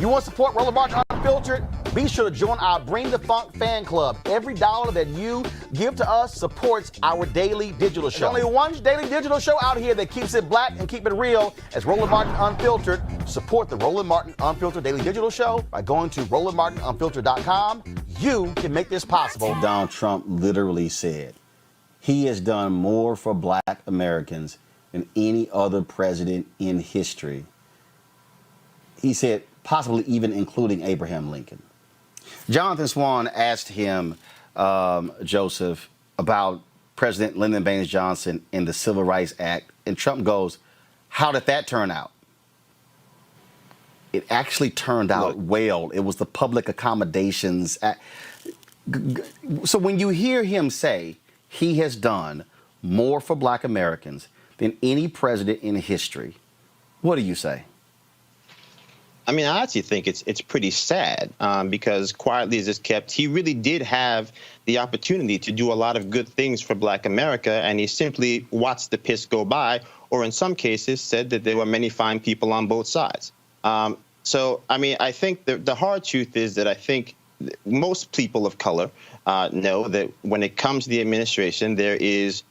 You want to support Roland Martin Unfiltered? Be sure to join our Bring the Funk fan club. Every dollar that you give to us supports our daily digital show. There's only one daily digital show out here that keeps it black and keep it real as Roland Martin Unfiltered. Support the Roland Martin Unfiltered daily digital show by going to RolandMartinUnfiltered.com. You can make this possible. Donald Trump literally said he has done more for black Americans than any other president in history. He said possibly even including Abraham Lincoln. Jonathan Swan asked him, Joseph, about President Lyndon Baines Johnson and the Civil Rights Act, and Trump goes, how did that turn out? It actually turned out well. It was the Public Accommodations Act. So when you hear him say he has done more for black Americans than any president in history, what do you say? I mean, I actually think it's pretty sad because quietly as it's kept, he really did have the opportunity to do a lot of good things for black America, and he simply watched the piss go by, or in some cases said that there were many fine people on both sides. So, I mean, I think the hard truth is that I think most people of color know that when it comes to the administration, there is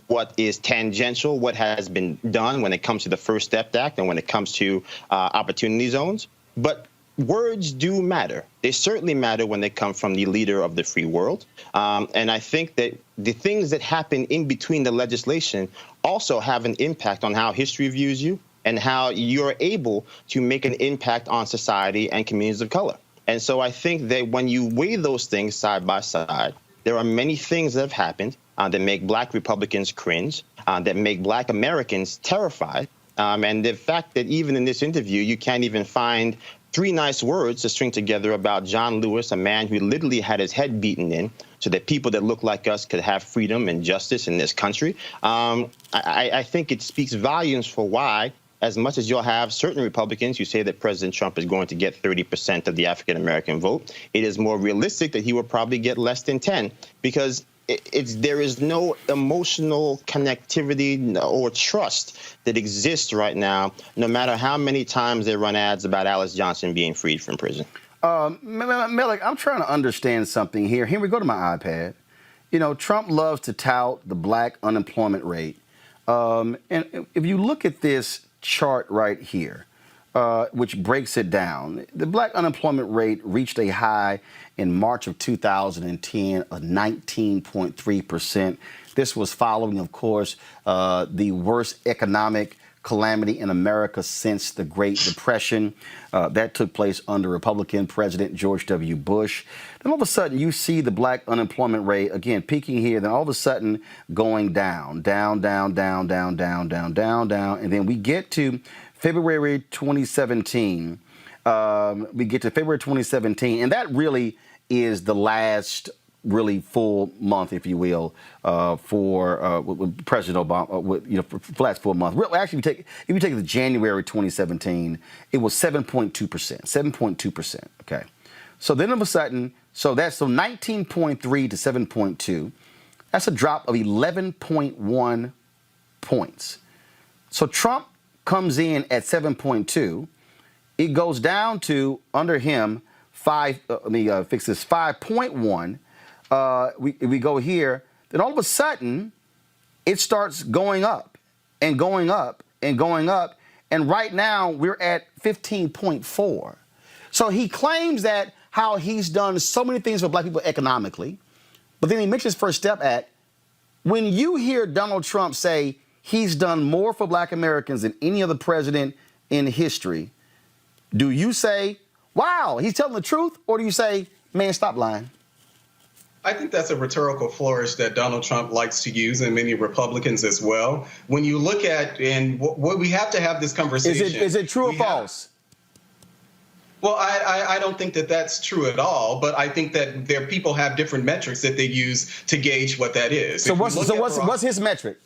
what is tangential, what has been done when it comes to the First Step Act and when it comes to opportunity zones. But words do matter. They certainly matter when they come from the leader of the free world. And I think that the things that happen in between the legislation also have an impact on how history views you and how you're able to make an impact on society and communities of color. And so I think that when you weigh those things side by side, there are many things that have happened that make black Republicans cringe, that make black Americans terrified. And the fact that even in this interview, you can't even find three nice words to string together about John Lewis, a man who literally had his head beaten in so that people that look like us could have freedom and justice in this country. I think it speaks volumes for why, as much as you'll have certain Republicans who say that President Trump is going to get 30% of the African-American vote, it is more realistic that he will probably get less than 10 because there is no emotional connectivity or trust that exists right now, no matter how many times they run ads about Alice Johnson being freed from prison. Melik, I'm trying to understand something here. Here we go to my iPad. You know, Trump loves to tout the black unemployment rate. And if you look at this chart right here, which breaks it down, the black unemployment rate reached a high in March of 2010 of 19.3%. This was following, of course, the worst economic calamity in America since the Great Depression. That took place under Republican President George W. Bush. Then all of a sudden you see the black unemployment rate, again, peaking here, then all of a sudden going down, down, down, down, down, down, down, down, down. And then we get to February 2017. And that really is the last really full month, if you will, for with President Obama, for last full month. Actually, if you take the January 2017, it was 7.2%, 7.2%. Okay, so then all of a sudden, so 19.3 to 7.2. That's a drop of 11.1 points. So Trump comes in at 7.2. It goes down to, under him, 5.1. We go here. Then all of a sudden, it starts going up and going up and going up. And right now, we're at 15.4. So he claims that how he's done so many things for black people economically. But then he mentions First Step Act. When you hear Donald Trump say he's done more for black Americans than any other president in history, do you say, wow, he's telling the truth? Or do you say, man, stop lying? I think that's a rhetorical flourish that Donald Trump likes to use, and many Republicans as well. When you look at, and what we have to have this conversation. Is it true or false? Well, I don't think that that's true at all, but I think that people have different metrics that they use to gauge what that is. So what's his metric?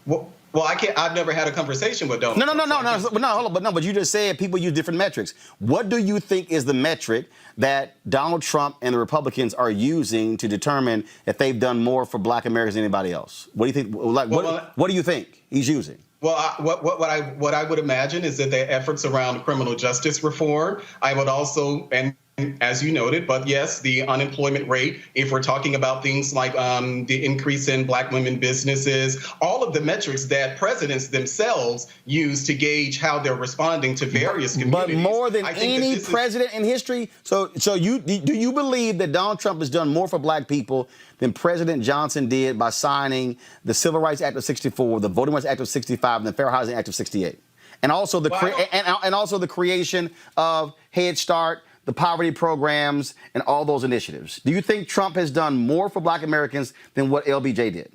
Well, I've never had a conversation with Donald Trump. Hold on, but you just said people use different metrics. What do you think is the metric that Donald Trump and the Republicans are using to determine if they've done more for black Americans than anybody else? What do you think? What do you think he's using? Well, what I would imagine is that their efforts around criminal justice reform. I would also, and as you noted, but yes, the unemployment rate, if we're talking about things like the increase in black women businesses, all of the metrics that presidents themselves use to gauge how they're responding to various communities. But more than any president in history. So do you believe that Donald Trump has done more for black people than President Johnson did by signing the Civil Rights Act of 64, the Voting Rights Act of 65, and the Fair Housing Act of 68? And also the creation of Head Start, the poverty programs, and all those initiatives. Do you think Trump has done more for black Americans than what LBJ did?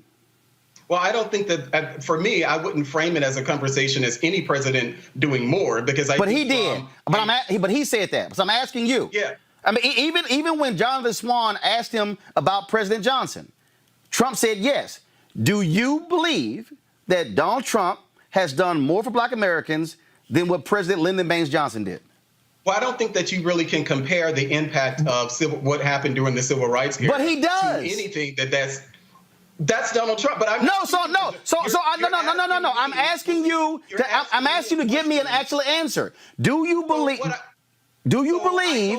Well, I don't think that, for me, I wouldn't frame it as a conversation as any president doing more, because But he did. But he said that. So I'm asking you. Yeah. I mean, even when Jonathan Swan asked him about President Johnson, Trump said yes. Do you believe that Donald Trump has done more for black Americans than what President Lyndon Baines Johnson did? Well, I don't think that you really can compare the impact of what happened during the civil rights era. But he does. To anything that's Donald Trump. But I'm no. I'm asking you to give me an actual answer. Do you believe? I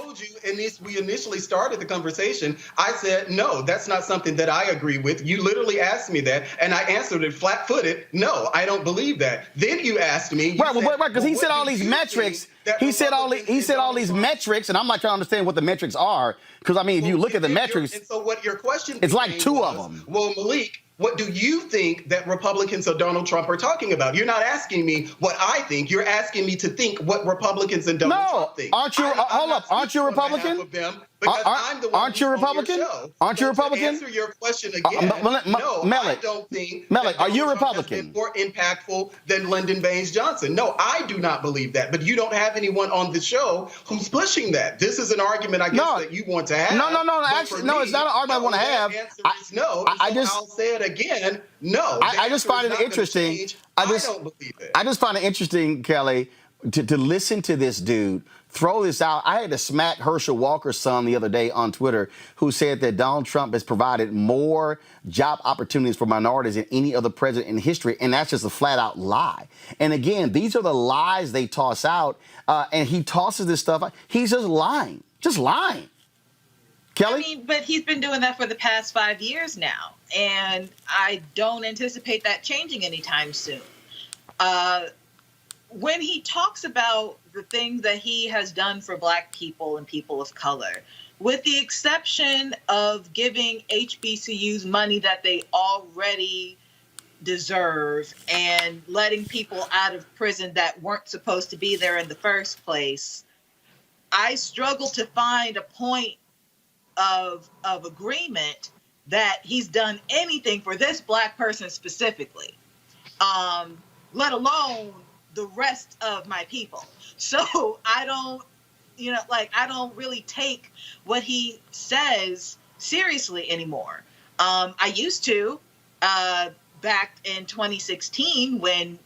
told you, and we initially started the conversation, I said, no, that's not something that I agree with. You literally asked me that, and I answered it flat-footed. No, I don't believe that. Then you asked me. Right, because he said all these metrics. He said all these metrics, and I'm not trying to understand what the metrics are. Because, I mean, if you look at the metrics. And so what your question it's like two of them. Well, Malik, what do you think that Republicans or Donald Trump are talking about? You're not asking me what I think. You're asking me to think what Republicans and Donald Trump think. Aren't you? Hold up. Aren't you a Republican? Aren't you a Republican? Aren't you a Republican? To answer your question again, no, I don't think. Melik, are you a Republican? Has been more impactful than Lyndon Baines Johnson. No, I do not believe that. But you don't have anyone on the show who's pushing that. This is an argument, I guess, that you want to have. No. Actually, no, it's not an argument I want to have. The answer is no. I'll say it again. No. I just find it interesting. I don't believe it. I just find it interesting, Kelly, to listen to this dude throw this out. I had to smack Herschel Walker's son the other day on Twitter, who said that Donald Trump has provided more job opportunities for minorities than any other president in history, and that's just a flat-out lie. And again, these are the lies they toss out, and he tosses this stuff out. He's just lying. Kelly? I mean, but he's been doing that for the past 5 years now, and I don't anticipate that changing anytime soon. When he talks about the things that he has done for black people and people of color, with the exception of giving HBCUs money that they already deserve and letting people out of prison that weren't supposed to be there in the first place, I struggle to find a point of agreement that he's done anything for this black person specifically, let alone the rest of my people. So I don't, like I don't really take what he says seriously anymore. I used to back in 2016 when,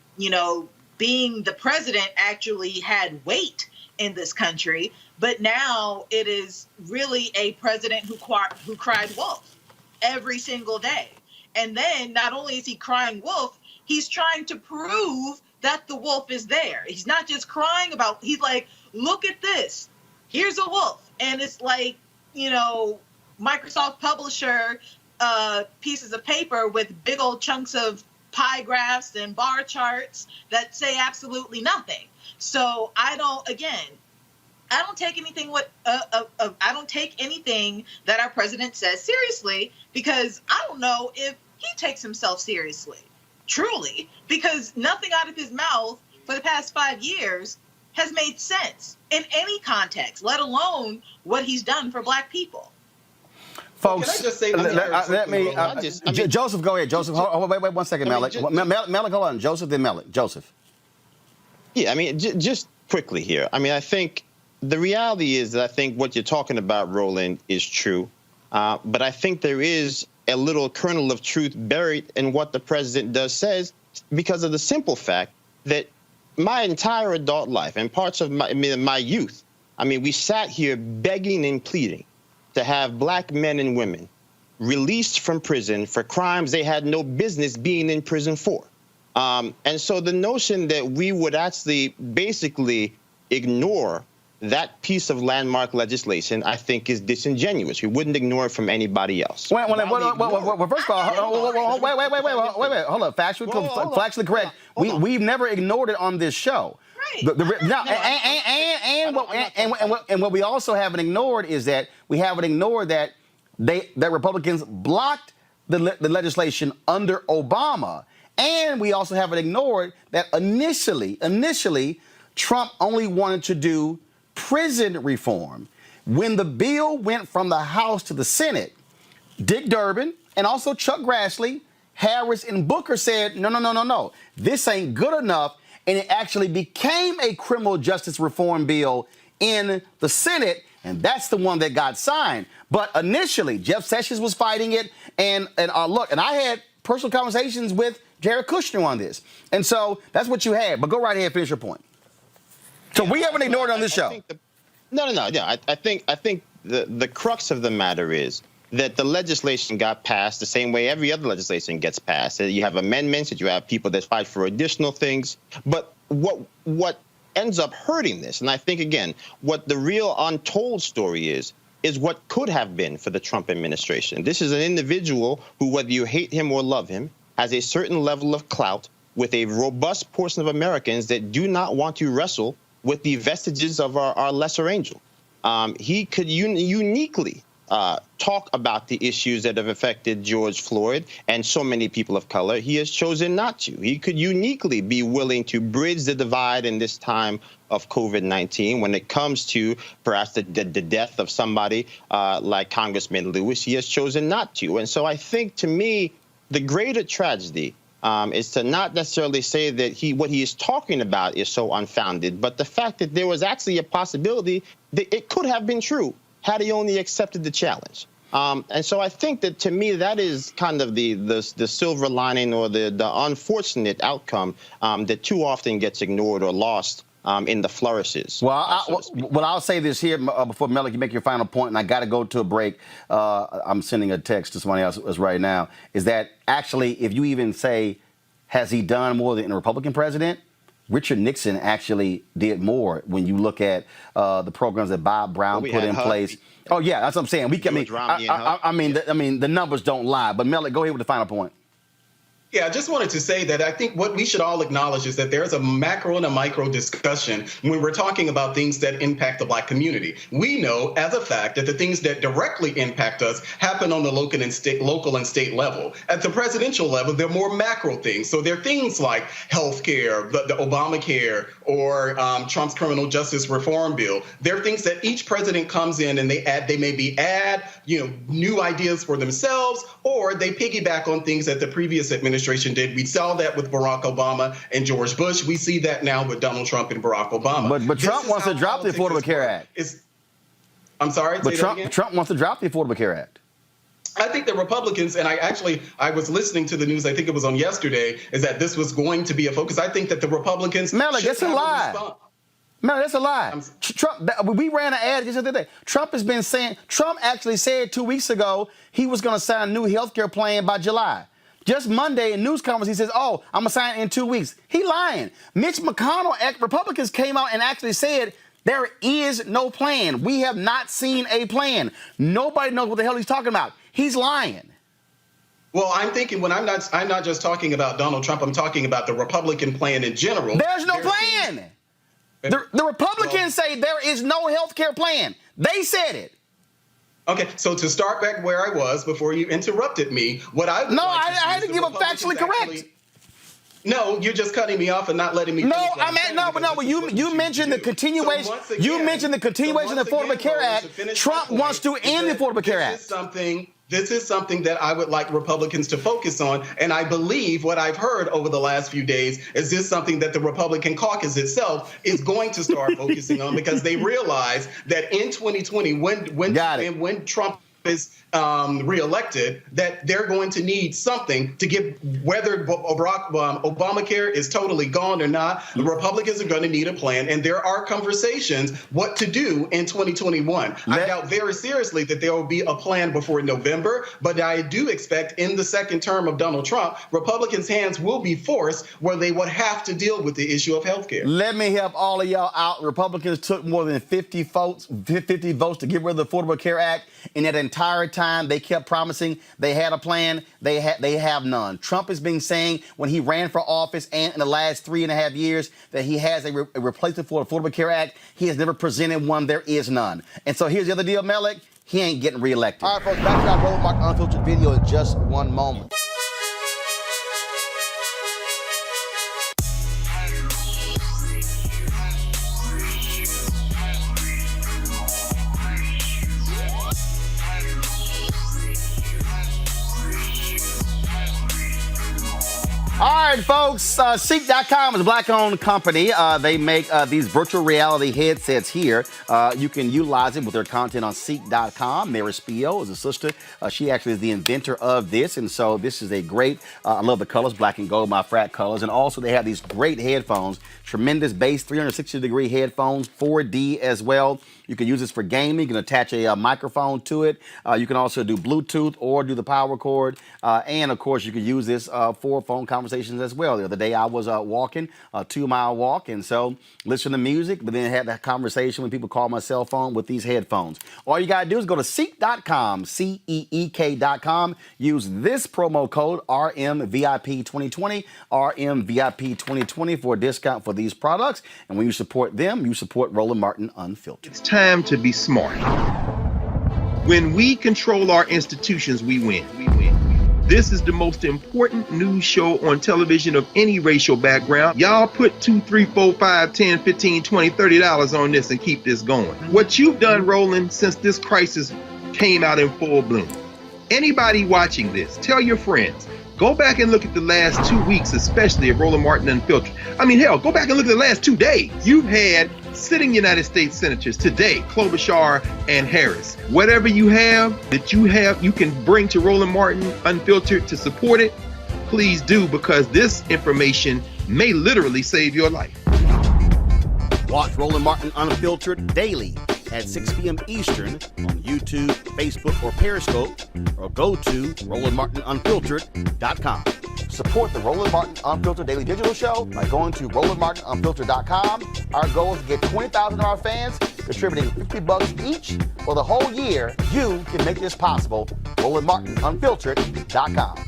being the president actually had weight in this country. But now it is really a president who cried wolf every single day. And then not only is he crying wolf, he's trying to prove that the wolf is there. He's not just crying he's like, look at this. Here's a wolf. And it's like, Microsoft Publisher pieces of paper with big old chunks of pie graphs and bar charts that say absolutely nothing. So I don't take anything I don't take anything that our president says seriously, because I don't know if he takes himself seriously, truly, because nothing out of his mouth for the past 5 years has made sense in any context, let alone what he's done for Black people. Folks, can I just say let me, Joseph, go ahead. Joseph, wait 1 second, Malik. Malik, hold on. Joseph, then Malik. Joseph. Yeah, just quickly here. I think the reality is that I think what you're talking about, Roland, is true. But I think there is a little kernel of truth buried in what the president says, because of the simple fact that my entire adult life and parts of my youth, we sat here begging and pleading to have Black men and women released from prison for crimes they had no business being in prison for. And so the notion that we would actually basically ignore that piece of landmark legislation, I think, is disingenuous. We wouldn't ignore it from anybody else. Well, first of all, wait, hold up. Factually correct. We've never ignored it on this show. And what we also haven't ignored is that that Republicans blocked the legislation under Obama. And we also haven't ignored that initially, Trump only wanted to do prison reform. When the bill went from the House to the Senate, Dick Durbin and also Chuck Grassley, Harris, and Booker said, no. This ain't good enough. And it actually became a criminal justice reform bill in the Senate. And that's the one that got signed. But initially, Jeff Sessions was fighting it. And I had personal conversations with Jared Kushner on this. And so that's what you had. But go right ahead and finish your point. So we haven't ignored it on this show. No. Yeah, I think the crux of the matter is that the legislation got passed the same way every other legislation gets passed. You have amendments, that you have people that fight for additional things. But what ends up hurting this, and I think, again, what the real untold story is what could have been for the Trump administration. This is an individual who, whether you hate him or love him, has a certain level of clout with a robust portion of Americans that do not want to wrestle with the vestiges of our lesser angel. He could uniquely talk about the issues that have affected George Floyd and so many people of color. He has chosen not to. He could uniquely be willing to bridge the divide in this time of COVID-19 when it comes to perhaps the death of somebody like Congressman Lewis. He has chosen not to. And so I think, to me, the greater tragedy is to not necessarily say that what he is talking about is so unfounded, but the fact that there was actually a possibility that it could have been true had he only accepted the challenge. And so I think that, to me, that is kind of the silver lining, or the unfortunate outcome that too often gets ignored or lost in the flourishes. Well, I'll say this here before, Malik, you make your final point, and I got to go to a break. I'm sending a text to somebody else right now, is that actually, if you even say, has he done more than a Republican president? Richard Nixon actually did more when you look at the programs that Bob Brown put in place. Oh, yeah, that's what I'm saying. The numbers don't lie. But, Malik, go ahead with the final point. Yeah, I just wanted to say that I think what we should all acknowledge is that there's a macro and a micro discussion when we're talking about things that impact the Black community. We know as a fact that the things that directly impact us happen on the local and state level. At the presidential level, they're more macro things. So they're things like health care, the Obamacare, or Trump's criminal justice reform bill. They're things that each president comes in and they maybe add new ideas for themselves, or they piggyback on things that the previous administration administration did. We saw that with Barack Obama and George Bush. We see that now with Donald Trump and Barack Obama. But Trump wants to drop the Affordable Care Act. I'm sorry? But Trump wants to drop the Affordable Care Act. I think the Republicans, and I was listeing to the news, I think it was on yesterday, is that this was going to be a focus. I think that the Republicans Malik, that's a lie. No, that's a lie. Trump, we ran an ad just the other day. Trump has been saying, Trump actually said 2 weeks ago he was going to sign a new health care plan by July. Just Monday in news conference, he says, oh, I'm going to sign it in 2 weeks. He lying. Mitch McConnell, Republicans came out and actually said, there is no plan. We have not seen a plan. Nobody knows what the hell he's talking about. He's lying. Well, I'm thinking when I'm not just talking about Donald Trump, I'm talking about the Republican plan in general. There's no plan. The Republicans say there is no health care plan. They said it. Okay, so to start back where I was before you interrupted me, I had to give a factually correct. No, you're just cutting me off and not letting me. You mentioned the continuation. You mentioned the continuation of the Affordable Care Act. Trump wants to end the Affordable Care Act. This is something that I would like Republicans to focus on. And I believe what I've heard over the last few days is this something that the Republican caucus itself is going to start focusing on, because they realize that in 2020, when Trump is reelected, that they're going to need something to give, whether Obamacare is totally gone or not, the Republicans are going to need a plan. And there are conversations what to do in 2021. I doubt very seriously that there will be a plan before November, but I do expect in the second term of Donald Trump, Republicans' hands will be forced where they would have to deal with the issue of health care. Let me help all of y'all out. Republicans took more than 50 votes to get rid of the Affordable Care Act. In that entire time, they kept promising they had a plan. They have none. Trump has been saying when he ran for office and in the last 3.5 years that he has a replacement for the Affordable Care Act. He has never presented one. There is none. And so here's the other deal, Malik. He ain't getting reelected. All right, folks, back to our Roland Martin Unfiltered video in just one moment. All right, folks, Seek.com is a black-owned company. They make these virtual reality headsets here. You can utilize it with their content on Seek.com. Mary Spio is a sister. She actually is the inventor of this, and so this is a great, I love the colors, black and gold, my frat colors, and also they have these great headphones, tremendous bass, 360-degree headphones, 4D as well. You can use this for gaming. You can attach a microphone to it. You can also do Bluetooth or do the power cord. And, of course, you can use this for phone conversations as well. The other day I was walking, a 2-mile walk, and so listen to music, but then have that conversation when people call my cell phone with these headphones. All you got to do is go to Seek.com, CEEK.com. Use this promo code RMVIP2020, RMVIP2020 for a discount for these products. And when you support them, you support Roland Martin Unfiltered. It's time to be smart. When we control our institutions, we win. This is the most important news show on television of any racial background. Y'all put $2, $3, $4, $5, $10, $15, $20, $30 on this and keep this going. What you've done, Roland, since this crisis came out in full bloom. Anybody watching this, tell your friends. Go back and look at the last 2 weeks, especially of Roland Martin Unfiltered. I mean, hell, go back and look at the last 2 days. You've had sitting United States senators today, Klobuchar and Harris. Whatever you have that you can bring to Roland Martin Unfiltered to support it, please do, because this information may literally save your life. Watch Roland Martin Unfiltered daily at 6 p.m. Eastern on YouTube, Facebook, or Periscope, or go to RolandMartinUnfiltered.com. Support the Roland Martin Unfiltered Daily Digital Show by going to RolandMartinUnfiltered.com. Our goal is to get 20,000 of our fans contributing $50 each for the whole year. You can make this possible. RolandMartinUnfiltered.com.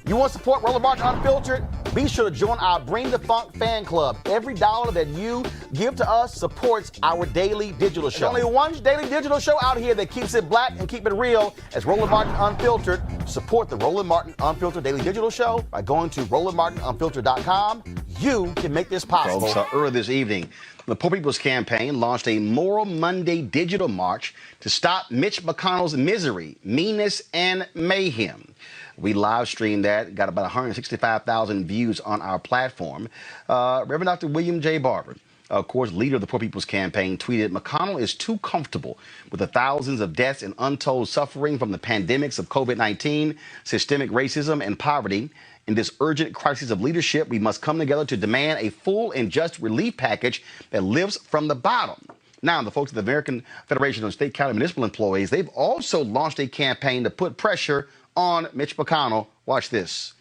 You want to support Roland Martin Unfiltered? Be sure to join our Bring the Funk fan club. Every dollar that you give to us supports our daily digital show. There's only one daily digital show out here that keeps it black and keep it real as Roland Martin Unfiltered. Support the Roland Martin Unfiltered Daily Digital Show by going to RolandMartinUnfiltered.com. You can make this possible. Folks, earlier this evening, the Poor People's Campaign launched a Moral Monday digital march to stop Mitch McConnell's misery, meanness, and mayhem. We live streamed that, got about 165,000 views on our platform. Reverend Dr. William J. Barber, of course, leader of the Poor People's Campaign, tweeted, "McConnell is too comfortable with the thousands of deaths and untold suffering from the pandemics of COVID-19, systemic racism, and poverty. In this urgent crisis of leadership, we must come together to demand a full and just relief package that lifts from the bottom." Now, the folks at the American Federation of State, County, Municipal Employees, they've also launched a campaign to put pressure on Mitch McConnell. Watch this.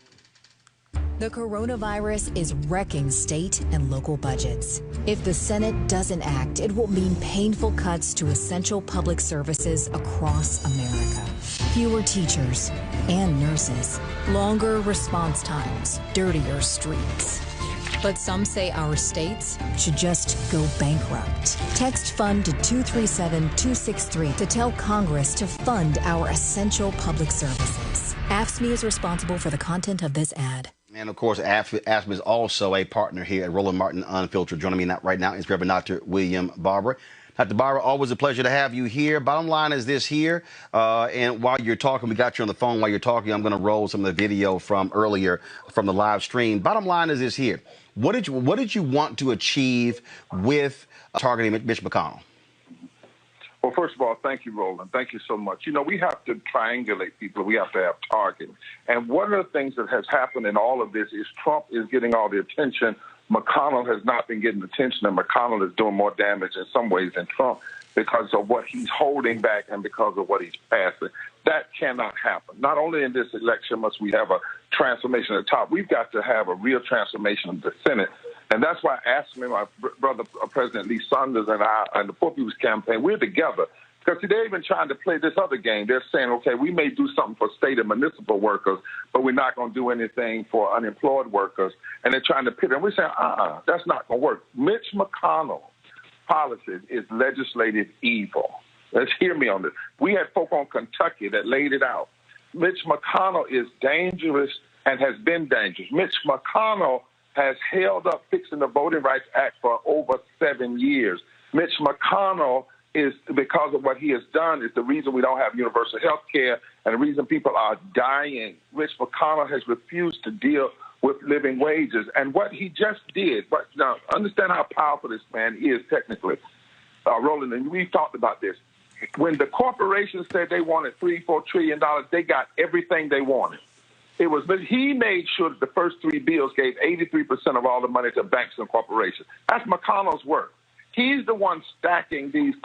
The coronavirus is wrecking state and local budgets. If the Senate doesn't act, it will mean painful cuts to essential public services across America. Fewer teachers and nurses, longer response times, dirtier streets. But some say our states should just go bankrupt. Text FUND to 237-263 to tell Congress to fund our essential public services. AFSCME is responsible for the content of this ad. And of course, AFSCME is also a partner here at Roland Martin Unfiltered. Joining me right now is Reverend Dr. William Barber. Dr. Barber, always a pleasure to have you here. Bottom line is this here, and while you're talking, we got you on the phone while you're talking, I'm going to roll some of the video from earlier from the live stream. Bottom line is this here. What did you want to achieve with targeting Mitch McConnell? Well, first of all, thank you, Roland. Thank you so much. You know, we have to triangulate people. We have to have targets. And one of the things that has happened in all of this is Trump is getting all the attention. McConnell has not been getting attention, and McConnell is doing more damage in some ways than Trump because of what he's holding back and because of what he's passing. That cannot happen. Not only in this election must we have a transformation at the top, we've got to have a real transformation of the Senate. And that's why I asked me, my brother, President Lee Sanders, and I, and the Poor People's Campaign, we're together. Because they're even trying to play this other game. They're saying, okay, we may do something for state and municipal workers, but we're not going to do anything for unemployed workers. And they're trying to pit it. And we're saying, that's not going to work. Mitch McConnell's policy is legislative evil. Let's hear me on this. We had folk on Kentucky that laid it out. Mitch McConnell is dangerous and has been dangerous. Mitch McConnell has held up fixing the Voting Rights Act for over 7 years. Mitch McConnell is, because of what he has done, is the reason we don't have universal health care and the reason people are dying. Mitch McConnell has refused to deal with living wages. And what he just did, but now understand how powerful this man is technically. Roland, and we've talked about this. When the corporations said they wanted $3-4 trillion, they got everything they wanted. It was, but he made sure that the first 3 bills gave 83% of all the money to banks and corporations. That's McConnell's work. He's the one stacking these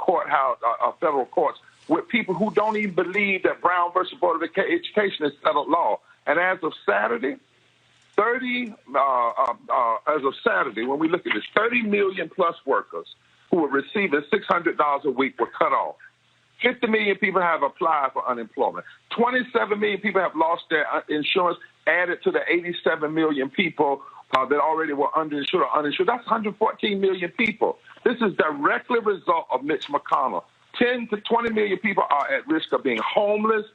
federal courts with people who don't even believe that Brown versus Board of Education is settled law. And as of Saturday, when we look at this, 30 million plus workers who were receiving $600 a week were cut off. 50 million people have applied for unemployment. 27 million people have lost their insurance, added to the 87 million people that already were underinsured or uninsured. That's 114 million people. This is directly a result of Mitch McConnell. 10 to 20 million people are at risk of being homeless.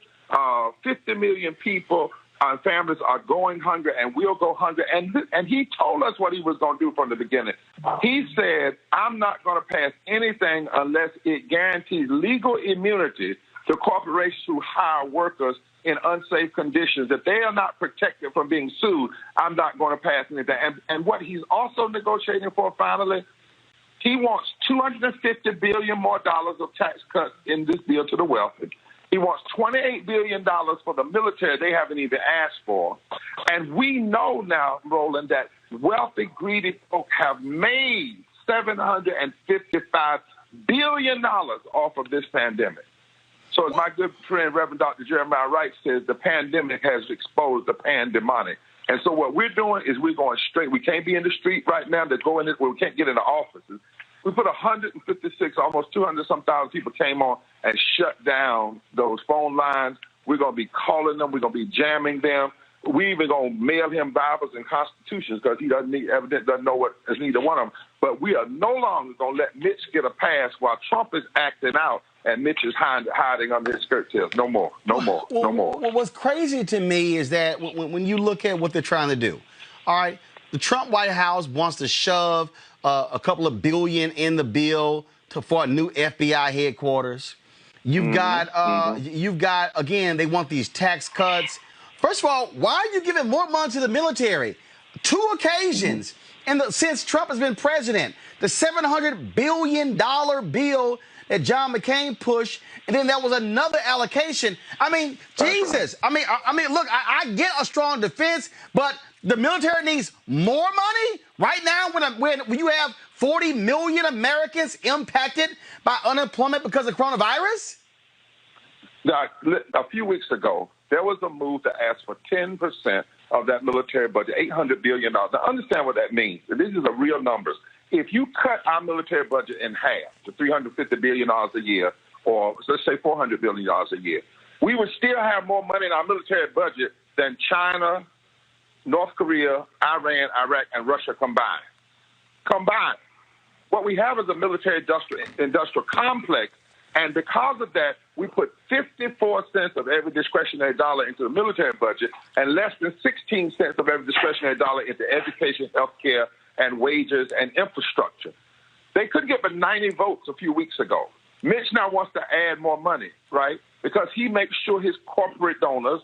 50 million people and families are going hungry and will go hungry. And he told us what he was going to do from the beginning. He said, I'm not going to pass anything unless it guarantees legal immunity to corporations who hire workers in unsafe conditions. If they are not protected from being sued, I'm not going to pass anything. And what he's also negotiating for, finally, he wants $250 billion more of tax cuts in this bill to the wealthy. He wants $28 billion for the military they haven't even asked for. And we know now, Roland, that wealthy, greedy folk have made $755 billion off of this pandemic. So as my good friend, Reverend Dr. Jeremiah Wright says, the pandemic has exposed the pandemonic. And so what we're doing is we're going straight. We can't be in the street right now to go in it where we can't get into offices. We put 156, almost 200-some thousand people came on and shut down those phone lines. We're going to be calling them. We're going to be jamming them. We even going to mail him Bibles and constitutions because he evidently doesn't know what is neither one of them. But we are no longer going to let Mitch get a pass while Trump is acting out and Mitch is hiding under his skirt tails. No more, no more, no more. Well, what's crazy to me is that when you look at what they're trying to do, all right, the Trump White House wants to shove a couple of billion in the bill for a new FBI headquarters. You've got again, they want these tax cuts. First of all, why are you giving more money to the military? Two occasions since Trump has been president. The $700 billion bill that John McCain pushed, and then there was another allocation. I mean, Jesus. I mean, look, I get a strong defense, but the military needs more money right now when you have 40 million Americans impacted by unemployment because of coronavirus? Now, a few weeks ago, there was a move to ask for 10% of that military budget, $800 billion. Now, understand what that means. These are the real numbers. If you cut our military budget in half to $350 billion a year, or let's say $400 billion a year, we would still have more money in our military budget than China, North Korea, Iran, Iraq, and Russia combined. Combined. What we have is a military industrial complex, and because of that, we put 54 cents of every discretionary dollar into the military budget and less than 16 cents of every discretionary dollar into education, health care, and wages and infrastructure. They couldn't get but 90 votes a few weeks ago. Mitch now wants to add more money, right? Because he makes sure his corporate donors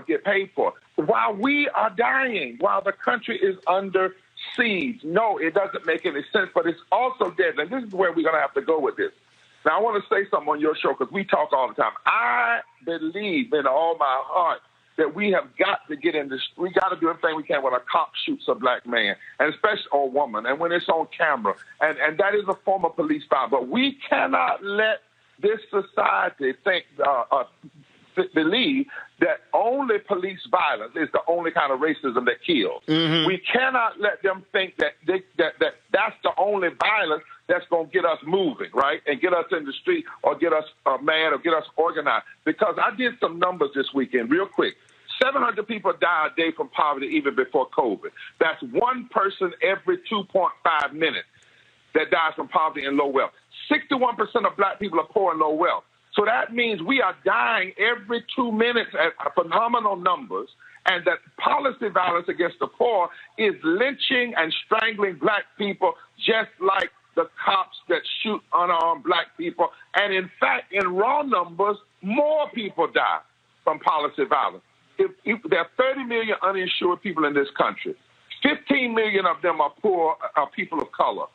get paid for. While we are dying, while the country is under siege, no, it doesn't make any sense, but it's also deadly. And this is where we're going to have to go with this. Now, I want to say something on your show because we talk all the time. I believe in all my heart that we have got to get in this. We got to do everything we can when a cop shoots a black man, and especially a woman, and when it's on camera. And that is a form of police violence. But we cannot let this society believe that only police violence is the only kind of racism that kills. Mm-hmm. We cannot let them think that that's the only violence that's going to get us moving, right, and get us in the street or get us mad or get us organized. Because I did some numbers this weekend real quick. 700 people die a day from poverty even before COVID. That's one person every 2.5 minutes that dies from poverty and low wealth. 61% of black people are poor and low wealth. So that means we are dying every 2 minutes at phenomenal numbers, and that policy violence against the poor is lynching and strangling black people just like the cops that shoot unarmed black people. And in fact, in raw numbers, more people die from policy violence. If there are 30 million uninsured people in this country, 15 million of them are poor, are people of color.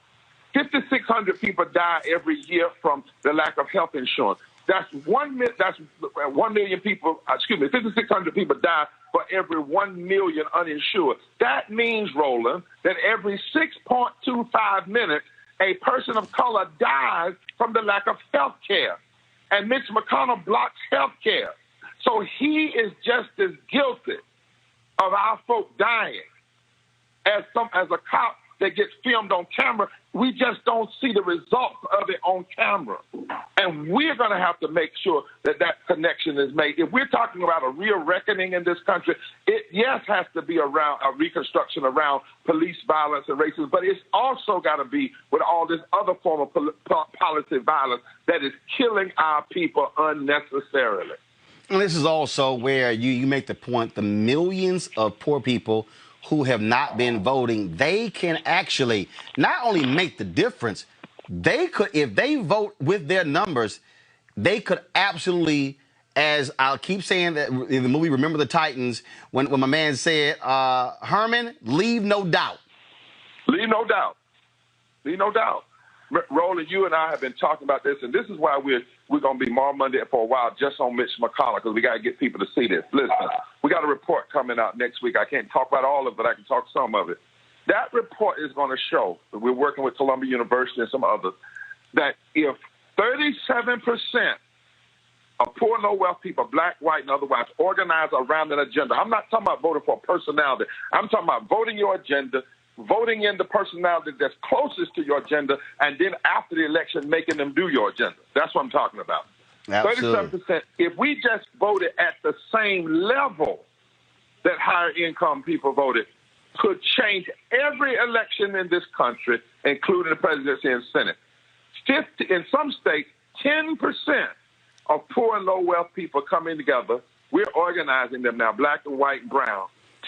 5,600 people die every year from the lack of health insurance. That's 1 million people, 5,600 people die for every 1 million uninsured. That means, Roland, that every 6.25 minutes, a person of color dies from the lack of health care. And Mitch McConnell blocks health care. So he is just as guilty of our folk dying as a cop that gets filmed on camera. We just don't see the results of it on camera. And we're going to have to make sure that that connection is made. If we're talking about a real reckoning in this country, it, yes, has to be around a reconstruction around police violence and racism, but it's also got to be with all this other form of policy violence that is killing our people unnecessarily. And this is also where you make the point, the millions of poor people who have not been voting, they can actually not only make the difference, they could, if they vote with their numbers, they could absolutely, as I'll keep saying that in the movie Remember the Titans, when my man said, Herman, leave no doubt. Leave no doubt. Leave no doubt. Roland, you and I have been talking about this, and this is why we're going to be Mar Monday for a while just on Mitch McConnell, because we got to get people to see this. Listen, we got a report coming out next week. I can't talk about all of it, but I can talk some of it. That report is going to show, that we're working with Columbia University and some others, that if 37% of poor and low-wealth people, black, white, and otherwise, organize around an agenda. I'm not talking about voting for a personality. I'm talking about voting your agenda, voting in the personality that's closest to your agenda, and then after the election, making them do your agenda. That's what I'm talking about. Absolutely. 37%. If we just voted at the same level that higher income people voted, could change every election in this country, including the presidency and Senate. In some states, 10% of poor and low wealth people coming together, we're organizing them now, black and white and brown.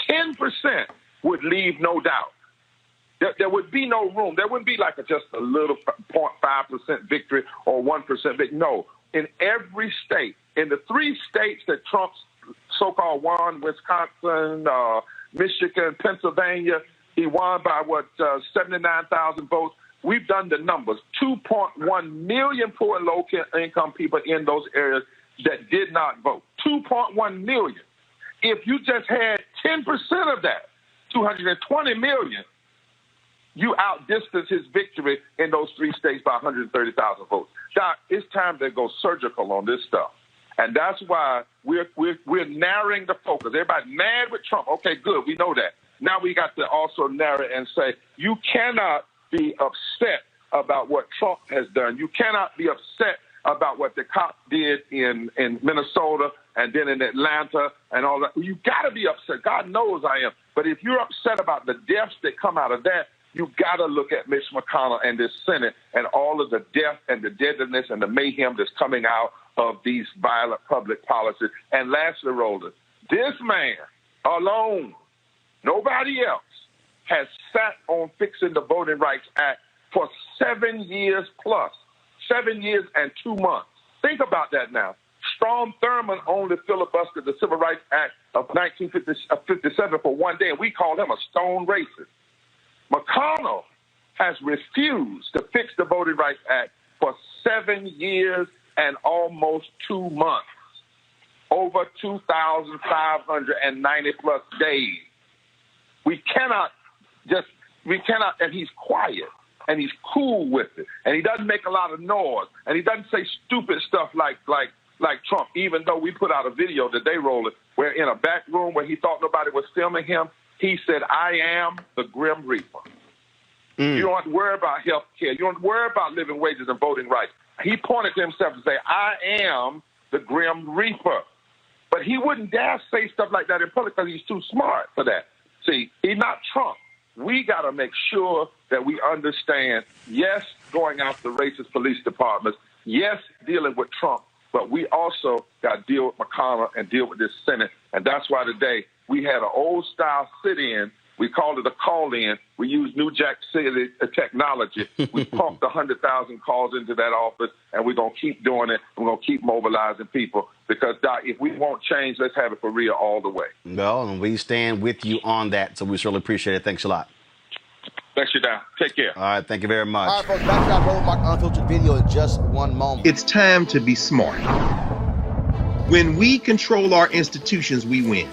10% would leave no doubt. There would be no room. There wouldn't be like just a little 0.5% victory or 1% victory. No, in every state, in the 3 states that Trump so-called won Wisconsin, Michigan, Pennsylvania. He won by 79,000 votes. We've done the numbers. 2.1 million poor and low-income people in those areas that did not vote. 2.1 million. If you just had 10% of that, 220 million, you outdistanced his victory in those 3 states by 130,000 votes. Doc, it's time to go surgical on this stuff. And that's why we're narrowing the focus. Everybody mad with Trump. Okay, good. We know that. Now we got to also narrow and say, you cannot be upset about what Trump has done. You cannot be upset about what the cop did in Minnesota and then in Atlanta and all that. You got to be upset. God knows I am. But if you're upset about the deaths that come out of that, you got to look at Mitch McConnell and this Senate and all of the death and the deadliness and the mayhem that's coming out of these violent public policies. And lastly, Roland, this man alone, nobody else, has sat on fixing the Voting Rights Act for 7 years plus, 7 years and 2 months. Think about that now. Strom Thurmond only filibustered the Civil Rights Act of 1957 for 1 day, and we call him a stone racist. McConnell has refused to fix the Voting Rights Act for 7 years and almost 2 months, over 2,590 plus days. We cannot, and he's quiet, and he's cool with it, and he doesn't make a lot of noise, and he doesn't say stupid stuff like Trump, even though we put out a video today, Roland, where in a back room where he thought nobody was filming him, he said, I am the Grim Reaper. You don't have to worry about health care. You don't have to worry about living wages and voting rights. He pointed to himself and say, I am the Grim Reaper. But he wouldn't dare say stuff like that in public because he's too smart for that. See, he's not Trump. We got to make sure that we understand, yes, going after racist police departments, yes, dealing with Trump, but we also got to deal with McConnell and deal with this Senate. And that's why today we had an old-style sit-in. We called it a call-in. We used New Jack City technology. We pumped 100,000 calls into that office, and we're going to keep doing it. We're going to keep mobilizing people because, Doc, if we want change, let's have it for real all the way. Well, and we stand with you on that, so we certainly appreciate it. Thanks a lot. Thanks, you down. Take care. All right, thank you very much. All right, folks, back to our Roland Martin Unfiltered video in just one moment. It's time to be smart. When we control our institutions, we win.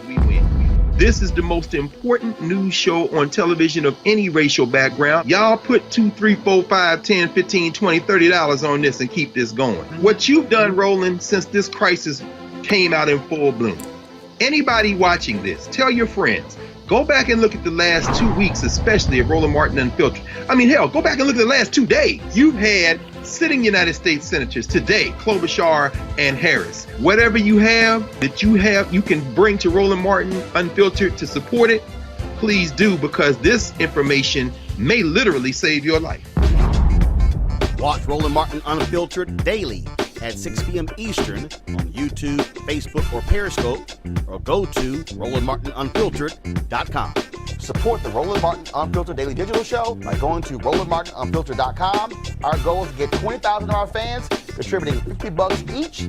This is the most important news show on television of any racial background. Y'all put $2, $3, $4, $5, $10, $15, $20, $30 on this and keep this going. What you've done, Roland, since this crisis came out in full bloom. Anybody watching this, tell your friends. Go back and look at the last 2 weeks, especially of Roland Martin Unfiltered. I mean, hell, go back and look at the last 2 days. You've had sitting United States senators today, Klobuchar and Harris. Whatever you have that you can bring to Roland Martin Unfiltered to support it, please do, because this information may literally save your life. Watch Roland Martin Unfiltered daily at 6 p.m. Eastern on YouTube, Facebook, or Periscope, or go to RolandMartinUnfiltered.com. Support the Roland Martin Unfiltered Daily Digital Show by going to RolandMartinUnfiltered.com. Our goal is to get 20,000 of our fans contributing $50 each.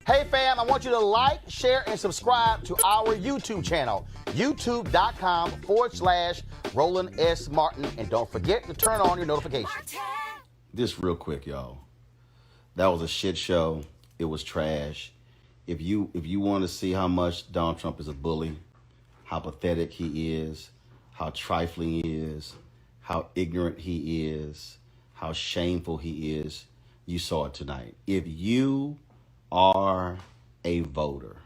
Hey fam, I want you to like, share, and subscribe to our YouTube channel, youtube.com/Roland S. Martin. And don't forget to turn on your notifications. Just real quick, y'all. That was a shit show. It was trash. If you want to see how much Donald Trump is a bully, how pathetic he is, how trifling he is, how ignorant he is, how shameful he is, you saw it tonight. If you are a voter,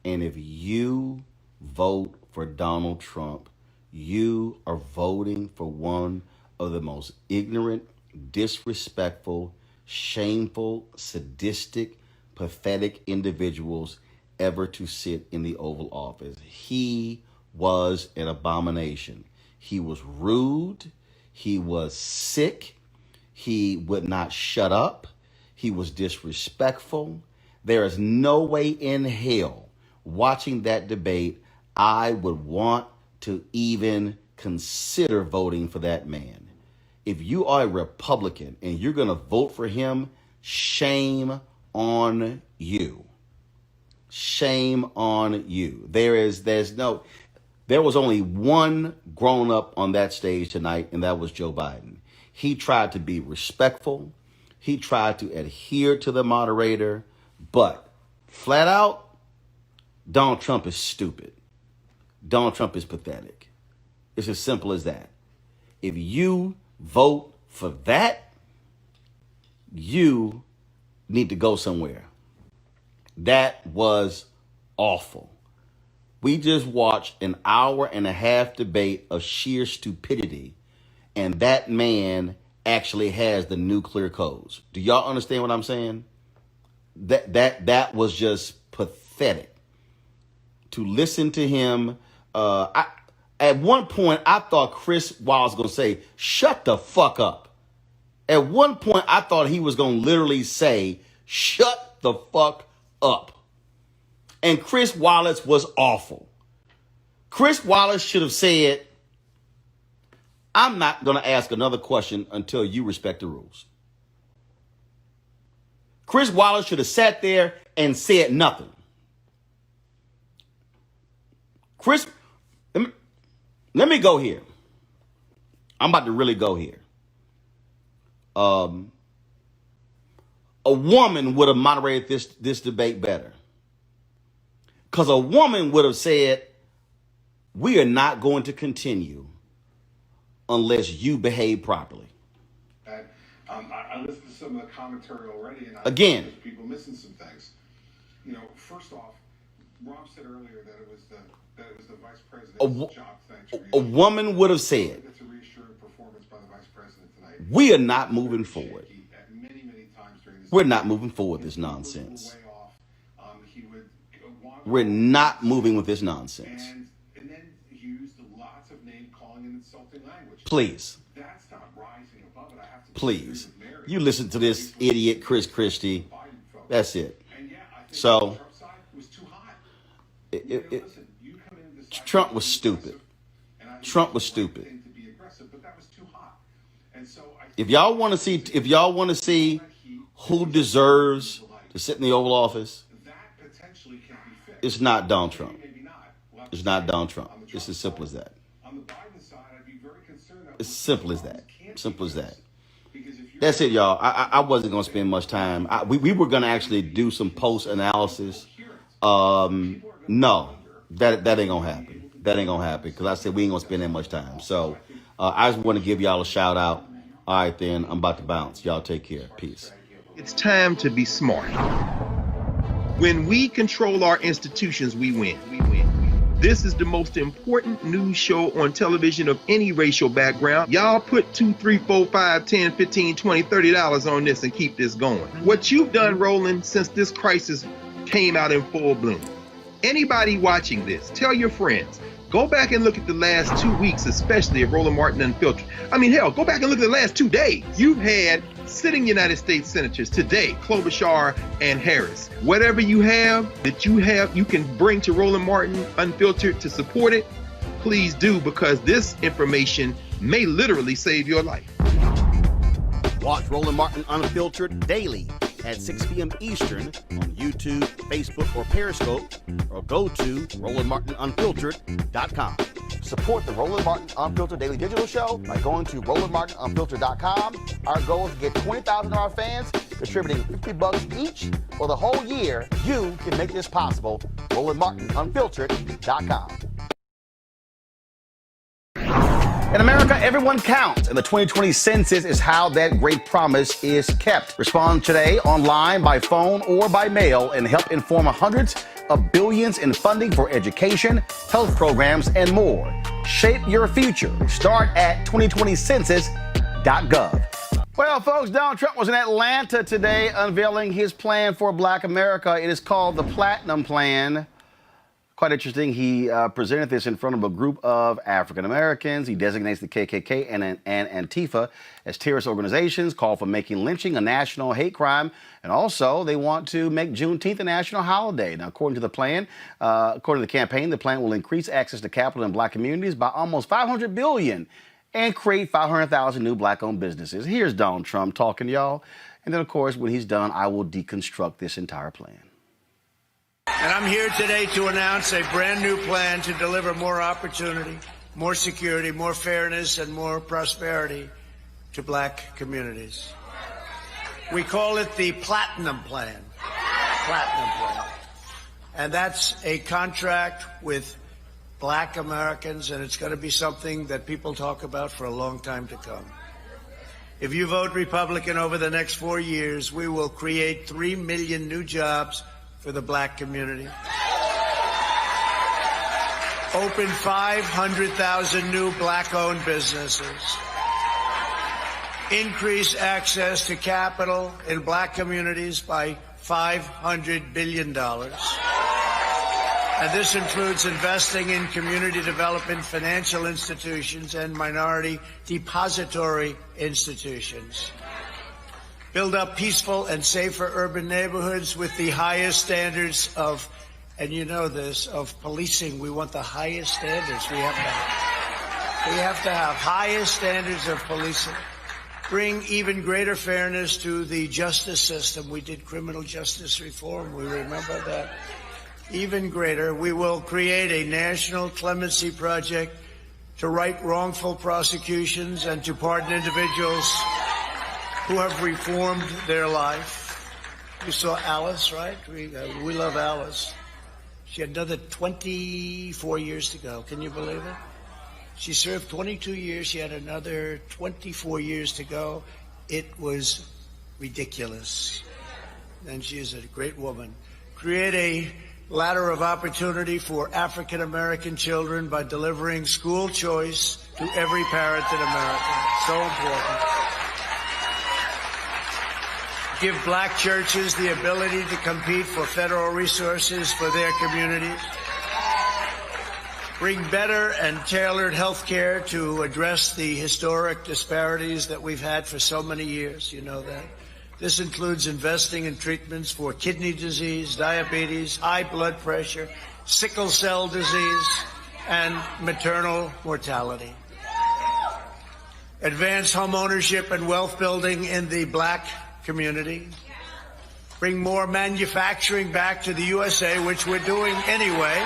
and if you vote for Donald Trump, you are voting for one of the most ignorant, disrespectful, shameful, sadistic, pathetic individuals ever to sit in the Oval Office. He was an abomination. He was rude. He was sick. He would not shut up. He was disrespectful. There is no way in hell watching that debate I would want to even consider voting for that man. If you are a Republican and you're going to vote for him, shame on you. Shame on you. There was only one grown up on that stage tonight, and that was Joe Biden. He tried to be respectful. He tried to adhere to the moderator, but flat out, Donald Trump is stupid. Donald Trump is pathetic. It's as simple as that. If you vote for that, you need to go somewhere. That was awful. We just watched an hour and a half debate of sheer stupidity, and that man actually has the nuclear codes. Do y'all understand what I'm saying? That was just pathetic. To listen to him, at one point I thought Chris Wallace was gonna say, "Shut the fuck up." At one point I thought he was gonna literally say, "Shut the fuck up." And Chris Wallace was awful. Chris Wallace should have said, "I'm not going to ask another question until you respect the rules." Chris Wallace should have sat there and said nothing. Chris, let me go here. I'm about to really go here. A woman would have moderated this debate better. Because a woman would have said, "We are not going to continue unless you behave properly." I listened to some of the commentary already, and Again, there's people missing some things. You know, first off, Rob said earlier that it was the vice president's job. A woman would have said, That's a reassuring performance by the vice president tonight. "We are not moving forward. Many times during this, We're not moving forward with this nonsense. We're not moving with this nonsense." And then he used lots of name calling and insulting language. Please, That's not rising above it. I have to please, you listen to this idiot Chris Christie. That's it. And yeah, I think So, Trump's side was too hot. Listen, Trump was stupid. Trump was stupid. If y'all want to see who deserves to sit in the Oval Office, it's not Donald Trump. It's not Donald Trump. It's as simple as that. It's simple as that. Simple as that. That's it, y'all. I wasn't going to spend much time. We were going to actually do some post analysis. No, that ain't gonna happen. That ain't gonna happen because I said we ain't gonna spend that much time. So I just want to give y'all a shout out. All right, then I'm about to bounce. Y'all take care. Peace. It's time to be smart. When we control our institutions, we win. This is the most important news show on television of any racial background. Y'all put $2, $3, $4, $5, $10, $15, $20, $30 on this and keep this going. What you've done, Roland, since this crisis came out in full bloom. Anybody watching this, tell your friends. Go back and look at the last 2 weeks, especially of Roland Martin Unfiltered. I mean, hell, go back and look at the last 2 days. You've had sitting United States senators today, Klobuchar and Harris. Whatever you have that you can bring to Roland Martin Unfiltered to support it, please do, because this information may literally save your life. Watch Roland Martin Unfiltered daily at 6 p.m. Eastern on YouTube, Facebook, or Periscope, or go to RolandMartinUnfiltered.com. Support the Roland Martin Unfiltered Daily Digital Show by going to RolandMartinUnfiltered.com. Our goal is to get 20,000 of our fans contributing $50 each for the whole year. You can make this possible. RolandMartinUnfiltered.com. In America, everyone counts, and the 2020 census is how that great promise is kept. Respond today online, by phone, or by mail, and help inform hundreds of billions in funding for education, health programs, and more. Shape your future. Start at 2020census.gov. Well, folks, Donald Trump was in Atlanta today unveiling his plan for Black America. It is called the Platinum Plan. Quite interesting. He presented this in front of a group of African Americans. He designates the KKK and Antifa as terrorist organizations, called for making lynching a national hate crime, and also they want to make Juneteenth a national holiday. Now, according to the plan, according to the campaign, the plan will increase access to capital in Black communities by almost $500 billion and create 500,000 new Black-owned businesses. Here's Donald Trump talking to y'all. And then, of course, when he's done, I will deconstruct this entire plan. And I'm here today to announce a brand new plan to deliver more opportunity, more security, more fairness, and more prosperity to black communities. We call it the Platinum Plan. Platinum Plan. And that's a contract with black Americans, and it's going to be something that people talk about for a long time to come. If you vote Republican over the next 4 years, we will create 3 million new jobs for the black community. Open 500,000 new black-owned businesses. Increase access to capital in black communities by $500 billion. And this includes investing in community development, financial institutions, and minority depository institutions. Build up peaceful and safer urban neighborhoods with the highest standards of, and you know this, of policing. We want the highest standards. We have to have highest standards of policing. Bring even greater fairness to the justice system. We did criminal justice reform. We remember that. Even greater, we will create a national clemency project to right wrongful prosecutions and to pardon individuals who have reformed their life. You saw Alice, right? We love Alice. She had another 24 years to go. Can you believe it? She served 22 years. She had another 24 years to go. It was ridiculous. And she is a great woman. Create a ladder of opportunity for African American children by delivering school choice to every parent in America. So important. Give black churches the ability to compete for federal resources for their communities. Bring better and tailored health care to address the historic disparities that we've had for so many years. You know that. This includes investing in treatments for kidney disease, diabetes, high blood pressure, sickle cell disease, and maternal mortality. Advance home ownership and wealth building in the black community. Bring more manufacturing back to the USA, which we're doing anyway.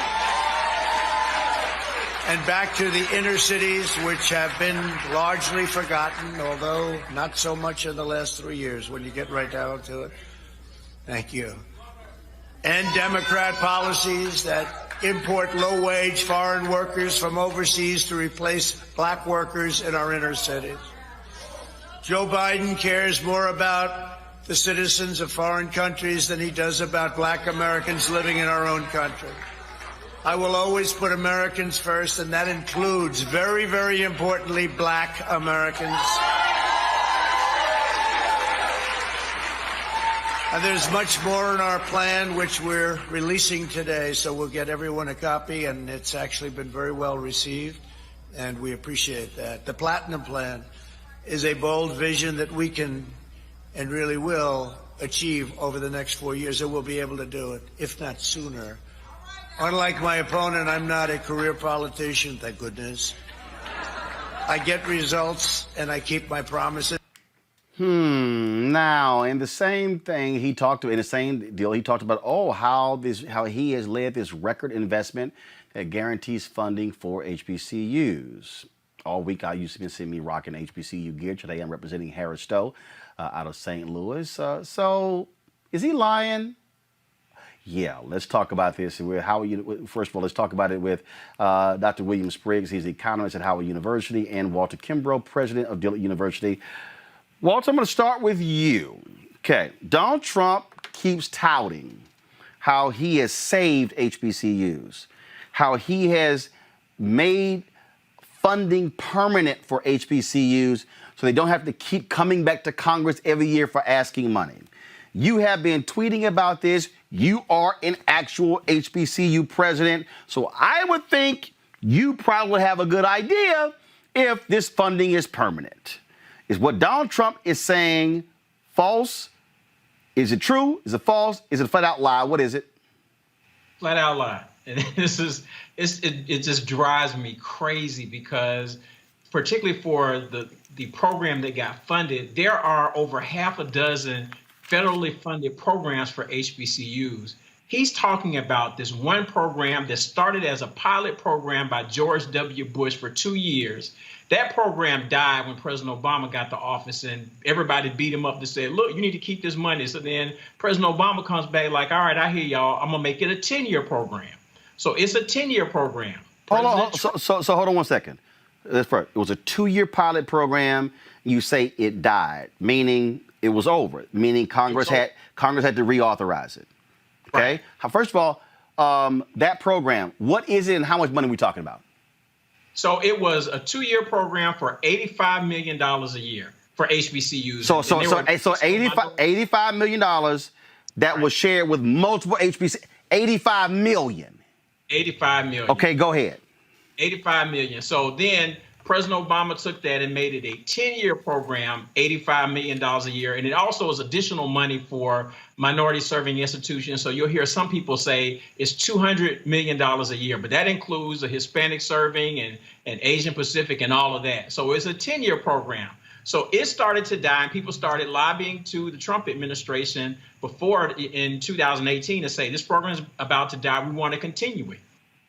And back to the inner cities, which have been largely forgotten, although not so much in the last 3 years when you get right down to it. Thank you. And Democrat policies that import low-wage foreign workers from overseas to replace black workers in our inner cities. Joe Biden cares more about the citizens of foreign countries than he does about black Americans living in our own country. I will always put Americans first, and that includes, very, very importantly, black Americans. And there's much more in our plan, which we're releasing today, so we'll get everyone a copy, and it's actually been very well received, and we appreciate that. The Platinum Plan is a bold vision that we can and really will achieve over the next 4 years, and we'll be able to do it, if not sooner. Unlike my opponent, I'm not a career politician, thank goodness. I get results, and I keep my promises. Now, in the same thing, in the same deal, he talked about, how he has led this record investment that guarantees funding for HBCUs. All week, I used to be seeing me rocking HBCU gear. Today, I'm representing Harris Stowe out of St. Louis. So, is he lying? Yeah, let's talk about this. First of all, let's talk about it with Dr. William Spriggs. He's the economist at Howard University, and Walter Kimbrough, president of Dillard University. Walter, I'm going to start with you. Okay, Donald Trump keeps touting how he has saved HBCUs, how he has made funding permanent for HBCUs so they don't have to keep coming back to Congress every year for asking money. You have been tweeting about this. You are an actual HBCU president. So I would think you probably have a good idea if this funding is permanent. Is what Donald Trump is saying false? Is it true? Is it false? Is it a flat out lie? What is it? Flat out lie. And it just drives me crazy because particularly for the program that got funded, there are over half a dozen federally funded programs for HBCUs. He's talking about this one program that started as a pilot program by George W. Bush for 2 years. That program died when President Obama got to office, and everybody beat him up to say, look, you need to keep this money. So then President Obama comes back like, all right, I hear y'all. I'm going to make it a 10-year program. So it's a 10-year program. Hold on. So hold on 1 second. That's first. It was a 2-year pilot program. You say it died, meaning it was over, meaning Congress had to reauthorize it. Okay. Right. First of all, that program, what is it and how much money are we talking about? So it was a 2-year program for $85 million a year for HBCUs. So $85 million that was shared with multiple HBCUs. 85 million. 85 million. Okay, go ahead. 85 million. So then President Obama took that and made it a 10-year program, $85 million a year. And it also is additional money for minority serving institutions. So you'll hear some people say it's $200 million a year, but that includes the Hispanic serving and Asian Pacific and all of that. So it's a 10-year program. So it started to die, and people started lobbying to the Trump administration before in 2018 to say this program is about to die. We want to continue it.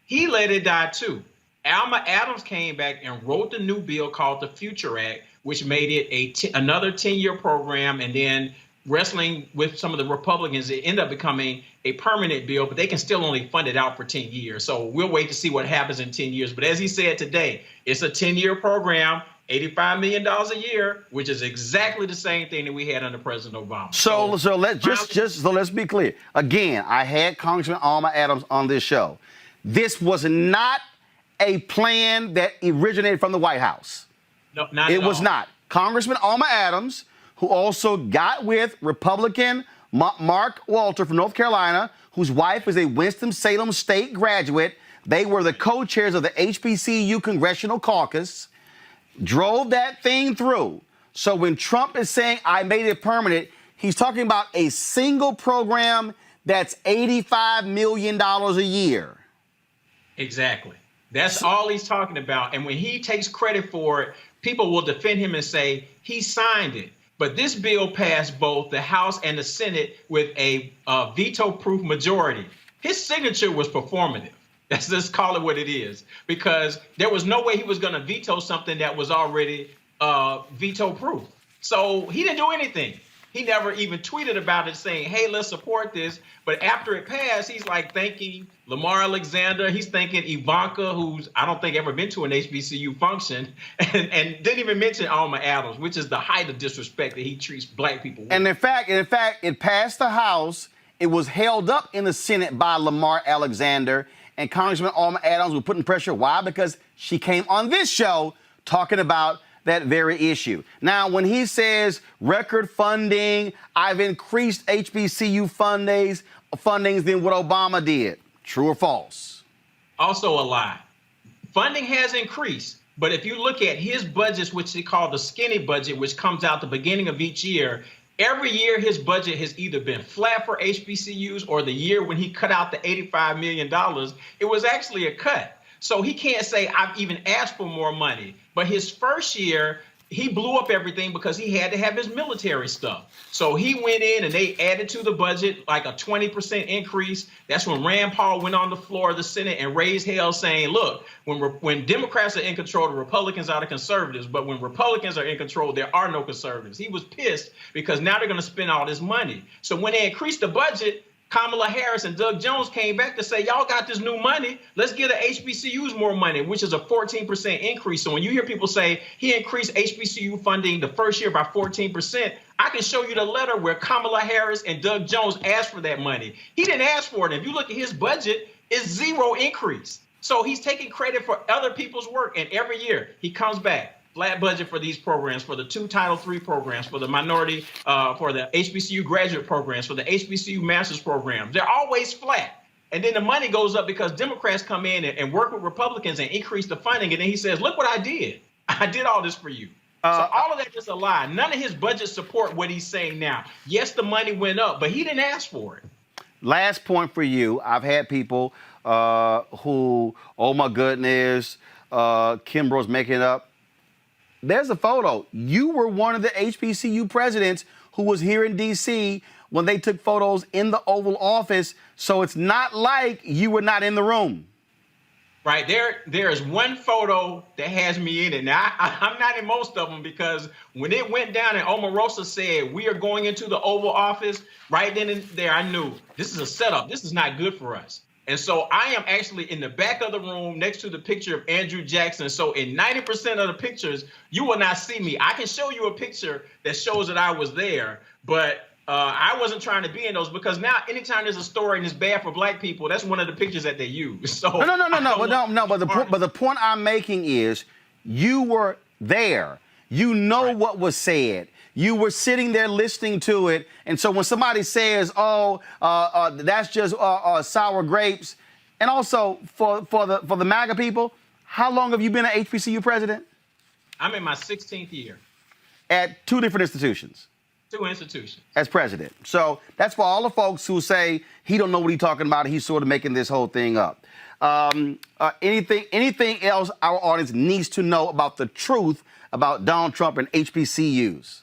He let it die too. Alma Adams came back and wrote the new bill called the Future Act, which made it another 10-year program, and then wrestling with some of the Republicans, it ended up becoming a permanent bill, but they can still only fund it out for 10 years. So we'll wait to see what happens in 10 years. But as he said today, it's a 10-year program, $85 million a year, which is exactly the same thing that we had under President Obama. So let's be clear. Again, I had Congressman Alma Adams on this show. This was not a plan that originated from the White House. No, not at all. It was not. Congressman Alma Adams, who also got with Republican Mark Walter from North Carolina, whose wife is a Winston-Salem State graduate. They were the co-chairs of the HBCU Congressional Caucus, drove that thing through. So when Trump is saying, I made it permanent, he's talking about a single program that's $85 million a year. Exactly. That's all he's talking about. And when he takes credit for it, people will defend him and say he signed it. But this bill passed both the House and the Senate with a veto-proof majority. His signature was performative. Let's just call it what it is, because there was no way he was going to veto something that was already veto-proof. So he didn't do anything. He never even tweeted about it saying, hey, let's support this. But after it passed, he's like thanking Lamar Alexander. He's thanking Ivanka, who's I don't think ever been to an HBCU function, and didn't even mention Alma Adams, which is the height of disrespect that he treats black people with. And in fact, it passed the House. It was held up in the Senate by Lamar Alexander, and Congressman Alma Adams was putting pressure. Why? Because she came on this show talking about that very issue. Now, when he says record funding, I've increased HBCU fundings than what Obama did. True or false? Also a lie. Funding has increased, but if you look at his budgets, which they call the skinny budget, which comes out the beginning of each year, every year his budget has either been flat for HBCUs, or the year when he cut out the $85 million, it was actually a cut. So he can't say I've even asked for more money. But his first year, he blew up everything because he had to have his military stuff. So he went in and they added to the budget like a 20% increase. That's when Rand Paul went on the floor of the Senate and raised hell saying, look, when Democrats are in control, the Republicans are the conservatives. But when Republicans are in control, there are no conservatives. He was pissed because now they're going to spend all this money. So when they increased the budget, Kamala Harris and Doug Jones came back to say, y'all got this new money. Let's give the HBCUs more money, which is a 14% increase. So when you hear people say he increased HBCU funding the first year by 14%, I can show you the letter where Kamala Harris and Doug Jones asked for that money. He didn't ask for it. If you look at his budget, it's zero increase. So he's taking credit for other people's work. And every year he comes back. Flat budget for these programs, for the 2 Title III programs, for the minority, for the HBCU graduate programs, for the HBCU master's programs. They're always flat. And then the money goes up because Democrats come in and work with Republicans and increase the funding. And then he says, look what I did. I did all this for you. So all of that is a lie. None of his budgets support what he's saying now. Yes, the money went up, but he didn't ask for it. Last point for you. I've had people who, oh, my goodness, Kimbrough's making it up. There's a photo. You were one of the HBCU presidents who was here in D.C. when they took photos in the Oval Office. So it's not like you were not in the room. Right, there is one photo that has me in it. Now, I'm not in most of them because when it went down and Omarosa said, we are going into the Oval Office, right then and there, I knew this is a setup. This is not good for us. And so I am actually in the back of the room next to the picture of Andrew Jackson. So in 90% of the pictures, you will not see me. I can show you a picture that shows that I was there, but I wasn't trying to be in those because now anytime there's a story and it's bad for black people, that's one of the pictures that they use. So But the point I'm making is you were there. You know what was said. You were sitting there listening to it. And so when somebody says, that's just sour grapes, and also for the MAGA people, how long have you been an HBCU president? I'm in my 16th year. At 2 different institutions. 2 institutions. As president. So that's for all the folks who say he don't know what he's talking about. He's sort of making this whole thing up. Anything else our audience needs to know about the truth about Donald Trump and HBCUs?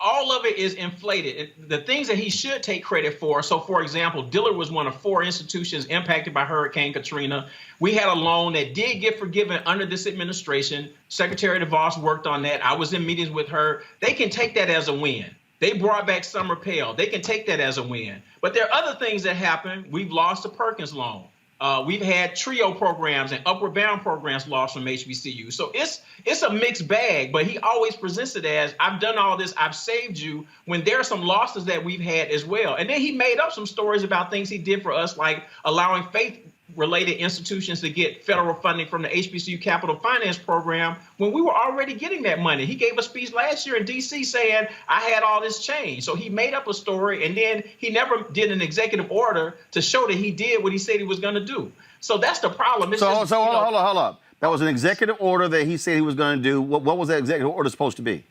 All of it is inflated. The things that he should take credit for. So, for example, Dillard was one of 4 institutions impacted by Hurricane Katrina. We had a loan that did get forgiven under this administration. Secretary DeVos worked on that. I was in meetings with her. They can take that as a win. They brought back Summer Pell. They can take that as a win. But there are other things that happen. We've lost the Perkins loan. We've had TRIO programs and Upward Bound programs lost from HBCU. So it's a mixed bag, but he always presents it as, I've done all this, I've saved you, when there are some losses that we've had as well. And then he made up some stories about things he did for us, like allowing faith-related institutions to get federal funding from the HBCU Capital Finance Program when we were already getting that money. He gave a speech last year in D.C. saying, I had all this change. So he made up a story, and then he never did an executive order to show that he did what he said he was going to do. So that's the problem. Hold up. That was an executive order that he said he was going to do. What was that executive order supposed to be?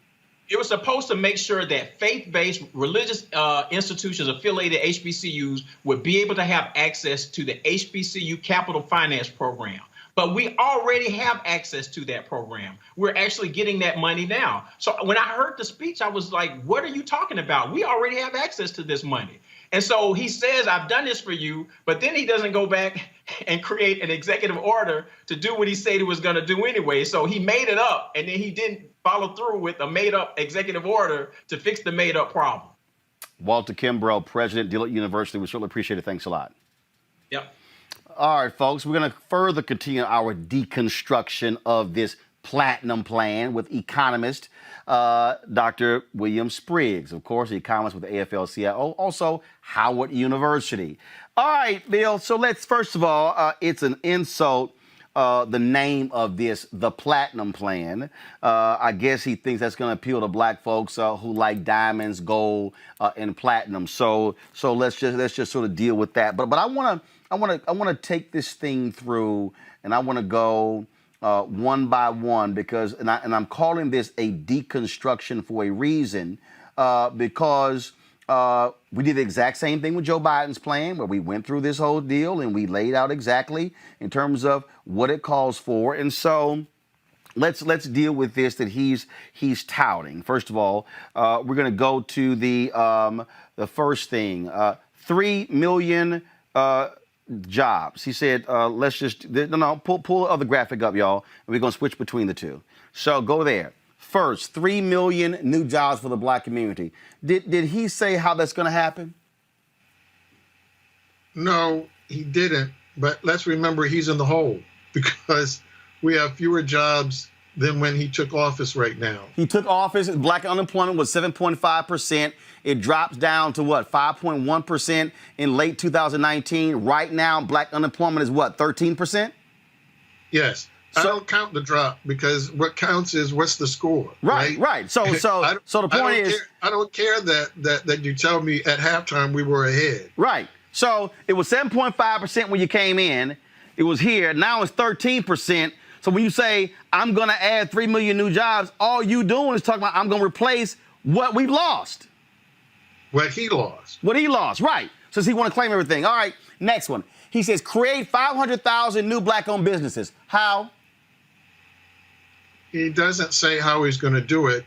It was supposed to make sure that faith-based religious institutions affiliated HBCUs would be able to have access to the HBCU Capital Finance Program. But we already have access to that program. We're actually getting that money now. So when I heard the speech, I was like, what are you talking about? We already have access to this money. And so he says, I've done this for you, but then he doesn't go back and create an executive order to do what he said he was going to do anyway. So he made it up, and then he didn't follow through with a made-up executive order to fix the made-up problem. Walter Kimbrough, President, Dillard University. We certainly appreciate it. Thanks a lot. Yep. All right, folks, we're going to further continue our deconstruction of this platinum plan with economist Dr. William Spriggs, of course, economist with the AFL-CIO, also Howard University. All right, Bill, so let's, first of all, it's an insult, the name of this, the Platinum Plan. I guess he thinks that's going to appeal to black folks who like diamonds, gold, and platinum. So let's just sort of deal with that. But I want to take this thing through, and I want to go one by one because I'm calling this a deconstruction for a reason, because we did the exact same thing with Joe Biden's plan, where we went through this whole deal and we laid out exactly in terms of what it calls for. And so let's deal with this that he's touting. First of all, we're going to go to the first thing, 3 million jobs. He said, let's just pull the other graphic up, y'all, and we're going to switch between the two. So go there. First, 3 million new jobs for the black community. Did he say how that's going to happen? No, he didn't. But let's remember he's in the hole because we have fewer jobs than when he took office right now. He took office, black unemployment was 7.5%. It drops down to what, 5.1% in late 2019. Right now, black unemployment is what, 13%? Yes. I don't count the drop because what counts is what's the score. Right. So the point is, I don't care that you tell me at halftime we were ahead. Right. So it was 7.5% when you came in. It was here. Now it's 13%. So when you say, I'm going to add 3 million new jobs, all you doing is talking about I'm going to replace what we've lost. What he lost. What he lost, right. Since he want to claim everything. All right, next one. He says, create 500,000 new black-owned businesses. How? He doesn't say how he's going to do it.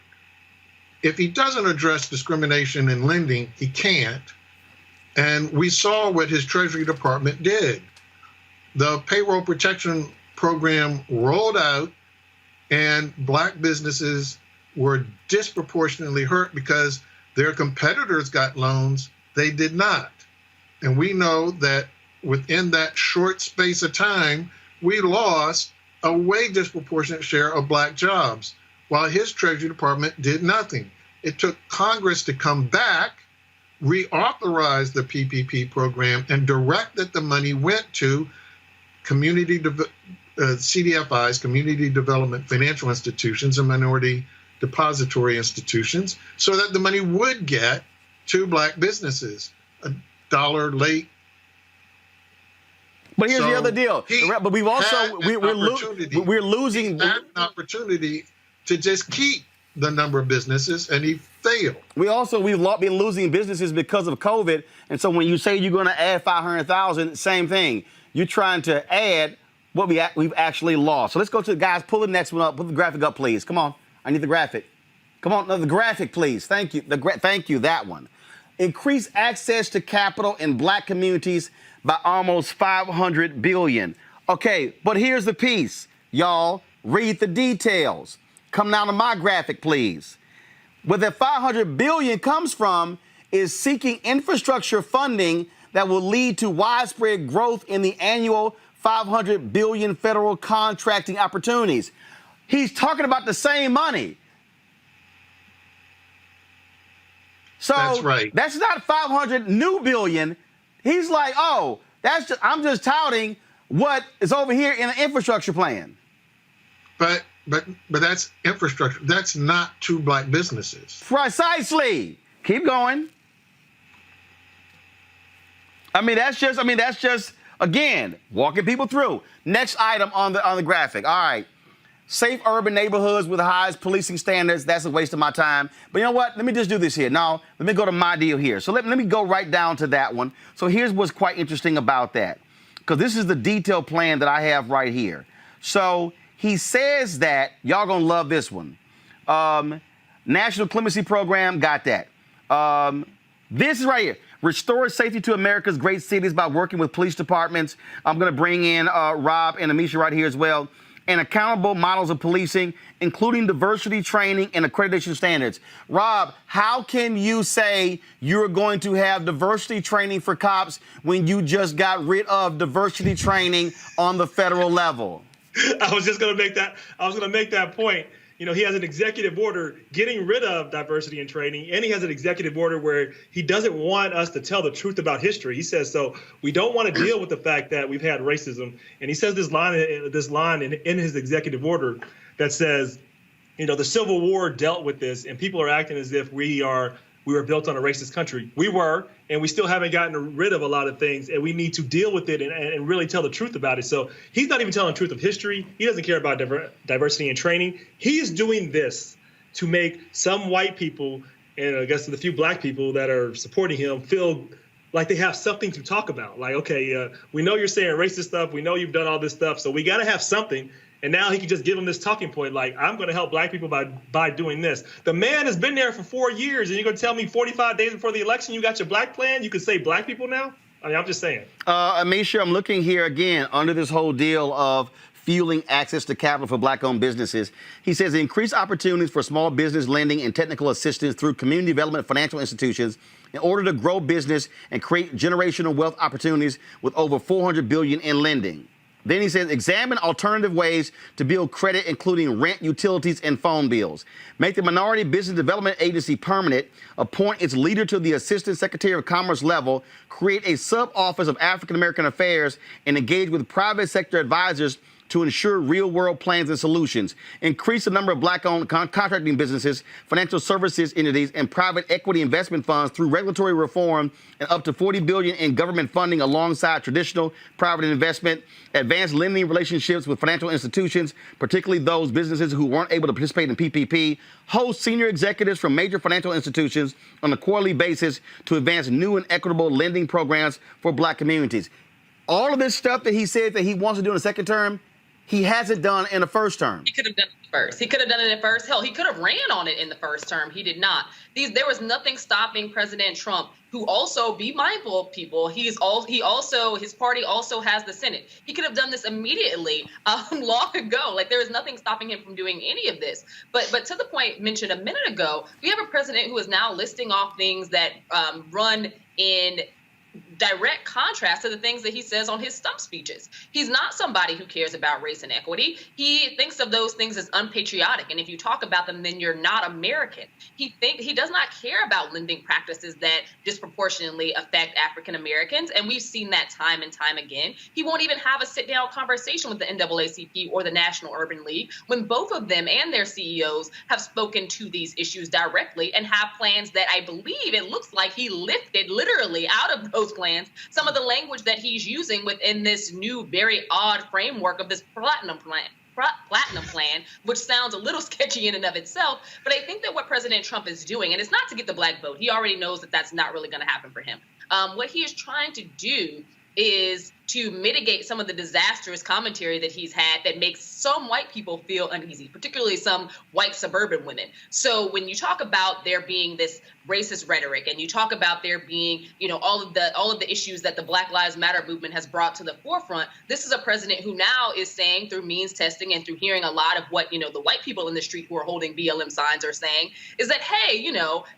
if he doesn't address discrimination in lending, he can't. And we saw what his Treasury Department did. The payroll protection program rolled out, and black businesses were disproportionately hurt because their competitors got loans, they did not. And we know that within that short space of time, we lost a way disproportionate share of black jobs, while his Treasury Department did nothing. It took Congress to come back, reauthorize the PPP program, and direct that the money went to CDFIs, community development financial institutions, and minority depository institutions, so that the money would get to black businesses. $1 late. But here's the other deal. But we've also we're losing. He had an opportunity to just keep the number of businesses, and he failed. We've been losing businesses because of COVID, and so when you say you're going to add 500,000, same thing. You're trying to add what we've actually lost. So let's go to the guys. Pull the next one up. Put the graphic up, please. Come on. I need the graphic. Come on, no, the graphic, please. Thank you. Thank you. That one. Increase access to capital in black communities by almost $500 billion. Okay, but here's the piece, y'all. Read the details. Come down to my graphic, please. Where the $500 billion comes from is seeking infrastructure funding that will lead to widespread growth in the annual $500 billion federal contracting opportunities. He's talking about the same money. So that's right. That's not 500 new billion. He's like, oh, I'm just touting what is over here in the infrastructure plan. But that's infrastructure. That's not to black businesses. Precisely. Keep going. That's just again, walking people through. Next item on the graphic. All right. Safe urban neighborhoods with the highest policing standards. That's a waste of my time. But you know what? Let me just do this here. Now, let me go to my deal here. So let me go right down to that one. So here's what's quite interesting about that. Because this is the detailed plan that I have right here. So he says that, y'all gonna love this one. National Clemency Program, got that. This is right here. Restore safety to America's great cities by working with police departments. I'm gonna bring in Rob and Amisha right here as well. And accountable models of policing, including diversity training and accreditation standards. Rob, how can you say you're going to have diversity training for cops when you just got rid of diversity training on the federal level? I was going to make that point. You know, he has an executive order getting rid of diversity in training, and he has an executive order where he doesn't want us to tell the truth about history. He says, so we don't want to deal with the fact that we've had racism. And he says this line in his executive order that says, you know, the Civil War dealt with this, and people are acting as if we were built on a racist country. We were, and we still haven't gotten rid of a lot of things, and we need to deal with it and really tell the truth about it. So he's not even telling the truth of history. He doesn't care about diversity and training. He is doing this to make some white people, and I guess the few black people that are supporting him, feel like they have something to talk about. Like, okay, we know you're saying racist stuff. We know you've done all this stuff. So we got to have something. And now he can just give them this talking point, like, I'm going to help black people by doing this. The man has been there for 4 years, and you're going to tell me 45 days before the election you got your black plan? You can say black people now? I mean, I'm just saying. Amisha, I'm looking here again under this whole deal of fueling access to capital for black-owned businesses. He says increase opportunities for small business lending and technical assistance through community development financial institutions in order to grow business and create generational wealth opportunities with over $400 billion in lending. Then he says, examine alternative ways to build credit, including rent, utilities, and phone bills. Make the Minority Business Development Agency permanent. Appoint its leader to the Assistant Secretary of Commerce level. Create a sub-office of African American Affairs and engage with private sector advisors to ensure real-world plans and solutions. Increase the number of black-owned contracting businesses, financial services entities, and private equity investment funds through regulatory reform and up to $40 billion in government funding alongside traditional private investment. Advance lending relationships with financial institutions, particularly those businesses who weren't able to participate in PPP. Host senior executives from major financial institutions on a quarterly basis to advance new and equitable lending programs for black communities. All of this stuff that he said that he wants to do in the second term, he hasn't done in the first term. He could have done it first. He could have done it in first. Hell, he could have ran on it in the first term. He did not. There was nothing stopping President Trump, who also, be mindful of people, his party also has the Senate. He could have done this immediately long ago. Like, there was nothing stopping him from doing any of this. But to the point mentioned a minute ago, we have a president who is now listing off things that run in direct contrast to the things that he says on his stump speeches. He's not somebody who cares about race and equity. He thinks of those things as unpatriotic. And if you talk about them, then you're not American. He does not care about lending practices that disproportionately affect African Americans. And we've seen that time and time again. He won't even have a sit down conversation with the NAACP or the National Urban League when both of them and their CEOs have spoken to these issues directly and have plans that I believe it looks like he lifted literally out of those plans some of the language that he's using within this new, very odd framework of this platinum plan, which sounds a little sketchy in and of itself. But I think that what President Trump is doing, and it's not to get the black vote, he already knows that that's not really going to happen for him. What he is trying to do is to mitigate some of the disastrous commentary that he's had that makes some white people feel uneasy, particularly some white suburban women. So when you talk about there being this racist rhetoric and you talk about there being, all of the issues that the Black Lives Matter movement has brought to the forefront, this is a president who now is saying through means testing and through hearing a lot of what, the white people in the street who are holding BLM signs are saying is that, hey,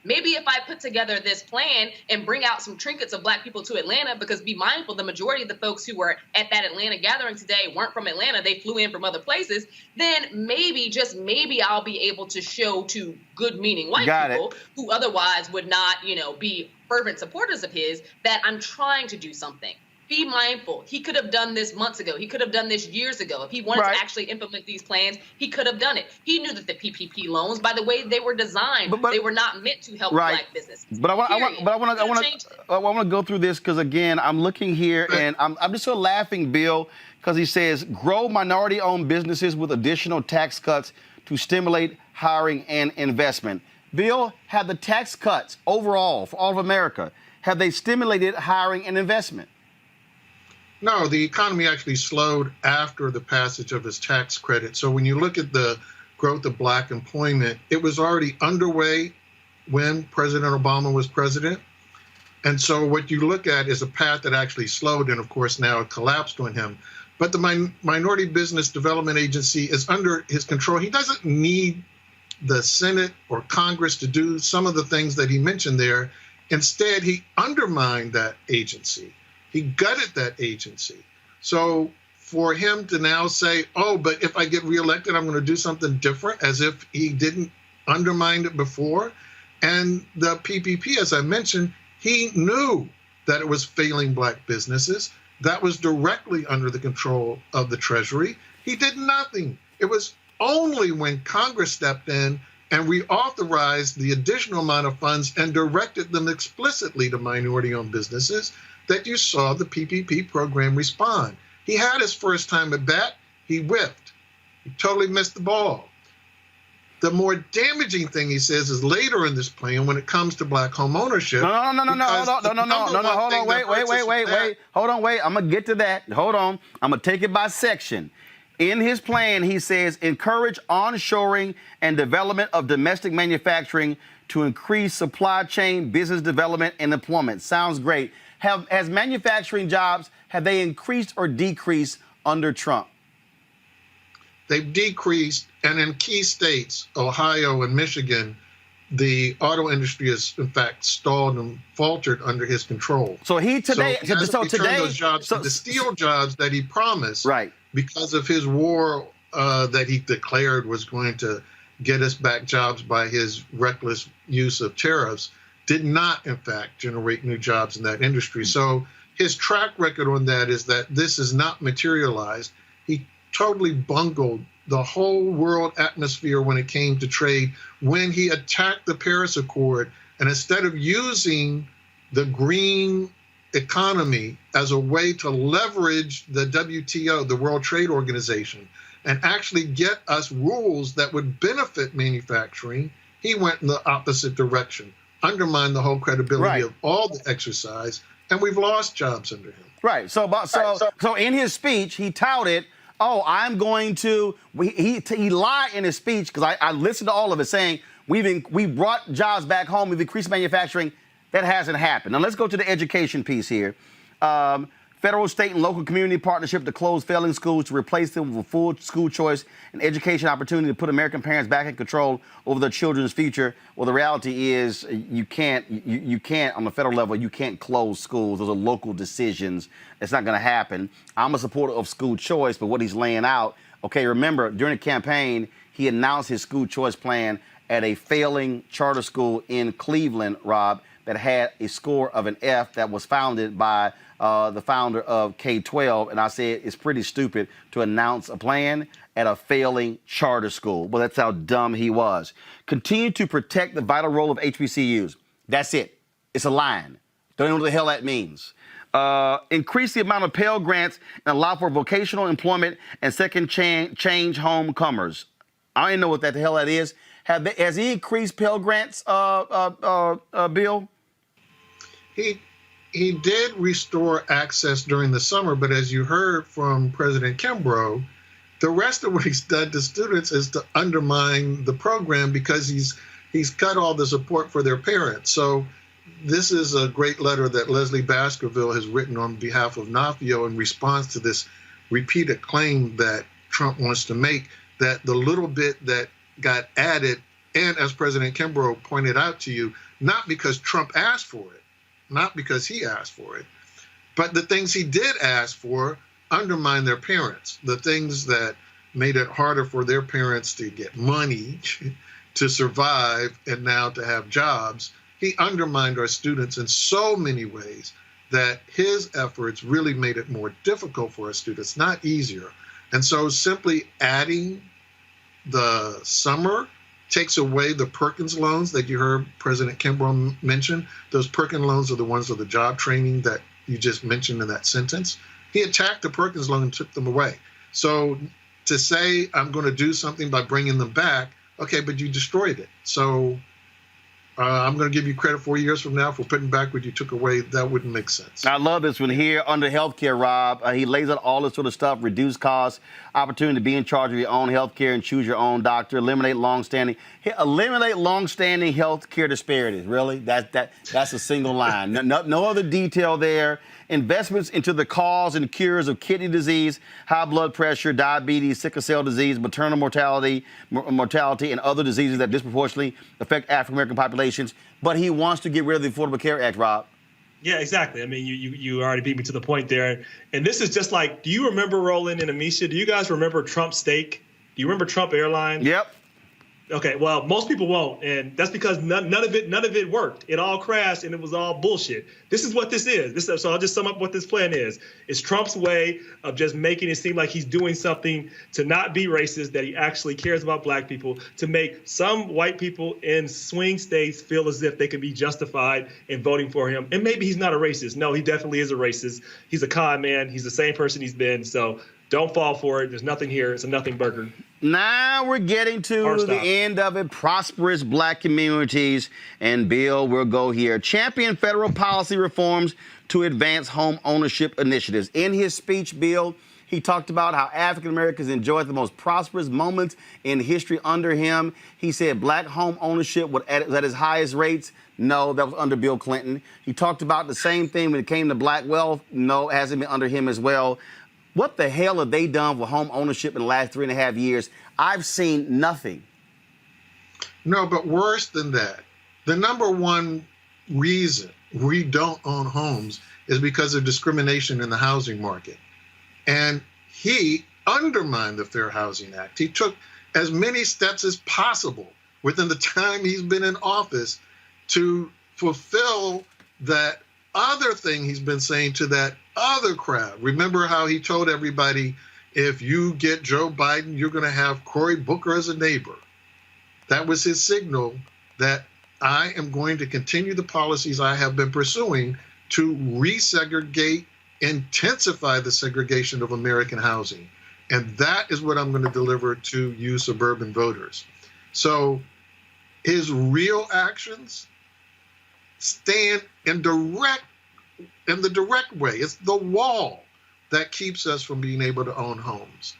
maybe if I put together this plan and bring out some trinkets of black people to Atlanta, because be mindful, the majority of the folks who were at that Atlanta gathering today weren't from Atlanta, they flew in from other places, then maybe, just maybe, I'll be able to show to good meaning white people who otherwise would not, be fervent supporters of his, that I'm trying to do something. Be mindful. He could have done this months ago. He could have done this years ago. If he wanted to actually implement these plans, he could have done it. He knew that the PPP loans, by the way they were designed, they were not meant to help black businesses. But I want to go through this because, again, I'm looking here and I'm just sort of laughing, Bill, because he says grow minority-owned businesses with additional tax cuts to stimulate hiring and investment. Bill, have the tax cuts overall for all of America, have they stimulated hiring and investment? No, the economy actually slowed after the passage of his tax credit. So when you look at the growth of black employment, it was already underway when President Obama was president. And so what you look at is a path that actually slowed, and of course now it collapsed on him. But the Minority Business Development Agency is under his control. He doesn't need the Senate or Congress to do some of the things that he mentioned there. Instead, he undermined that agency. He gutted that agency. So for him to now say, oh, but if I get reelected, I'm going to do something different, as if he didn't undermine it before. And the PPP, as I mentioned, he knew that it was failing black businesses. That was directly under the control of the Treasury. He did nothing. It was only when Congress stepped in and reauthorized the additional amount of funds and directed them explicitly to minority-owned businesses that you saw the PPP program respond. He had his first time at bat. He whiffed. He totally missed the ball. The more damaging thing, he says, is later in this plan when it comes to black home ownership. No, hold on, wait. Hold on, wait. I'm going to get to that. Hold on. I'm going to take it by section. In his plan, he says, encourage onshoring and development of domestic manufacturing to increase supply chain, business development, and employment. Sounds great. Has manufacturing jobs, have they increased or decreased under Trump? They've decreased, and in key states, Ohio and Michigan, the auto industry has, in fact, stalled and faltered under his control. So today, those jobs, the steel jobs that he promised, because of his war that he declared was going to get us back jobs by his reckless use of tariffs, did not, in fact, generate new jobs in that industry. So his track record on that is that this is not materialized. He totally bungled the whole world atmosphere when it came to trade, when he attacked the Paris Accord, and instead of using the green economy as a way to leverage the WTO, the World Trade Organization, and actually get us rules that would benefit manufacturing, he went in the opposite direction, undermined the whole credibility of all the exercise, and we've lost jobs under him. Right. So in his speech, he touted oh, I'm going to, he lied in his speech because I listened to all of it saying we brought jobs back home, we've increased manufacturing. That hasn't happened. Now let's go to the education piece here. Federal, state, and local community partnership to close failing schools to replace them with full school choice and education opportunity to put American parents back in control over their children's future. Well, the reality is you can't on the federal level, you can't close schools. Those are local decisions. It's not going to happen. I'm a supporter of school choice, but what he's laying out, okay, remember, during the campaign, he announced his school choice plan at a failing charter school in Cleveland, Rob, that had a score of an F that was founded by the founder of K-12, and I said it's pretty stupid to announce a plan at a failing charter school. Well, that's how dumb he was. Continue to protect the vital role of HBCUs. That's it. It's a line. Don't know what the hell that means. Increase the amount of Pell Grants and allow for vocational employment and second change homecomers. I don't know what the hell that is. Has he increased Pell Grants, Bill? He did restore access during the summer, but as you heard from President Kimbrough, the rest of what he's done to students is to undermine the program because he's cut all the support for their parents. So this is a great letter that Leslie Baskerville has written on behalf of NAFIO in response to this repeated claim that Trump wants to make, that the little bit that got added, and as President Kimbrough pointed out to you, not because Trump asked for it, not because he asked for it, but the things he did ask for undermine their parents. The things that made it harder for their parents to get money, to survive, and now to have jobs. He undermined our students in so many ways that his efforts really made it more difficult for our students, not easier. And so simply adding the summer takes away the Perkins loans that you heard President Kimbrough mention. Those Perkins loans are the ones of the job training that you just mentioned in that sentence. He attacked the Perkins loan and took them away. So to say I'm going to do something by bringing them back, okay, but you destroyed it. So I'm going to give you credit 4 years from now for putting back what you took away. That wouldn't make sense. I love this one here under healthcare, Rob. He lays out all this sort of stuff: reduce costs, opportunity to be in charge of your own healthcare and choose your own doctor, eliminate long-standing healthcare disparities. Really, that's a single line. No other detail there. Investments into the cause and cures of kidney disease, high blood pressure, diabetes, sickle cell disease, maternal mortality, and other diseases that disproportionately affect African-American populations. But he wants to get rid of the Affordable Care Act, Rob. Yeah, exactly. I mean, you already beat me to the point there. And this is just like, do you remember, Roland and Amisha, do you guys remember Trump Steak? Do you remember Trump Airlines? Yep. Okay, well, most people won't, and that's because none of it worked. It all crashed, and it was all bullshit. This is what this is. So I'll just sum up what this plan is. It's Trump's way of just making it seem like he's doing something to not be racist, that he actually cares about black people, to make some white people in swing states feel as if they can be justified in voting for him. And maybe he's not a racist. No, he definitely is a racist. He's a con man. He's the same person he's been. So don't fall for it. There's nothing here. It's a nothing burger. Now we're getting to the end of it. Prosperous black communities. And Bill, we'll go here. Champion federal policy reforms to advance home ownership initiatives. In his speech, Bill, he talked about how African Americans enjoyed the most prosperous moments in history under him. He said black home ownership was at its highest rates. No, that was under Bill Clinton. He talked about the same thing when it came to black wealth. No, it hasn't been under him as well. What the hell have they done with home ownership in the last 3.5 years? I've seen nothing. No, but worse than that, the number one reason we don't own homes is because of discrimination in the housing market. And he undermined the Fair Housing Act. He took as many steps as possible within the time he's been in office to fulfill that other thing he's been saying to that other crowd. Remember how he told everybody, if you get Joe Biden, you're going to have Cory Booker as a neighbor. That was his signal that I am going to continue the policies I have been pursuing to resegregate, intensify the segregation of American housing. And that is what I'm going to deliver to you suburban voters. So his real actions stand in the direct way. It's the wall that keeps us from being able to own homes.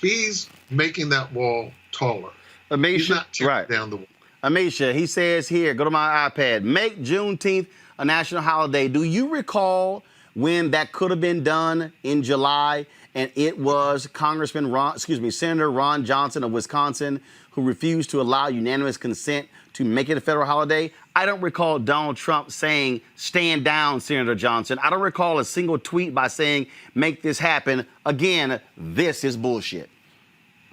He's making that wall taller. He's not tearing down the wall. Amisha, he says here, go to my iPad, make Juneteenth a national holiday. Do you recall when that could have been done in July, and it was Senator Ron Johnson of Wisconsin who refused to allow unanimous consent to make it a federal holiday? I don't recall Donald Trump saying, stand down, Senator Johnson. I don't recall a single tweet by saying, make this happen. Again, this is bullshit.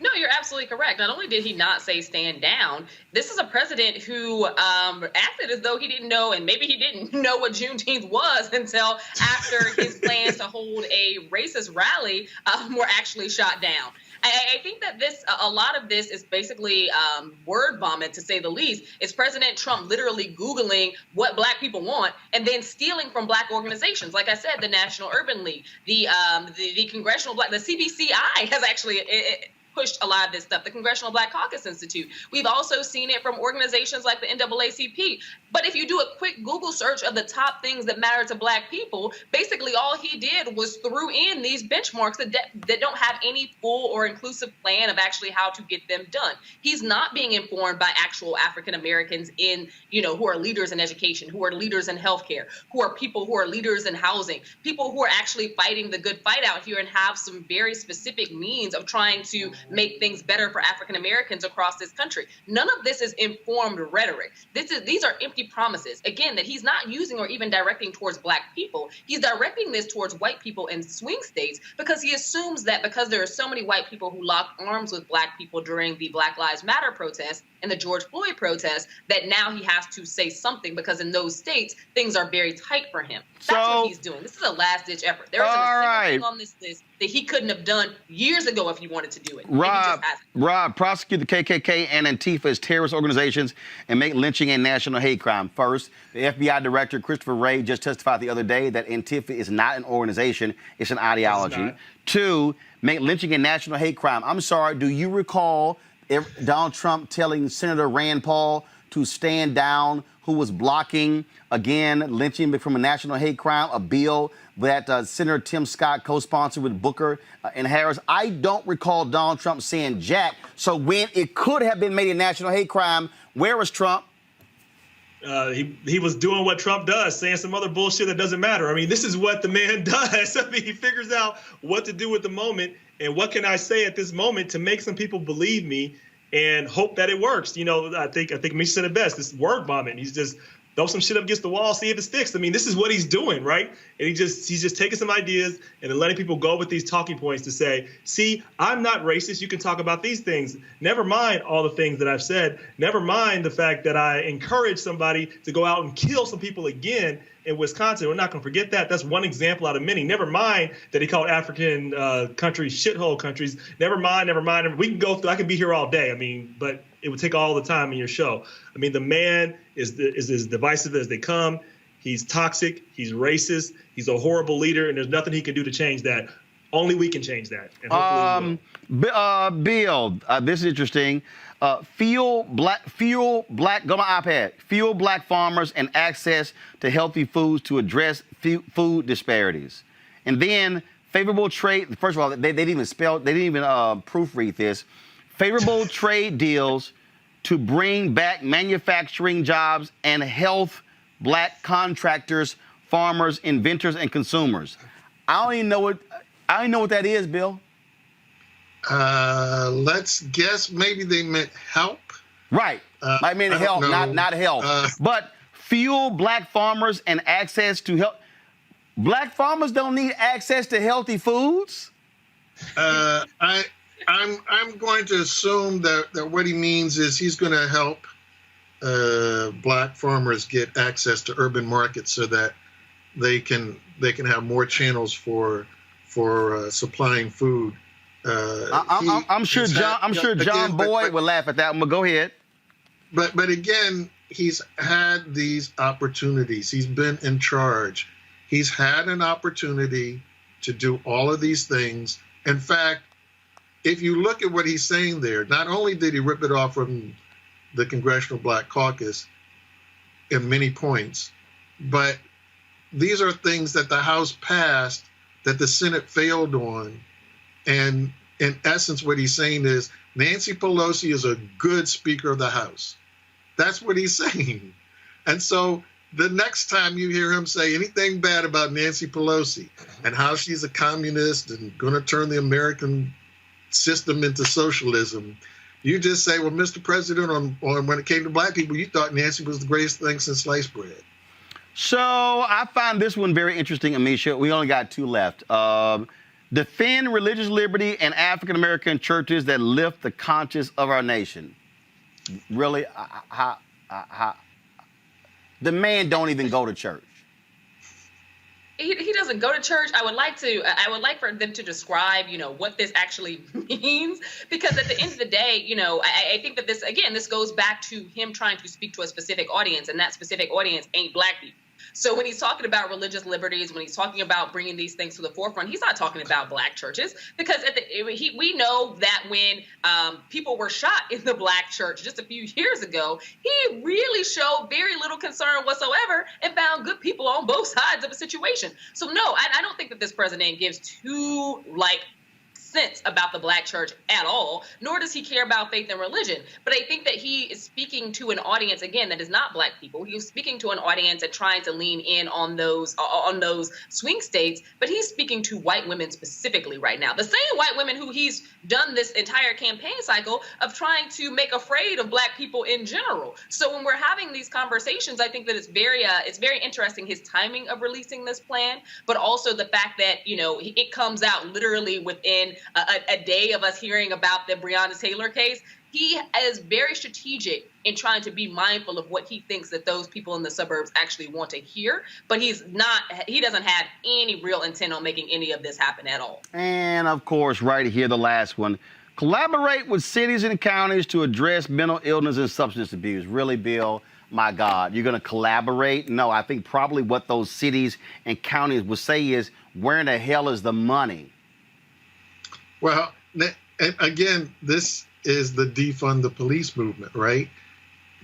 No, you're absolutely correct. Not only did he not say stand down, this is a president who acted as though he didn't know, and maybe he didn't know what Juneteenth was until after his plans to hold a racist rally were actually shot down. I think that a lot of this is basically word vomit, to say the least. It's President Trump literally Googling what Black people want and then stealing from Black organizations. Like I said, the National Urban League, the Congressional Black, the CBCI has actually pushed a lot of this stuff, the Congressional Black Caucus Institute. We've also seen it from organizations like the NAACP. But if you do a quick Google search of the top things that matter to Black people, basically all he did was threw in these benchmarks that don't have any full or inclusive plan of actually how to get them done. He's not being informed by actual African Americans who are leaders in education, who are leaders in healthcare, who are leaders in housing, people who are actually fighting the good fight out here and have some very specific means of trying to make things better for African Americans across this country. None of this is informed rhetoric. These are empty promises, again, that he's not using or even directing towards Black people. He's directing this towards white people in swing states because he assumes that because there are so many white people who locked arms with Black people during the Black Lives Matter protests and the George Floyd protests, that now he has to say something because in those states, things are very tight for him. That's what he's doing. This is a last-ditch effort. There isn't a single thing on this list that he couldn't have done years ago if he wanted to do it. Rob, prosecute the KKK and Antifa as terrorist organizations and make lynching a national hate crime. First, the FBI director, Christopher Wray, just testified the other day that Antifa is not an organization, it's an ideology. Two, make lynching a national hate crime. I'm sorry, do you recall Donald Trump telling Senator Rand Paul to stand down, who was blocking, again, lynching from a national hate crime, a bill that Senator Tim Scott co-sponsored with Booker and Harris? I don't recall Donald Trump saying jack. So when it could have been made a national hate crime, where was Trump? He was doing what Trump does, saying some other bullshit that doesn't matter. I mean, this is what the man does. I mean, he figures out what to do with the moment and what can I say at this moment to make some people believe me and hope that it works. I think Misha said it best. This word vomit. He's just throw some shit up against the wall, see if it sticks. I mean, this is what he's doing, right? And he's just taking some ideas and then letting people go with these talking points to say, see, I'm not racist. You can talk about these things. Never mind all the things that I've said. Never mind the fact that I encourage somebody to go out and kill some people again in Wisconsin. We're not going to forget that. That's one example out of many. Never mind that he called African countries shithole countries. Never mind. We can go through. I can be here all day. I mean, but it would take all the time in your show. I mean, the man is as divisive as they come. He's toxic. He's racist. He's a horrible leader, and there's nothing he can do to change that. Only we can change that. And Bill, this is interesting. Fuel black. Go to my iPad. Fuel Black farmers and access to healthy foods to address food disparities, and then favorable trade. First of all, they didn't even proofread this. Favorable trade deals to bring back manufacturing jobs and health Black contractors, farmers, inventors, and consumers. I don't even know what that is, Bill. Let's guess maybe they meant help. Right. I mean help, not help. But fuel Black farmers and access to help. Black farmers don't need access to healthy foods. I'm going to assume that what he means is he's going to help Black farmers get access to urban markets so that they can have more channels for supplying food. I'm sure John Boyd would laugh at that one, but go ahead. But again, he's had these opportunities. He's been in charge. He's had an opportunity to do all of these things. In fact, if you look at what he's saying there, not only did he rip it off from the Congressional Black Caucus in many points, but these are things that the House passed that the Senate failed on. And in essence, what he's saying is Nancy Pelosi is a good Speaker of the House. That's what he's saying. And so the next time you hear him say anything bad about Nancy Pelosi and how she's a communist and going to turn the American system into socialism, you just say, well, Mr. President, on when it came to black people, you thought Nancy was the greatest thing since sliced bread. So I find this one very interesting, Amisha. We only got two left. Defend religious liberty and African-American churches that lift the conscience of our nation. Really? The man don't even go to church. He doesn't go to church. I would like for them to describe, what this actually means, because at the end of the day, I think that this goes back to him trying to speak to a specific audience, and that specific audience ain't black people. So when he's talking about religious liberties, when he's talking about bringing these things to the forefront, he's not talking about black churches, because we know that when people were shot in the black church just a few years ago, he really showed very little concern whatsoever and found good people on both sides of a situation. So no, I don't think that this president gives two sense about the black church at all, nor does he care about faith and religion. But I think that he is speaking to an audience, again, that is not black people. He's speaking to an audience and trying to lean in on those swing states, but he's speaking to white women specifically right now. The same white women who he's done this entire campaign cycle of trying to make afraid of black people in general. So when we're having these conversations, I think that it's very interesting, his timing of releasing this plan, but also the fact that, it comes out literally within a day of us hearing about the Breonna Taylor case. He is very strategic in trying to be mindful of what he thinks that those people in the suburbs actually want to hear, but he doesn't have any real intent on making any of this happen at all. And of course, right here, the last one, collaborate with cities and counties to address mental illness and substance abuse. Really, Bill? My God, you're going to collaborate? No, I think probably what those cities and counties would say is, where in the hell is the money? Well, again, this is the defund the police movement, right?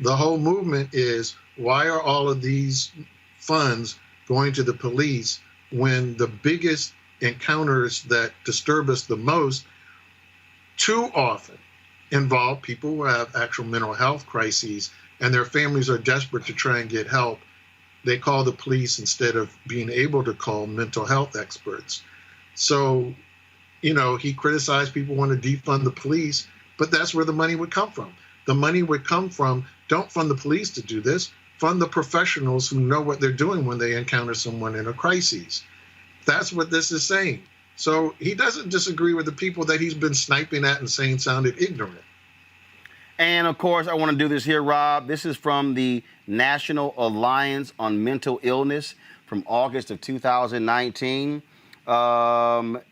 The whole movement is, why are all of these funds going to the police when the biggest encounters that disturb us the most too often involve people who have actual mental health crises and their families are desperate to try and get help? They call the police instead of being able to call mental health experts. So, he criticized people want to defund the police, but that's where the money would come from. The money would come from, don't fund the police to do this, fund the professionals who know what they're doing when they encounter someone in a crisis. That's what this is saying. So he doesn't disagree with the people that he's been sniping at and saying sounded ignorant. And of course, I want to do this here, Rob. This is from the National Alliance on Mental Illness from August of 2019. That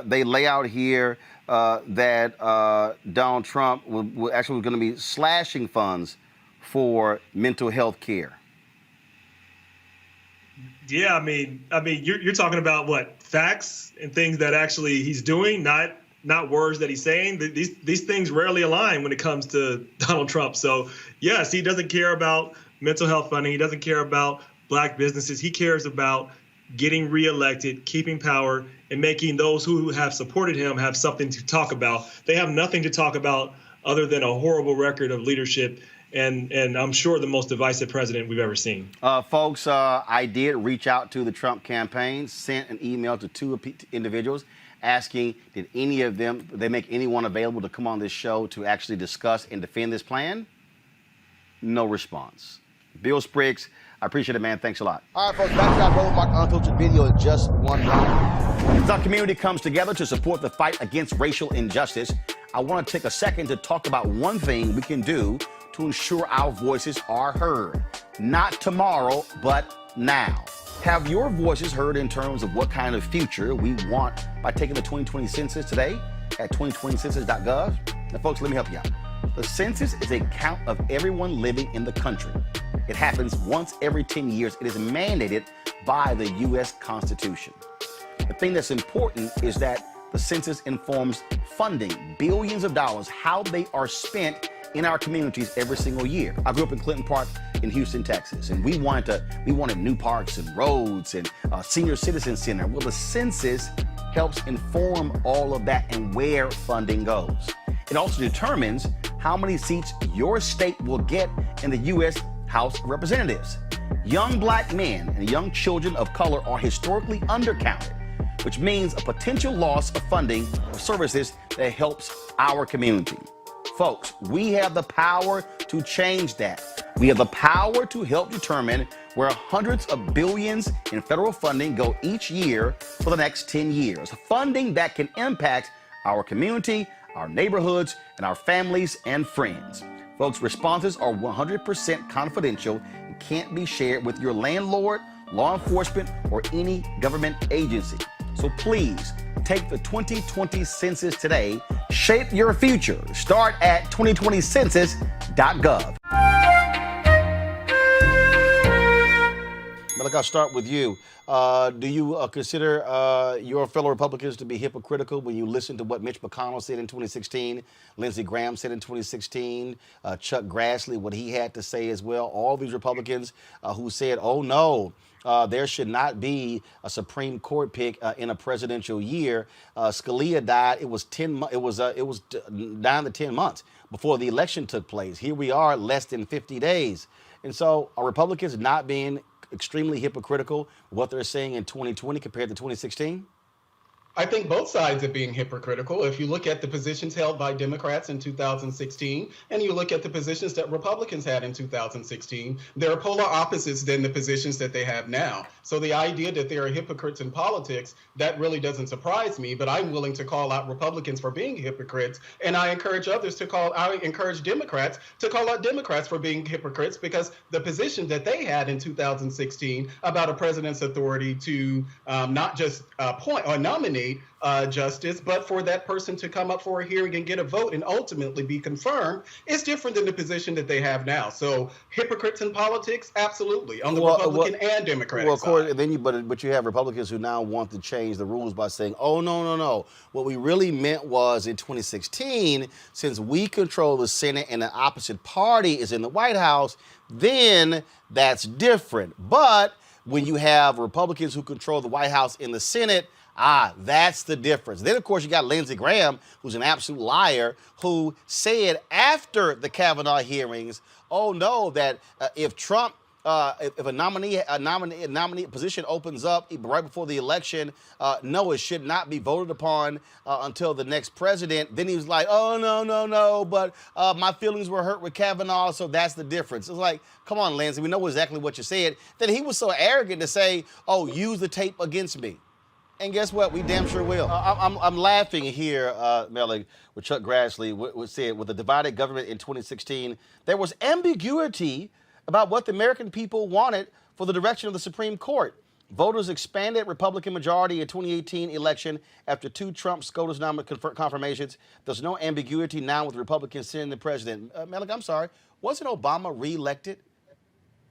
they lay out here that Donald Trump actually was going to be slashing funds for mental health care. Yeah, I mean, you're talking about what, facts and things that actually he's doing, not words that he's saying. These things rarely align when it comes to Donald Trump. So yes, he doesn't care about mental health funding. He doesn't care about black businesses. He cares about getting reelected, keeping power, and making those who have supported him have something to talk about. They have nothing to talk about other than a horrible record of leadership and I'm sure the most divisive president we've ever seen. Folks, I did reach out to the Trump campaign, sent an email to two individuals asking, did any of them, they make anyone available to come on this show to actually discuss and defend this plan? No response. Bill Spriggs, I appreciate it, man. Thanks a lot. All right, folks, back to our Roland Martin Unfiltered video in just 1 minute. As our community comes together to support the fight against racial injustice, I want to take a second to talk about one thing we can do to ensure our voices are heard. Not tomorrow, but now. Have your voices heard in terms of what kind of future we want by taking the 2020 census today at 2020census.gov? Now, folks, let me help you out. The census is a count of everyone living in the country. It happens once every 10 years. It is mandated by the U.S. Constitution. The thing that's important is that the census informs funding, billions of dollars, how they are spent in our communities every single year. I grew up in Clinton Park in Houston, Texas, and we wanted new parks and roads and a senior citizen center. Well, the census helps inform all of that and where funding goes. It also determines how many seats your state will get in the U.S. House of Representatives. Young black men and young children of color are historically undercounted, which means a potential loss of funding for services that helps our community. Folks, we have the power to change that. We have the power to help determine where hundreds of billions in federal funding go each year for the next 10 years. Funding that can impact our community, our neighborhoods, and our families and friends. Folks, responses are 100% confidential and can't be shared with your landlord, law enforcement, or any government agency. So please, take the 2020 census today. Shape your future. Start at 2020census.gov. Malik, I'll start with you. Do you consider your fellow Republicans to be hypocritical when you listen to what Mitch McConnell said in 2016, Lindsey Graham said in 2016, Chuck Grassley, what he had to say as well? All these Republicans who said, oh no, there should not be a Supreme Court pick in a presidential year. Scalia died. It was 9 to 10 months before the election took place. Here we are, less than 50 days. And so are Republicans not being extremely hypocritical what they're saying in 2020 compared to 2016? I think both sides are being hypocritical. If you look at the positions held by Democrats in 2016, and you look at the positions that Republicans had in 2016, they're polar opposites than the positions that they have now. So the idea that there are hypocrites in politics, that really doesn't surprise me, but I'm willing to call out Republicans for being hypocrites, and I encourage Democrats to call out Democrats for being hypocrites, because the position that they had in 2016 about a president's authority to not just appoint or nominate justice, but for that person to come up for a hearing and get a vote and ultimately be confirmed is different than the position that they have now. So hypocrites in politics, absolutely, on the Republican and Democratic of course, side. and then but you have Republicans who now want to change the rules by saying, oh, no. What we really meant was in 2016, since we control the Senate and the opposite party is in the White House, then that's different. But when you have Republicans who control the White House and the Senate, that's the difference. Then, of course, you got Lindsey Graham, who's an absolute liar, who said after the Kavanaugh hearings, oh, no, that if Trump, if a nominee position opens up right before the election, no, it should not be voted upon until the next president. Then he was like, oh, no, but my feelings were hurt with Kavanaugh, so that's the difference. It's like, come on, Lindsey, we know exactly what you said. Then he was so arrogant to say, oh, use the tape against me. And guess what? We damn sure will. I'm laughing here, Malik, with Chuck Grassley said, with the divided government in 2016, there was ambiguity about what the American people wanted for the direction of the Supreme Court. Voters expanded Republican majority in 2018 election after 2 Trump SCOTUS confirmations. There's no ambiguity now with Republicans sending the president. Malik, I'm sorry, wasn't Obama reelected?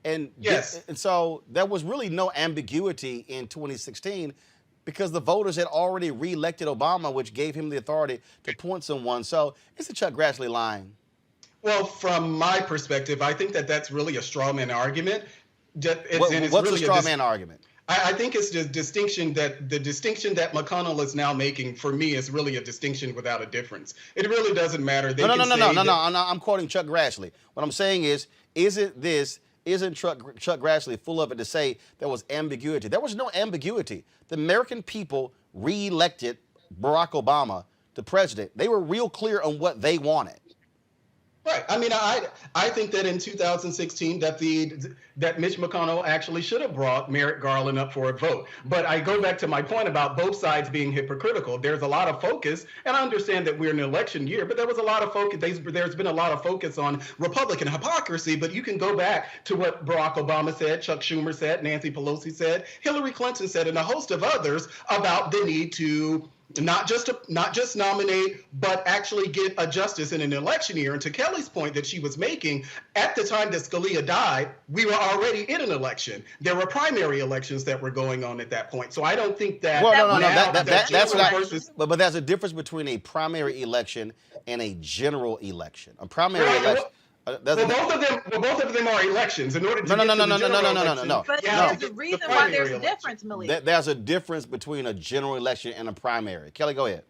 And yes. And so there was really no ambiguity in 2016. Because the voters had already re-elected Obama, which gave him the authority to appoint someone. So it's a Chuck Grassley line. Well, from my perspective, I think that that's really a straw man argument. What's a straw man argument? I think it's the distinction that McConnell is now making, for me, is really a distinction without a difference. It really doesn't matter. No. I'm quoting Chuck Grassley. What I'm saying isn't Chuck Grassley full of it to say there was ambiguity? There was no ambiguity. The American people re-elected Barack Obama to president. They were real clear on what they wanted. Right. I mean, I think that in 2016 that Mitch McConnell actually should have brought Merrick Garland up for a vote. But I go back to my point about both sides being hypocritical. There's a lot of focus, and I understand that we're in an election year, but there was a lot of focus. There's been a lot of focus on Republican hypocrisy, but you can go back to what Barack Obama said, Chuck Schumer said, Nancy Pelosi said, Hillary Clinton said, and a host of others about the need to not just nominate, but actually get a justice in an election year. And to Kelly's point that she was making, at the time that Scalia died, we were already in an election. There were primary elections that were going on at that point. So I don't think that. Well, that's not. But there's a difference between a primary election and a general election. A primary election. Well, both of them are elections. In order to No, get to the general election, But you have there's to a get reason the why primary there's a election. difference, Malik. There's a difference between a general election and a primary. Kelly, go ahead.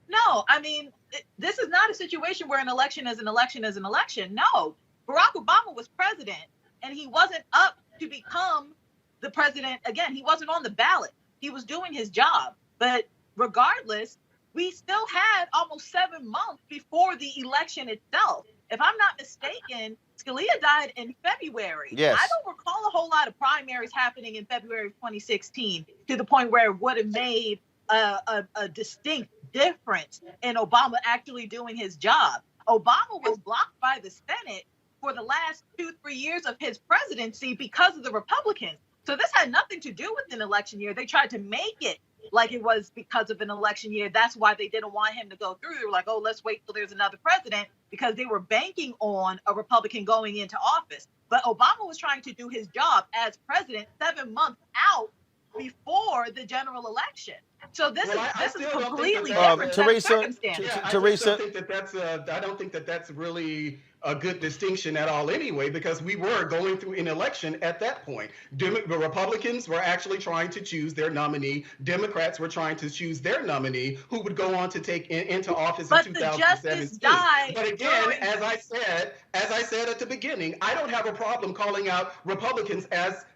No, I mean, this is not a situation where an election is an election is an election. No, Barack Obama was president, and he wasn't up to become the president again. He wasn't on the ballot. He was doing his job. But regardless, we still had almost 7 months before the election itself. If I'm not mistaken, Scalia died in February. Yes. I don't recall a whole lot of primaries happening in February of 2016 to the point where it would have made a distinct difference in Obama actually doing his job. Obama was blocked by the Senate for the last 2-3 years of his presidency because of the Republicans. So this had nothing to do with an election year. They tried to make it like it was because of an election year. That's why they didn't want him to go through. They were like, oh, let's wait till there's another president, because they were banking on a Republican going into office. But Obama was trying to do his job as president 7 months out before the general election. So this is completely different. Teresa, Teresa, I don't think that that's really a good distinction at all anyway, because we were going through an election at that point. The Republicans were actually trying to choose their nominee. Democrats were trying to choose their nominee, who would go on to take into office in 2017. But again, as I said at the beginning, I don't have a problem calling out Republicans as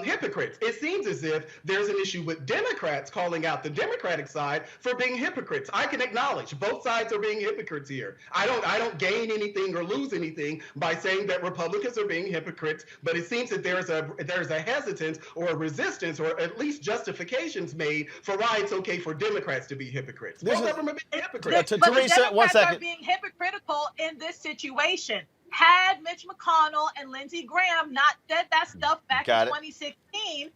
hypocrites. It seems as if there's an issue with Democrats calling out the Democratic side for being hypocrites. I can acknowledge both sides are being hypocrites here. I don't gain anything or lose anything by saying that Republicans are being hypocrites, but it seems that there's a hesitance or a resistance, or at least justifications made for why it's okay for Democrats to be hypocrites. Both of them are being hypocrites. But Teresa, the Democrats are being hypocritical in this situation. Had Mitch McConnell and Lindsey Graham not said that stuff back in 2016,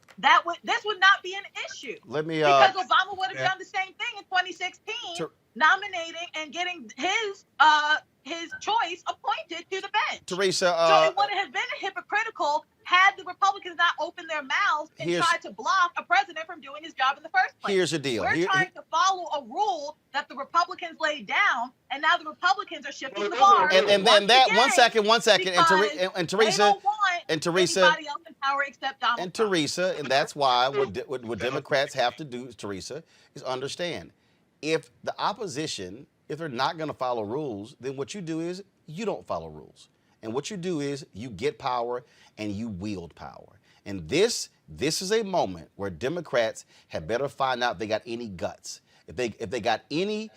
this would not be an issue. Because Obama would have done the same thing in 2016, nominating and getting his choice appointed to the bench. Teresa, so it wouldn't have been hypocritical had the Republicans not opened their mouths and tried to block a president from doing his job in the first place. Here's the deal. We're trying to follow a rule that the Republicans laid down, and now the Republicans are shifting the bar. And then that one second, and Teresa, they don't want anybody else in power except Donald Trump. Teresa, and that's why what Democrats have to do, Teresa, is understand. If the opposition, if they're not going to follow rules, then what you do is you don't follow rules. And what you do is you get power and you wield power. And this is a moment where Democrats had better find out if they got any guts, if they got any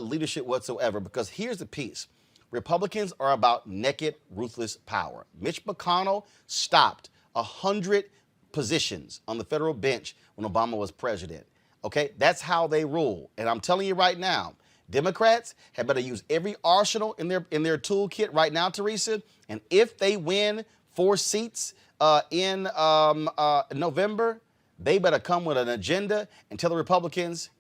leadership whatsoever. Because here's the piece: Republicans are about naked, ruthless power. Mitch McConnell stopped 100 positions on the federal bench when Obama was president. Okay, that's how they rule. And I'm telling you right now, Democrats had better use every arsenal in their toolkit right now, Teresa. And if they win 4 seats in November, they better come with an agenda and tell the Republicans,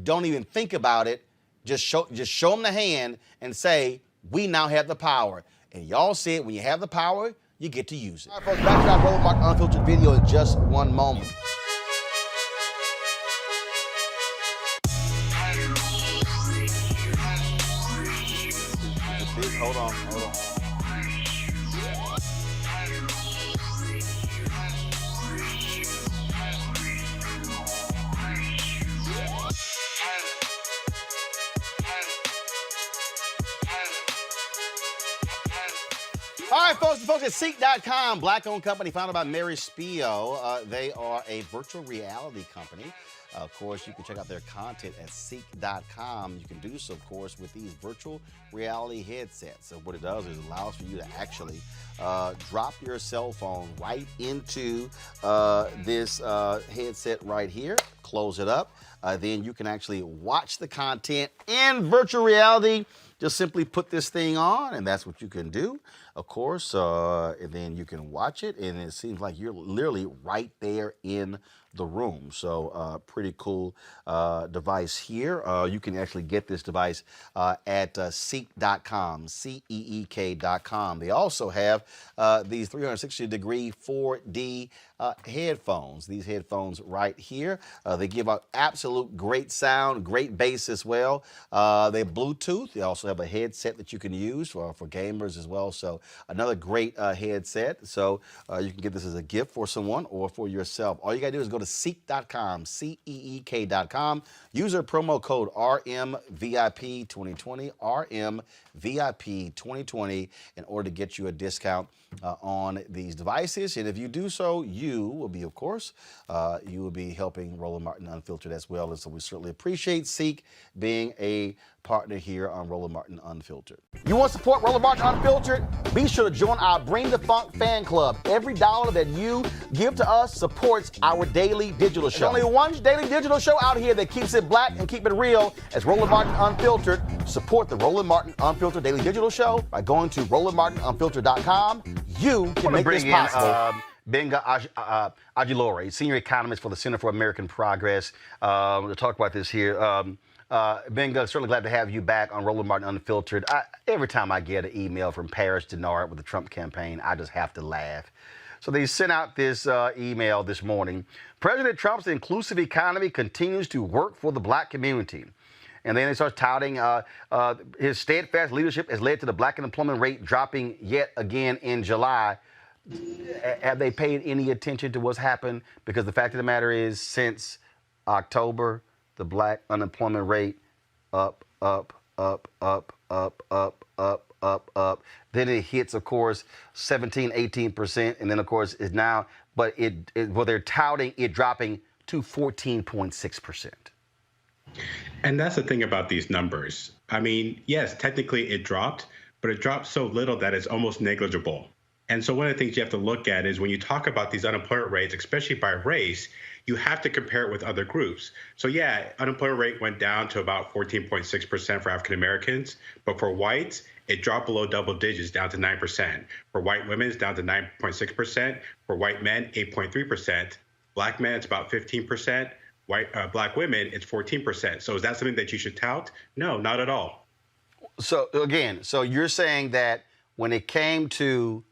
don't even think about it. Just show them the hand and say, we now have the power. And y'all said when you have the power, you get to use it. All right, folks, back to our Roland Martin Unfiltered video in just one moment. Hold on. All right, folks at Seek.com, black-owned company founded by Mary Spio. They are a virtual reality company. Of course, you can check out their content at Seek.com. You can do so, of course, with these virtual reality headsets. So what it does is it allows for you to actually drop your cell phone right into this headset right here, close it up. Then you can actually watch the content in virtual reality. Just simply put this thing on, and that's what you can do, of course. And then you can watch it, and it seems like you're literally right there in the room. So pretty cool device here. You can actually get this device at seek.com, CEEK.com. They also have these 360-degree 4D headphones. These headphones right here. They give out absolute great sound, great bass as well. They have Bluetooth. They also have a headset that you can use for gamers as well. So another great headset. So you can get this as a gift for someone or for yourself. All you got to do is go to seek.com, CEEK.com. Use our promo code RMVIP2020, RMVIP2020 in order to get you a discount on these devices. And if you do so, you will be, of course, you will be helping Roland Martin Unfiltered as well. And so we certainly appreciate Seek being a partner here on Roland Martin Unfiltered. You want to support Roland Martin Unfiltered? Be sure to join our Bring the Funk fan club. Every dollar that you give to us supports our daily digital show. There's only one daily digital show out here that keeps it black and keep it real. As Roland Martin Unfiltered. Support the Roland Martin Unfiltered daily digital show by going to RolandMartinUnfiltered.com. You can make this possible. Benga Ajilore, senior economist for the Center for American Progress, to talk about this here. Benga, certainly glad to have you back on Roland Martin Unfiltered. Every time I get an email from Paris Denard with the Trump campaign, I just have to laugh. So they sent out this email this morning. President Trump's inclusive economy continues to work for the black community. And then they start touting his steadfast leadership has led to the black unemployment rate dropping yet again in July. Have they paid any attention to what's happened? Because the fact of the matter is, since October, the black unemployment rate up. Then it hits, of course, 17, 18%. And then, of course, is now, but they're touting it dropping to 14.6%. And that's the thing about these numbers. I mean, yes, technically it dropped, but it dropped so little that it's almost negligible. And so one of the things you have to look at is when you talk about these unemployment rates, especially by race, you have to compare it with other groups. So yeah, unemployment rate went down to about 14.6% for African Americans, but for whites, it dropped below double digits down to 9%. For white women, it's down to 9.6%. For white men, 8.3%. Black men, it's about 15%. Black women, it's 14%. So is that something that you should tout? No, not at all. So again, so you're saying that when it came to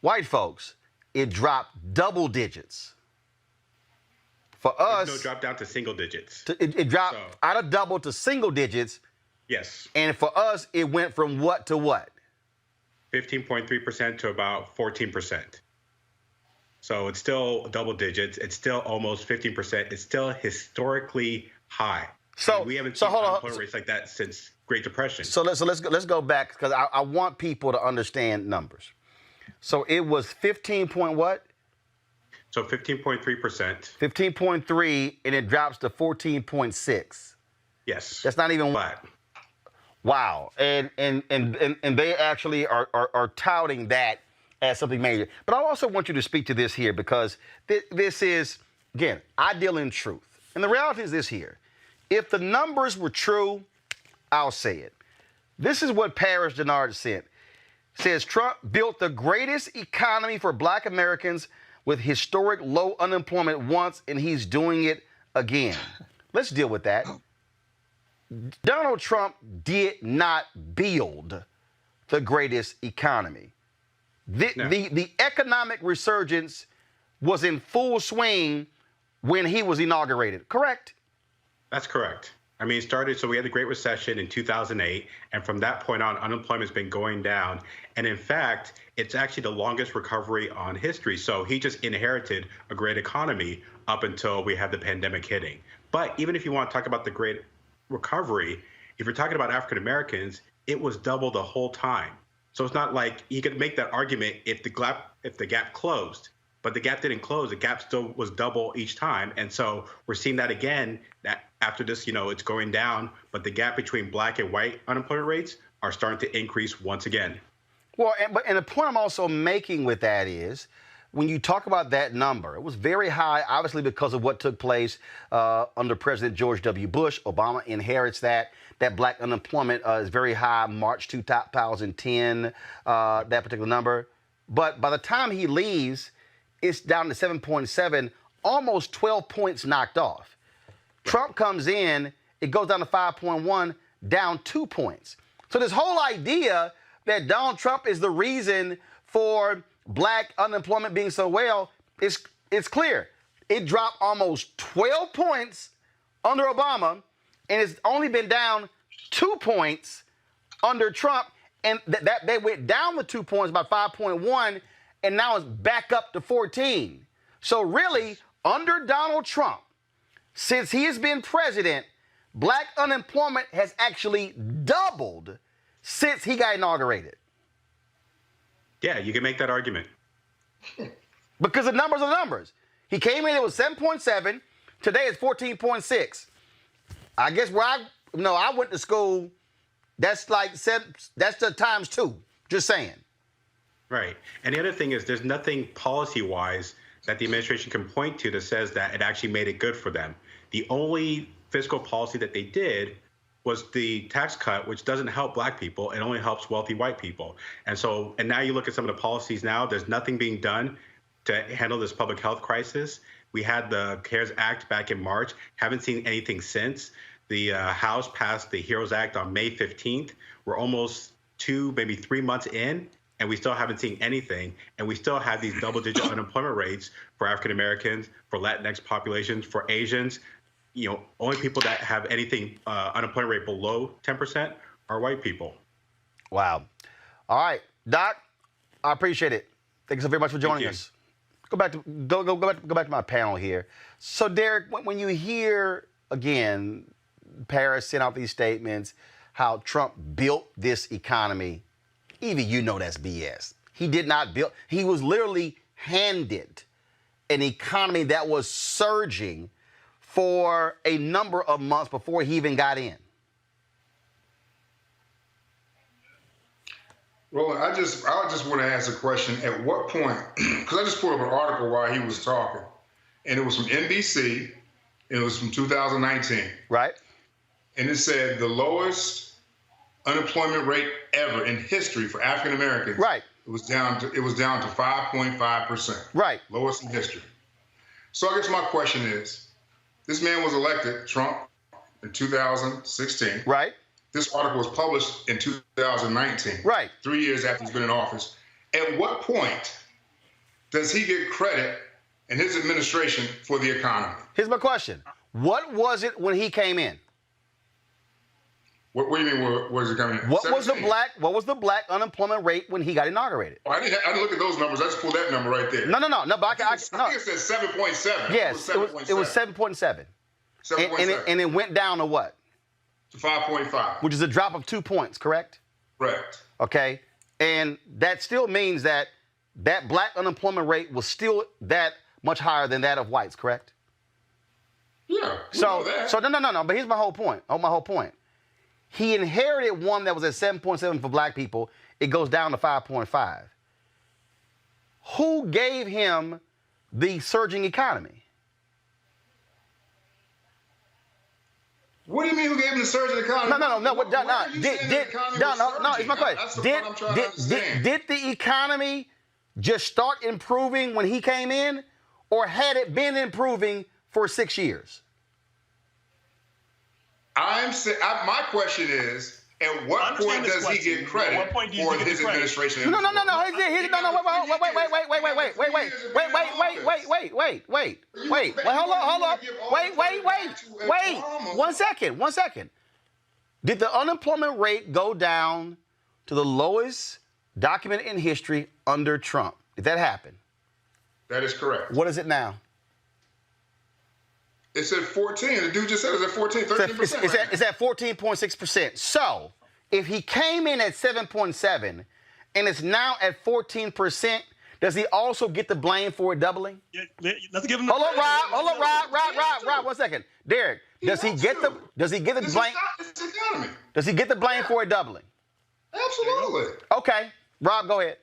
white folks, it dropped double digits. For us, no, drop down to single digits. It dropped out of double to single digits. Yes. And for us, it went from what to what? 15.3% to about 14%. So it's still double digits. It's still almost 15%. It's still historically high. So we haven't seen unemployment rates like that since Great Depression. So let's go back, because I want people to understand numbers. So it was 15 point what? So 15.3%. 15.3, and it drops to 14.6. Yes. That's not even flat. Wow. And they actually are touting that as something major. But I also want you to speak to this here, because this is, again, I deal in truth. And the reality is this here. If the numbers were true, I'll say it. This is what Paris Denard said. Says Trump built the greatest economy for black Americans with historic low unemployment once, and he's doing it again. Let's deal with that. Donald Trump did not build the greatest economy. The economic resurgence was in full swing when he was inaugurated, correct? That's correct. I mean, it started, so we had the Great Recession in 2008, and from that point on, unemployment's been going down. And in fact, it's actually the longest recovery on history. So he just inherited a great economy up until we had the pandemic hitting. But even if you want to talk about the great recovery, if you're talking about African Americans, it was double the whole time. So it's not like you could make that argument if the gap closed. But the gap didn't close. The gap still was double each time. And so we're seeing that again, that after this, it's going down. But the gap between black and white unemployment rates are starting to increase once again. Well, and the point I'm also making with that is, when you talk about that number, it was very high, obviously, because of what took place under President George W. Bush. Obama inherits that. That black unemployment is very high, March 2010, that particular number. But by the time he leaves, it's down to 7.7, almost 12 points knocked off. Trump comes in, it goes down to 5.1, down 2 points. So this whole idea that Donald Trump is the reason for black unemployment being so well, it's clear. It dropped almost 12 points under Obama, and it's only been down 2 points under Trump, and that they went down the 2 points by 5.1, and now it's back up to 14. So really, under Donald Trump, since he has been president, black unemployment has actually doubled since he got inaugurated. Yeah, you can make that argument. Because the numbers are numbers. He came in, it was 7.7. Today it's 14.6. I guess where I went to school, that's like that's the times 2. Just saying. Right. And the other thing is there's nothing policy-wise that the administration can point to that says that it actually made it good for them. The only fiscal policy that they did was the tax cut, which doesn't help black people. It only helps wealthy white people. And now you look at some of the policies now, there's nothing being done to handle this public health crisis. We had the CARES Act back in March, haven't seen anything since. The House passed the HEROES Act on May 15th. We're almost 2, maybe 3 months in, and we still haven't seen anything. And we still have these double-digit unemployment rates for African Americans, for Latinx populations, for Asians. Only people that have anything unemployment rate below 10% are white people. Wow. All right, Doc, I appreciate it. Thank you so very much for joining us. Go back to my panel here. So, Derek, when you hear again Paris sent out these statements, how Trump built this economy, even you know that's BS. He did not build. He was literally handed an economy that was surging for a number of months before he even got in. Roland, I just want to ask a question. At what point, because I just pulled up an article while he was talking, and it was from NBC, and it was from 2019. Right. And it said the lowest unemployment rate ever in history for African Americans. Right. It was down to 5.5%. Right. Lowest in history. So I guess my question is, this man was elected, Trump, in 2016. Right. This article was published in 2019. Right. 3 years after he's been in office. At what point does he get credit in his administration for the economy? Here's my question. What was it when he came in? What do you mean, where was he coming in? What was the black unemployment rate when he got inaugurated? Oh, I didn't look at those numbers. I just pulled that number right there. No. But I think it said 7.7. Yes, it was 7.7. 7.7. And it went down to what? To 5.5. Which is a drop of 2 points, correct? Correct. Okay. And that still means that black unemployment rate was still that much higher than that of whites, correct? Yeah. So no. But here's my whole point. He inherited one that was at 7.7 for black people. It goes down to 5.5. Who gave him the surging economy? What do you mean who gave him the surging economy? No. It's my question. Did the economy just start improving when he came in, or had it been improving for 6 years? My question is, at what point does he get credit for his administration? No. Wait. Hold up. Wait. 1 second. Did the unemployment rate go down to the lowest documented in history under Trump? Did that happen? That is correct. What is it now? It's at 14. The dude just said it's at 14, 13%. It's at 14.6%. So if he came in at 7.7 and it's now at 14%, does he also get the blame for it doubling? Yeah, let's give him. Hold on, Rob. 1 second, Derek. Does he get the blame? It's the economy. Does he get the blame for it doubling? Absolutely. Okay, Rob, go ahead.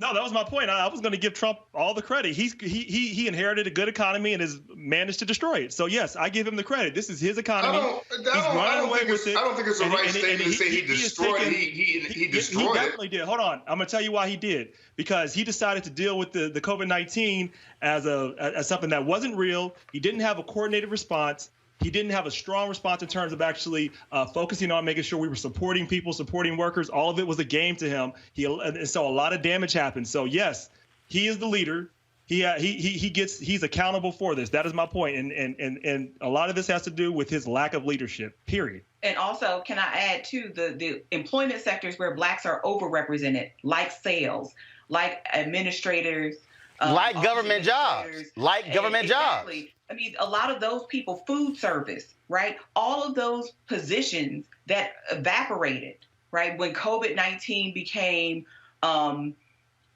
No, that was my point. I was going to give Trump all the credit. He inherited a good economy and has managed to destroy it. So yes, I give him the credit. This is his economy. He's running away with it. I don't think it's a right statement to say he destroyed it. He destroyed it. He definitely did. Hold on, I'm going to tell you why he did. Because he decided to deal with the COVID-19 as something that wasn't real. He didn't have a coordinated response. He didn't have a strong response in terms of actually focusing on making sure we were supporting people, supporting workers. All of it was a game to him. And so a lot of damage happened. So yes, he is the leader. He's accountable for this. That is my point. And a lot of this has to do with his lack of leadership, period. And also, can I add to the employment sectors where blacks are overrepresented, like sales, like administrators, like government jobs, exactly. I mean, a lot of those people, food service, right? All of those positions that evaporated, right? When COVID-19 became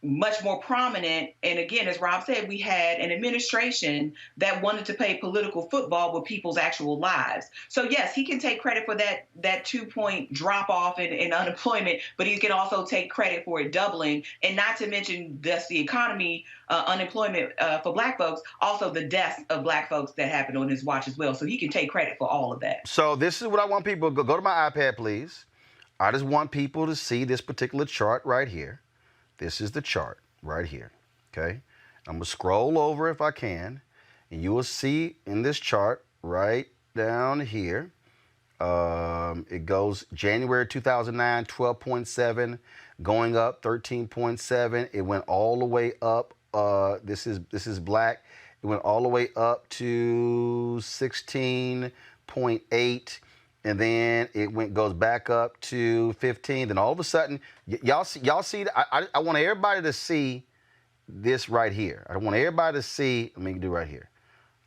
much more prominent. And again, as Rob said, we had an administration that wanted to play political football with people's actual lives. So yes, he can take credit for that 2-point drop off in unemployment, but he can also take credit for it doubling. And not to mention just the economy, unemployment for black folks, also the deaths of black folks that happened on his watch as well. So he can take credit for all of that. So this is what I want people to go to my iPad, please. I just want people to see this particular chart right here. This is the chart right here, okay? I'm gonna scroll over if I can, and you will see in this chart right down here, it goes January 2009, 12.7, going up 13.7. It went all the way up. This is black. It went all the way up to 16.8. And then it goes back up to 15. Then all of a sudden, y'all see. I want everybody to see this right here. I want everybody to see. Let me do right here.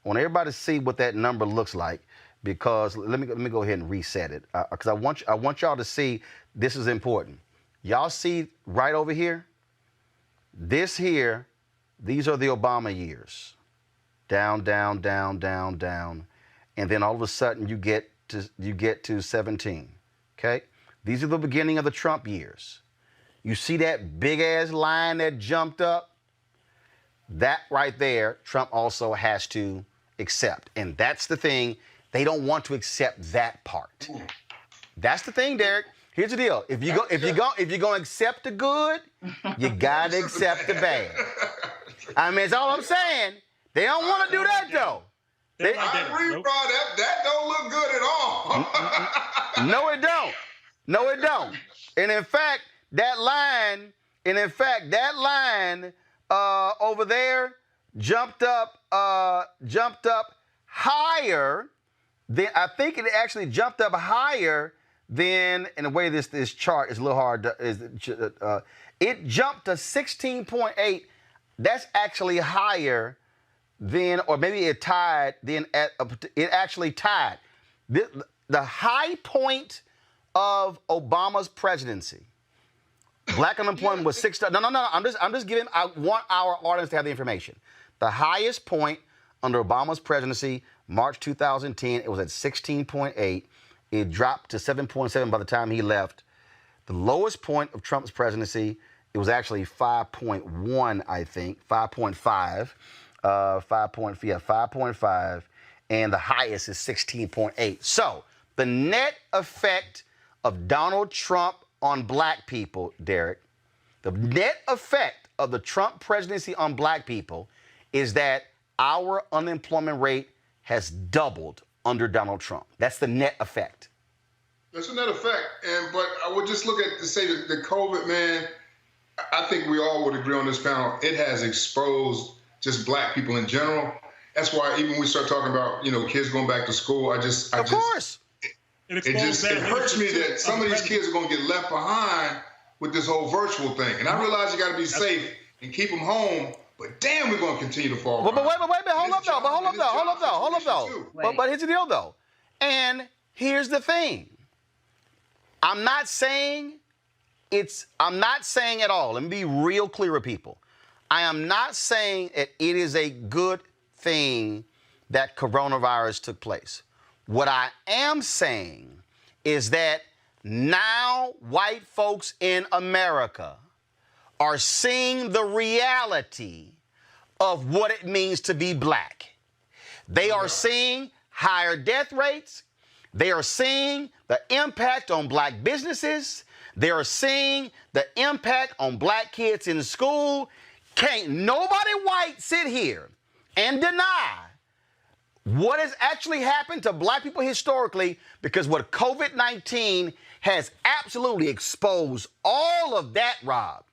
I want everybody to see what that number looks like, because let me go ahead and reset it, because I want y'all to see. This is important. Y'all see right over here. This here. These are the Obama years. Down, down, down, down, down, and then all of a sudden you get to 17, okay? These are the beginning of the Trump years. You see that big-ass line that jumped up? That right there, Trump also has to accept. And that's the thing. They don't want to accept that part. That's the thing, Derek. Here's the deal. If you're gonna accept the good, you gotta accept the bad. I mean, that's all I'm saying. They don't want to do that, though. I agree, bro. That don't look good at all. No, it don't. No, it don't. And in fact, that line over there jumped up higher than, I think it actually jumped up higher than, in the way this chart is a little hard to, it jumped to 16.8. That's actually higher then, or maybe it tied, then it actually tied. The high point of Obama's presidency, black unemployment was 6. No. I'm just giving. I want our audience to have the information. The highest point under Obama's presidency, March 2010, it was at 16.8. It dropped to 7.7 by the time he left. The lowest point of Trump's presidency, it was actually 5.1, I think, 5.5. 5.5, and the highest is 16.8. So the net effect of Donald Trump on black people, Derek, the net effect of the Trump presidency on black people is that our unemployment rate has doubled under Donald Trump. That's the net effect. That's a net effect. But I would just look at to say that the COVID, man, I think we all would agree on this panel, it has exposed just black people in general. That's why even when we start talking about, kids going back to school, it hurts me that some of these kids are going to get left behind with this whole virtual thing. And I realize you got to be safe and keep them home, but damn, we're going to continue to fall behind. But wait, hold up though. But here's the deal though. And here's the thing. I'm not saying at all. Let me be real clear with people. I am not saying that it is a good thing that coronavirus took place. What I am saying is that now white folks in America are seeing the reality of what it means to be black. They are seeing higher death rates. They are seeing the impact on black businesses. They are seeing the impact on black kids in school. Can't nobody white sit here and deny what has actually happened to black people historically, because what COVID-19 has absolutely exposed all of that, Rob.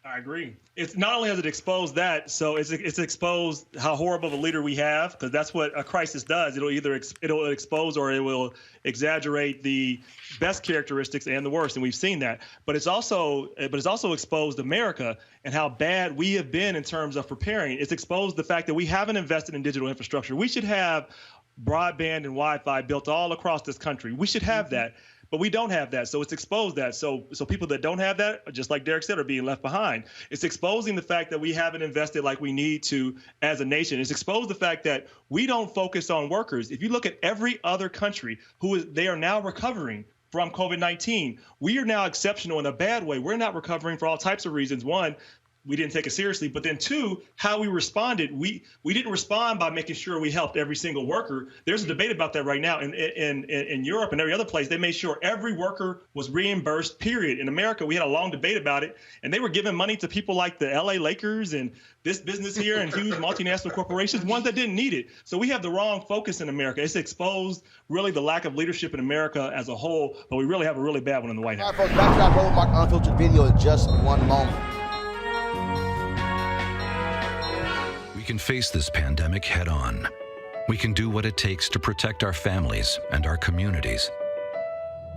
I agree. It's not only has it exposed that, so it's exposed how horrible of a leader we have, because that's what a crisis does. It'll either it'll expose or it will exaggerate the best characteristics and the worst, and we've seen that. But it's also exposed America and how bad we have been in terms of preparing. It's exposed the fact that we haven't invested in digital infrastructure. We should have broadband and Wi-Fi built all across this country. We should have that. But we don't have that, so it's exposed that. So people that don't have that, just like Derek said, are being left behind. It's exposing the fact that we haven't invested like we need to as a nation. It's exposed the fact that we don't focus on workers. If you look at every other country, they are now recovering from COVID-19. We are now exceptional in a bad way. We're not recovering for all types of reasons. One, we didn't take it seriously. But then two, how we responded, we didn't respond by making sure we helped every single worker. There's a debate about that right now. In Europe and every other place, they made sure every worker was reimbursed, period. In America, we had a long debate about it, and they were giving money to people like the LA Lakers and this business here and huge multinational corporations, ones that didn't need it. So we have the wrong focus in America. It's exposed really the lack of leadership in America as a whole, but we really have a really bad one in the White House. All right, folks, back to our Roland Martin Unfiltered video in just one moment. We can face this pandemic head on. We can do what it takes to protect our families and our communities.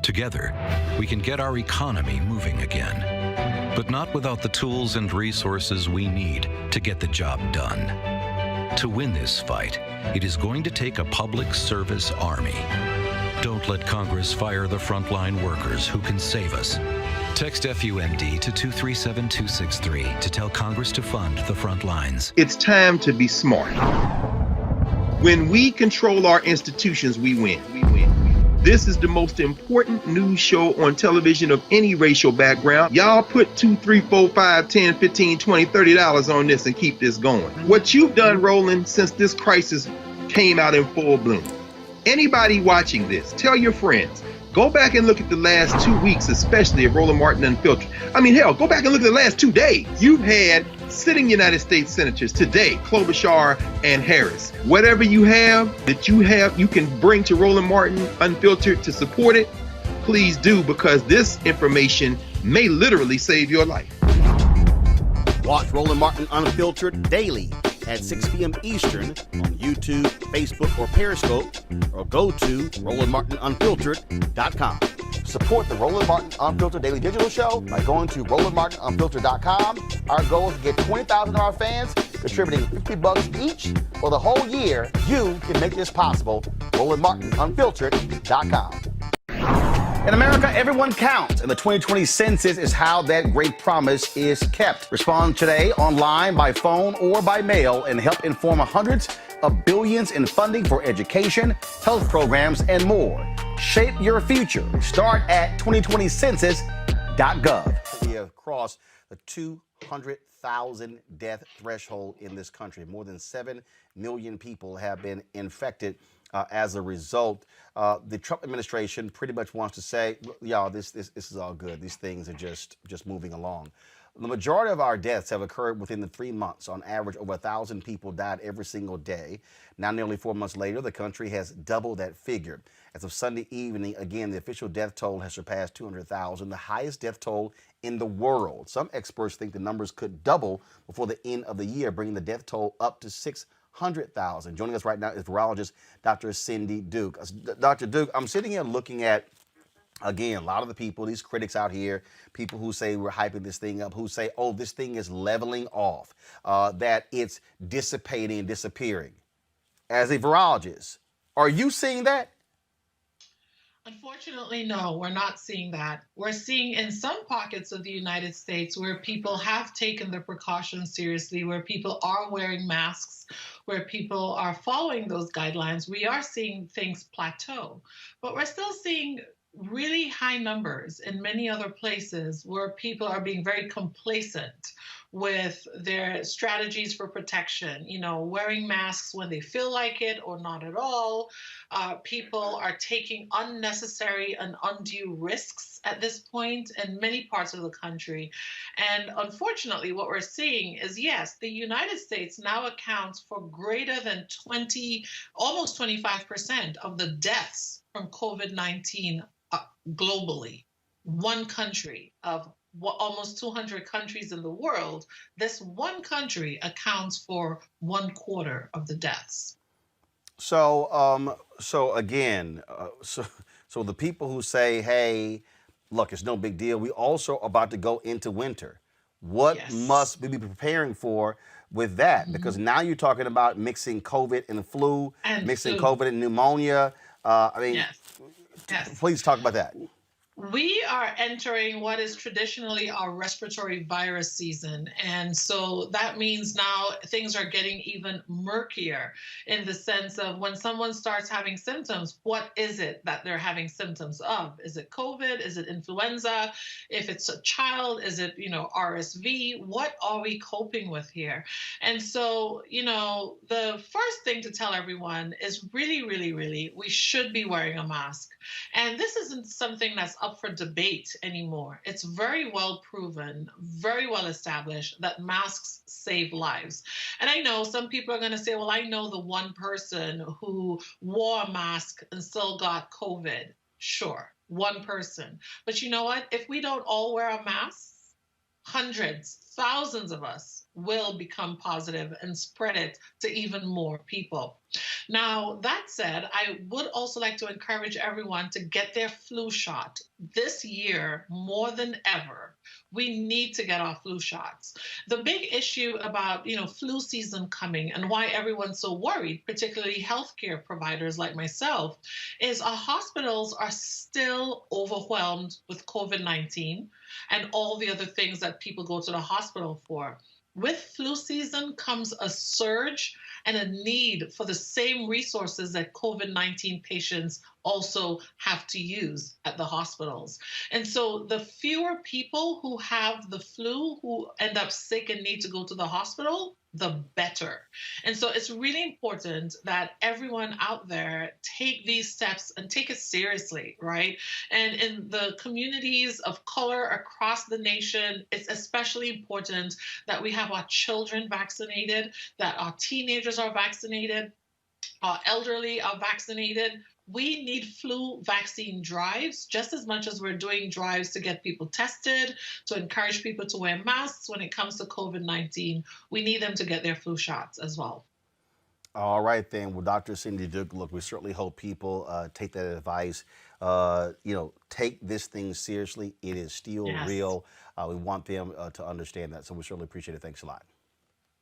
Together, we can get our economy moving again, but not without the tools and resources we need to get the job done. To win this fight, it is going to take a public service army. Don't let Congress fire the frontline workers who can save us. Text FUMD to 237263 to tell Congress to fund the front lines. It's time to be smart. When we control our institutions, we win. This is the most important news show on television of any racial background. Y'all put $2, $3, $4, $5, $10, $15, $20, $30 on this and keep this going. What you've done, Roland, since this crisis came out in full bloom. Anybody watching this, tell your friends. Go back and look at the last 2 weeks, especially of Roland Martin Unfiltered. I mean, hell, go back and look at the last 2 days. You've had sitting United States senators today, Klobuchar and Harris. Whatever you have that you can bring to Roland Martin Unfiltered to support it, please do, because this information may literally save your life. Watch Roland Martin Unfiltered daily at 6 p.m. Eastern on YouTube, Facebook, or Periscope, or go to RolandMartinUnfiltered.com. Support the Roland Martin Unfiltered Daily Digital Show by going to RolandMartinUnfiltered.com. Our goal is to get 20,000 of our fans contributing $50 each for the whole year. You can make this possible. RolandMartinUnfiltered.com. In America, everyone counts, and the 2020 census is how that great promise is kept. Respond today online, by phone, or by mail, and help inform hundreds of billions in funding for education, health programs, and more. Shape your future. Start at 2020census.gov. We have crossed the 200,000 death threshold in this country. More than 7 million people have been infected as a result. The Trump administration pretty much wants to say, y'all, this is all good. These things are just moving along. The majority of our deaths have occurred within the 3 months. On average, over 1,000 people died every single day. Now, nearly 4 months later, the country has doubled that figure. As of Sunday evening, again, the official death toll has surpassed 200,000, the highest death toll in the world. Some experts think the numbers could double before the end of the year, bringing the death toll up to 600,000. Joining us right now is virologist Dr. Cindy Duke. Dr. Duke, I'm sitting here looking at, again, a lot of the people, these critics out here, people who say we're hyping this thing up, who say, oh, this thing is leveling off, that it's dissipating and disappearing. As a virologist, are you seeing that? Unfortunately, no, we're not seeing that. We're seeing in some pockets of the United States where people have taken their precautions seriously, where people are wearing masks, where people are following those guidelines, we are seeing things plateau. But we're still seeing really high numbers in many other places where people are being very complacent, with their strategies for protection, wearing masks when they feel like it or not at all. People are taking unnecessary and undue risks at this point in many parts of the country. And unfortunately, what we're seeing is, yes, the United States now accounts for greater than almost 25% of the deaths from COVID-19 globally. One country of almost 200 countries in the world, this one country accounts for 1/4 of the deaths. So, again, so the people who say, "Hey, look, it's no big deal," we also are about to go into winter. What must we be preparing for with that? Because now you're talking about mixing COVID and flu, mixing COVID and pneumonia. Please talk about that. We are entering what is traditionally our respiratory virus season. And so that means now things are getting even murkier in the sense of when someone starts having symptoms, what is it that they're having symptoms of? Is it COVID? Is it influenza? If it's a child, is it, RSV? What are we coping with here? And so, the first thing to tell everyone is really, we should be wearing a mask. And this isn't something that's up for debate anymore. It's very well proven, very well established that masks save lives. And I know some people are going to say, well, I know the one person who wore a mask and still got COVID. Sure, one person. But you know what? If we don't all wear a mask, hundreds, thousands of us will become positive and spread it to even more people. Now, that said, I would also like to encourage everyone to get their flu shot. This year, more than ever, we need to get our flu shots. The big issue about, flu season coming and why everyone's so worried, particularly healthcare providers like myself, is our hospitals are still overwhelmed with COVID-19 and all the other things that people go to the hospital for. With flu season comes a surge and a need for the same resources that COVID-19 patients also have to use at the hospitals. And so the fewer people who have the flu who end up sick and need to go to the hospital, the better. And so it's really important that everyone out there take these steps and take it seriously, right? And in the communities of color across the nation, it's especially important that we have our children vaccinated, that our teenagers are vaccinated, our elderly are vaccinated. We need flu vaccine drives just as much as we're doing drives to get people tested, to encourage people to wear masks when it comes to COVID-19. We need them to get their flu shots as well. All right, then. Well, Dr. Cindy Duke, look, we certainly hope people take that advice. Take this thing seriously. It is still real. We want them to understand that. So we certainly appreciate it. Thanks a lot.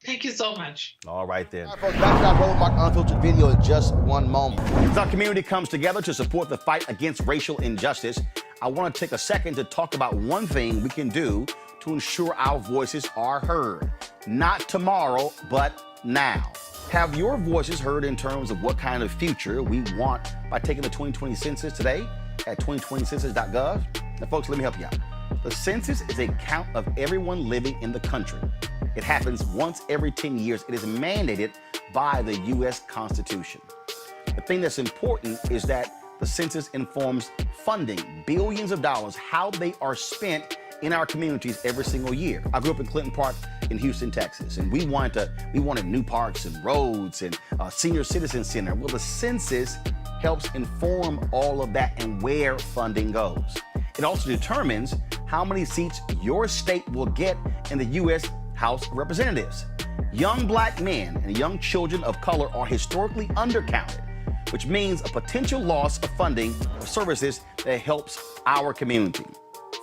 Thank you so much. All right, then. All right, folks, back to our Roland Martin Unfiltered video in just one moment. As our community comes together to support the fight against racial injustice, I want to take a second to talk about one thing we can do to ensure our voices are heard. Not tomorrow, but now. Have your voices heard in terms of what kind of future we want by taking the 2020 census today at 2020census.gov? Now, folks, let me help you out. The census is a count of everyone living in the country. It happens once every 10 years. It is mandated by the U.S. Constitution. The thing that's important is that the census informs funding, billions of dollars, how they are spent in our communities every single year. I grew up in Clinton Park in Houston, Texas, and we wanted new parks and roads and a senior citizen center. Well, the census helps inform all of that and where funding goes. It also determines how many seats your state will get in the U.S. House of Representatives. Young black men and young children of color are historically undercounted, which means a potential loss of funding for services that helps our community.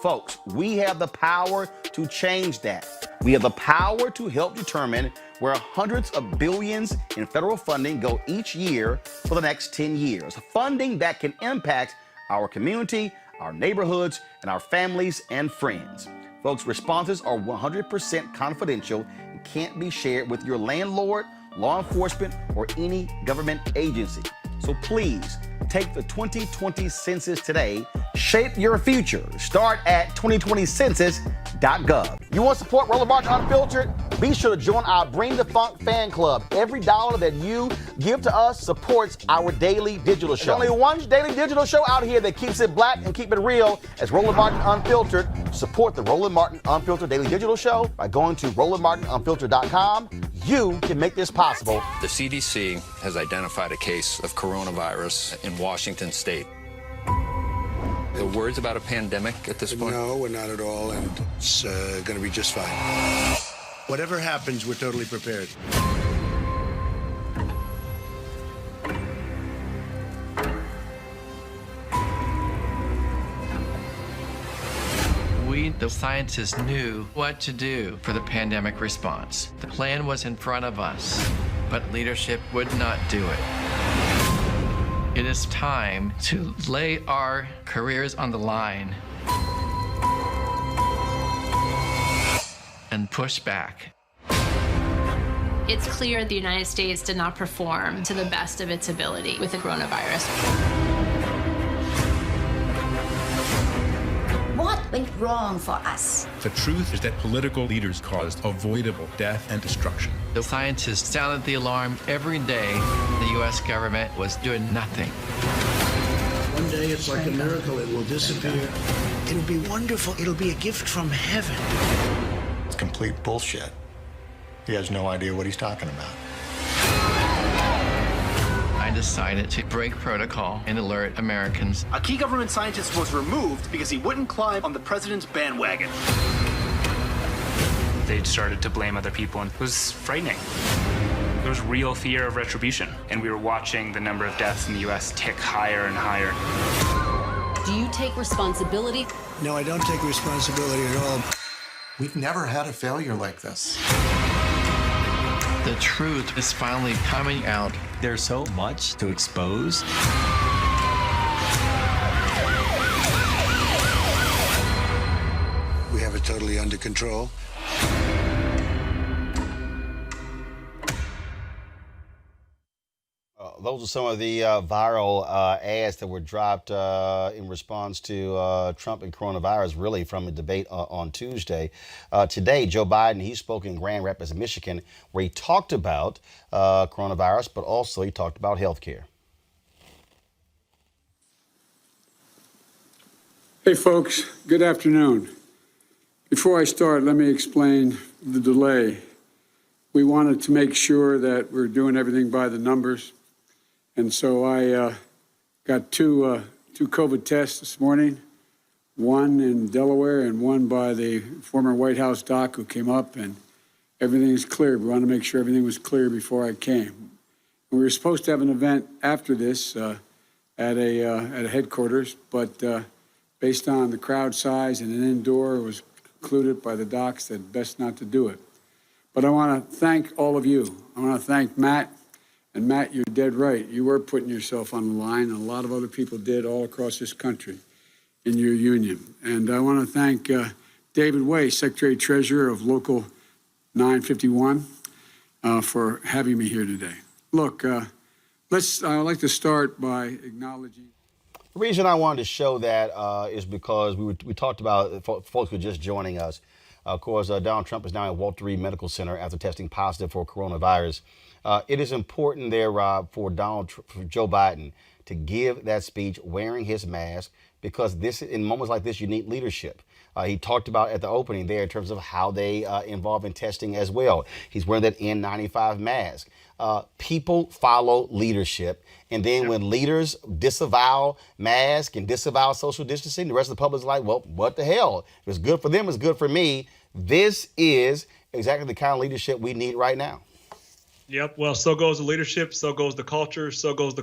Folks, we have the power to change that. We have the power to help determine where hundreds of billions in federal funding go each year for the next 10 years. Funding that can impact our community, our neighborhoods, and our families and friends. Folks, responses are 100% confidential and can't be shared with your landlord, law enforcement, or any government agency. So please take the 2020 census today. Shape your future. Start at 2020census.gov. CDC.gov. You want to support Roland Martin Unfiltered? Be sure to join our Bring the Funk fan club. Every dollar that you give to us supports our daily digital show. There's only one daily digital show out here that keeps it black and keep it real. As Roland Martin Unfiltered. Support the Roland Martin Unfiltered daily digital show by going to RolandMartinUnfiltered.com. You can make this possible. The CDC has identified a case of coronavirus in Washington state. The words about a pandemic at this point? No, we're not at all, and it's going to be just fine. Whatever happens, we're totally prepared. We, the scientists, knew what to do for the pandemic response. The plan was in front of us, but leadership would not do it. It is time to lay our careers on the line and push back. It's clear the United States did not perform to the best of its ability with the coronavirus. What went wrong for us? The truth is that political leaders caused avoidable death and destruction. The scientists sounded the alarm every day. The U.S. government was doing nothing. One day it's like a miracle. It will disappear. It'll be wonderful. It'll be a gift from heaven. It's complete bullshit. He has no idea what he's talking about. I decided to break protocol and alert Americans. A key government scientist was removed because he wouldn't climb on the president's bandwagon. They started to blame other people, and it was frightening. There was real fear of retribution, and we were watching the number of deaths in the U.S. tick higher and higher. Do you take responsibility? No, I don't take responsibility at all. We've never had a failure like this. The truth is finally coming out. There's so much to expose. We have it totally under control. Those are some of the viral ads that were dropped in response to Trump and coronavirus, really from a debate on Tuesday. Today, Joe Biden, he spoke in Grand Rapids, Michigan, where he talked about coronavirus, but also he talked about health care. Hey, folks. Good afternoon. Before I start, let me explain the delay. We wanted to make sure that we're doing everything by the numbers. And so I got two COVID tests this morning, one in Delaware and one by the former White House doc who came up, and everything's clear. We wanted to make sure everything was clear before I came. And we were supposed to have an event after this at a headquarters, but based on the crowd size and an indoor, it was concluded by the docs that best not to do it. But I want to thank all of you. I want to thank Matt. And Matt, you're dead right. You were putting yourself on the line, and a lot of other people did all across this country in your union. And I want to thank David Way, Secretary Treasurer of Local 951, for having me here today. Look, I'd like to start by acknowledging. The reason I wanted to show that is because we talked about, folks who are just joining us. Of course, Donald Trump is now at Walter Reed Medical Center after testing positive for coronavirus. It is important there, Rob, for Joe Biden to give that speech wearing his mask, because in moments like this, you need leadership. He talked about at the opening there in terms of how they involve in testing as well. He's wearing that N95 mask. People follow leadership. And then when leaders disavow masks and disavow social distancing, the rest of the public is like, well, what the hell? If it's good for them, it's good for me. This is exactly the kind of leadership we need right now. Yep. Well, so goes the leadership, so goes the culture, so goes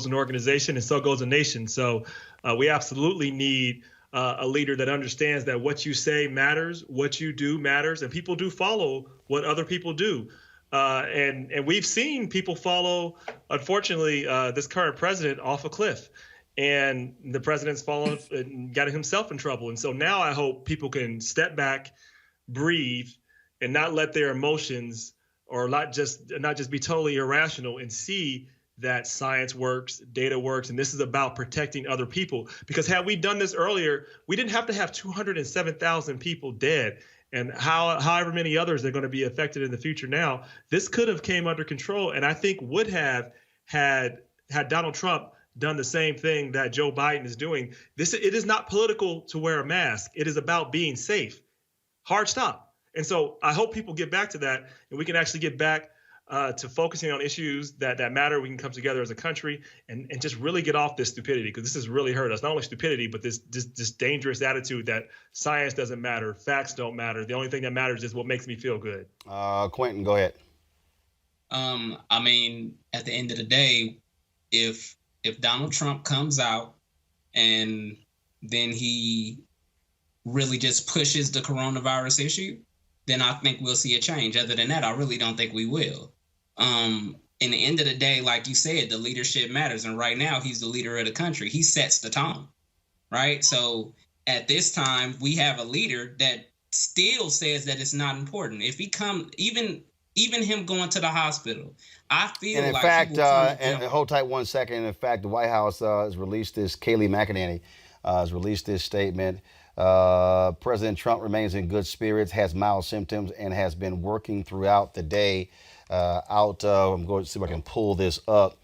an organization, and so goes a nation. So we absolutely need a leader that understands that what you say matters, what you do matters, and people do follow what other people do. And we've seen people follow, unfortunately, this current president off a cliff. And the president's fallen and got himself in trouble. And so now I hope people can step back, breathe, and not let their emotions or not just be totally irrational and see that science works, data works, and this is about protecting other people. Because had we done this earlier, we didn't have to have 207,000 people dead and however many others are going to be affected in the future now. This could have came under control, and I think would have had Donald Trump done the same thing that Joe Biden is doing. It is not political to wear a mask. It is about being safe. Hard stop. And so I hope people get back to that, and we can actually get back to focusing on issues that matter. We can come together as a country and just really get off this stupidity, because this has really hurt us. Not only stupidity, but this dangerous attitude that science doesn't matter, facts don't matter. The only thing that matters is what makes me feel good. Quentin, go ahead. I mean, at the end of the day, if Donald Trump comes out and then he really just pushes the coronavirus issue, then I think we'll see a change. Other than that, I really don't think we will. In the end of the day, like you said, the leadership matters. And right now, he's the leader of the country. He sets the tone, right? So at this time, we have a leader that still says that it's not important. If he come, even him going to the hospital, I feel and in like fact, and hold tight 1 second. In fact, the White House has released this. Kayleigh McEnany has released this statement. President Trump remains in good spirits, has mild symptoms, and has been working throughout the day. I'm going to see if I can pull this up.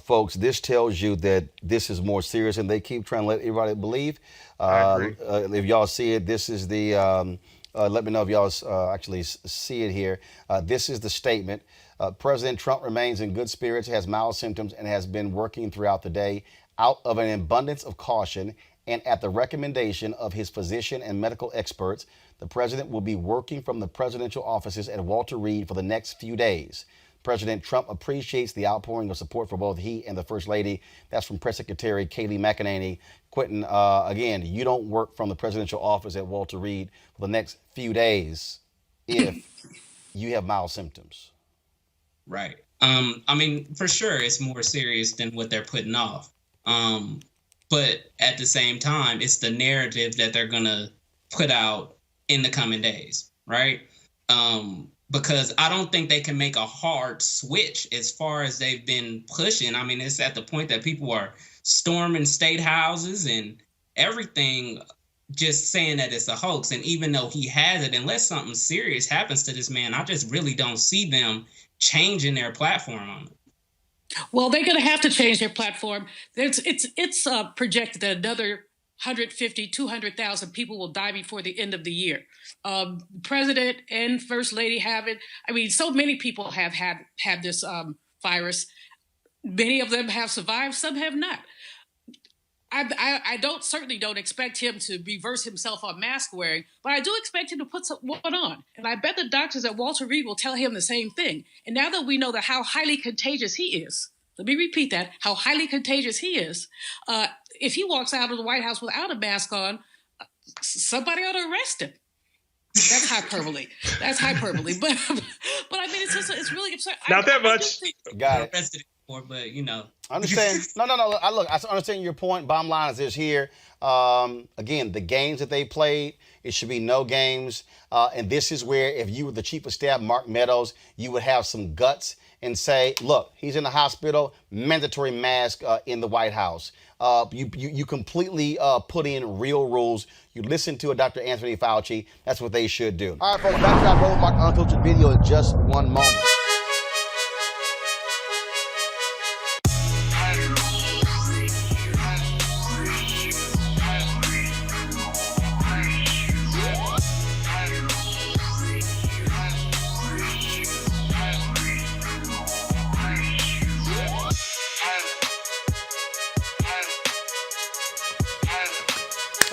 Folks, this tells you that this is more serious, and they keep trying to let everybody believe. I agree. If y'all see it, this is the. Let me know if y'all actually see it here. This is the statement. President Trump remains in good spirits, has mild symptoms, and has been working throughout the day out of an abundance of caution and at the recommendation of his physician and medical experts. The president will be working from the presidential offices at Walter Reed for the next few days. President Trump appreciates the outpouring of support for both he and the First Lady. That's from Press Secretary Kayleigh McEnany. Quentin, again, you don't work from the presidential office at Walter Reed for the next few days if you have mild symptoms. Right. I mean, for sure, it's more serious than what they're putting off. But at the same time, it's the narrative that they're going to put out in the coming days, right? Because I don't think they can make a hard switch as far as they've been pushing. I mean, it's at the point that people are storming state houses and everything, just saying that it's a hoax. And even though he has it, unless something serious happens to this man, I just really don't see them changing their platform on it. Well, they're going to have to change their platform. It's projected that another 150, 200,000 people will die before the end of the year. President and First Lady have it. I mean, so many people have had this virus. Many of them have survived. Some have not. I certainly don't expect him to reverse himself on mask wearing, but I do expect him to put one on. And I bet the doctors at Walter Reed will tell him the same thing. And now that we know that how highly contagious he is, let me repeat that, how highly contagious he is, if he walks out of the White House without a mask on, somebody ought to arrest him. That's hyperbole. But I mean, it's really absurd. Not that much. Got it. Arrested for, but you know. I understand. No. I understand your point. Bottom line is this here. Again, the games that they played, it should be no games. And this is where, if you were the chief of staff, Mark Meadows, you would have some guts and say, look, he's in the hospital, mandatory mask in the White House. You completely put in real rules. You listen to a Dr. Anthony Fauci. That's what they should do. All right, folks, back to that Roland Martin Unfiltered video in just one moment.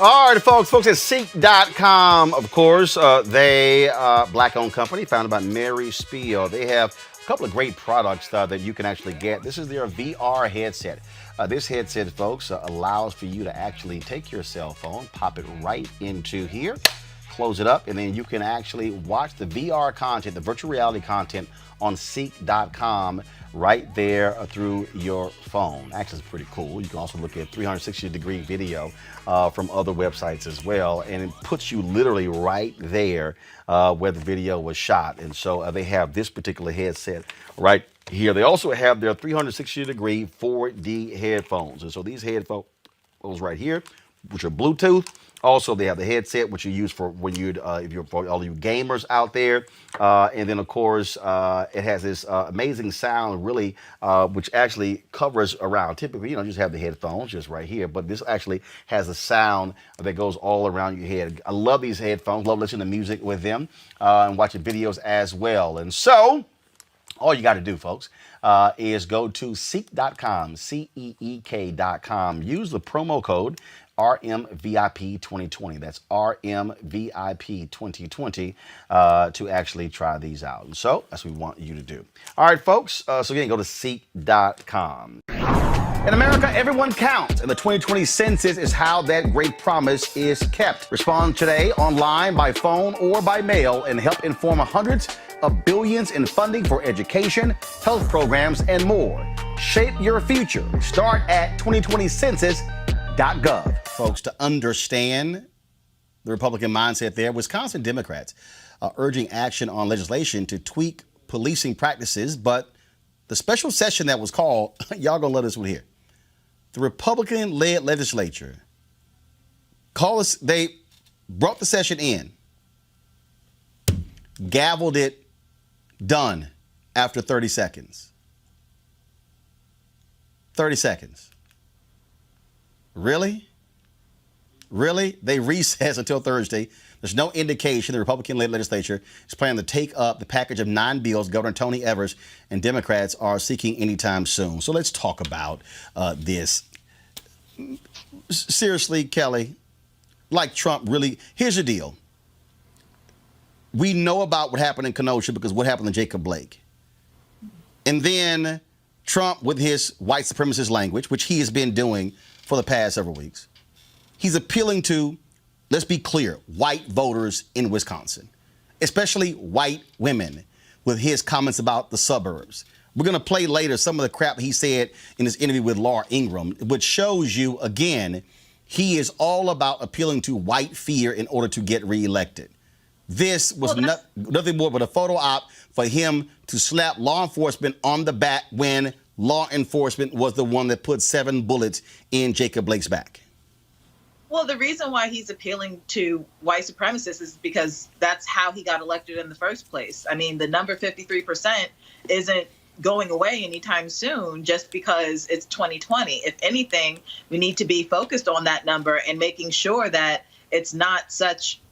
All right, folks at Seek.com, of course, they black-owned company founded by Mary Spiel. They have a couple of great products that you can actually get. This is their VR headset. This headset, folks, allows for you to actually take your cell phone, pop it right into here, close it up, and then you can actually watch the VR content, the virtual reality content on Seek.com right there through your phone. Actually, it's pretty cool. You can also look at 360-degree video from other websites as well, and it puts you literally right there where the video was shot. And so they have this particular headset right here. They also have their 360-degree 4D headphones. And so these headphones right here, which are Bluetooth. Also, they have the headset, which you use for when you, if you're for all you gamers out there. And then, of course, it has this amazing sound, really, which actually covers around. Typically, you know, just have the headphones just right here, but this actually has a sound that goes all around your head. I love these headphones. Love listening to music with them and watching videos as well. And so, all you got to do, folks, is go to Seek.com, Seek.com. Use the promo code RMVIP2020. That's RMVIP2020 to actually try these out. And so that's what we want you to do. All right, folks. So again, go to Seek.com. In America, everyone counts, and the 2020 census is how that great promise is kept. Respond today online, by phone, or by mail, and help inform hundreds of billions in funding for education, health programs, and more. Shape your future. Start at 2020census.gov. Folks, to understand the Republican mindset there, Wisconsin Democrats are urging action on legislation to tweak policing practices, but the special session that was called, y'all gonna let us one here. The Republican-led legislature they brought the session in, gavelled it, done after 30 seconds. 30 seconds. Really? Really? They recess until Thursday. There's no indication the Republican-led legislature is planning to take up the package of 9 bills Governor Tony Evers and Democrats are seeking anytime soon. So let's talk about this. Seriously, Kelly, like Trump, really, here's the deal. We know about what happened in Kenosha because what happened to Jacob Blake. And then Trump, with his white supremacist language, which he has been doing for the past several weeks, he's appealing to, let's be clear, white voters in Wisconsin, especially white women, with his comments about the suburbs. We're going to play later some of the crap he said in his interview with Laura Ingraham, which shows you, again, he is all about appealing to white fear in order to get reelected. This was nothing more but a photo op for him to slap law enforcement on the back when law enforcement was the one that put 7 bullets in Jacob Blake's back. Well, the reason why he's appealing to white supremacists is because that's how he got elected in the first place. I mean, the number 53% isn't going away anytime soon just because it's 2020. If anything, we need to be focused on that number and making sure that it's not such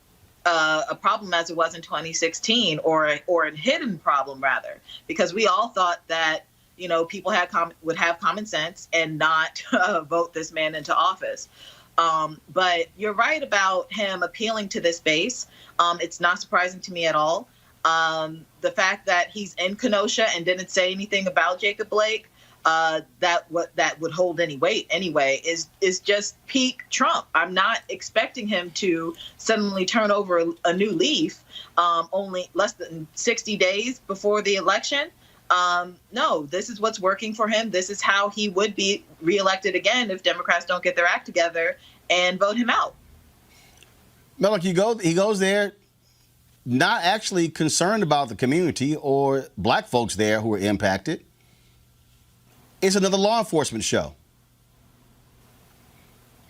a problem as it was in 2016, or a hidden problem rather, because we all thought that, you know, people would have common sense and not vote this man into office. But you're right about him appealing to this base. It's not surprising to me at all. The fact that he's in Kenosha and didn't say anything about Jacob Blake, that would hold any weight anyway, is just peak Trump. I'm not expecting him to suddenly turn over a new leaf only less than 60 days before the election. No, this is what's working for him. This is how he would be reelected again if Democrats don't get their act together and vote him out. No, look, he goes there not actually concerned about the community or black folks there who are impacted. It's another law enforcement show.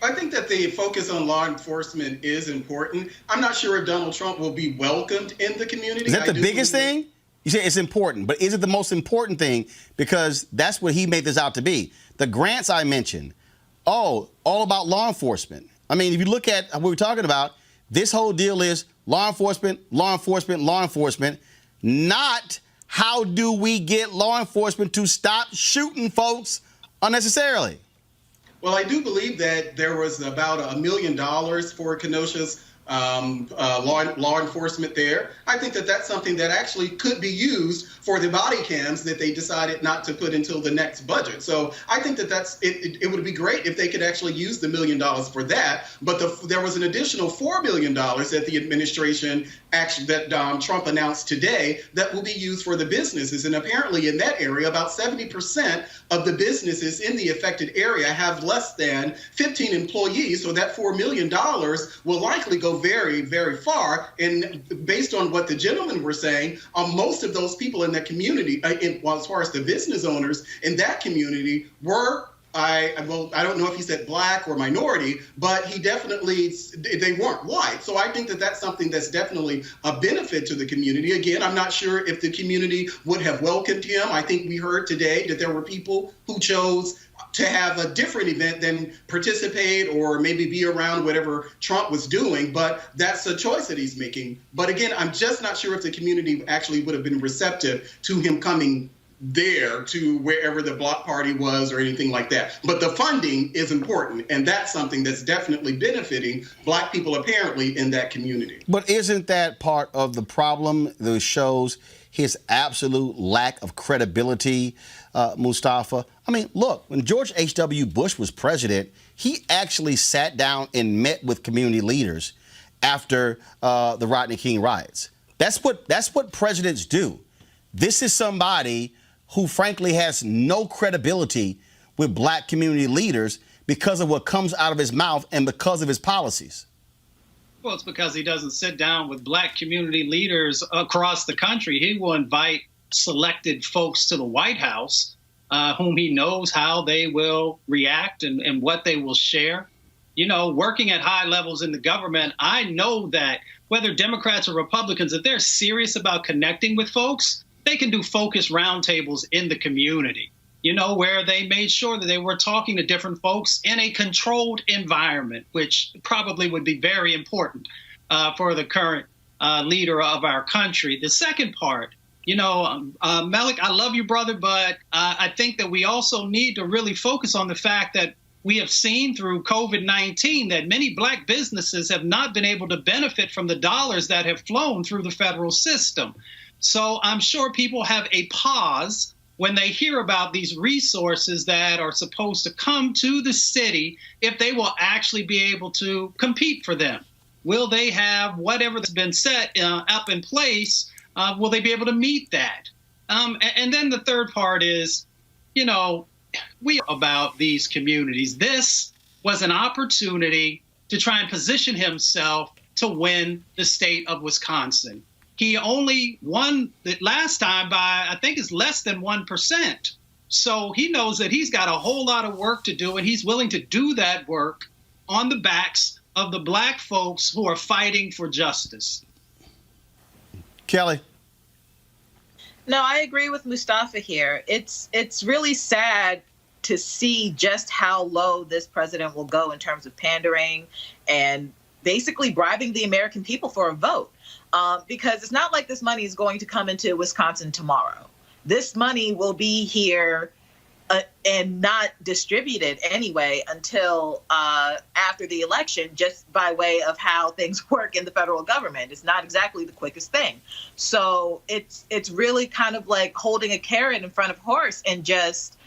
I think that the focus on law enforcement is important. I'm not sure if Donald Trump will be welcomed in the community. Is that the biggest thing? You say it's important, but is it the most important thing? Because that's what he made this out to be. The grants I mentioned, all about law enforcement. I mean, if you look at what we're talking about, this whole deal is law enforcement, law enforcement, law enforcement, not how do we get law enforcement to stop shooting folks unnecessarily. Well, I do believe that there was about $1 million for Kenosha's law enforcement there. I think that that's something that actually could be used for the body cams that they decided not to put until the next budget. So I think that it would be great if they could actually use the $1 million for that. But there was an additional $4 million that the administration Trump announced today that will be used for the businesses. And apparently in that area, about 70% of the businesses in the affected area have less than 15 employees. So that $4 million will likely go very, very far. And based on what the gentlemen were saying, most of those people in that community, as far as the business owners in that community, were I don't know if he said black or minority, but they weren't white. So I think that that's something that's definitely a benefit to the community. Again, I'm not sure if the community would have welcomed him. I think we heard today that there were people who chose to have a different event than participate or maybe be around whatever Trump was doing, but that's a choice that he's making. But again, I'm just not sure if the community actually would have been receptive to him coming there to wherever the block party was or anything like that. But the funding is important, and that's something that's definitely benefiting black people apparently in that community. But isn't that part of the problem that shows his absolute lack of credibility, Mustafa? I mean, look, when George H.W. Bush was president, he actually sat down and met with community leaders after the Rodney King riots. That's what presidents do. This is somebody who frankly has no credibility with black community leaders because of what comes out of his mouth and because of his policies. Well, it's because he doesn't sit down with black community leaders across the country. He will invite selected folks to the White House whom he knows how they will react and what they will share. You know, working at high levels in the government, I know that whether Democrats or Republicans, if they're serious about connecting with folks, they can do focus roundtables in the community, you know, where they made sure that they were talking to different folks in a controlled environment, which probably would be very important for the current leader of our country. The second part, you know, Malik, I love you, brother, but I think that we also need to really focus on the fact that we have seen through COVID-19 that many black businesses have not been able to benefit from the dollars that have flown through the federal system. So I'm sure people have a pause when they hear about these resources that are supposed to come to the city, if they will actually be able to compete for them. Will they have whatever's been set up in place? Will they be able to meet that? And then the third part is, you know, we are about these communities. This was an opportunity to try and position himself to win the state of Wisconsin. He only won the last time by, I think it's less than 1%. So he knows that he's got a whole lot of work to do, and he's willing to do that work on the backs of the black folks who are fighting for justice. Kelly. No, I agree with Mustafa here. It's really sad to see just how low this president will go in terms of pandering and basically bribing the American people for a vote. Because it's not like this money is going to come into Wisconsin tomorrow. This money will be here and not distributed anyway until after the election, just by way of how things work in the federal government. It's not exactly the quickest thing. So it's really kind of like holding a carrot in front of a horse and just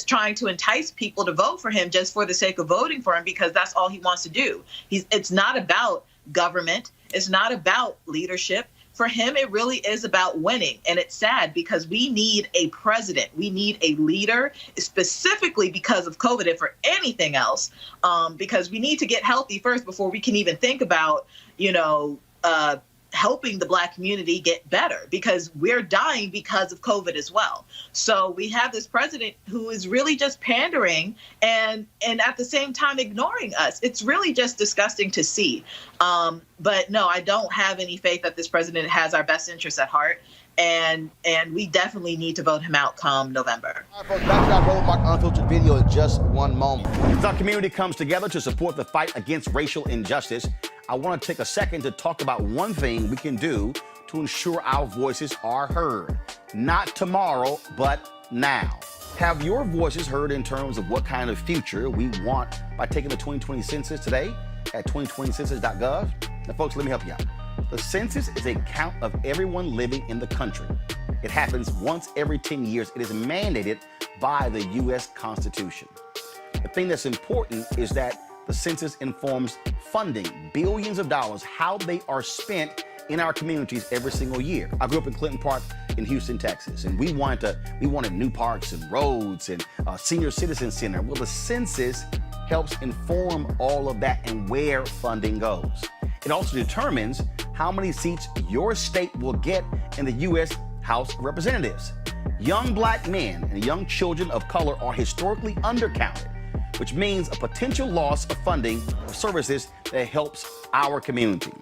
trying to entice people to vote for him just for the sake of voting for him, because that's all he wants to do. It's not about government. It's not about leadership. For him, it really is about winning. And it's sad because we need a president. We need a leader, specifically because of COVID and for anything else, because we need to get healthy first before we can even think about, you know, helping the black community get better, because we're dying because of COVID as well. So we have this president who is really just pandering and at the same time ignoring us. It's really just disgusting to see. But no, I don't have any faith that this president has our best interests at heart. And we definitely need to vote him out come November. All right, folks, back to our Roland Martin Unfiltered video in just one moment. As our community comes together to support the fight against racial injustice, I want to take a second to talk about one thing we can do to ensure our voices are heard. Not tomorrow, but now. Have your voices heard in terms of what kind of future we want by taking the 2020 census today at 2020census.gov? Now, folks, let me help you out. The census is a count of everyone living in the country. It happens once every 10 years. It is mandated by the U.S. Constitution. The thing that's important is that the census informs funding, billions of dollars, how they are spent in our communities every single year. I grew up in Clinton Park in Houston, Texas, and we wanted new parks and roads and a senior citizen center. Well, the census helps inform all of that and where funding goes. It also determines how many seats your state will get in the U.S. House of Representatives. Young black men and young children of color are historically undercounted, which means a potential loss of funding for services that helps our community.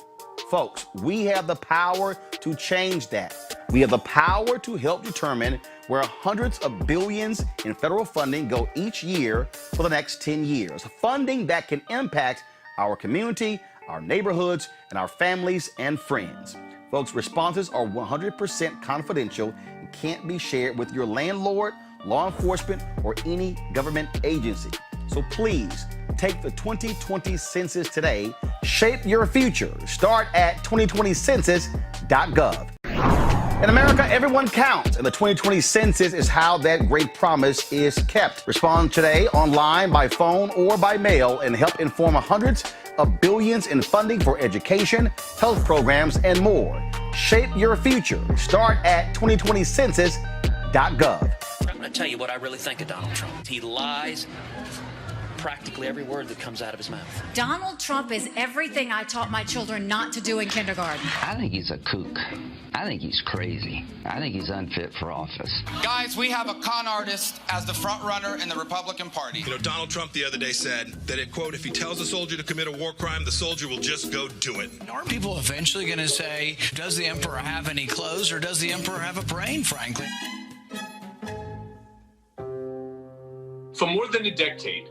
Folks, we have the power to change that. We have the power to help determine where hundreds of billions in federal funding go each year for the next 10 years. Funding that can impact our community, our neighborhoods, and our families and friends. Folks, responses are 100% confidential and can't be shared with your landlord, law enforcement, or any government agency. So please, take the 2020 census today. Shape your future. Start at 2020census.gov. In America, everyone counts, and the 2020 census is how that great promise is kept. Respond today online, by phone, or by mail, and help inform hundreds of billions in funding for education, health programs, and more. Shape your future. Start at 2020census.gov. I'm going to tell you what I really think of Donald Trump. He lies practically every word that comes out of his mouth. Donald Trump is everything I taught my children not to do in kindergarten. I think he's a kook. I think he's crazy. I think he's unfit for office. Guys, we have a con artist as the front runner in the Republican Party. You know, Donald Trump the other day said that, quote, if he tells a soldier to commit a war crime, the soldier will just go do it. Aren't people eventually going to say, does the emperor have any clothes or does the emperor have a brain, frankly? For more than a decade,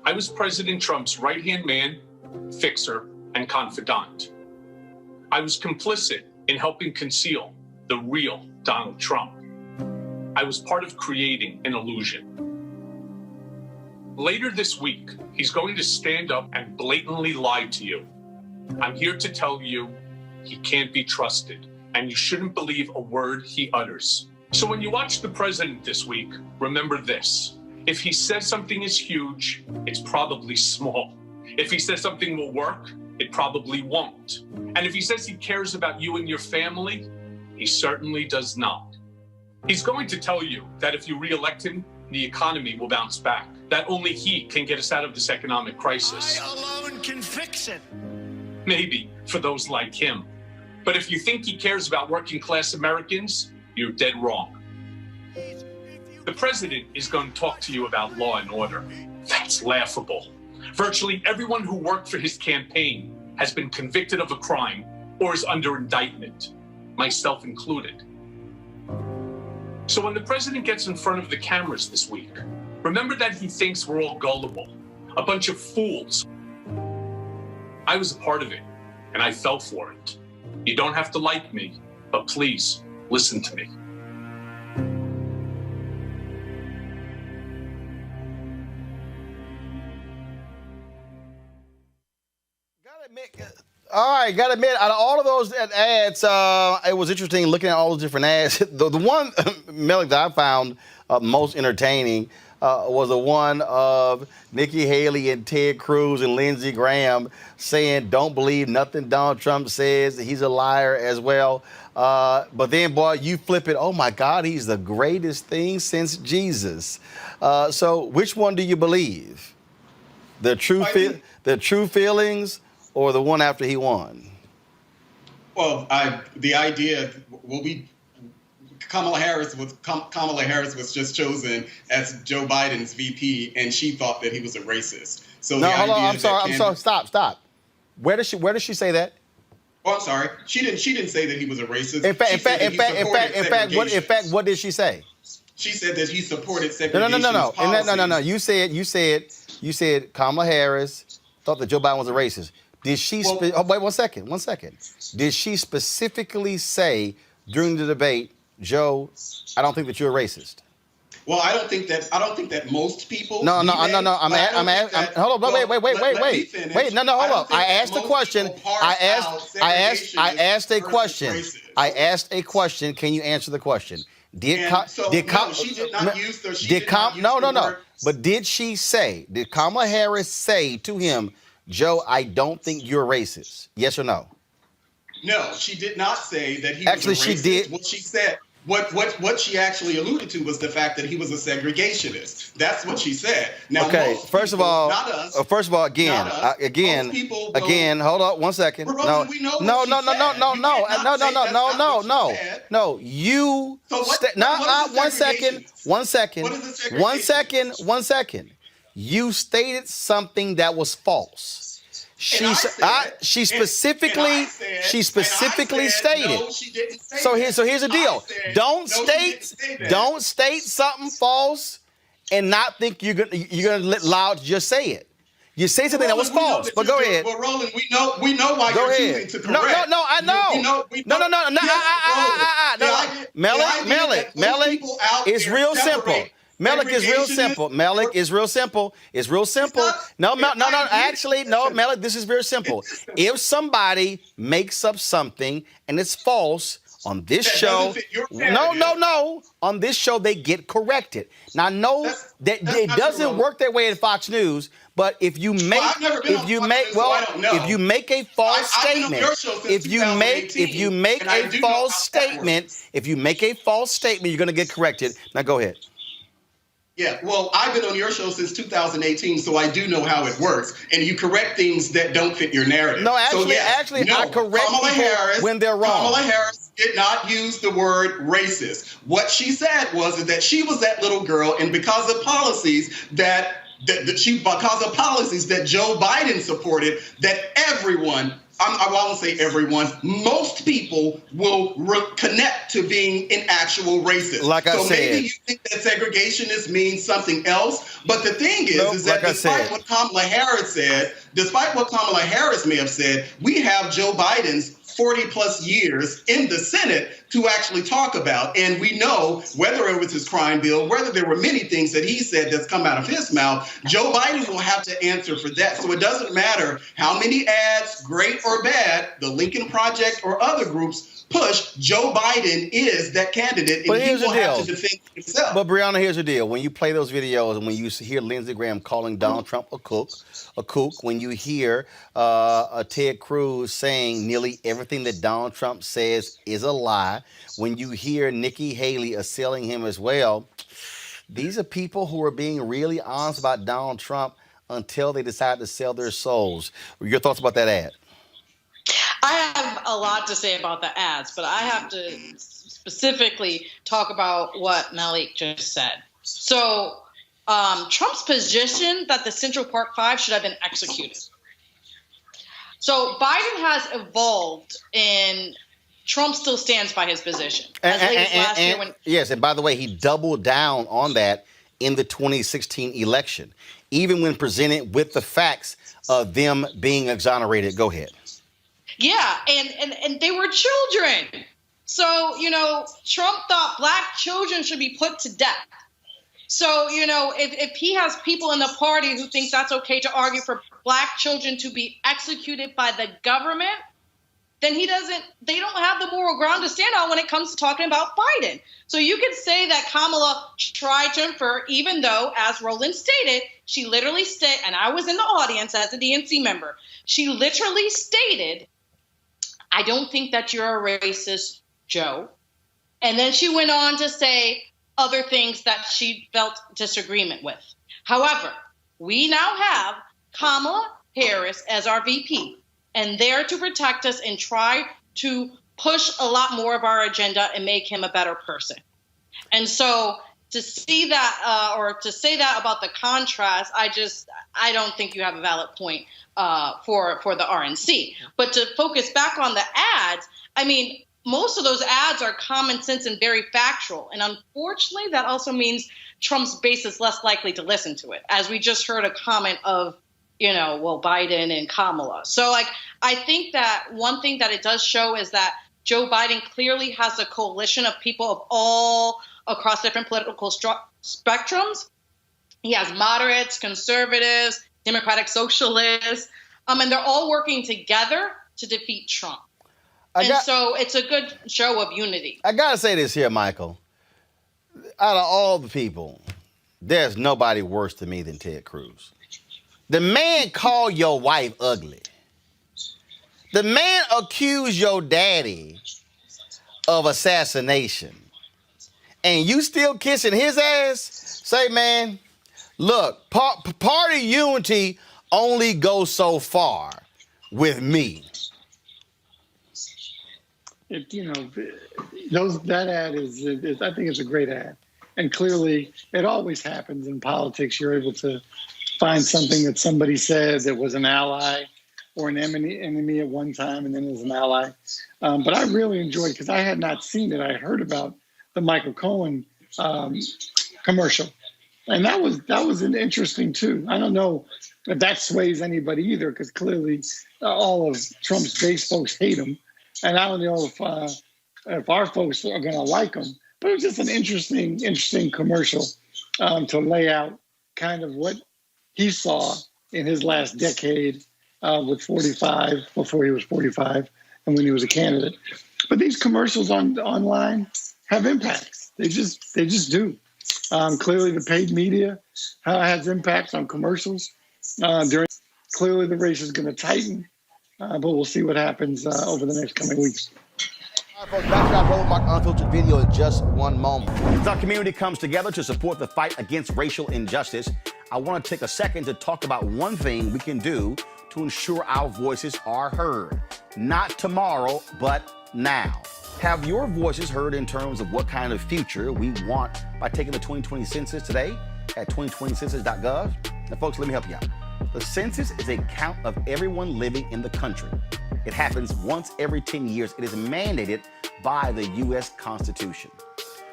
I was President Trump's right-hand man, fixer, and confidant. I was complicit in helping conceal the real Donald Trump. I was part of creating an illusion. Later this week, he's going to stand up and blatantly lie to you. I'm here to tell you he can't be trusted, and you shouldn't believe a word he utters. So when you watch the president this week, remember this. If he says something is huge, it's probably small. If he says something will work, it probably won't. And if he says he cares about you and your family, he certainly does not. He's going to tell you that if you re-elect him, the economy will bounce back, that only he can get us out of this economic crisis. I alone can fix it. Maybe for those like him. But if you think he cares about working class Americans, you're dead wrong. The president is going to talk to you about law and order. That's laughable. Virtually everyone who worked for his campaign has been convicted of a crime or is under indictment, myself included. So when the president gets in front of the cameras this week, remember that he thinks we're all gullible, a bunch of fools. I was a part of it, and I fell for it. You don't have to like me, but please listen to me. All right, gotta admit, out of all of those ads, it was interesting looking at all those different ads. The one, Melik, that I found most entertaining was the one of Nikki Haley and Ted Cruz and Lindsey Graham saying, don't believe nothing Donald Trump says, he's a liar as well. But then, boy, you flip it, oh my God, he's the greatest thing since Jesus. So which one do you believe? The true feelings, or the one after he won? Well, the idea, Kamala Harris was just chosen as Joe Biden's VP, and she thought that he was a racist. So no, hold on. I'm sorry. Stop. Where does she say that? Oh, I'm sorry. She didn't say that he was a racist. In fact, what did she say? She said that he supported segregation. No. You said Kamala Harris thought that Joe Biden was a racist. Did she? Wait 1 second. Did she specifically say during the debate, Joe, I don't think that you're a racist? Well, I don't think that most people. No. Hold on. Wait. No. Hold on. I asked a question. I asked a question. I asked a question. Can you answer the question? She did not use the word. But did Kamala Harris say to him, Joe, I don't think you're racist? Yes or no? No, she did not say that he actually, was a racist. She did. What she said, what she actually alluded to was the fact that he was a segregationist. That's what she said. Now, okay. First of all, again, hold on 1 second. No. You. One second. You stated something that was false. She specifically stated. No, she didn't say so that. here's the deal. Don't state something false and not think you're gonna let loud just say it. You say something that was false, but go ahead. Well, Roland, we know why you're choosing to correct. No, I know. Malik, it's real simple. Malik is real simple. It's real simple. No. Actually, no, Malik, this is very simple. If somebody makes up something and it's false on this show, on this show they get corrected. Now, that it doesn't work that way in Fox News. But if you make a false statement, if you make a false statement, you're going to get corrected. Now, go ahead. Yeah, well, I've been on your show since 2018, so I do know how it works. And you correct things that don't fit your narrative. No, I correct people when they're wrong. Kamala Harris did not use the word racist. What she said was that she was that little girl, and because of policies that Joe Biden supported, that everyone, I won't say everyone, most people will connect to being an actual racist. So maybe you think that segregationists means something else, but the thing is that despite what Kamala Harris may have said, we have Joe Biden's 40 plus years in the Senate to actually talk about. And we know whether it was his crime bill, whether there were many things that he said that's come out of his mouth, Joe Biden will have to answer for that. So it doesn't matter how many ads, great or bad, the Lincoln Project or other groups push, Joe Biden is that candidate, and he will have to defend himself. But Brianna, here's the deal. When you play those videos and when you hear Lindsey Graham calling Donald Trump a kook, when you hear Ted Cruz saying nearly everything that Donald Trump says is a lie, when you hear Nikki Haley assailing him as well, these are people who are being really honest about Donald Trump until they decide to sell their souls. Your thoughts about that ad? I have a lot to say about the ads, but I have to specifically talk about what Malik just said. So Trump's position that the Central Park Five should have been executed. So Biden has evolved, and Trump still stands by his position. Yes, and by the way, he doubled down on that in the 2016 election, even when presented with the facts of them being exonerated. Go ahead. Yeah, and they were children. So, Trump thought black children should be put to death. So, if he has people in the party who think that's okay to argue for black children to be executed by the government, then they don't have the moral ground to stand on when it comes to talking about Biden. So you could say that Kamala tried to infer, even though, as Roland stated, she literally stated, and I was in the audience as a DNC member, she literally stated, I don't think that you're a racist, Joe. And then she went on to say other things that she felt disagreement with. However, we now have Kamala Harris as our VP, and there to protect us and try to push a lot more of our agenda and make him a better person. And so to see that or to say that about the contrast, I don't think you have a valid point for the RNC. But to focus back on the ads, I mean, most of those ads are common sense and very factual. And unfortunately, that also means Trump's base is less likely to listen to it, as we just heard a comment of, Biden and Kamala. So, I think that one thing that it does show is that Joe Biden clearly has a coalition of people of all across different political spectrums. He has moderates, conservatives, Democratic socialists, and they're all working together to defeat Trump. So it's a good show of unity. I got to say this here, Michael. Out of all the people, there's nobody worse to me than Ted Cruz. The man called your wife ugly. The man accused your daddy of assassination. And you still kissing his ass? Say, man, look, party unity only goes so far with me. That ad is I think it's a great ad. And clearly, it always happens in politics. You're able to find something that somebody said that was an ally or an enemy at one time and then is an ally. But I really enjoyed it because I had not seen it. I heard about the Michael Cohen commercial. And that was an interesting, too. I don't know if that sways anybody either because clearly all of Trump's base folks hate him. And I don't know if our folks are going to like him. But it was just an interesting commercial to lay out kind of what he saw in his last decade with 45, before he was 45, and when he was a candidate. But these commercials online have impacts. They just do. Clearly, the paid media has impacts on commercials. Clearly, the race is going to tighten, but we'll see what happens over the next coming weeks. All right, folks, back to our Roland Martin Unfiltered video in just one moment. As our community comes together to support the fight against racial injustice, I want to take a second to talk about one thing we can do to ensure our voices are heard. Not tomorrow, but now. Have your voices heard in terms of what kind of future we want by taking the 2020 census today at 2020census.gov? Now, folks, let me help you out. The census is a count of everyone living in the country. It happens once every 10 years. It is mandated by the U.S. Constitution.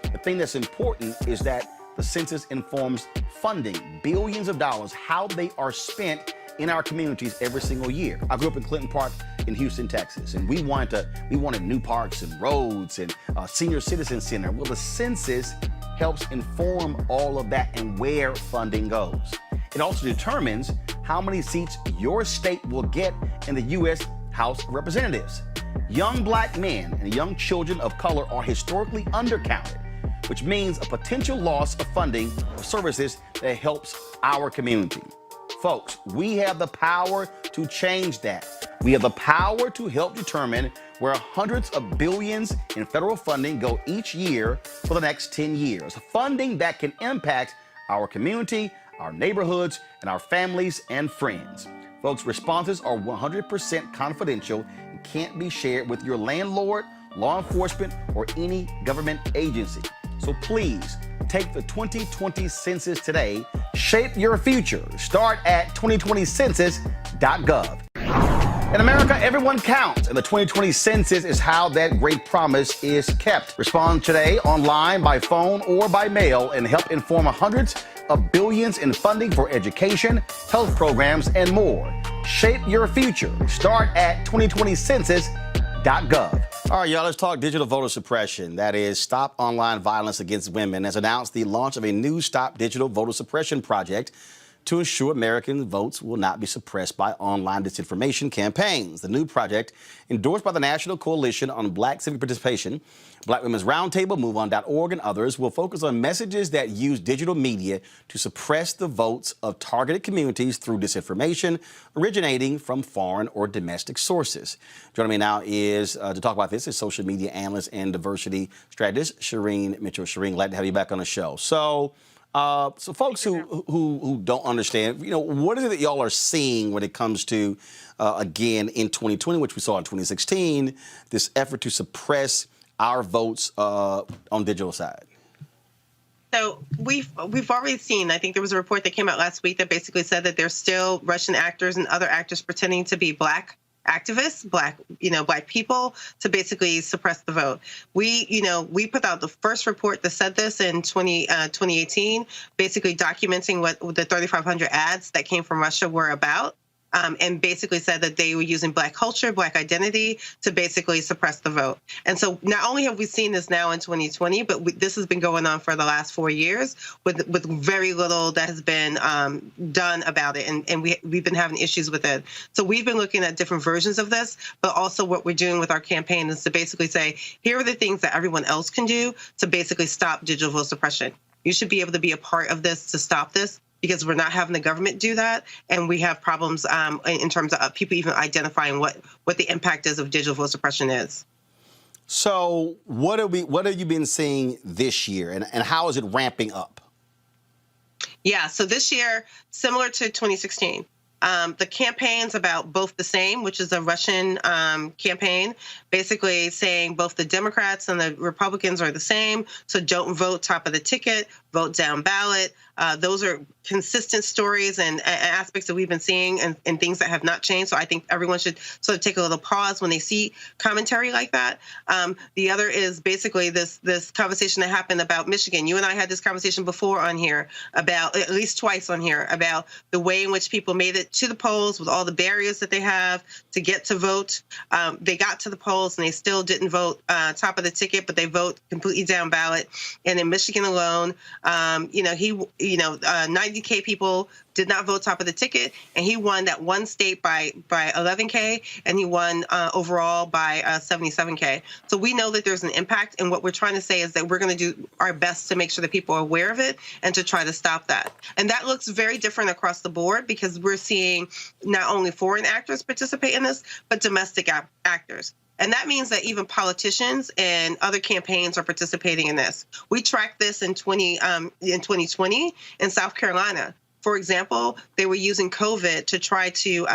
The thing that's important is that the census informs funding, billions of dollars, how they are spent in our communities every single year. I grew up in Clinton Park in Houston, Texas, and we wanted new parks and roads and a senior citizen center. Well, the census helps inform all of that and where funding goes. It also determines how many seats your state will get in the U.S. House of Representatives. Young black men and young children of color are historically undercounted, which means a potential loss of funding for services that helps our community. Folks, we have the power to change that. We have the power to help determine where hundreds of billions in federal funding go each year for the next 10 years. Funding that can impact our community, our neighborhoods, and our families and friends. Folks, responses are 100% confidential and can't be shared with your landlord, law enforcement, or any government agency. So please, take the 2020 census today. Shape your future. Start at 2020census.gov. In America, everyone counts, and the 2020 census is how that great promise is kept. Respond today online, by phone, or by mail, and help inform hundreds of billions in funding for education, health programs, and more. Shape your future. Start at 2020census.gov. All right, y'all, let's talk digital voter suppression. That is, Stop Online Violence Against Women has announced the launch of a new Stop Digital Voter Suppression project to ensure American votes will not be suppressed by online disinformation campaigns. The new project, endorsed by the National Coalition on Black Civic Participation, Black Women's Roundtable, MoveOn.org, and others, will focus on messages that use digital media to suppress the votes of targeted communities through disinformation originating from foreign or domestic sources. Joining me now is, to talk about this, is social media analyst and diversity strategist, Shireen Mitchell. Shireen, glad to have you back on the show. So folks who don't understand, what is it that y'all are seeing when it comes to, again, in 2020, which we saw in 2016, this effort to suppress our votes on digital side? So we've already seen, I think there was a report that came out last week that basically said that there's still Russian actors and other actors pretending to be Black activists, Black people, to basically suppress the vote. We put out the first report that said this in 2018, basically documenting what the 3,500 ads that came from Russia were about. and basically said that they were using Black culture, Black identity to basically suppress the vote. And so not only have we seen this now in 2020, but this has been going on for the last 4 years with very little that has been done about it. And we've been having issues with it. So we've been looking at different versions of this, but also what we're doing with our campaign is to basically say, here are the things that everyone else can do to basically stop digital vote suppression. You should be able to be a part of this to stop this, because we're not having the government do that, and we have problems in terms of people even identifying what the impact is of digital vote suppression is. So what have you been seeing this year, and how is it ramping up? Yeah, so this year, similar to 2016, the campaign's about both the same, which is a Russian campaign, basically saying both the Democrats and the Republicans are the same, so don't vote top of the ticket, vote down ballot. Those are consistent stories and aspects that we've been seeing and things that have not changed. So I think everyone should sort of take a little pause when they see commentary like that. The other is basically this conversation that happened about Michigan. You and I had this conversation before on here about, at least twice on here, about the way in which people made it to the polls with all the barriers that they have to get to vote. They got to the polls and they still didn't vote top of the ticket, but they vote completely down ballot. And in Michigan alone, 90K people did not vote top of the ticket, and he won that one state by 11K, and he won overall by 77K. So we know that there's an impact, and what we're trying to say is that we're going to do our best to make sure that people are aware of it and to try to stop that. And that looks very different across the board, because we're seeing not only foreign actors participate in this, but domestic actors. And that means that even politicians and other campaigns are participating in this. We tracked this in 2020 in South Carolina. For example, they were using COVID to try to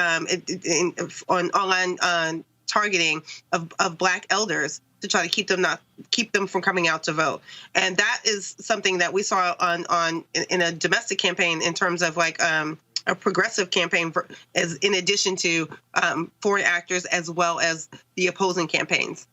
on online targeting of Black elders to try to keep them from coming out to vote. And that is something that we saw in a domestic campaign in terms of like a progressive campaign as in addition to foreign actors as well as the opposing campaigns.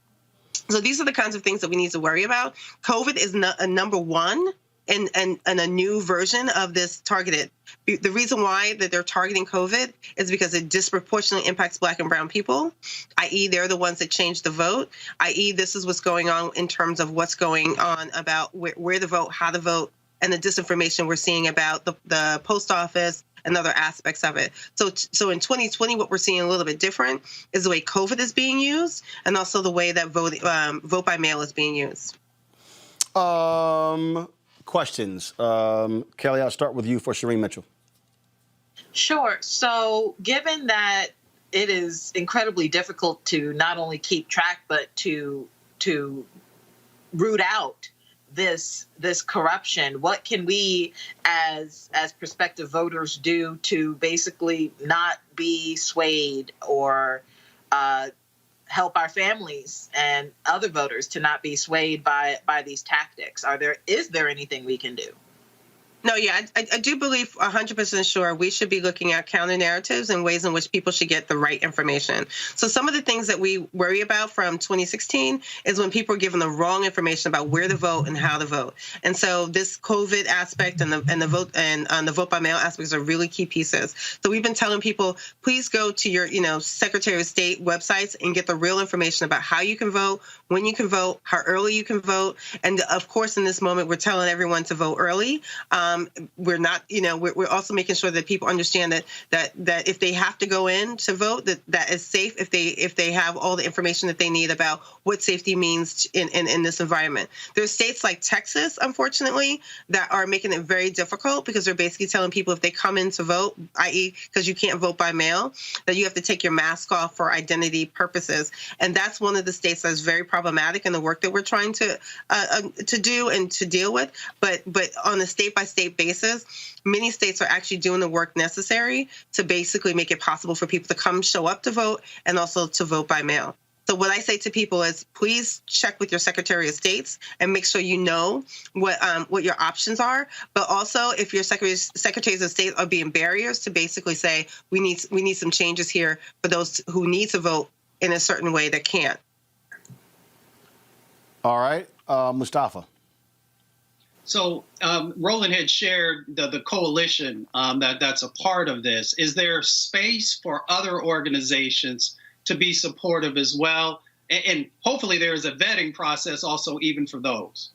So these are the kinds of things that we need to worry about. COVID is a number one and a new version of this targeted. The reason why that they're targeting COVID is because it disproportionately impacts Black and brown people, i.e. they're the ones that change the vote, i.e. this is what's going on in terms of what's going on about where to vote, how to vote, and the disinformation we're seeing about the post office and other aspects of it. So in 2020, what we're seeing a little bit different is the way COVID is being used, and also the way that vote by mail is being used. Questions. Kelly, I'll start with you for Shireen Mitchell. Sure. So given that it is incredibly difficult to not only keep track, but to root out this corruption, what can we as prospective voters do to basically not be swayed or help our families and other voters to not be swayed by these tactics? Is there anything we can do? No, yeah, I do believe 100% sure we should be looking at counter narratives and ways in which people should get the right information. So some of the things that we worry about from 2016 is when people are given the wrong information about where to vote and how to vote. And so this COVID aspect and the vote and the vote by mail aspects are really key pieces. So we've been telling people, please go to your Secretary of State websites and get the real information about how you can vote, when you can vote, how early you can vote. And of course, in this moment, we're telling everyone to vote early. We're not, we're also making sure that people understand that if they have to go in to vote, that is safe if they have all the information that they need about what safety means in this environment. There's states like Texas, unfortunately, that are making it very difficult because they're basically telling people if they come in to vote, i.e. because you can't vote by mail, that you have to take your mask off for identity purposes. And that's one of the states that's very problematic in the work that we're trying to do and to deal with. But on a state-by-state basis, many states are actually doing the work necessary to basically make it possible for people to show up to vote and also to vote by mail. So what I say to people is, please check with your Secretary of States and make sure you know what your options are. But also, if your secretaries of state are being barriers, to basically say we need some changes here for those who need to vote in a certain way that can't. All right, Mustafa. So Roland had shared the coalition that's a part of this. Is there space for other organizations to be supportive as well? And hopefully there is a vetting process also even for those.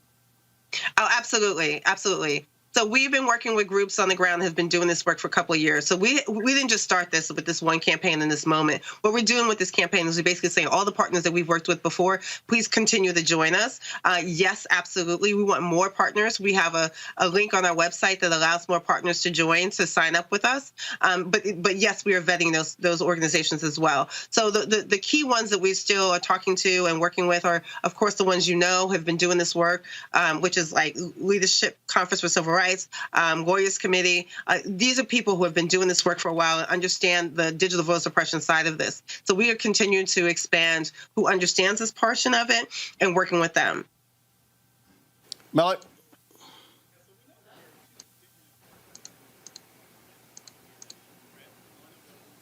Oh, absolutely. Absolutely. So we've been working with groups on the ground, have been doing this work for a couple of years. So we didn't just start this with this one campaign in this moment. What we're doing with this campaign is we basically saying all the partners that we've worked with before, please continue to join us. Yes, absolutely. We want more partners. We have a link on our website that allows more partners to join, to sign up with us. But yes, we are vetting those organizations as well. So the key ones that we still are talking to and working with are, of course, the ones have been doing this work, which is like Leadership Conference for Civil Rights, Lawyers Committee. These are people who have been doing this work for a while and understand the digital voter suppression side of this. So we are continuing to expand who understands this portion of it and working with them. Malik?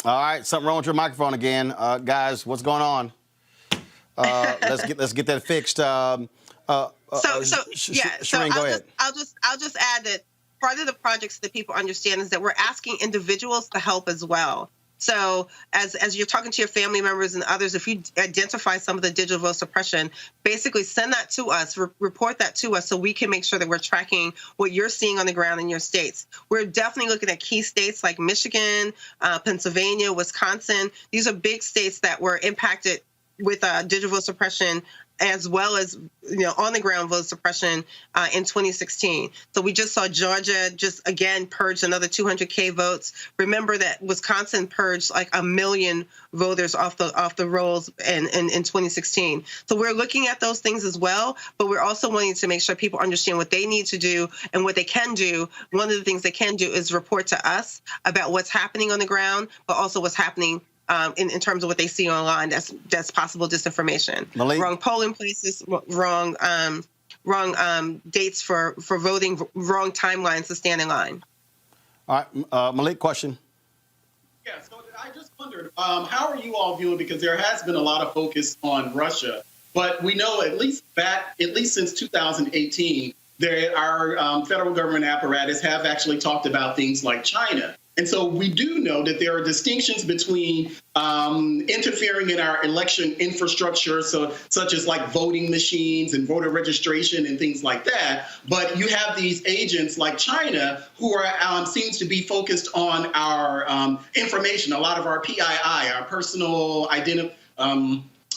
All right, something wrong with your microphone again. Guys, what's going on? Let's get that fixed. Shireen, go ahead. I'll just add that part of the projects that people understand is that we're asking individuals to help as well. So as you're talking to your family members and others, if you identify some of the digital voter suppression, basically send that to us, report that to us so we can make sure that we're tracking what you're seeing on the ground in your states. We're definitely looking at key states like Michigan, Pennsylvania, Wisconsin. These are big states that were impacted with digital voter suppression, as well as on the ground voter suppression in 2016. So we just saw Georgia just again purge another 200,000 votes. Remember that Wisconsin purged like 1 million voters off the rolls in 2016. So we're looking at those things as well, but we're also wanting to make sure people understand what they need to do and what they can do. One of the things they can do is report to us about what's happening on the ground, but also what's happening in terms of what they see online, that's possible disinformation. Malik? Wrong polling places, wrong dates for voting, wrong timelines to stand in line. All right, Malik, question. Yeah, so I just wondered, how are you all viewing, because there has been a lot of focus on Russia, but we know at least since 2018, our federal government apparatus have actually talked about things like China. And so we do know that there are distinctions between interfering in our election infrastructure, such as like voting machines and voter registration and things like that. But you have these agents like China who are seems to be focused on our information, a lot of our PII, our personal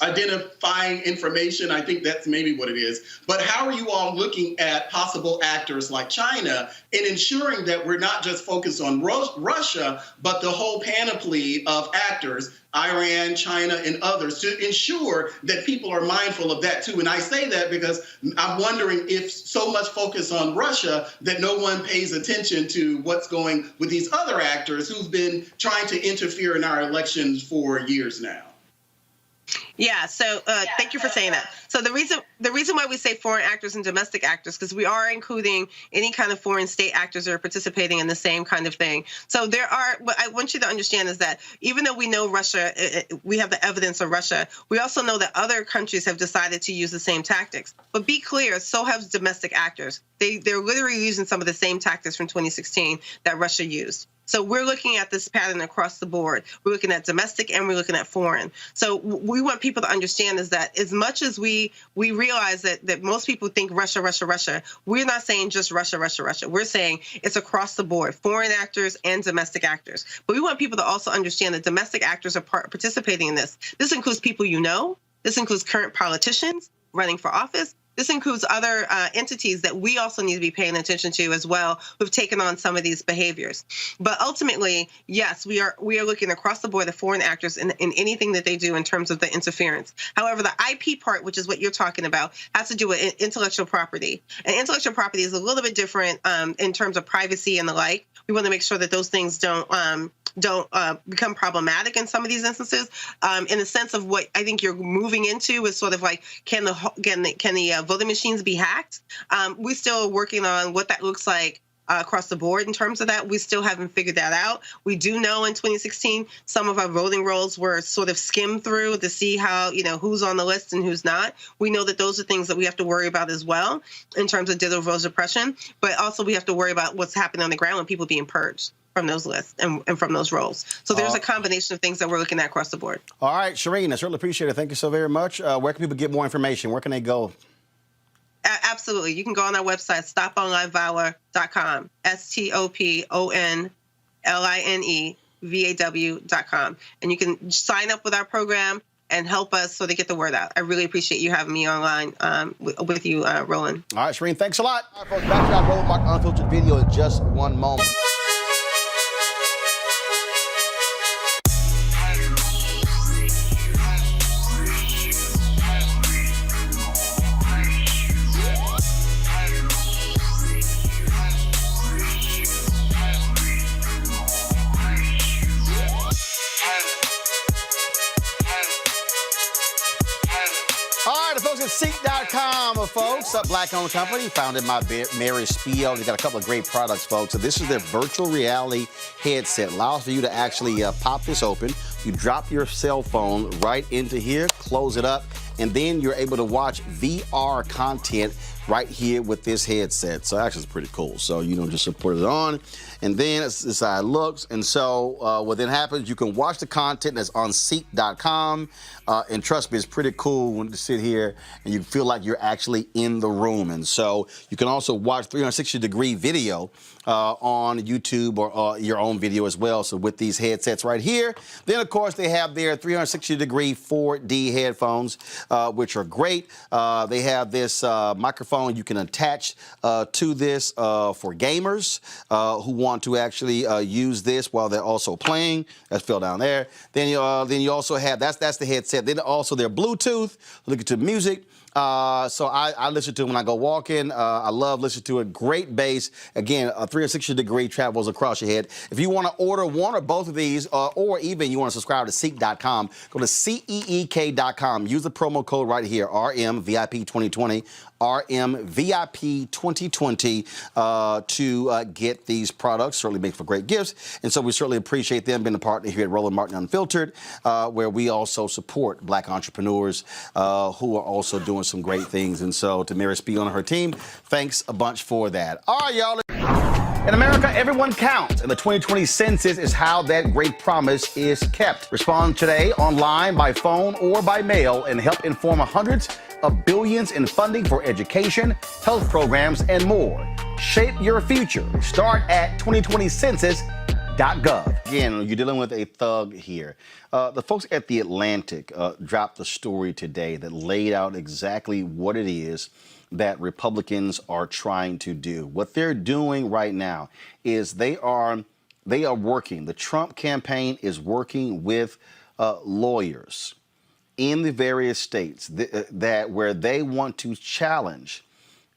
identifying information. I think that's maybe what it is. But how are you all looking at possible actors like China in ensuring that we're not just focused on Russia, but the whole panoply of actors, Iran, China, and others, to ensure that people are mindful of that too? And I say that because I'm wondering if so much focus on Russia that no one pays attention to what's going with these other actors who've been trying to interfere in our elections for years now. Yeah, so thank you for saying that. So the reason why we say foreign actors and domestic actors, because we are including any kind of foreign state actors that are participating in the same kind of thing. So what I want you to understand is that even though we know Russia, we have the evidence of Russia, we also know that other countries have decided to use the same tactics. But be clear, so have domestic actors. They're literally using some of the same tactics from 2016 that Russia used. So we're looking at this pattern across the board. We're looking at domestic and we're looking at foreign. So we want people to understand is that as much as we realize that most people think Russia, Russia, Russia, we're not saying just Russia, Russia, Russia. We're saying it's across the board, foreign actors and domestic actors. But we want people to also understand that domestic actors are participating in this. This includes people you know. This includes current politicians running for office. This includes other entities that we also need to be paying attention to as well, who've taken on some of these behaviors. But ultimately, yes, we are looking across the board at foreign actors in anything that they do in terms of the interference. However, the IP part, which is what you're talking about, has to do with intellectual property. And intellectual property is a little bit different in terms of privacy and the like. We want to make sure that those things don't become problematic in some of these instances. In the sense of what I think you're moving into is sort of like, can the voting machines be hacked? We still are working on what that looks like across the board in terms of that. We still haven't figured that out. We do know in 2016, some of our voting rolls were sort of skimmed through to see how, who's on the list and who's not. We know that those are things that we have to worry about as well in terms of digital voter suppression, but also we have to worry about what's happening on the ground when people being purged from those lists and from those roles. So there's a combination of things that we're looking at across the board. All right, Shireen, I certainly appreciate it. Thank you so very much. Where can people get more information? Where can they go? Absolutely. You can go on our website, stoponlinevalor.com, STOPONLINEVAW.com. And you can sign up with our program and help us so they get the word out. I really appreciate you having me online with you, Roland. All right, Shireen, thanks a lot. All right, folks, back to our Roland Martin Unfiltered video in just one moment. Seek.com, folks, a black-owned company founded by Mary Spiel. They got a couple of great products, folks. So this is their virtual reality headset. Allows for you to actually pop this open. You drop your cell phone right into here, close it up, and then you're able to watch VR content right here with this headset. So actually it's pretty cool. So just put it on, and then this is how it looks. And so what then happens, you can watch the content that's on Seek.com, and trust me, it's pretty cool when you sit here and you feel like you're actually in the room. And so you can also watch 360-degree video on YouTube or your own video as well. So with these headsets right here, then of course they have their 360-degree 4D headphones, which are great. They have this microphone you can attach to this for gamers who want to actually use this while they're also playing. That's fell down there. Then you also have that's the headset. Then also their Bluetooth, looking to music. So I listen to it when I go walking. I love listening to it. Great bass. Again, a 360-degree travels across your head. If you want to order one or both of these, or even you want to subscribe to Seek.com, go to CEEK.com. Use the promo code right here, RMVIP2020. RMVIP2020 to get these products. Certainly make for great gifts. And so we certainly appreciate them being a partner here at Roland Martin Unfiltered, where we also support black entrepreneurs who are also doing some great things. And so to Mary Spiel and her team, thanks a bunch for that. All right, y'all. In America, everyone counts, and the 2020 census is how that great promise is kept. Respond today online, by phone, or by mail, and help inform hundreds of billions in funding for education, health programs, and more. Shape your future. Start at 2020census.gov. Again, you're dealing with a thug here. The folks at The Atlantic dropped a story today that laid out exactly what it is that Republicans are trying to do. What they're doing right now is they are working. The Trump campaign is working with lawyers in the various states where they want to challenge.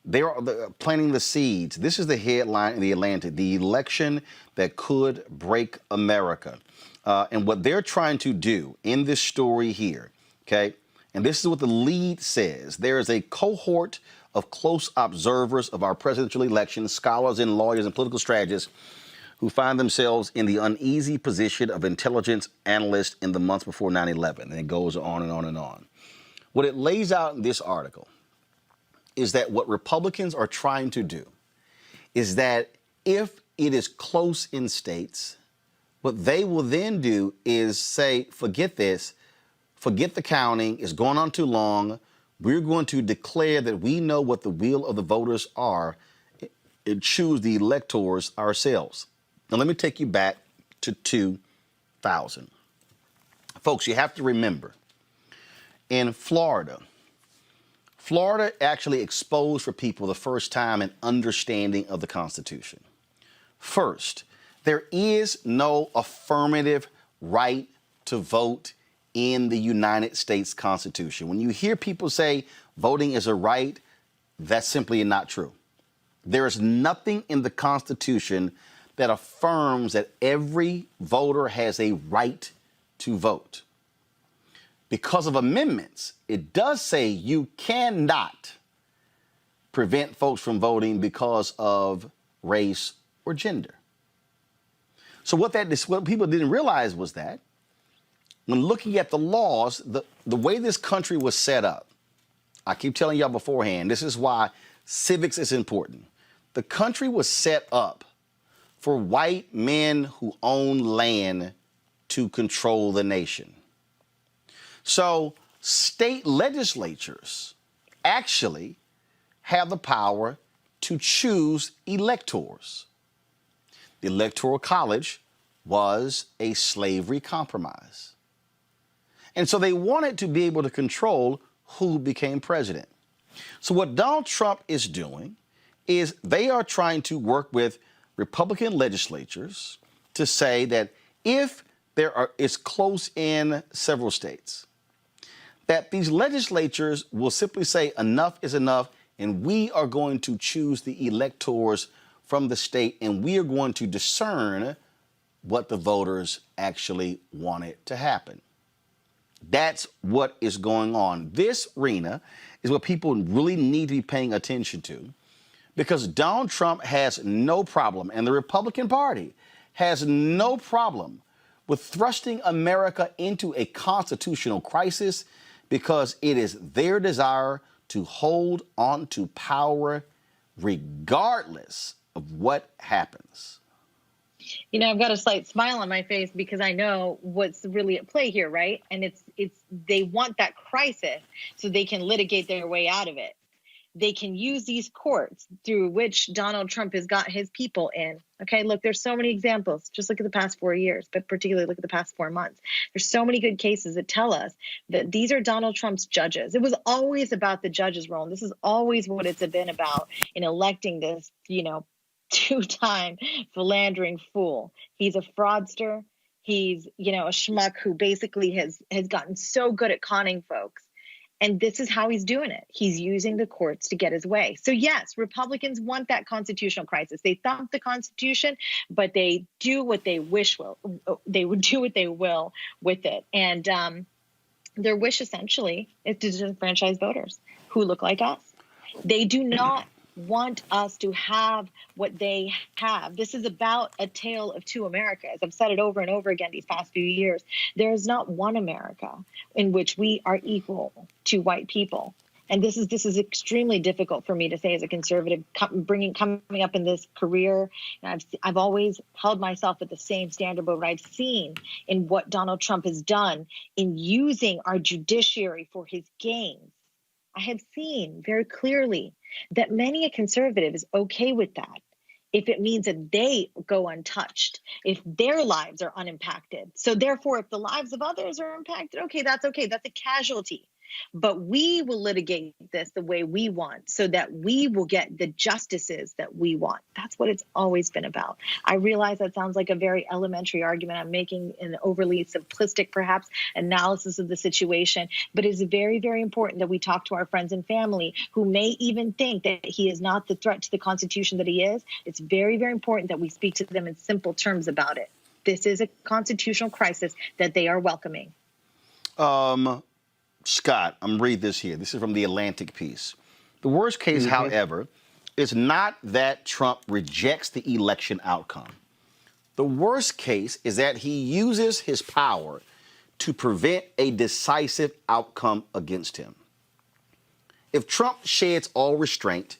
They're planting the seeds. This is the headline in The Atlantic: the election that could break America. And what they're trying to do in this story here, okay, and this is what the lead says: there is a cohort of close observers of our presidential election, scholars and lawyers and political strategists, who find themselves in the uneasy position of intelligence analysts in the months before 9/11. And it goes on and on and on. What it lays out in this article is that what Republicans are trying to do is that if it is close in states, what they will then do is say, forget this, forget the counting, it's going on too long. We're going to declare that we know what the will of the voters are and choose the electors ourselves. Now, let me take you back to 2000. Folks, you have to remember, in Florida actually exposed for people the first time an understanding of the Constitution. First, there is no affirmative right to vote in the United States Constitution. When you hear people say voting is a right, that's simply not true. There is nothing in the Constitution that affirms that every voter has a right to vote. Because of amendments, it does say you cannot prevent folks from voting because of race or gender. So what people didn't realize was that when looking at the laws, the way this country was set up, I keep telling y'all beforehand, this is why civics is important. The country was set up for white men who own land to control the nation. So state legislatures actually have the power to choose electors. The Electoral College was a slavery compromise. And so they wanted to be able to control who became president. So what Donald Trump is doing is they are trying to work with Republican legislatures to say that if it's close in several states, that these legislatures will simply say enough is enough, and we are going to choose the electors from the state, and we are going to discern what the voters actually wanted to happen. That's what is going on. This arena is what people really need to be paying attention to, because Donald Trump has no problem, and the Republican Party has no problem with thrusting America into a constitutional crisis, because it is their desire to hold on to power regardless of what happens. You know, I've got a slight smile on my face because I know what's really at play here, right? And it's they want that crisis so they can litigate their way out of it. They can use these courts through which Donald Trump has got his people in. Okay, look, there's so many examples. Just look at the past 4 years, but particularly look at the past 4 months. There's so many good cases that tell us that these are Donald Trump's judges. It was always about the judges' role. And this is always what it's been about in electing this, two-time philandering fool. He's a fraudster. He's, a schmuck who basically has gotten so good at conning folks. And this is how he's doing it. He's using the courts to get his way. So yes, Republicans want that constitutional crisis. They thump the Constitution, but they do what they wish will. They would do what they will with it. And their wish essentially is to disenfranchise voters who look like us. They do not want us to have what they have. This is about a tale of two Americas. I've said it over and over again these past few years. There is not one America in which we are equal to white people. And this is extremely difficult for me to say as a conservative coming up in this career. I've always held myself at the same standard, but what I've seen in what Donald Trump has done in using our judiciary for his gains, I have seen very clearly that many a conservative is okay with that if it means that they go untouched, if their lives are unimpacted. So therefore, if the lives of others are impacted, okay. That's a casualty. But we will litigate this the way we want so that we will get the justices that we want. That's what it's always been about. I realize that sounds like a very elementary argument. I'm making an overly simplistic, perhaps, analysis of the situation. But it's very, very important that we talk to our friends and family who may even think that he is not the threat to the Constitution that he is. It's very, very important that we speak to them in simple terms about it. This is a constitutional crisis that they are welcoming. Scott, I'm reading this here. This is from the Atlantic piece. The worst case, however, is not that Trump rejects the election outcome. The worst case is that he uses his power to prevent a decisive outcome against him. If Trump sheds all restraint,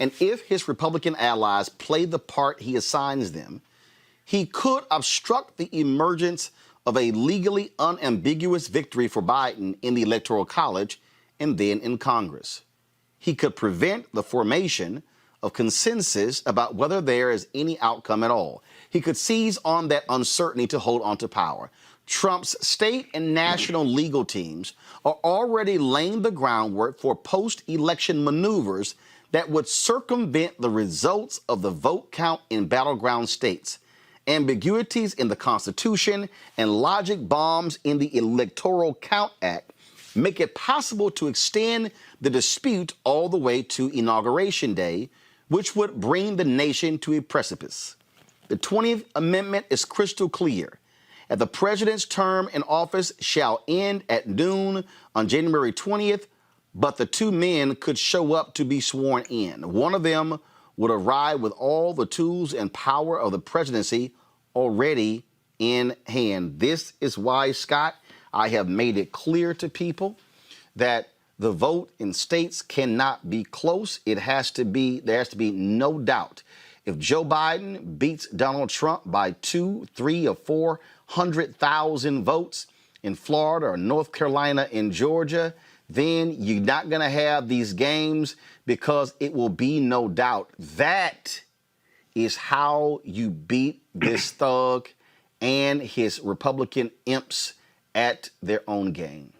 and if his Republican allies play the part he assigns them, he could obstruct the emergence of a legally unambiguous victory for Biden in the Electoral College and then in Congress. He could prevent the formation of consensus about whether there is any outcome at all. He could seize on that uncertainty to hold on to power. Trump's state and national legal teams are already laying the groundwork for post-election maneuvers that would circumvent the results of the vote count in battleground states. Ambiguities in the Constitution and logic bombs in the Electoral Count Act make it possible to extend the dispute all the way to Inauguration Day, which would bring the nation to a precipice. The 20th Amendment is crystal clear. And the president's term in office shall end at noon on January 20th, but the two men could show up to be sworn in. One of them would arrive with all the tools and power of the presidency already in hand. This is why, Scott, I have made it clear to people that the vote in states cannot be close. There has to be no doubt. If Joe Biden beats Donald Trump by 2, 3, or 400,000 votes in Florida or North Carolina and Georgia, then you're not going to have these games because it will be no doubt. That is how you beat this thug and his Republican imps at their own game.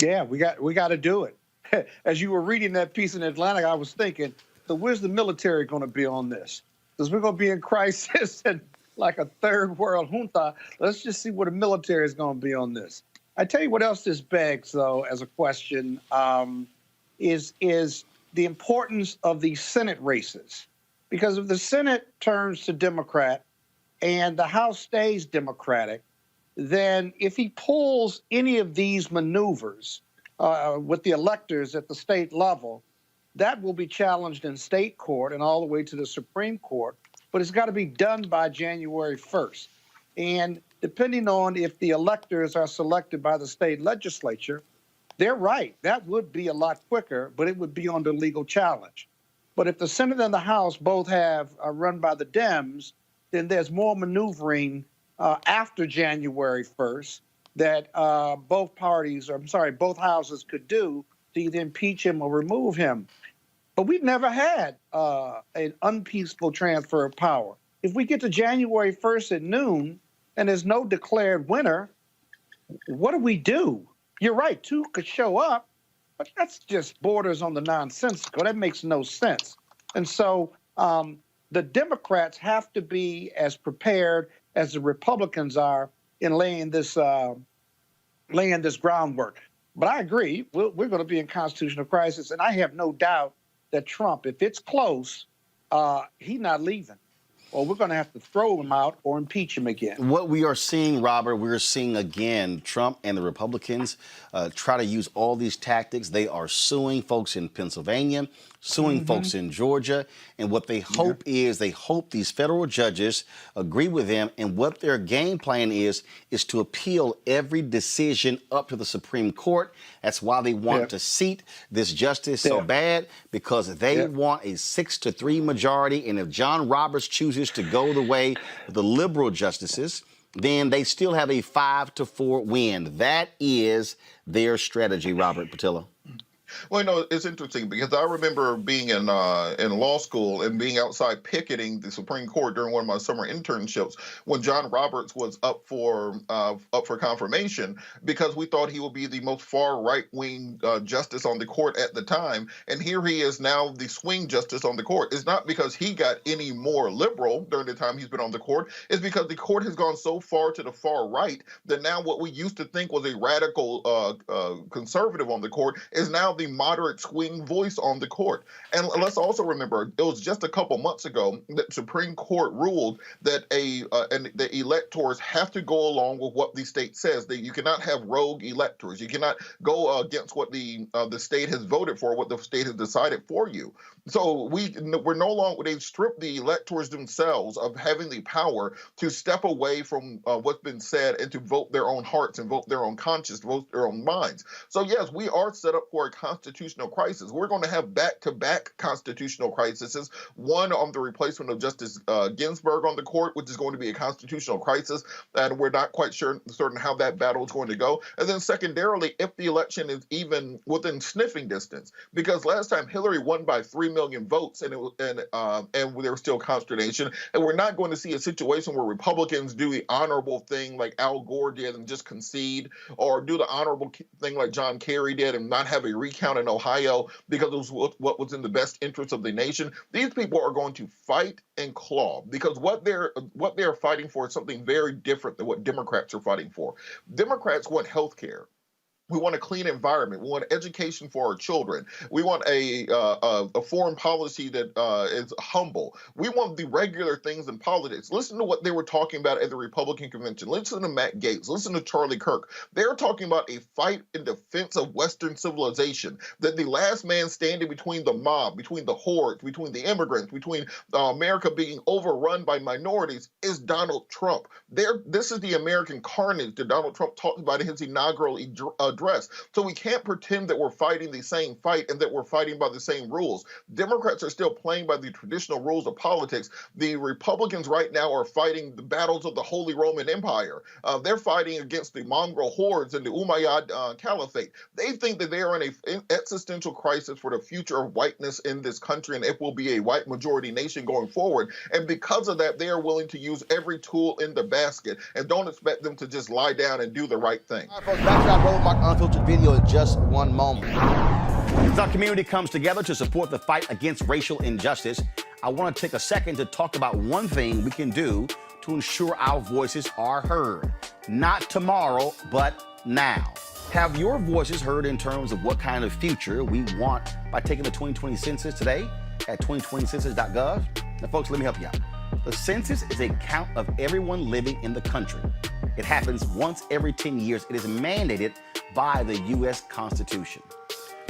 Yeah, we got to do it. As you were reading that piece in Atlantic, I was thinking, so where's the military going to be on this? Because we're going to be in crisis and like a third world junta. Let's just see what the military is going to be on this. I tell you what else this begs, though, as a question, is the importance of the Senate races. Because if the Senate turns to Democrat and the House stays Democratic, then if he pulls any of these maneuvers with the electors at the state level, that will be challenged in state court and all the way to the Supreme Court. But it's got to be done by January 1st. And depending on if the electors are selected by the state legislature, they're right. That would be a lot quicker, but it would be under legal challenge. But if the Senate and the House both have run by the Dems, then there's more maneuvering after January 1st that both houses could do to either impeach him or remove him. But we've never had an unpeaceful transfer of power. If we get to January 1st at noon and there's no declared winner, what do? You're right, 2 could show up, but that's just borders on the nonsensical. That makes no sense. And so the Democrats have to be as prepared as the Republicans are in laying this groundwork. But I agree, we're going to be in constitutional crisis, and I have no doubt that Trump, if it's close, he's not leaving. Or we're going to have to throw him out or impeach him again. What we are seeing, Robert, we're seeing again Trump and the Republicans try to use all these tactics. They are suing folks in Pennsylvania, suing folks in Georgia. And what they hope is they hope these federal judges agree with them. And what their game plan is to appeal every decision up to the Supreme Court. That's why they want to seat this justice so bad, because they want a 6-3 majority. And if John Roberts chooses to go the way of the liberal justices, then they still have a 5-4 win. That is their strategy, Robert Patillo. Well, you know, it's interesting because I remember being in law school and being outside picketing the Supreme Court during one of my summer internships when John Roberts was up for confirmation, because we thought he would be the most far right-wing justice on the court at the time, and here he is now the swing justice on the court. It's not because he got any more liberal during the time he's been on the court. It's because the court has gone so far to the far right that now what we used to think was a radical conservative on the court is now the moderate swing voice on the court. And let's also remember, it was just a couple months ago that Supreme Court ruled that the electors have to go along with what the state says. That you cannot have rogue electors. You cannot go against what the state has voted for, what the state has decided for you. So we're no longer, they've stripped the electors themselves of having the power to step away from what's been said and to vote their own hearts and vote their own conscience, vote their own minds. So yes, we are set up for a constitutional crisis. We're going to have back-to-back constitutional crises, one on the replacement of Justice Ginsburg on the court, which is going to be a constitutional crisis, and we're not quite certain how that battle is going to go. And then secondarily, if the election is even within sniffing distance, because last time Hillary won by 3 million votes, and there was still consternation, and we're not going to see a situation where Republicans do the honorable thing like Al Gore did and just concede, or do the honorable thing like John Kerry did and not have a recount in Ohio because it was what was in the best interest of the nation. These people are going to fight and claw because what they're fighting for is something very different than what Democrats are fighting for. Democrats want health care. We want a clean environment. We want education for our children. We want a foreign policy that is humble. We want the regular things in politics. Listen to what they were talking about at the Republican convention. Listen to Matt Gaetz. Listen to Charlie Kirk. They're talking about a fight in defense of Western civilization, that the last man standing between the mob, between the hordes, between the immigrants, between America being overrun by minorities is Donald Trump. This is the American carnage that Donald Trump talked about in his inaugural address. So we can't pretend that we're fighting the same fight and that we're fighting by the same rules. Democrats are still playing by the traditional rules of politics. The Republicans right now are fighting the battles of the Holy Roman Empire. They're fighting against the mongrel hordes and the Umayyad Caliphate. They think that they are in an existential crisis for the future of whiteness in this country, and it will be a white majority nation going forward. And because of that, they are willing to use every tool in the basket, and don't expect them to just lie down and do the right thing. All right, folks, back to our Roland Martin Unfiltered video in just one moment. As our community comes together to support the fight against racial injustice, I want to take a second to talk about one thing we can do to ensure our voices are heard. Not tomorrow, but now. Have your voices heard in terms of what kind of future we want by taking the 2020 census today at 2020census.gov? Now, folks, let me help you out. The census is a count of everyone living in the country. It happens once every 10 years. It is mandated by the U.S. Constitution.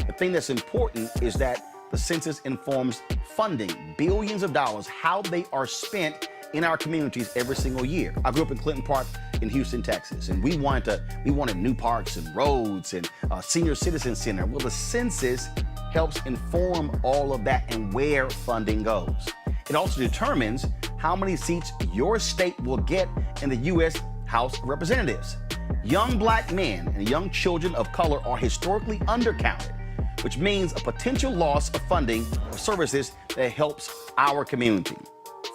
The thing that's important is that the census informs funding, billions of dollars, how they are spent in our communities every single year. I grew up in Clinton Park in Houston, Texas, and we wanted new parks and roads and a senior citizen center. Well, the census helps inform all of that and where funding goes. It also determines how many seats your state will get in the U.S. House of Representatives. Young black men and young children of color are historically undercounted, which means a potential loss of funding for services that helps our community.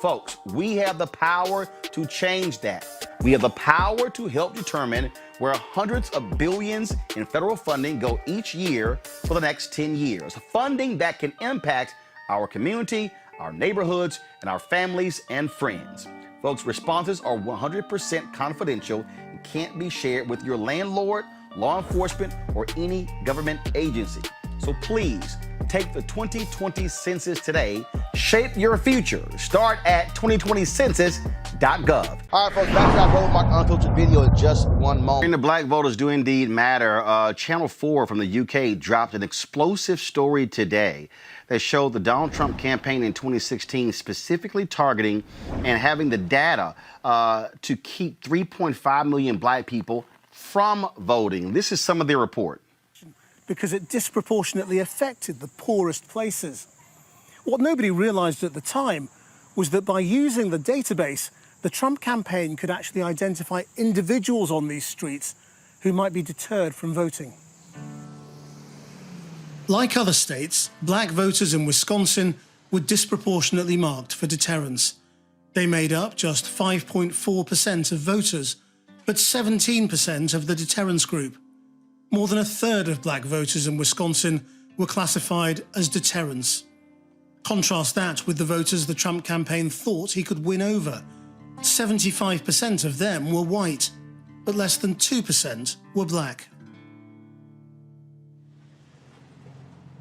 Folks, we have the power to change that. We have the power to help determine where hundreds of billions in federal funding go each year for the next 10 years. Funding that can impact our community, our neighborhoods, and our families and friends. Folks, responses are 100% confidential and can't be shared with your landlord, law enforcement, or any government agency. So please, take the 2020 census today. Shape your future. Start at 2020census.gov. All right, folks, back to our Roland Martin Unfiltered video in just one moment. And the black voters do indeed matter. Channel 4 from the UK dropped an explosive story today that showed the Donald Trump campaign in 2016 specifically targeting and having the data to keep 3.5 million black people from voting. This is some of their report. Because it disproportionately affected the poorest places. What nobody realized at the time was that by using the database, the Trump campaign could actually identify individuals on these streets who might be deterred from voting. Like other states, black voters in Wisconsin were disproportionately marked for deterrence. They made up just 5.4% of voters, but 17% of the deterrence group. More than a third of black voters in Wisconsin were classified as deterrents. Contrast that with the voters the Trump campaign thought he could win over. 75% of them were white, but less than 2% were black.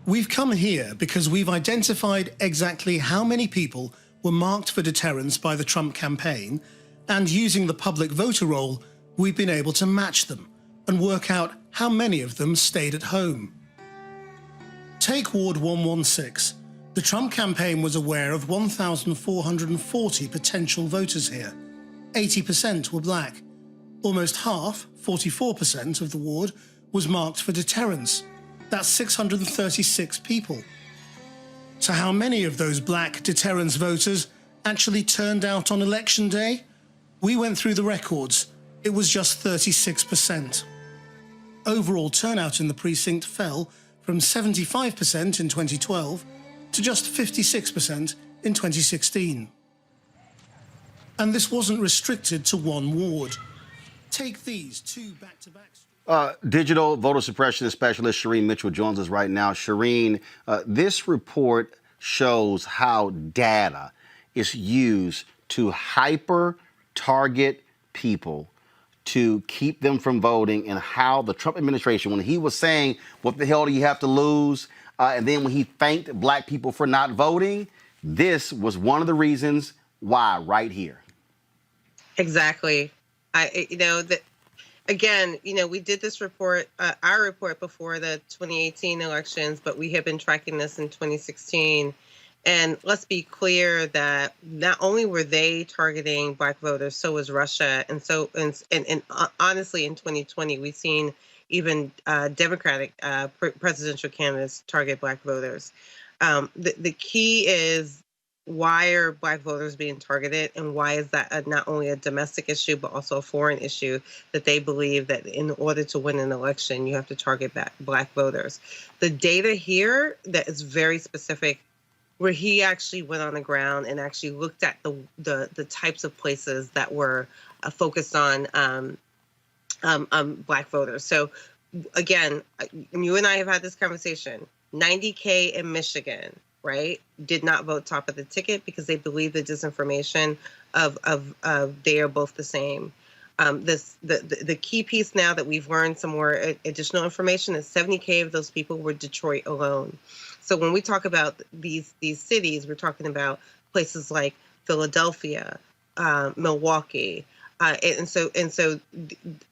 We've come here because we've identified exactly how many people were marked for deterrence by the Trump campaign, and using the public voter roll, we've been able to match them and work out how many of them stayed at home. Take Ward 116. The Trump campaign was aware of 1,440 potential voters here. 80% were black. Almost half, 44% of the ward, was marked for deterrence. That's 636 people. So how many of those black deterrence voters actually turned out on election day? We went through the records. It was just 36%. Overall turnout in the precinct fell from 75% in 2012 to just 56% in 2016. And this wasn't restricted to one ward. Take these two back-to-back. Digital voter suppression specialist Shireen Mitchell joins us right now. Shireen, this report shows how data is used to hyper-target people to keep them from voting, and how the Trump administration, when he was saying, what the hell do you have to lose? And then when he thanked black people for not voting, this was one of the reasons why right here. Exactly. Again, we did this report, our report before the 2018 elections, but we have been tracking this in 2016. And let's be clear that not only were they targeting black voters, so was Russia. And so, and honestly, in 2020, we've seen even Democratic presidential candidates target black voters. The key is, why are black voters being targeted, and why is that not only a domestic issue but also a foreign issue, that they believe that in order to win an election you have to target black voters? The data here that is very specific, where he actually went on the ground and actually looked at the types of places that were focused on black voters. So again, you and I have had this conversation. 90K in Michigan, right, did not vote top of the ticket because they believe the disinformation of they are both the same. The key piece now that we've learned some more additional information is 70K of those people were Detroit alone. So when we talk about these cities, we're talking about places like Philadelphia, Milwaukee. And so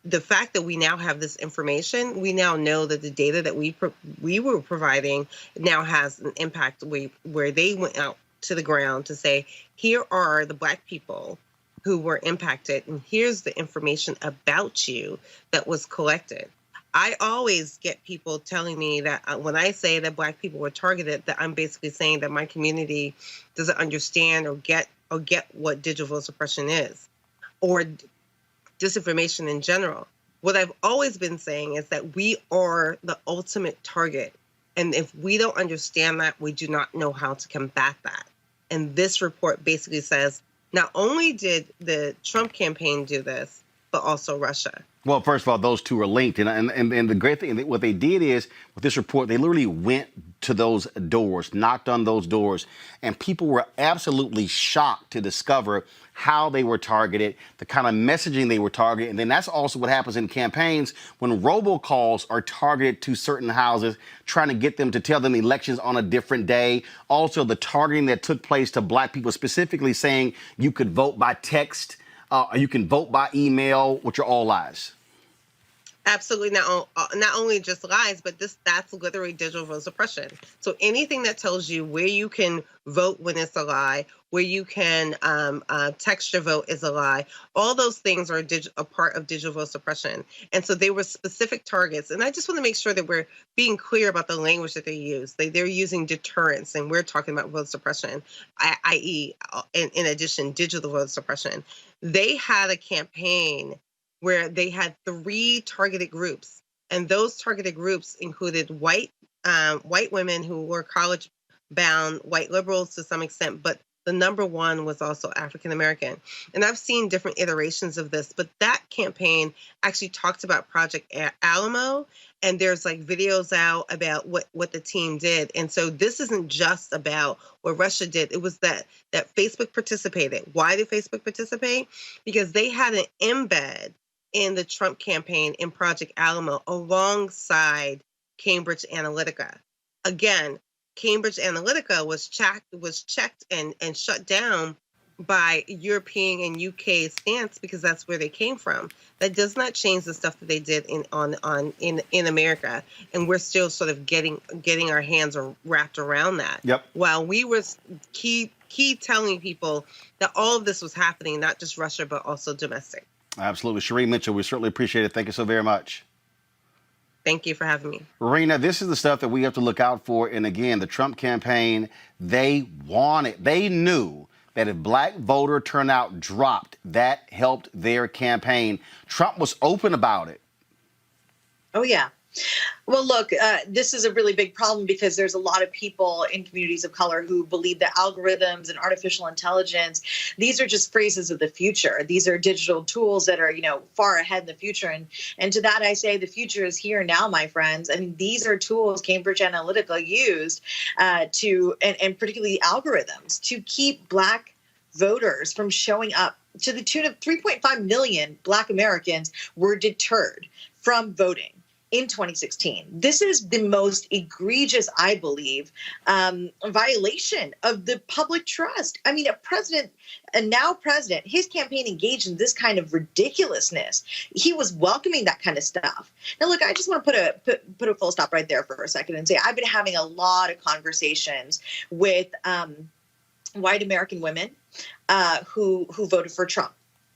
the fact that we now have this information, we now know that the data that we were providing now has an impact where they went out to the ground to say, here are the black people who were impacted, and here's the information about you that was collected. I always get people telling me that when I say that black people were targeted, that I'm basically saying that my community doesn't understand or get what digital vote suppression is, or disinformation in general. What I've always been saying is that we are the ultimate target. And if we don't understand that, we do not know how to combat that. And this report basically says, not only did the Trump campaign do this, but also Russia. Well, first of all, those two are linked. And the great thing, what they did is, with this report, they literally went to those doors, knocked on those doors, and people were absolutely shocked to discover how they were targeted, the kind of messaging they were targeted. And then that's also what happens in campaigns when robocalls are targeted to certain houses, trying to get them to tell them elections on a different day. Also, the targeting that took place to black people, specifically saying you could vote by text, you can vote by email, which are all lies. Absolutely, not only just lies, but that's literally digital vote suppression. So anything that tells you where you can vote when it's a lie, where you can text your vote is a lie. All those things are a part of digital vote suppression. And so they were specific targets. And I just want to make sure that we're being clear about the language that they use. They're using deterrence, and we're talking about vote suppression, i.e., in addition, digital vote suppression. They had a campaign where they had 3 targeted groups, and those targeted groups included white women who were college-bound, white liberals to some extent, but the number one was also African American. And I've seen different iterations of this, but that campaign actually talked about Project Alamo, and there's like videos out about what the team did. And so this isn't just about what Russia did. It was that Facebook participated. Why did Facebook participate? Because they had an embed in the Trump campaign in Project Alamo alongside Cambridge Analytica. Again, Cambridge Analytica was checked and shut down by European and UK stance because that's where they came from. That does not change the stuff that they did in America, and we're still sort of getting our hands wrapped around that. Yep. While we were key telling people that all of this was happening, not just Russia but also domestic. Absolutely. Shereen Mitchell, we certainly appreciate it. Thank you so very much. Thank you for having me. Rena, this is the stuff that we have to look out for. And again, the Trump campaign, they knew that if black voter turnout dropped, that helped their campaign. Trump was open about it. Oh, yeah. Well, look, this is a really big problem because there's a lot of people in communities of color who believe that algorithms and artificial intelligence, these are just phrases of the future. These are digital tools that are, far ahead in the future. And to that, I say the future is here now, my friends. I mean, these are tools Cambridge Analytica used and particularly algorithms to keep black voters from showing up. To the tune of 3.5 million Black Americans were deterred from voting in 2016. This is the most egregious, I believe, violation of the public trust. I mean, a now president, his campaign engaged in this kind of ridiculousness. He was welcoming that kind of stuff. Now, look, I just want to put a full stop right there for a second and say I've been having a lot of conversations with white American women who voted for Trump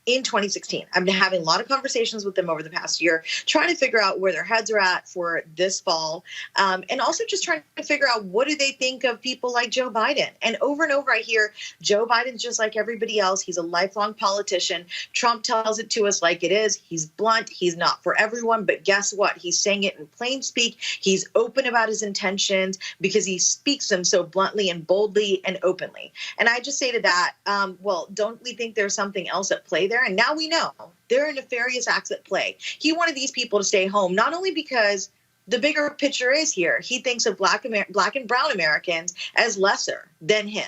in 2016. I've been having a lot of conversations with them over the past year, trying to figure out where their heads are at for this fall, and also just trying to figure out what do they think of people like Joe Biden. And over I hear Joe Biden's just like everybody else. He's a lifelong politician. Trump tells it to us like it is. He's blunt. He's not for everyone. But guess what? He's saying it in plain speak. He's open about his intentions because he speaks them so bluntly and boldly and openly. And I just say to that, well, don't we think there's something else at play there? And now we know there are nefarious acts at play. He wanted these people to stay home, not only because the bigger picture is here. He thinks of Black and brown Americans as lesser than him,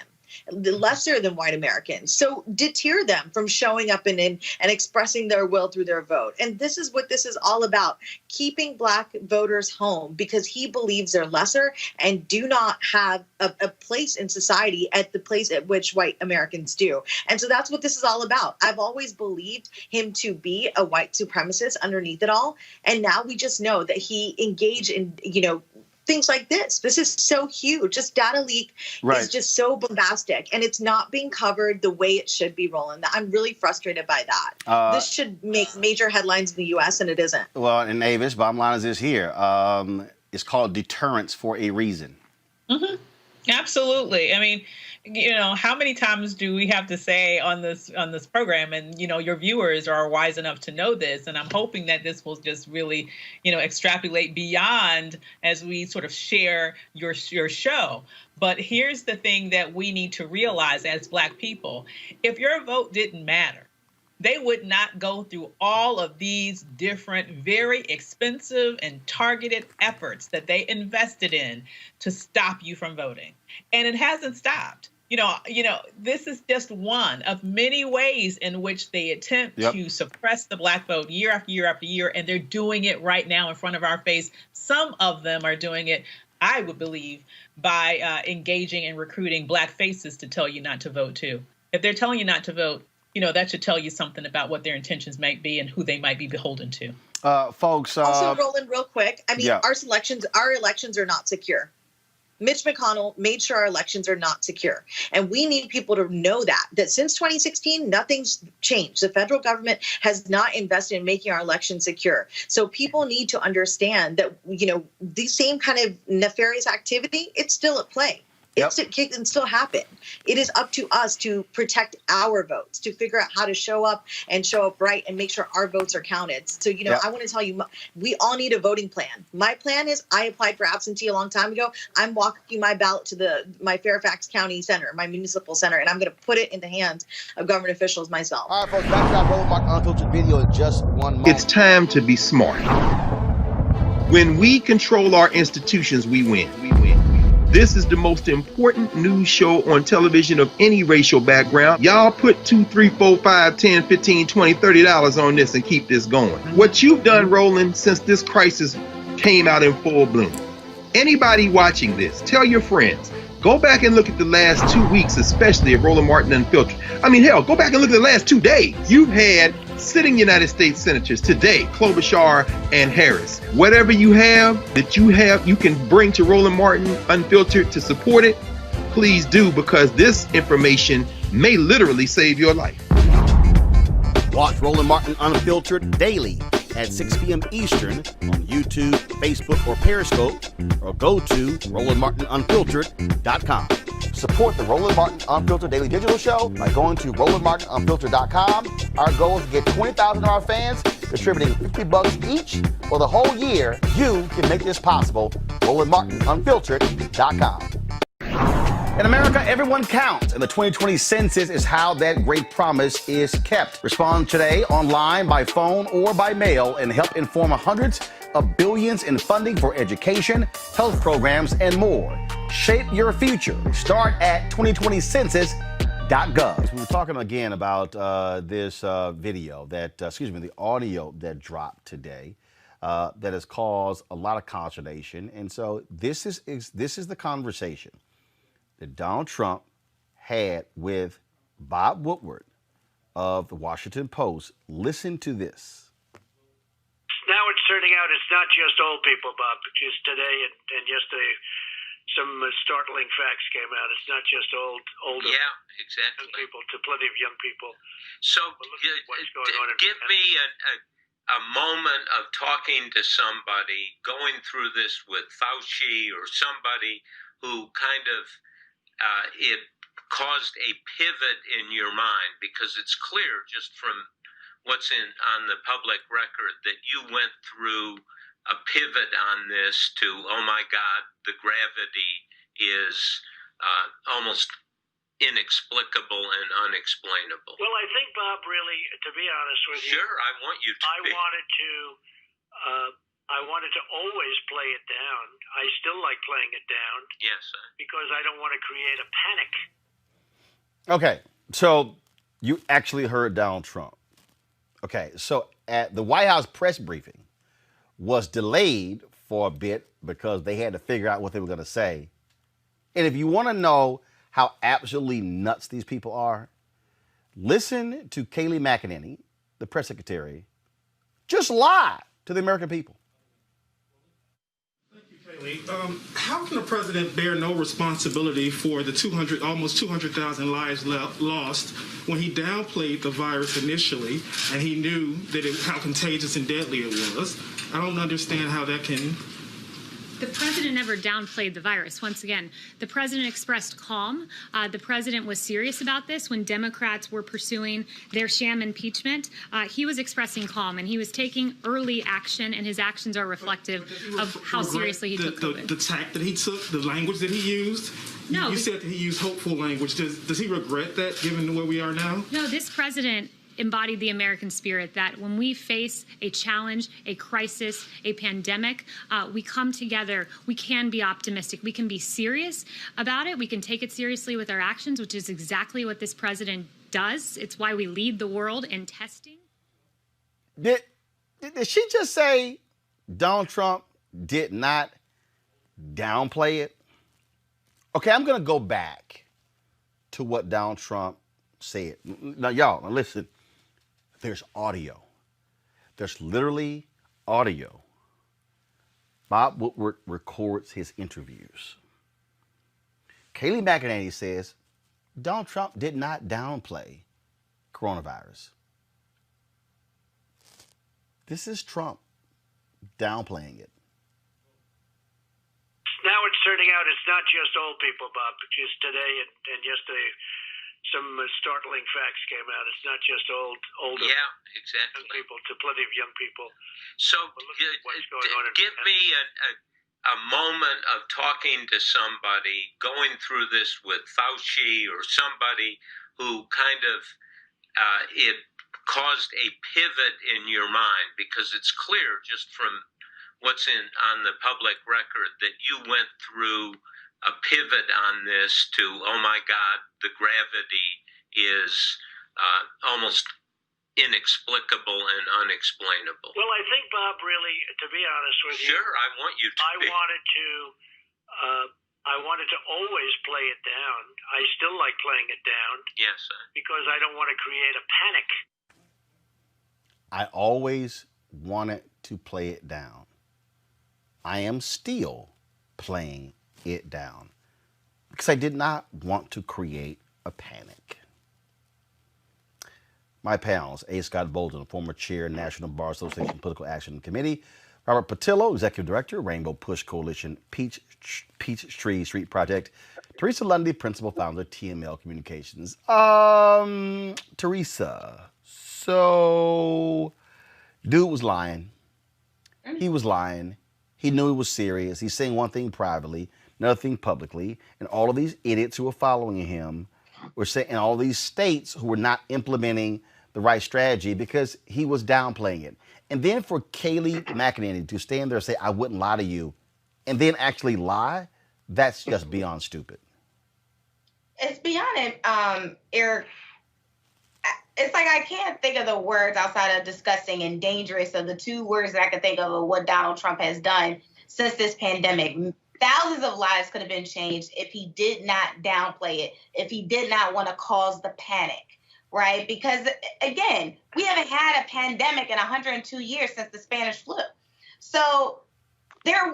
lesser than white Americans. So deter them from showing up and expressing their will through their vote. And this is what this is all about, keeping Black voters home because he believes they're lesser and do not have a place in society at the place at which white Americans do. And so that's what this is all about. I've always believed him to be a white supremacist underneath it all. And now we just know that he engaged in, things like this. This is so huge. Just data leak is just so bombastic, and it's not being covered the way it should be, Roland. I'm really frustrated by that. This should make major headlines in the U.S., and it isn't. Well, and Avis, bottom line is this here. It's called deterrence for a reason. Mm-hmm. Absolutely. I mean, how many times do we have to say on this program, and your viewers are wise enough to know this, and I'm hoping that this will just really extrapolate beyond as we sort of share your show. But here's the thing that we need to realize as Black people: if your vote didn't matter, they would not go through all of these different, very expensive and targeted efforts that they invested in to stop you from voting. And it hasn't stopped. This is just one of many ways in which they attempt to suppress the Black vote year after year after year, and they're doing it right now in front of our face. Some of them are doing it, I would believe, by engaging and recruiting Black faces to tell you not to vote too. If they're telling you not to vote, that should tell you something about what their intentions might be and who they might be beholden to. Folks. Also, Roland, real quick. I mean, our elections are not secure. Mitch McConnell made sure our elections are not secure. And we need people to know that since 2016, nothing's changed. The federal government has not invested in making our elections secure. So people need to understand that, the same kind of nefarious activity, it's still at play. It can still happen. It is up to us to protect our votes, to figure out how to show up right and make sure our votes are counted. So, I want to tell you, we all need a voting plan. My plan is I applied for absentee a long time ago. I'm walking my ballot to my Fairfax County Center, my municipal center, and I'm going to put it in the hands of government officials myself. All right, folks, back to that Roland Martin Unfiltered video in just 1 moment. It's time to be smart. When we control our institutions, we win. This is the most important news show on television of any racial background. Y'all put $2, $3, $4, $5, $10, $15, $20, $30 on this and keep this going. What you've done, Roland, since this crisis came out in full bloom. Anybody watching this, tell your friends. Go back and look at the last 2 weeks, especially of Roland Martin Unfiltered. I mean, hell, go back and look at the last 2 days. You've had sitting United States senators today, Klobuchar and Harris. Whatever you can bring to Roland Martin Unfiltered to support it, please do, because this information may literally save your life. Watch Roland Martin Unfiltered daily at 6 p.m. Eastern on YouTube, Facebook, or Periscope, or go to RolandMartinUnfiltered.com. Support the Roland Martin Unfiltered Daily Digital Show by going to RolandMartinUnfiltered.com. Our goal is to get 20,000 of our fans contributing $50 each for the whole year. You can make this possible. RolandMartinUnfiltered.com. In America, everyone counts, and the 2020 census is how that great promise is kept. Respond today online, by phone, or by mail, and help inform hundreds of billions in funding for education, health programs, and more. Shape your future. Start at 2020census.gov. .gov. We were talking again about this video that, the audio that dropped today that has caused a lot of consternation. And so this is the conversation that Donald Trump had with Bob Woodward of the Washington Post. Listen to this. Now it's turning out it's not just old people, Bob. Just today and yesterday, some startling facts came out. It's not just older young people, to plenty of young people. So what's going on give me a moment of talking to somebody, going through this with Fauci or somebody who kind of it caused a pivot in your mind, because it's clear just from what's on the public record that you went through a pivot on this to, oh my God, the gravity is almost inexplicable and unexplainable. Well, I think, Bob, really, to be honest with you, sure, I want you to. I wanted to always play it down. I still like playing it down. Yes, because I don't want to create a panic. Okay, so you actually heard Donald Trump. Okay, so at the White House press briefing was delayed for a bit because they had to figure out what they were going to say. And if you want to know how absolutely nuts these people are, listen to Kayleigh McEnany, the press secretary, just lie to the American people. How can the president bear no responsibility for the almost 200,000 lives lost when he downplayed the virus initially and he knew how contagious and deadly it was? I don't understand how that can... The president never downplayed the virus. Once again, the president expressed calm. The president was serious about this when Democrats were pursuing their sham impeachment. He was expressing calm, and he was taking early action, and his actions are reflective of how seriously he took COVID. The tact that he took, the language that he used? No. You said that he used hopeful language. Does he regret that, given where we are now? No, this president embodied the American spirit that when we face a challenge, a crisis, a pandemic, we come together. We can be optimistic. We can be serious about it. We can take it seriously with our actions, which is exactly what this president does. It's why we lead the world in testing. Did she just say Donald Trump did not downplay it? Okay, I'm going to go back to what Donald Trump said. Now, y'all, listen. There's audio. There's literally audio. Bob Woodward records his interviews. Kayleigh McEnany says Donald Trump did not downplay coronavirus. This is Trump downplaying it. Now it's turning out it's not just old people, Bob. Just today and yesterday, some startling facts came out. It's not just older young people, to plenty of young people. So what's going on give me a moment of talking to somebody, going through this with Fauci or somebody who kind of it caused a pivot in your mind, because it's clear just from what's on the public record that you went through a pivot on this to, oh my God, the gravity is almost inexplicable and unexplainable. Well, I think, Bob, really, to be honest with you, sure, I want you to. I wanted to always play it down. I still like playing it down. Yes, because I don't want to create a panic. I always wanted to play it down. I am still playing it down because I did not want to create a panic. My pals, A. Scott Bolden, former chair, National Bar Association Political Action Committee, Robert Patillo, Executive Director, Rainbow Push Coalition, Peachtree Street Project, Teresa Lundy, Principal Founder, TML Communications. Teresa, so dude was lying. He was lying. He knew he was serious. He's saying one thing privately, another thing publicly, and all of these idiots who are following him were saying, and all these states who were not implementing the right strategy because he was downplaying it. And then for Kayleigh McEnany to stand there and say, I wouldn't lie to you, and then actually lie, that's just beyond stupid. it's beyond Eric. It's like I can't think of the words outside of disgusting and dangerous of the two words that I could think of what Donald Trump has done since this pandemic. Thousands of lives could have been changed if he did not downplay it, if he did not want to cause the panic, right? Because, again, we haven't had a pandemic in 102 years since the Spanish flu. So there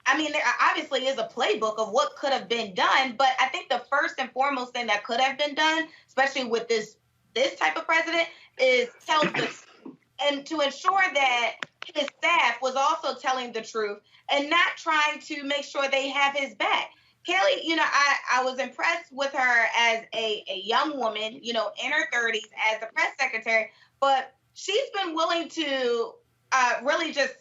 obviously is a playbook of what could have been done, but I think the first and foremost thing that could have been done, especially with this type of president, is tell the truth and to ensure that his staff was also telling the truth and not trying to make sure they have his back. Kelly, I was impressed with her as a young woman, in her 30s as the press secretary, but she's been willing to really just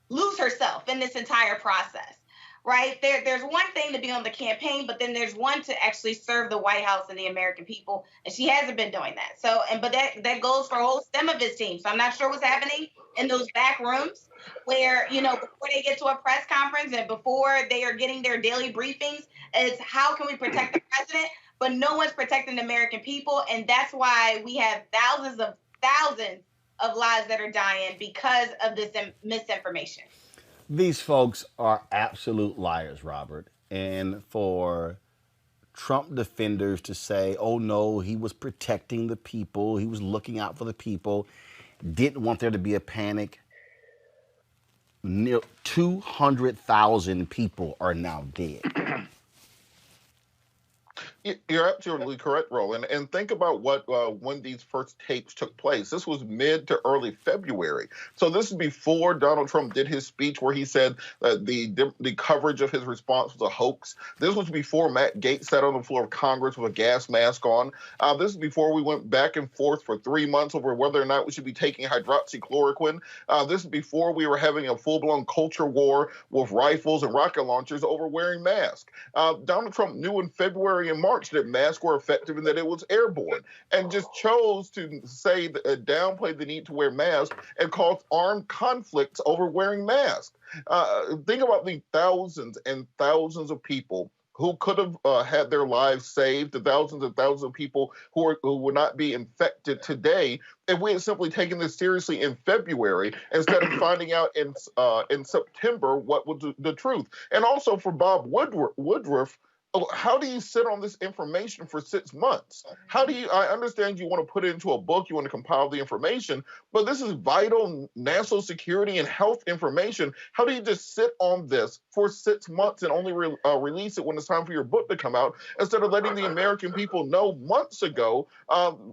lose herself in this entire process. Right? There's one thing to be on the campaign, but then there's one to actually serve the White House and the American people, and she hasn't been doing that. So, but that goes for a whole stem of his team. So I'm not sure what's happening in those back rooms where, before they get to a press conference and before they are getting their daily briefings, it's how can we protect the president? But no one's protecting the American people, and that's why we have thousands of lives that are dying because of this misinformation. These folks are absolute liars, Robert. And for Trump defenders to say, oh no, he was protecting the people, he was looking out for the people, didn't want there to be a panic. Near 200,000 people are now dead. You're absolutely correct, Roland. And think about what when these first tapes took place. This was mid to early February. So this is before Donald Trump did his speech where he said that the coverage of his response was a hoax. This was before Matt Gaetz sat on the floor of Congress with a gas mask on. This is before we went back and forth for 3 months over whether or not we should be taking hydroxychloroquine. This is before we were having a full-blown culture war with rifles and rocket launchers over wearing masks. Donald Trump knew in February and March that masks were effective and that it was airborne, and just chose to say downplay the need to wear masks and cause armed conflicts over wearing masks. Think about the thousands and thousands of people who could have had their lives saved, the thousands and thousands of people who would not be infected today if we had simply taken this seriously in February instead of finding out in September what was the truth. And also for Bob Woodruff, how do you sit on this information for 6 months? I understand you want to put it into a book, you want to compile the information, but this is vital national security and health information. How do you just sit on this for 6 months and only release it when it's time for your book to come out, instead of letting the American people know months ago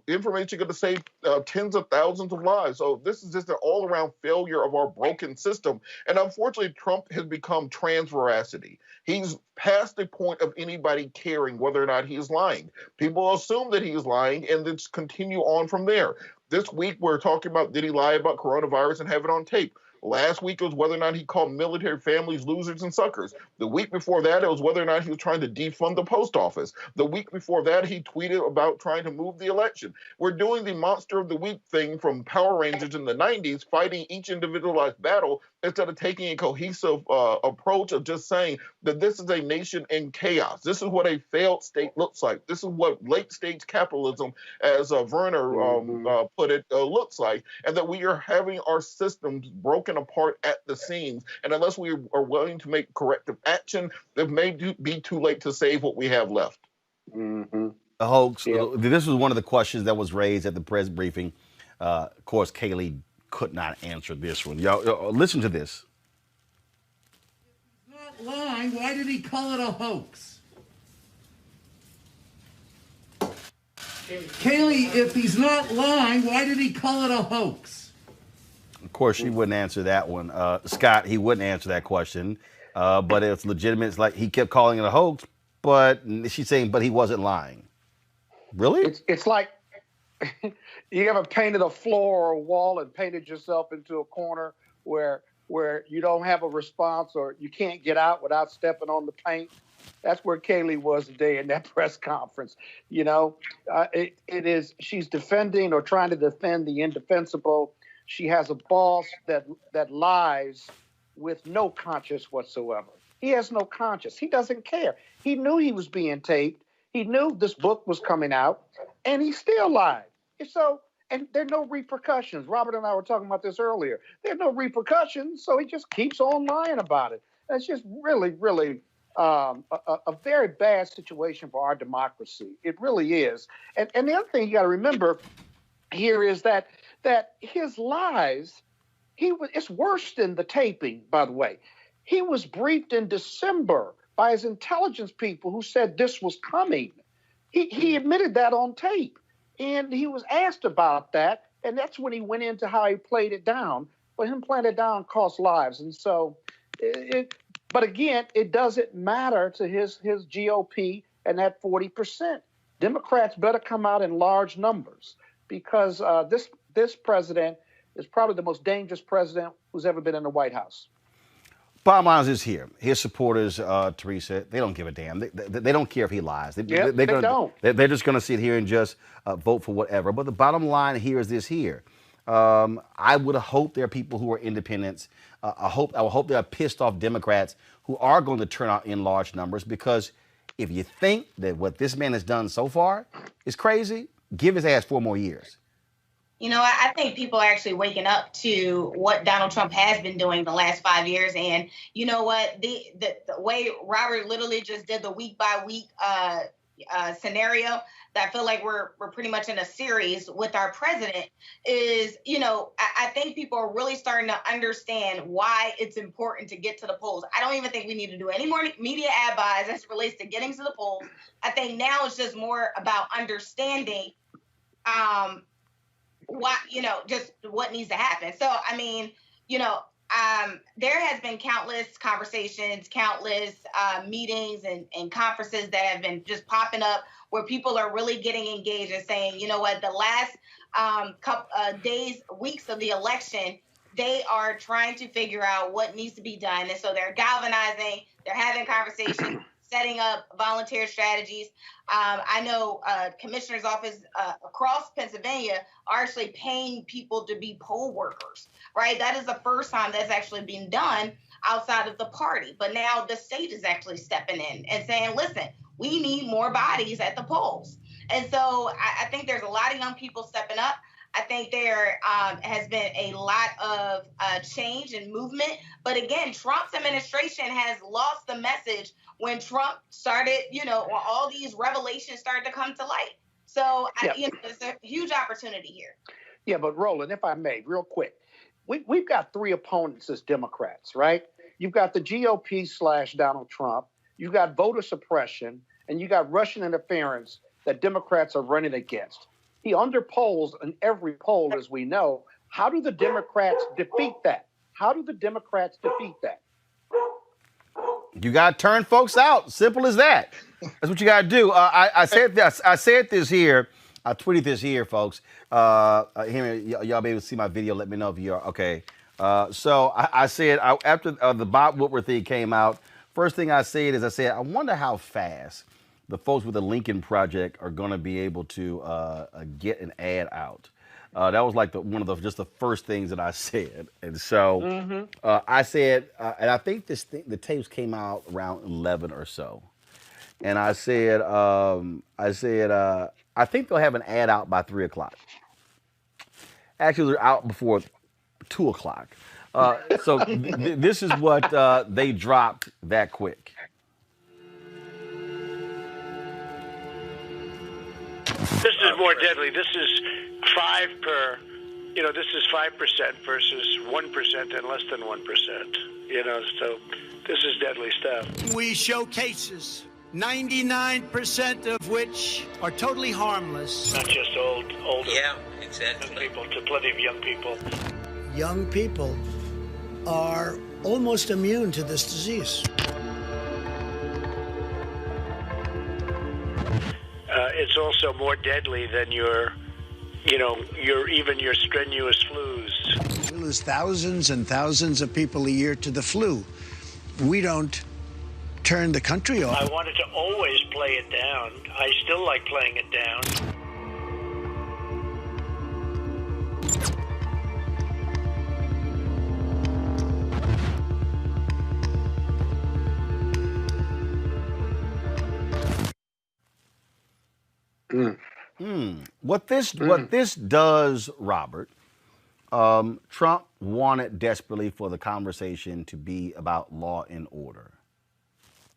information going to save tens of thousands of lives? So this is just an all-around failure of our broken system. And unfortunately, Trump has become trans veracity. He's past the point of anybody caring whether or not he is lying. People assume that he is lying and then continue on from there. This week, we're talking about, did he lie about coronavirus and have it on tape? Last week, it was whether or not he called military families losers and suckers. The week before that, it was whether or not he was trying to defund the post office. The week before that, he tweeted about trying to move the election. We're doing the monster of the week thing from Power Rangers in the 90s, fighting each individualized battle instead of taking a cohesive approach of just saying that this is a nation in chaos. This is what a failed state looks like. This is what late-stage capitalism, as Werner put it, looks like, and that we are having our systems broken apart at the seams. And unless we are willing to make corrective action, it may be too late to save what we have left. A hoax. Yeah. This was one of the questions that was raised at the press briefing. Of course, Kaylee could not answer this one. Y'all, listen to this. Not lying. Why did he call it a hoax? Kaylee, if he's not lying, why did he call it a hoax? Of course, she wouldn't answer that one. Scott, he wouldn't answer that question. But it's legitimate. It's like he kept calling it a hoax, but she's saying, but he wasn't lying. Really? It's like you ever painted a floor or a wall and painted yourself into a corner where you don't have a response or you can't get out without stepping on the paint. That's where Kaylee was today in that press conference. It is, she's defending or trying to defend the indefensible. She has a boss that lies with no conscience whatsoever. He has no conscience. He doesn't care. He knew he was being taped. He knew this book was coming out, and he still lied. And there are no repercussions. Robert and I were talking about this earlier. There are no repercussions, so he just keeps on lying about it. That's just really, really a very bad situation for our democracy. It really is. And the other thing you got to remember here is that his lies, it's worse than the taping, by the way. He was briefed in December by his intelligence people who said this was coming. He admitted that on tape. And he was asked about that, and that's when he went into how he played it down. But him playing it down cost lives. And so, but again, it doesn't matter to his GOP and that 40%. Democrats better come out in large numbers because this president is probably the most dangerous president who's ever been in the White House. Bottom line is this here. His supporters, Teresa, they don't give a damn. They don't care if he lies. They don't. They're just going to sit here and just vote for whatever. But the bottom line here is this here. I would hope there are people who are independents. I would hope there are pissed off Democrats who are going to turn out in large numbers, because if you think that what this man has done so far is crazy, give his ass 4 more years. You know, I think people are actually waking up to what Donald Trump has been doing the last 5 years. And you know what? The way Robert literally just did the week by week scenario, that I feel like we're pretty much in a series with our president is, you know, I think people are really starting to understand why it's important to get to the polls. I don't even think we need to do any more media ad buys as it relates to getting to the polls. I think now it's just more about understanding what, you know, just what needs to happen. So, I mean, you know, there has been countless conversations, countless meetings and conferences that have been just popping up where people are really getting engaged and saying, you know what, the last couple days, weeks of the election, they are trying to figure out what needs to be done. And so they're galvanizing, they're having conversations, setting up volunteer strategies. I know commissioner's office across Pennsylvania are actually paying people to be poll workers, right? That is the first time that's actually been done outside of the party. But now the state is actually stepping in and saying, listen, we need more bodies at the polls. And so I think there's a lot of young people stepping up. I think there has been a lot of change and movement. But again, Trump's administration has lost the message when Trump started, you know, when all these revelations started to come to light. So you know, there's a huge opportunity here. Yeah, but Roland, if I may, real quick, we've got 3 opponents as Democrats, right? You've got the GOP / Donald Trump. You've got voter suppression, and you got Russian interference that Democrats are running against. He underpolls in every poll, as we know. How do the Democrats defeat that? How do the Democrats defeat that? You got to turn folks out. Simple as that. That's what you got to do. I said this. I said this here. I tweeted this here, folks. Y'all be able to see my video. Let me know if you're okay. So I said after the Bob Woodward thing came out, first thing I said is I wonder how fast the folks with the Lincoln Project are going to be able to get an ad out. That was like one of the first things that I said. And so I said, and I think the tapes came out around 11 or so. And I said, I think they'll have an ad out by 3 o'clock. Actually, they're out before 2 o'clock. So this is what they dropped that quick. This is more deadly. This is 5 per, you know, this is 5% versus 1% and less than 1%, you know, so this is deadly stuff. We show cases, 99% of which are totally harmless. Not just older. Yeah, exactly. Young people, to plenty of young people. Young people are almost immune to this disease. It's also more deadly than your strenuous flus. We lose thousands and thousands of people a year to the flu. We don't turn the country off. I wanted to always play it down. I still like playing it down. What this does, Robert, Trump wanted desperately for the conversation to be about law and order.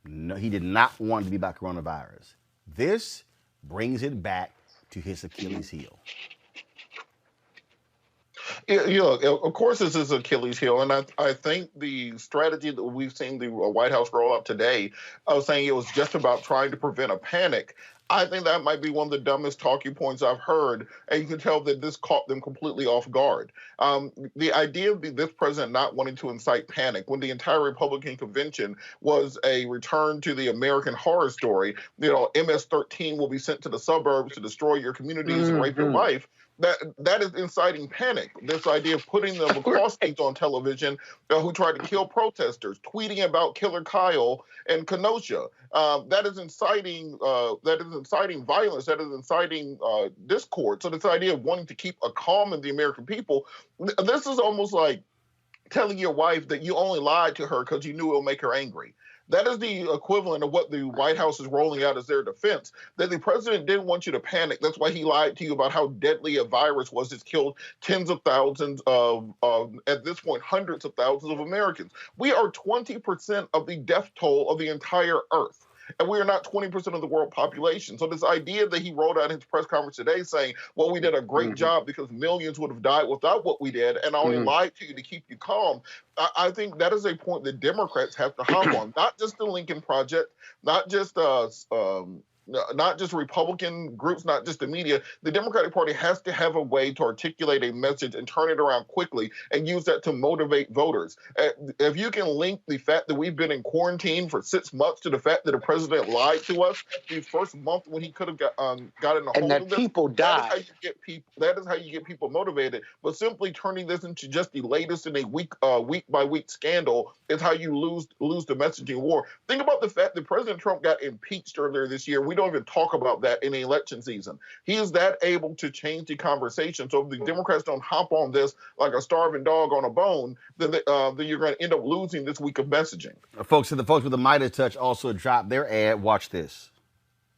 No, he did not want it to be about coronavirus. This brings it back to his Achilles heel. Yeah, of course, this is Achilles' heel, and I think the strategy that we've seen the White House roll out today, of saying it was just about trying to prevent a panic, I think that might be one of the dumbest talking points I've heard, and you can tell that this caught them completely off guard. The idea of this president not wanting to incite panic when the entire Republican convention was a return to the American Horror Story, MS-13 will be sent to the suburbs to destroy your communities and rape your wife. That is inciting panic. This idea of putting the McCloskeys on television who tried to kill protesters, tweeting about Killer Kyle and Kenosha. That is inciting violence. That is inciting discord. So this idea of wanting to keep a calm in the American people, this is almost like telling your wife that you only lied to her because you knew it would make her angry. That is the equivalent of what the White House is rolling out as their defense, that the president didn't want you to panic. That's why he lied to you about how deadly a virus was that's killed tens of thousands of, at this point, hundreds of thousands of Americans. We are 20% of the death toll of the entire earth. And we are not 20% of the world population. So this idea that he rolled out in his press conference today saying, well, we did a great job because millions would have died without what we did, and I only lied to you to keep you calm, I think that is a point that Democrats have to hop on. Not just the Lincoln Project, not just Republican groups, not just the media. The Democratic Party has to have a way to articulate a message and turn it around quickly and use that to motivate voters. If you can link the fact that we've been in quarantine for 6 months to the fact that the president lied to us the first month when he could have gotten a hold And that of this, people died. That is how you get people motivated. But simply turning this into just the latest in a week by week scandal is how you lose the messaging war. Think about the fact that President Trump got impeached earlier this year. We don't even talk about that in the election season. He is that able to change the conversation. So if the Democrats don't hop on this like a starving dog on a bone, then you're going to end up losing this week of messaging. The folks with the Midas touch also dropped their ad. Watch this.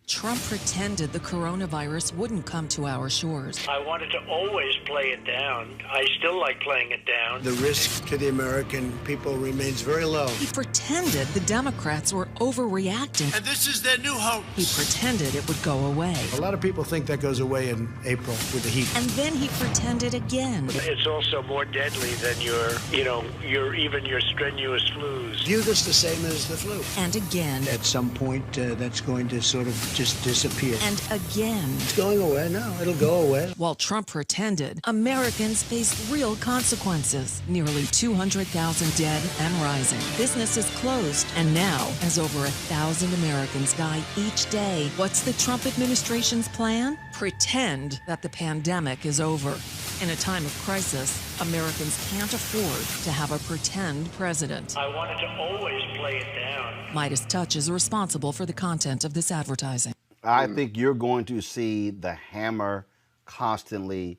Trump pretended the coronavirus wouldn't come to our shores. I wanted to always play it down. I still like playing it down. The risk to the American people remains very low. He pretended the Democrats were overreacting. And this is their new hope. He pretended it would go away. A lot of people think that goes away in April with the heat. And then he pretended again. It's also more deadly than your strenuous flus. View this the same as the flu. And again. At some point, that's going to sort of just disappear. And again. It's going away. No, it'll go away. While Trump pretended, Americans faced real consequences. Nearly 200,000 dead and rising. Businesses closed. And now, as over 1,000 Americans die each day, what's the Trump administration's plan? Pretend that the pandemic is over. In a time of crisis, Americans can't afford to have a pretend president. I wanted to always play it down. Midas Touch is responsible for the content of this advertising. I think you're going to see the hammer constantly,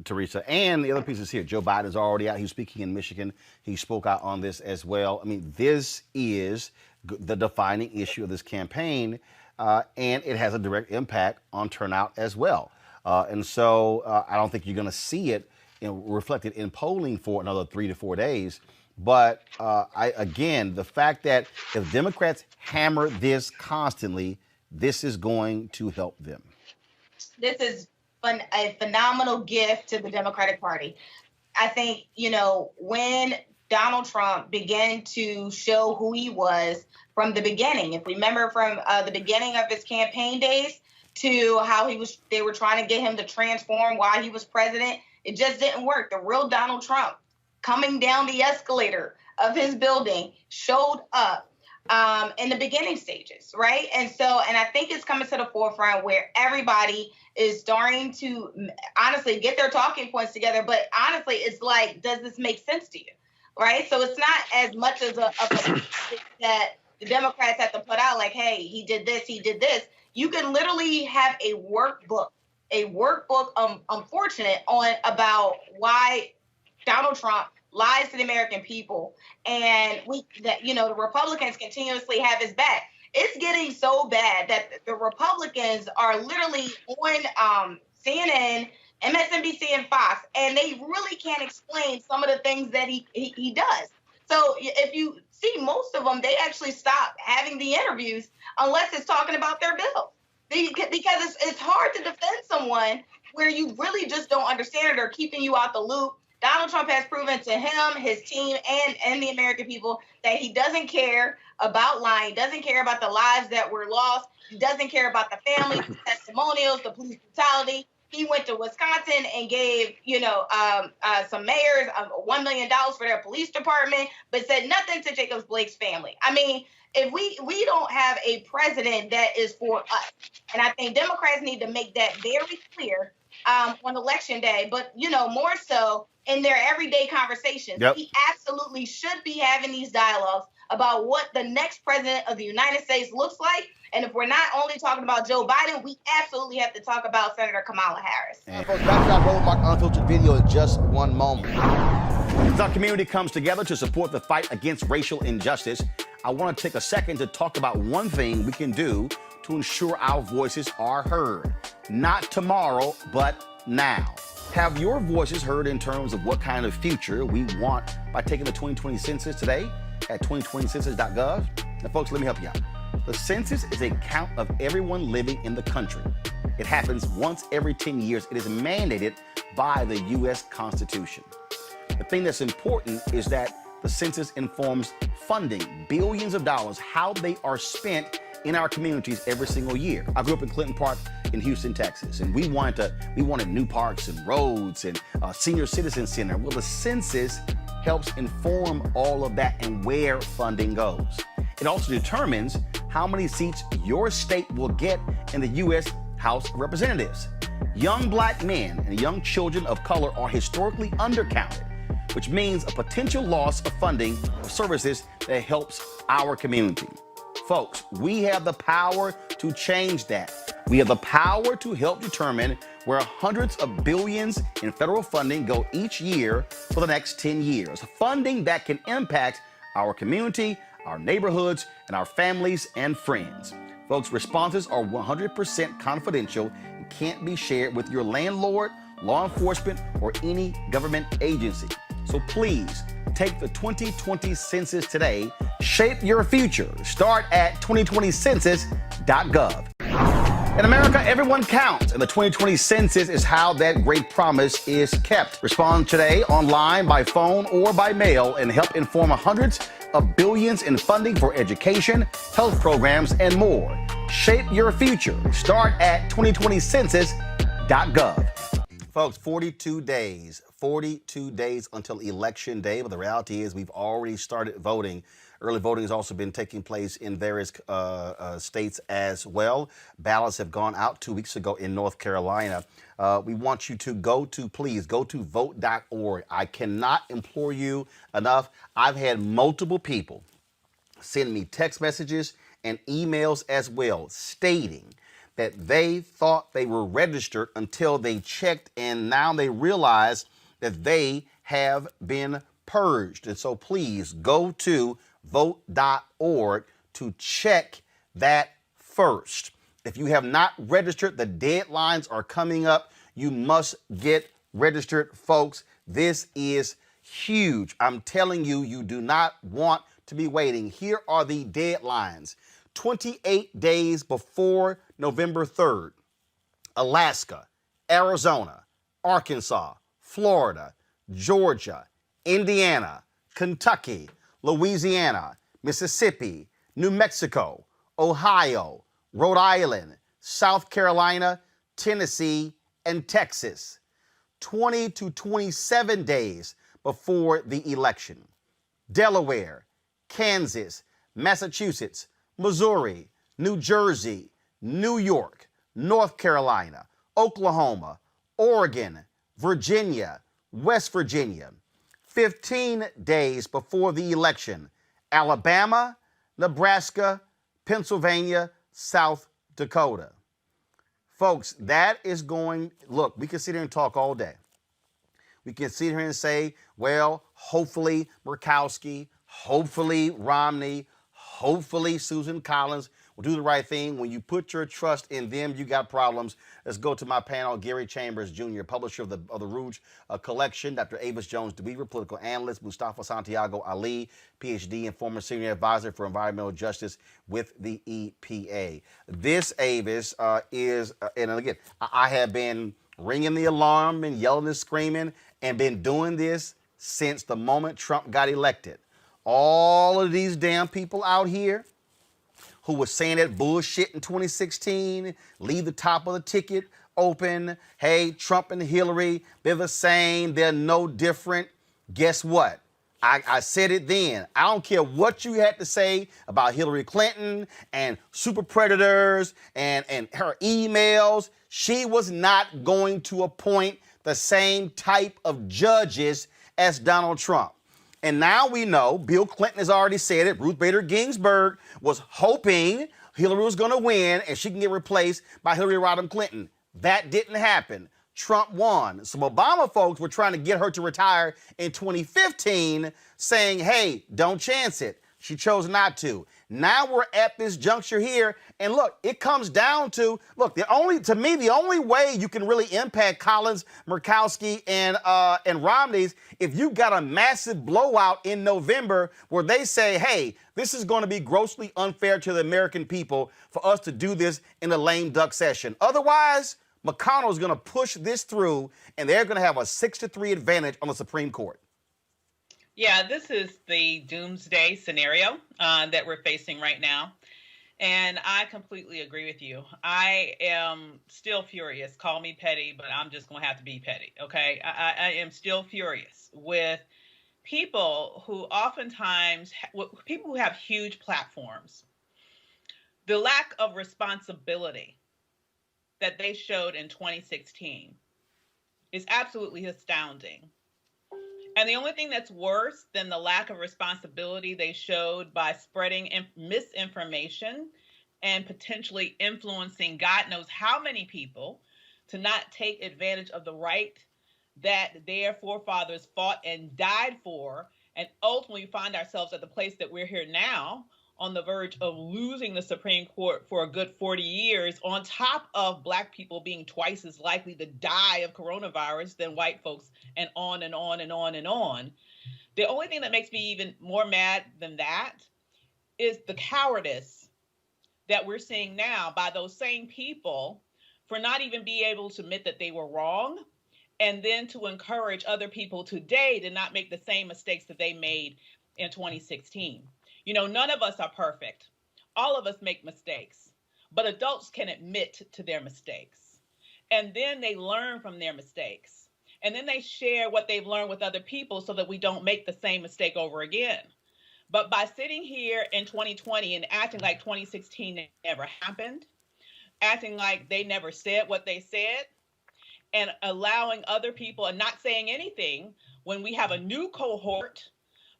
Teresa. And the other piece is here. Joe Biden is already out. He was speaking in Michigan. He spoke out on this as well. I mean, this is the defining issue of this campaign, and it has a direct impact on turnout as well. And so I don't think you're going to see it reflected in polling for another 3 to 4 days. But again, the fact that if Democrats hammer this constantly, this is going to help them. This is a phenomenal gift to the Democratic Party. I think, when Donald Trump began to show who he was from the beginning, if we remember from the beginning of his campaign days to how they were trying to get him to transform while he was president, it just didn't work. The real Donald Trump coming down the escalator of his building showed up in the beginning stages, right? And I think it's coming to the forefront where everybody is starting to honestly get their talking points together. But honestly, it's like, does this make sense to you, right? So it's not as much as a that the Democrats have to put out like, hey, he did this, he did this. You can literally have a workbook, unfortunate, about why Donald Trump lies to the American people, and the Republicans continuously have his back. It's getting so bad that the Republicans are literally on CNN, MSNBC, and Fox, and they really can't explain some of the things that he does. So if you see most of them, they actually stop having the interviews unless it's talking about their bill. Because it's hard to defend someone where you really just don't understand it or keeping you out the loop. Donald Trump has proven to him, his team, and the American people that he doesn't care about lying, doesn't care about the lives that were lost, he doesn't care about the families, the testimonials, the police brutality. He went to Wisconsin and gave, some mayors $1 million for their police department, but said nothing to Jacobs Blake's family. I mean, if we don't have a president that is for us, and I think Democrats need to make that very clear on election day, but more so in their everyday conversations. Yep. We absolutely should be having these dialogues about what the next president of the United States looks like. And if we're not only talking about Joe Biden, we absolutely have to talk about Senator Kamala Harris. And folks, back to that Roland Martin Unfiltered video in just one moment. As our community comes together to support the fight against racial injustice, I want to take a second to talk about one thing we can do to ensure our voices are heard. Not tomorrow, but now. Have your voices heard in terms of what kind of future we want by taking the 2020 census today at 2020census.gov? Now, folks, let me help you out. The census is a count of everyone living in the country. It happens once every 10 years. It is mandated by the U.S. Constitution. The thing that's important is that the census informs funding, billions of dollars, how they are spent in our communities every single year. I grew up in Clinton Park in Houston, Texas, and we wanted new parks and roads and a senior citizen center. Well, the census helps inform all of that and where funding goes. It also determines how many seats your state will get in the U.S. House of Representatives. Young black men and young children of color are historically undercounted, which means a potential loss of funding for services that helps our community. Folks, we have the power to change that. We have the power to help determine where hundreds of billions in federal funding go each year for the next 10 years. Funding that can impact our community, our neighborhoods, and our families and friends. Folks, responses are 100% confidential and can't be shared with your landlord, law enforcement, or any government agency. So please, take the 2020 census today. Shape your future. Start at 2020census.gov. In America, everyone counts, and the 2020 census is how that great promise is kept. Respond today online, by phone, or by mail, and help inform hundreds of billions in funding for education, health programs, and more. Shape your future. Start at 2020census.gov. Folks, 42 days until Election Day, but the reality is we've already started voting. Early voting has also been taking place in various states as well. Ballots have gone out 2 weeks ago in North Carolina. We want you to please go to vote.org. I cannot implore you enough. I've had multiple people send me text messages and emails as well stating that they thought they were registered until they checked, and now they realize that they have been purged. And so please go to vote.org to check that first. If you have not registered, the deadlines are coming up. You must get registered, folks. This is huge. I'm telling you, you do not want to be waiting. Here are the deadlines. 28 days before November 3rd, Alaska, Arizona, Arkansas, Florida, Georgia, Indiana, Kentucky, Louisiana, Mississippi, New Mexico, Ohio, Rhode Island, South Carolina, Tennessee, and Texas. 20 to 27 days before the election. Delaware, Kansas, Massachusetts, Missouri, New Jersey, New York, North Carolina, Oklahoma, Oregon, Virginia, West Virginia. 15 days before the election, Alabama, Nebraska, Pennsylvania, South Dakota. Folks, that is look, we can sit here and talk all day. We can sit here and say, well, hopefully Murkowski, hopefully Romney, hopefully Susan Collins will do the right thing. When you put your trust in them, you got problems. Let's go to my panel. Gary Chambers, Jr., publisher of the Rouge Collection. Dr. Avis Jones-DeWeaver, political analyst. Mustafa Santiago Ali, PhD and former senior advisor for environmental justice with the EPA. This, Avis, is, and again, I have been ringing the alarm and yelling and screaming and been doing this since the moment Trump got elected. All of these damn people out here who was saying that bullshit in 2016, leave the top of the ticket open. Hey, Trump and Hillary, they're the same. They're no different. Guess what? I said it then. I don't care what you had to say about Hillary Clinton and super predators and her emails. She was not going to appoint the same type of judges as Donald Trump. And now we know, Bill Clinton has already said it, Ruth Bader Ginsburg was hoping Hillary was going to win and she can get replaced by Hillary Rodham Clinton. That didn't happen. Trump won. Some Obama folks were trying to get her to retire in 2015, saying, hey, don't chance it. She chose not to. Now we're at this juncture here, and look, it comes down to, look, the only way you can really impact Collins, Murkowski, and Romney's if you've got a massive blowout in November where they say, hey, this is going to be grossly unfair to the American people for us to do this in a lame duck session. Otherwise, McConnell's going to push this through, and they're going to have a 6-3 advantage on the Supreme Court. Yeah, this is the doomsday scenario that we're facing right now. And I completely agree with you. I am still furious. Call me petty, but I'm just going to have to be petty, okay? I am still furious with people who oftentimes, people who have huge platforms. The lack of responsibility that they showed in 2016 is absolutely astounding. And the only thing that's worse than the lack of responsibility they showed by spreading misinformation and potentially influencing God knows how many people to not take advantage of the right that their forefathers fought and died for, and ultimately find ourselves at the place that we're here now, on the verge of losing the Supreme Court for a good 40 years, on top of Black people being twice as likely to die of coronavirus than white folks, and on and on and on and on. The only thing that makes me even more mad than that is the cowardice that we're seeing now by those same people for not even being able to admit that they were wrong, and then to encourage other people today to not make the same mistakes that they made in 2016. You know, none of us are perfect. All of us make mistakes, but adults can admit to their mistakes. And then they learn from their mistakes. And then they share what they've learned with other people so that we don't make the same mistake over again. But by sitting here in 2020 and acting like 2016 never happened, acting like they never said what they said, and allowing other people and not saying anything when we have a new cohort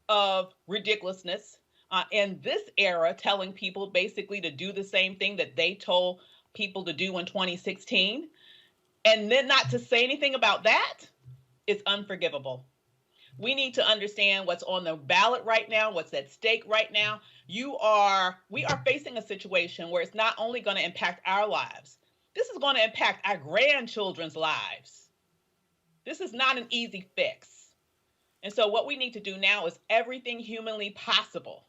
of ridiculousness in this era, telling people basically to do the same thing that they told people to do in 2016, and then not to say anything about that is unforgivable. We need to understand what's on the ballot right now, what's at stake right now. We are facing a situation where it's not only going to impact our lives, this is going to impact our grandchildren's lives. This is not an easy fix. And so what we need to do now is everything humanly possible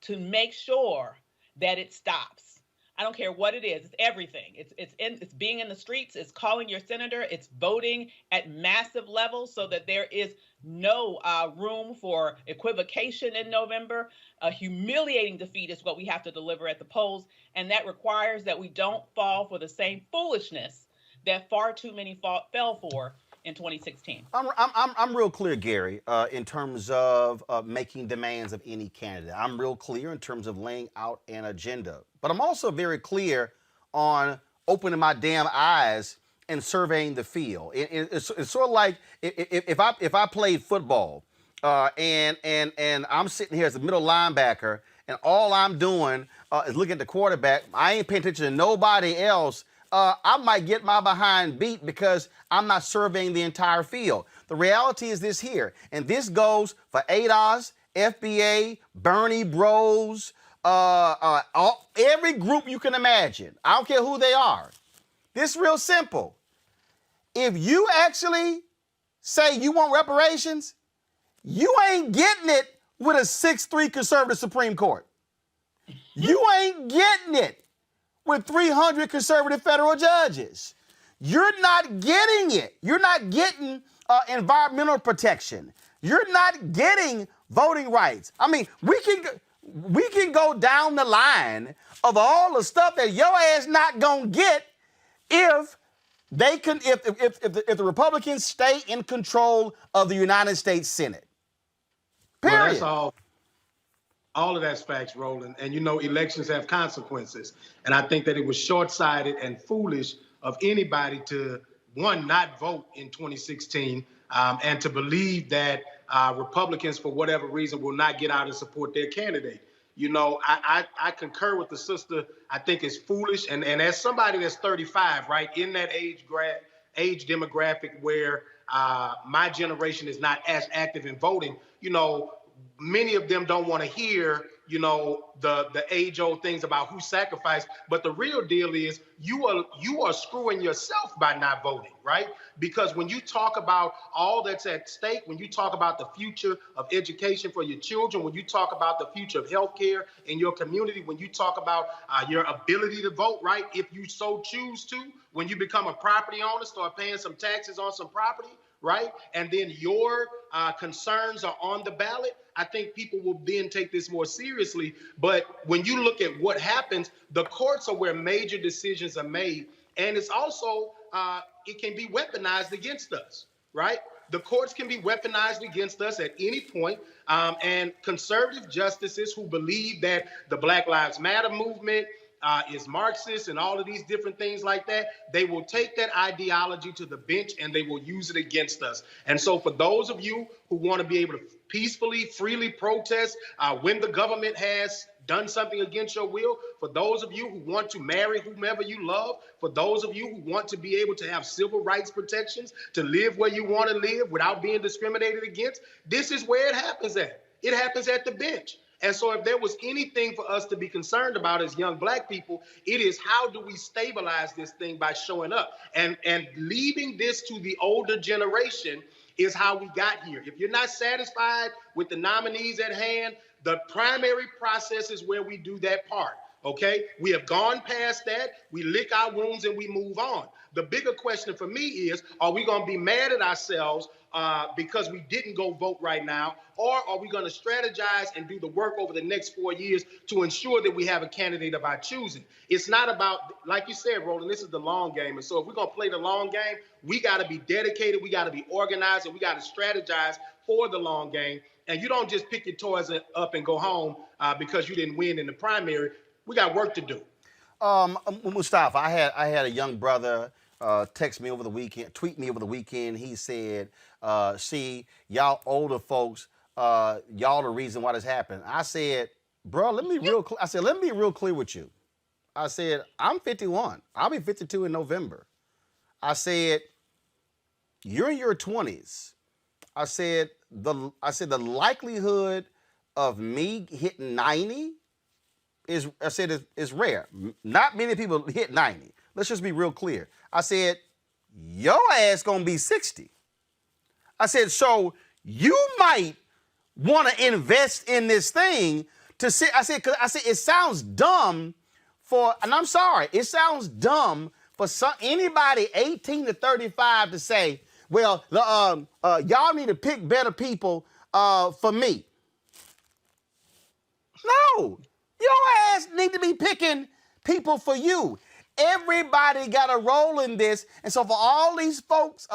to make sure that it stops. I don't care what it is. It's everything. It's being in the streets. It's calling your senator. It's voting at massive levels so that there is no room for equivocation in November. A humiliating defeat is what we have to deliver at the polls. And that requires that we don't fall for the same foolishness that far too many fell for in 2016. I'm real clear, Gary, in terms of making demands of any candidate. I'm real clear in terms of laying out an agenda. But I'm also very clear on opening my damn eyes and surveying the field. It's sort of like if I played football and I'm sitting here as a middle linebacker and all I'm doing is looking at the quarterback. I ain't paying attention to nobody else. I might get my behind beat because I'm not surveying the entire field. The reality is this here, and this goes for ADOS, FBA, Bernie Bros, every group you can imagine. I don't care who they are. This is real simple. If you actually say you want reparations, you ain't getting it with a 6-3 conservative Supreme Court. You ain't getting it with 300 conservative federal judges. You're not getting it. You're not getting environmental protection. You're not getting voting rights. I mean, we can go down the line of all the stuff that your ass not gonna get if they can, if the Republicans stay in control of the United States Senate. Period. Well, that's all of that's facts, Roland. And you know, elections have consequences. And I think that it was short-sighted and foolish of anybody to, one, not vote in 2016, and to believe that Republicans, for whatever reason, will not get out and support their candidate. You know, I concur with the sister. I think it's foolish. And as somebody that's 35, right, in that age demographic where my generation is not as active in voting, you know, many of them don't want to hear, you know, the age-old things about who sacrificed. But the real deal is you are screwing yourself by not voting, right? Because when you talk about all that's at stake, when you talk about the future of education for your children, when you talk about the future of healthcare in your community, when you talk about your ability to vote, right, if you so choose to, when you become a property owner, start paying some taxes on some property, right? And then your concerns are on the ballot, I think people will then take this more seriously. But when you look at what happens, the courts are where major decisions are made. And it's also, it can be weaponized against us, right? The courts can be weaponized against us at any point. And conservative justices who believe that the Black Lives Matter movement is Marxist and all of these different things like that, they will take that ideology to the bench and they will use it against us. And so for those of you who want to be able to peacefully, freely protest when the government has done something against your will, for those of you who want to marry whomever you love, for those of you who want to be able to have civil rights protections, to live where you want to live without being discriminated against, this is where it happens at. It happens at the bench. And so if there was anything for us to be concerned about as young Black people, it is how do we stabilize this thing by showing up? And leaving this to the older generation is how we got here. If you're not satisfied with the nominees at hand, the primary process is where we do that part, okay? We have gone past that, we lick our wounds and we move on. The bigger question for me is, are we gonna be mad at ourselves because we didn't go vote right now, or are we going to strategize and do the work over the next 4 years to ensure that we have a candidate of our choosing? It's not about, like you said, Roland, this is the long game. And so if we're going to play the long game, we got to be dedicated, we got to be organized, and we got to strategize for the long game. And you don't just pick your toys up and go home because you didn't win in the primary. We got work to do. Mustafa, I had a young brother text me over the weekend, tweet me over the weekend. He said, see, y'all older folks, y'all the reason why this happened. I said, bro, let me be real clear with you. I said, I'm 51. I'll be 52 in November. I said, you're in your 20s. I said the likelihood of me hitting 90 is rare. Not many people hit 90. Let's just be real clear. I said, your ass gonna be 60. I said, so you might want to invest in this thing to see. I said, it sounds dumb and I'm sorry, it sounds dumb for anybody 18 to 35 to say, well, y'all need to pick better people for me. No, your ass need to be picking people for you. Everybody got a role in this. And so for all these folks,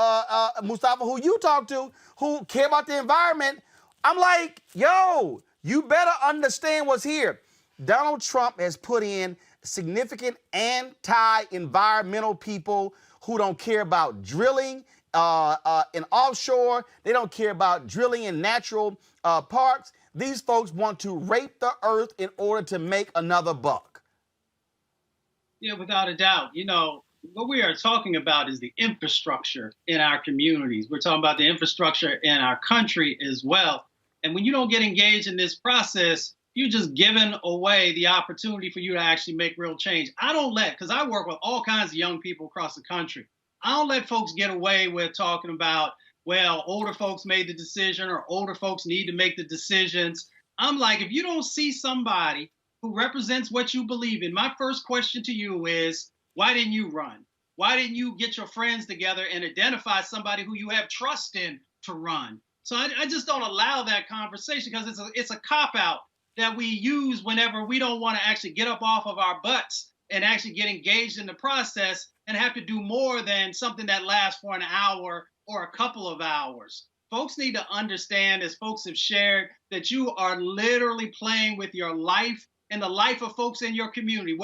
Mustafa, who you talk to, who care about the environment, I'm like, yo, you better understand what's here. Donald Trump has put in significant anti-environmental people who don't care about drilling in offshore. They don't care about drilling in natural parks. These folks want to rape the earth in order to make another buck. Yeah, without a doubt. You know, what we are talking about is the infrastructure in our communities. We're talking about the infrastructure in our country as well. And when you don't get engaged in this process, you're just giving away the opportunity for you to actually make real change. I don't because I work with all kinds of young people across the country. I don't let folks get away with talking about, well, older folks made the decision or older folks need to make the decisions. I'm like, if you don't see somebody who represents what you believe in, my first question to you is, why didn't you run? Why didn't you get your friends together and identify somebody who you have trust in to run? So I just don't allow that conversation because it's a cop-out that we use whenever we don't want to actually get up off of our butts and actually get engaged in the process and have to do more than something that lasts for an hour or a couple of hours. Folks need to understand, as folks have shared, that you are literally playing with your life and the life of folks in your community.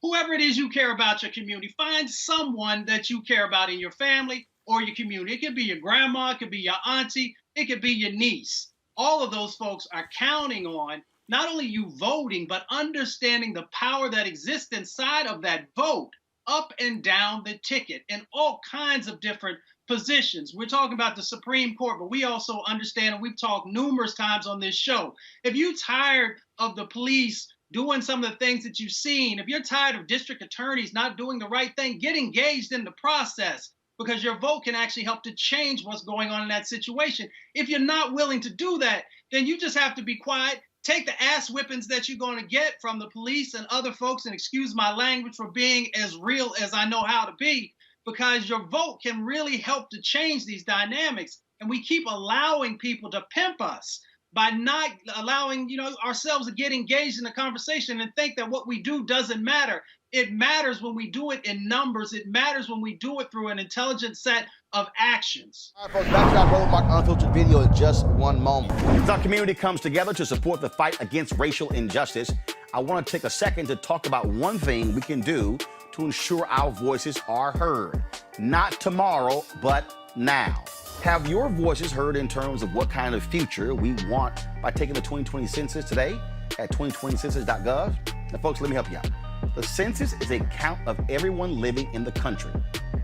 Whoever it is you care about your community, find someone that you care about in your family or your community. It could be your grandma, it could be your auntie, it could be your niece. All of those folks are counting on not only you voting, but understanding the power that exists inside of that vote, up and down the ticket, in all kinds of different positions. We're talking about the Supreme Court, but we also understand, and we've talked numerous times on this show, if you're tired of the police doing some of the things that you've seen, if you're tired of district attorneys not doing the right thing, get engaged in the process, because your vote can actually help to change what's going on in that situation. If you're not willing to do that, then you just have to be quiet, take the ass whippings that you're going to get from the police and other folks, and excuse my language for being as real as I know how to be, because your vote can really help to change these dynamics. And we keep allowing people to pimp us by not allowing, ourselves to get engaged in the conversation and think that what we do doesn't matter. It matters when we do it in numbers. It matters when we do it through an intelligent set of actions. All right, folks, back to our Roland Martin Unfiltered video in just one moment. As our community comes together to support the fight against racial injustice, I want to take a second to talk about one thing we can do to ensure our voices are heard. Not tomorrow, but now. Have your voices heard in terms of what kind of future we want by taking the 2020 census today at 2020census.gov? Now, folks, let me help you out. The census is a count of everyone living in the country.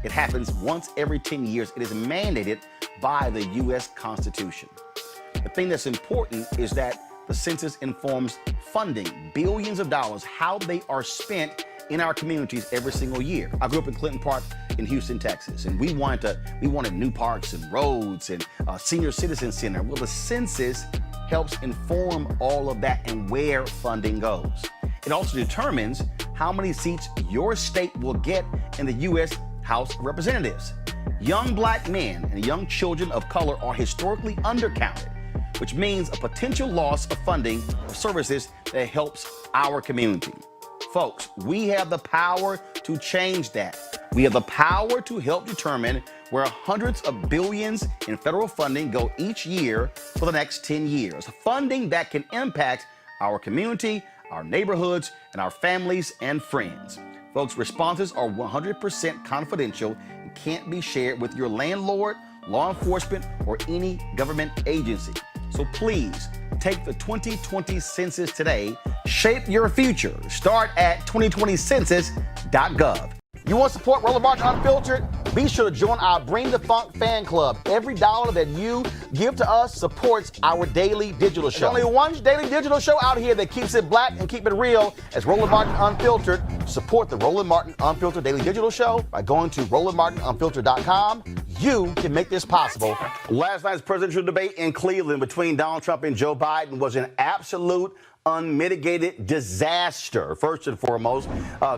It happens once every 10 years. It is mandated by the U.S. Constitution. The thing that's important is that the census informs funding, billions of dollars, how they are spent in our communities every single year. I grew up in Clinton Park in Houston, Texas, and we wanted new parks and roads and a senior citizen center. Well, the census helps inform all of that and where funding goes. It also determines how many seats your state will get in the U.S. House of Representatives. Young black men and young children of color are historically undercounted, which means a potential loss of funding for services that helps our community. Folks, we have the power to change that. We have the power to help determine where hundreds of billions in federal funding go each year for the next 10 years. Funding that can impact our community, our neighborhoods, and our families and friends. Folks, responses are 100% confidential and can't be shared with your landlord, law enforcement, or any government agency. So please, take the 2020 census today. Shape your future. Start at 2020census.gov. You want to support Roland Martin Unfiltered? Be sure to join our Bring the Funk fan club. Every dollar that you give to us supports our daily digital show. There's only one daily digital show out here that keeps it black and keep it real as Roland Martin Unfiltered. Support the Roland Martin Unfiltered daily digital show by going to RolandMartinUnfiltered.com. You can make this possible. Last night's presidential debate in Cleveland between Donald Trump and Joe Biden was an absolute unmitigated disaster. First and foremost,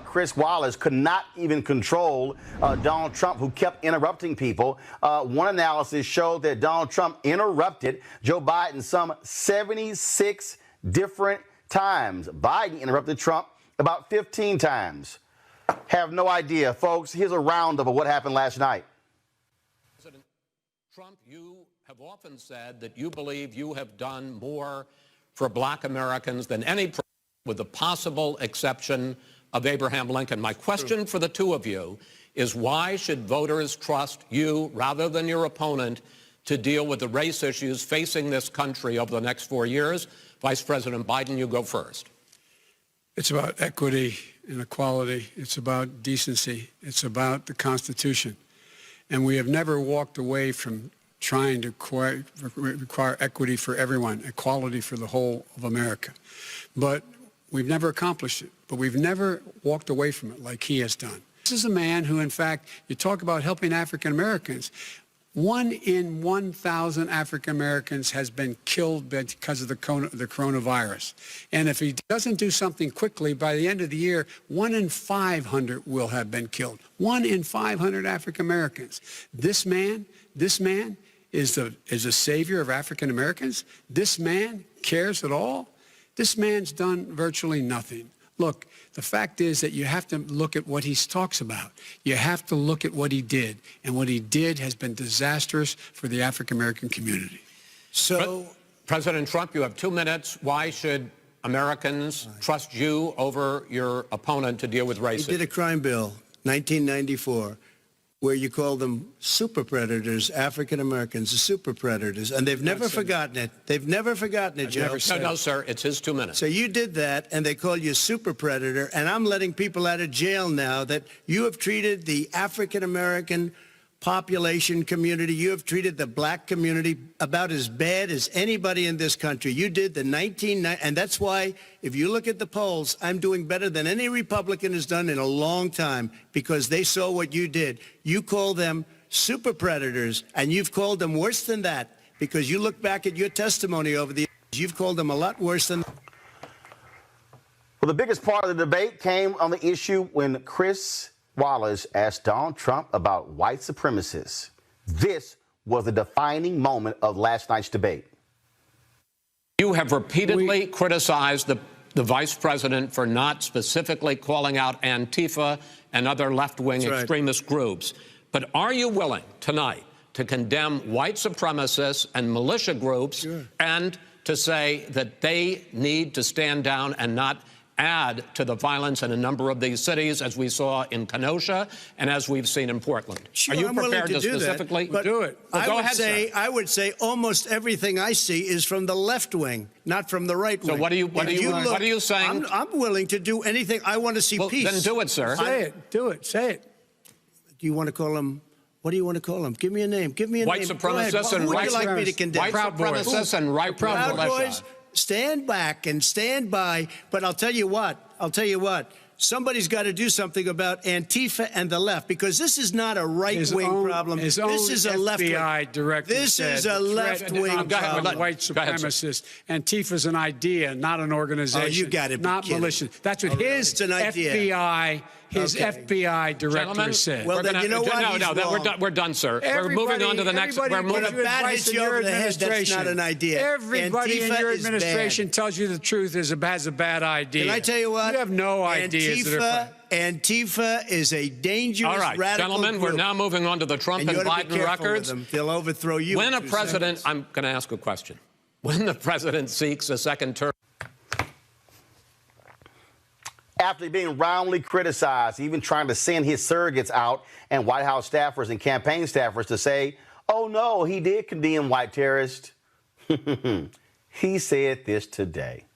Chris Wallace could not even control Donald Trump, who kept interrupting people. One analysis showed that Donald Trump interrupted Joe Biden some 76 different times. Biden interrupted Trump about 15 times. Have no idea, folks. Here's a roundup of what happened last night. President Trump, you have often said that you believe you have done more for black Americans than any president, with the possible exception of Abraham Lincoln. My question for the two of you is, why should voters trust you rather than your opponent to deal with the race issues facing this country over the next 4 years? Vice President Biden, you go first. It's about equity and equality. It's about decency. It's about the Constitution. And we have never walked away from trying to require equity for everyone, equality for the whole of America. But we've never accomplished it. But we've never walked away from it like he has done. This is a man who, in fact, you talk about helping African Americans. 1 in 1,000 African Americans has been killed because of the coronavirus. And if he doesn't do something quickly, by the end of the year, 1 in 500 will have been killed. 1 in 500 African Americans. This man is a savior of African Americans. This man cares at all. This man's done virtually nothing. Look, the fact is that you have to look at what he talks about. You have to look at what he did. And what he did has been disastrous for the African-American community. So, President Trump, you have 2 minutes. Why should Americans trust you over your opponent to deal with racism? He did a crime bill, 1994, where you call them super predators, African Americans, the super predators, and they've never forgotten it. They've never forgotten it, Joe. No, sir, it's his 2 minutes. So you did that, and they call you super predator, and I'm letting people out of jail now that you have treated the African American population community, you have treated the black community about as bad as anybody in this country. You did the and that's why, if you look at the polls, I'm doing better than any Republican has done in a long time, because they saw what you did. You call them super predators, and you've called them worse than that, because you look back at your testimony over the years, you've called them a lot worse than. Well, the biggest part of the debate came on the issue when Chris Wallace asked Donald Trump about white supremacists. This was the defining moment of last night's debate. You have repeatedly criticized the vice president for not specifically calling out Antifa and other left-wing extremist groups. But are you willing tonight to condemn white supremacists and militia groups and to say that they need to stand down and not add to the violence in a number of these cities, as we saw in Kenosha and as we've seen in Portland? Sure, are you I'm prepared willing to do specifically that, do it? Well, go ahead, sir. I would say almost everything I see is from the left wing, not from the right wing. So what are you saying? I'm willing to do anything. I want to see peace. Then do it, sir. Say it. Do it. Say it. Do you want to call them? What do you want to call them? Give me a name. Give me a white name. Supremacists and who would you like me to condemn? White supremacists and right Proud Boys. Stand back and stand by. But I'll tell you what. Somebody's got to do something about Antifa and the left, because this is not a right-wing problem. This is a left-wing. FBI director This is a left-wing problem. White supremacist. Antifa's an idea, not an organization. Oh, you got to be not kidding. militia. That's what his FBI. His FBI director said. Well, then you know what? No, we're done, sir. We're moving on to the next. We're moving. When a bat hits you over the head, that's not an idea. Everybody in your administration tells you the truth has a bad idea. Can I tell you what? You have no ideas. Antifa is a dangerous, radical gentlemen, group. we're now moving on to the Trump and Biden records. They'll overthrow you. When a president, I'm going to ask a question. When the president seeks a second term. After being roundly criticized, even trying to send his surrogates out and White House staffers and campaign staffers to say, oh, no, he did condemn white terrorists. He said this today.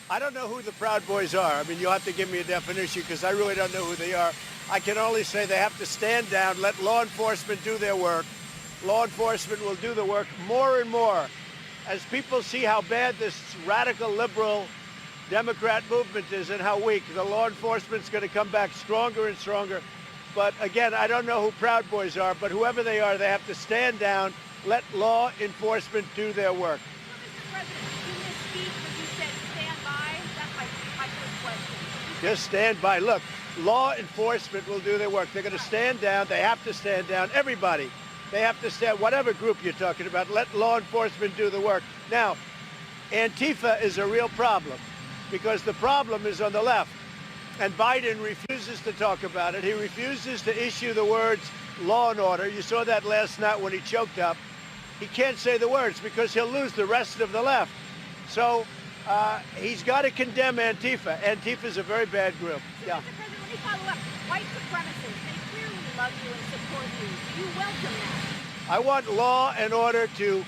I don't know who the Proud Boys are. I mean, you'll have to give me a definition, because I really don't know who they are. I can only say they have to stand down, let law enforcement do their work. Law enforcement will do the work more and more. As people see how bad this radical liberal Democrat movement is and how weak, the law enforcement's going to come back stronger and stronger. But again, I don't know who Proud Boys are, but whoever they are, they have to stand down, let law enforcement do their work. Well, Mr. President, in this speech, when you said stand by, that's my first question. Just stand by. Look, law enforcement will do their work. They're going to stand down. They have to stand down. Everybody. They have to stand, whatever group you're talking about, let law enforcement do the work. Now, Antifa is a real problem, because the problem is on the left. And Biden refuses to talk about it. He refuses to issue the words law and order. You saw that last night when he choked up. He can't say the words because he'll lose the rest of the left. So he's got to condemn Antifa. Antifa's a very bad group. So, Mr. President, let me follow up. White supremacists, they clearly love you and support you. Do you welcome that? I want law and order to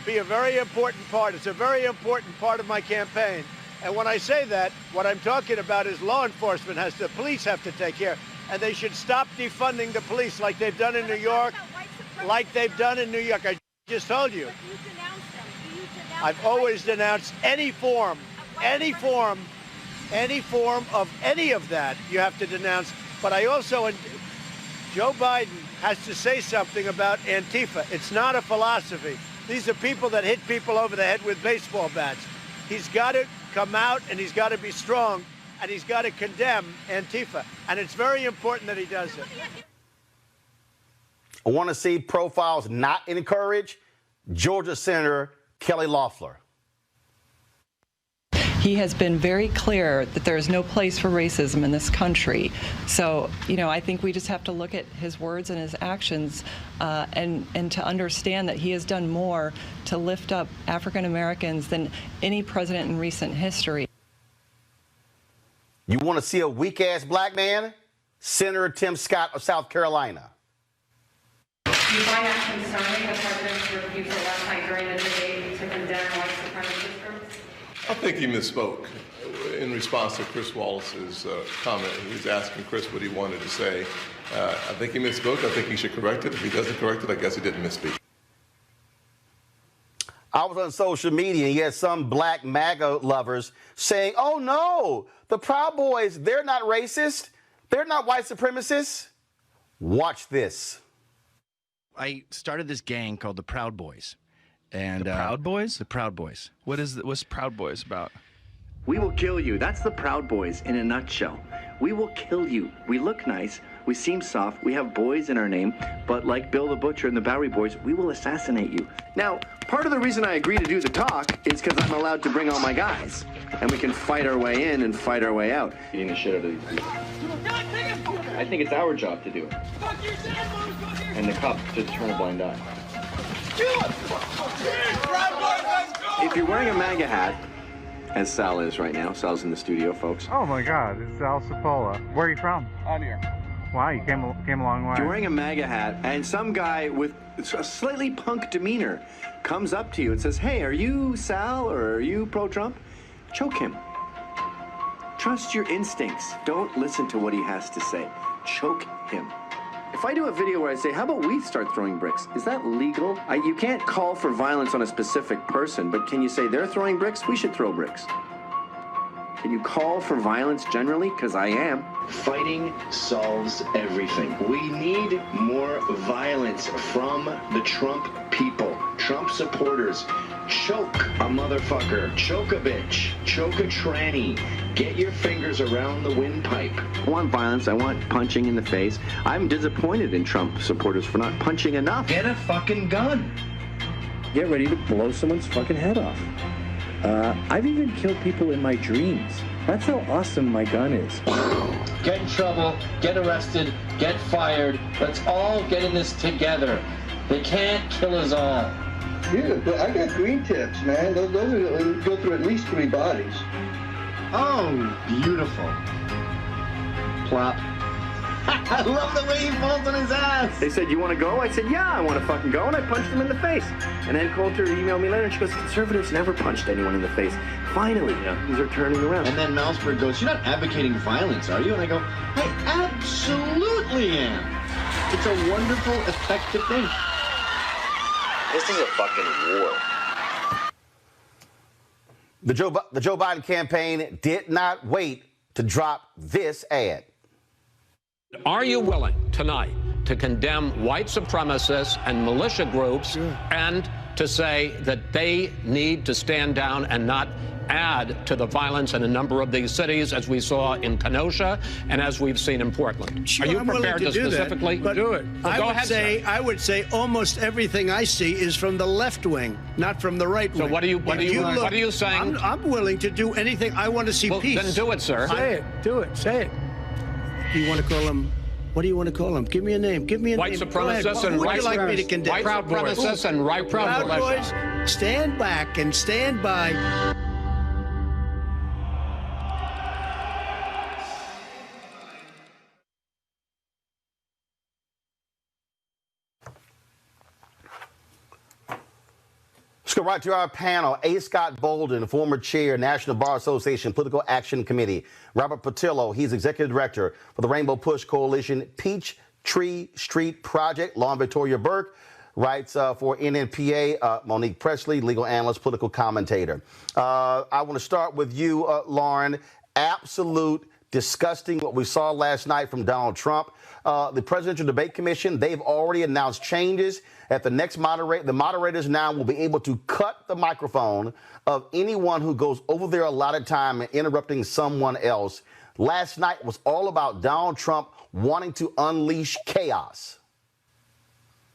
be a very important part. It's a very important part of my campaign. And when I say that, what I'm talking about is law enforcement the police have to take care. And they should stop defunding the police like they've done in New York. like they've done in New York. I just told you. But you denounce them. Do you denounce I've always denounced any form of any of that. You have to denounce. But I also, Joe Biden has to say something about Antifa. It's not a philosophy. These are people that hit people over the head with baseball bats. He's got to come out and he's got to be strong and he's got to condemn Antifa. And it's very important that he does it. I want to see profiles not encourage Georgia Senator Kelly Loeffler. He has been very clear that there is no place for racism in this country. So, I think we just have to look at his words and his actions and to understand that he has done more to lift up African Americans than any president in recent history. You want to see a weak-ass black man? Senator Tim Scott of South Carolina. Do you find that concerning, the president's refusal last night during the debate to condemn white supremacist groups? I think he misspoke in response to Chris Wallace's comment. He was asking Chris what he wanted to say. I think he misspoke. I think he should correct it. If he doesn't correct it, I guess he didn't misspeak. I was on social media and you had some black MAGA lovers saying, oh no, the Proud Boys, they're not racist. They're not white supremacists. Watch this. I started this gang called the Proud Boys. And The Proud Boys? The Proud Boys. What's Proud Boys about? We will kill you. That's the Proud Boys in a nutshell. We will kill you. We look nice. We seem soft. We have boys in our name. But like Bill the Butcher and the Bowery Boys, we will assassinate you. Now, part of the reason I agree to do the talk is because I'm allowed to bring all my guys. And we can fight our way in and fight our way out. Beating the shit out of these people. I think it's our job to do it. And the cops just turn a blind eye. If you're wearing a MAGA hat, as Sal is right now, Sal's in the studio, folks. Oh my God, it's Sal Cipolla. Where are you from? On here. Wow, you came a long way. If you're wearing a MAGA hat and some guy with a slightly punk demeanor comes up to you and says, hey, are you Sal or are you pro-Trump? Choke him. Trust your instincts. Don't listen to what he has to say. Choke him. If I do a video where I say, how about we start throwing bricks? Is that legal? You can't call for violence on a specific person, but can you say they're throwing bricks? We should throw bricks. Can you call for violence generally? Because I am. Fighting solves everything. We need more violence from the Trump people, Trump supporters. Choke a motherfucker, choke a bitch, choke a tranny. Get your fingers around the windpipe. I want violence, I want punching in the face. I'm disappointed in Trump supporters for not punching enough. Get a fucking gun. Get ready to blow someone's fucking head off. I've even killed people in my dreams. That's how awesome my gun is. Get in trouble, get arrested, get fired. Let's all get in this together. They can't kill us all. Yeah, but I got green tips, man. Those go through at least 3 bodies. Oh, beautiful. Plop. I love the way he falls on his ass. They said, you want to go? I said, yeah, I want to fucking go. And I punched him in the face. And then Coulter emailed me later and she goes, conservatives never punched anyone in the face. Finally, things are turning around. And then Malsberg goes, you're not advocating violence, are you? And I go, I absolutely am. It's a wonderful, effective thing. This is a fucking war. The Joe Biden campaign did not wait to drop this ad. Are you willing tonight to condemn white supremacists and militia groups and to say that they need to stand down and not add to the violence in a number of these cities, as we saw in Kenosha and as we've seen in Portland? Sure, Are you I'm willing prepared to do specifically that, but do it? Well, go ahead, sir. I would say almost everything I see is from the left wing, not from the right wing. So what are you saying? I'm willing to do anything. I want to see peace. Then do it, sir. Say it. Do it. Say it. Do you want to call him? What do you want to call them? Give me a name. Give me a white name. Supremacists and white like me to condemn? White supremacists and right Proud Boys, stand back and stand by. Let's go right to our panel. A. Scott Bolden, former chair, National Bar Association Political Action Committee. Robert Patillo, he's executive director for the Rainbow Push Coalition Peach Tree Street Project. Lauren Victoria Burke writes for NNPA. Monique Presley, legal analyst, political commentator. I want to start with you, Lauren. Absolute disgusting what we saw last night from Donald Trump. The Presidential Debate Commission, they've already announced changes. At the next the moderators now will be able to cut the microphone of anyone who goes over their allotted time and interrupting someone else. Last night was all about Donald Trump wanting to unleash chaos.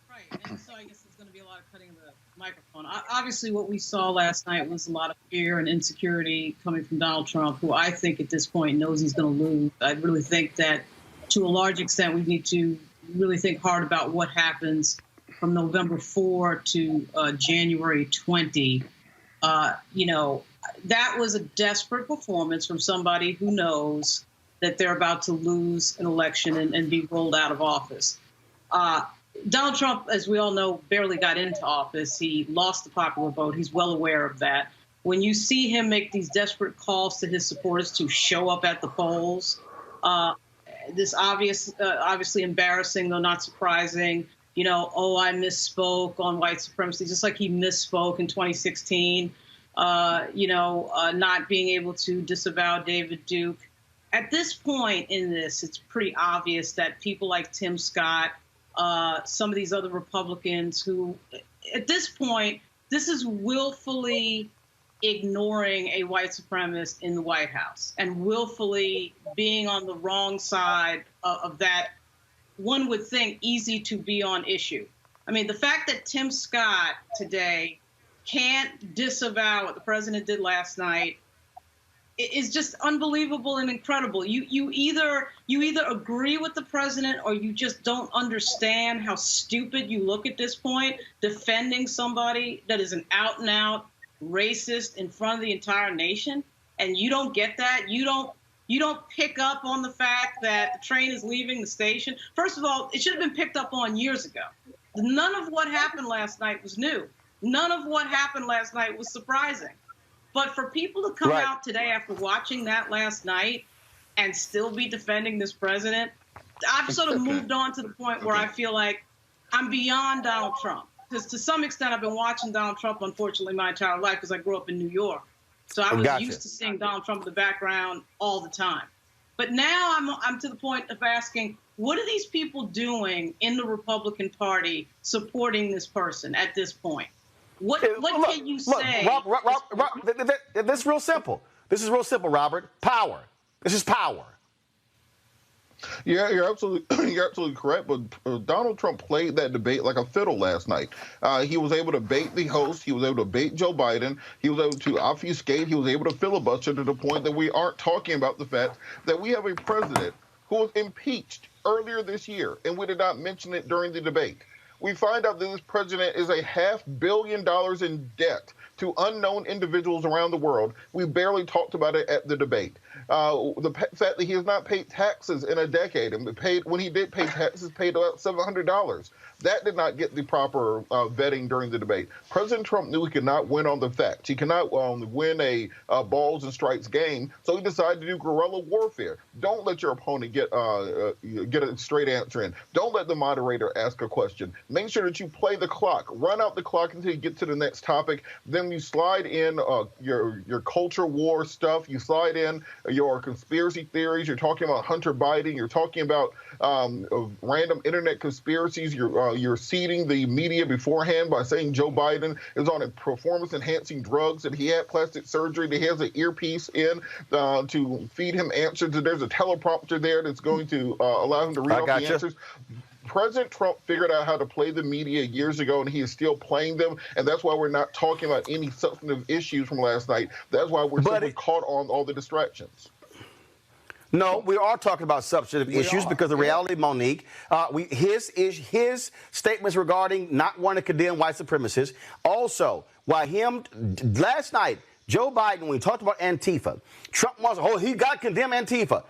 Right, and so I guess there's going to be a lot of cutting of the microphone. Obviously, what we saw last night was a lot of fear and insecurity coming from Donald Trump, who I think at this point knows he's going to lose. I really think that to a large extent, we need to really think hard about what happens from November 4 to January 20. You know, that was a desperate performance from somebody who knows that they're about to lose an election and be rolled out of office. Donald Trump, as we all know, barely got into office. He lost the popular vote. He's well aware of that. When you see him make these desperate calls to his supporters to show up at the polls, this obviously embarrassing, though not surprising. You know, oh, I misspoke on white supremacy, just like he misspoke in 2016. Not being able to disavow David Duke. At this point in this, it's pretty obvious that people like Tim Scott, some of these other Republicans who, at this point, this is willfully ignoring a white supremacist in the White House and willfully being on the wrong side of that, one would think, easy to be on issue. I mean, the fact that Tim Scott today can't disavow what the president did last night is just unbelievable and incredible. You either agree with the president or you just don't understand how stupid you look at this point, defending somebody that is an out and out racist in front of the entire nation, and you don't get that. You don't pick up on the fact that the train is leaving the station. First of all, it should have been picked up on years ago. None of what happened last night was new. None of what happened last night was surprising. But for people to come out today after watching that last night and still be defending this president, I've sort of moved on to the point where I feel like I'm beyond Donald Trump. Because to some extent, I've been watching Donald Trump, unfortunately, my entire life because I grew up in New York. So I was used to seeing Donald Trump in the background all the time. But now I'm to the point of asking, what are these people doing in the Republican Party supporting this person at this point? What can you say? This is real simple. This is real simple, Robert. Power. This is power. Yeah, you're absolutely correct. But Donald Trump played that debate like a fiddle last night. He was able to bait the host. He was able to bait Joe Biden. He was able to obfuscate. He was able to filibuster to the point that we aren't talking about the fact that we have a president who was impeached earlier this year, and we did not mention it during the debate. We find out that this president is $500 million in debt to unknown individuals around the world. We barely talked about it at the debate. The fact that he has not paid taxes in a decade, and when he did pay taxes, paid about $700. That did not get the proper vetting during the debate. President Trump knew he could not win on the facts. He cannot win a balls and strikes game, so he decided to do guerrilla warfare. Don't let your opponent get a straight answer in. Don't let the moderator ask a question. Make sure that you play the clock. Run out the clock until you get to the next topic. Then you slide in your culture war stuff. You slide in your conspiracy theories. You're talking about Hunter Biden. You're talking about random internet conspiracies. You're seeding the media beforehand by saying Joe Biden is on a performance-enhancing drugs, that he had plastic surgery, that he has an earpiece in to feed him answers, that there's a teleprompter there that's going to allow him to read off the answers. President Trump figured out how to play the media years ago, and he is still playing them, and that's why we're not talking about any substantive issues from last night. That's why we're simply caught on all the distractions. No, we are talking about substantive issues because the reality, Monique, his statements regarding not wanting to condemn white supremacists. Also, last night, Joe Biden, when he talked about Antifa, Trump wants, he got to condemn Antifa.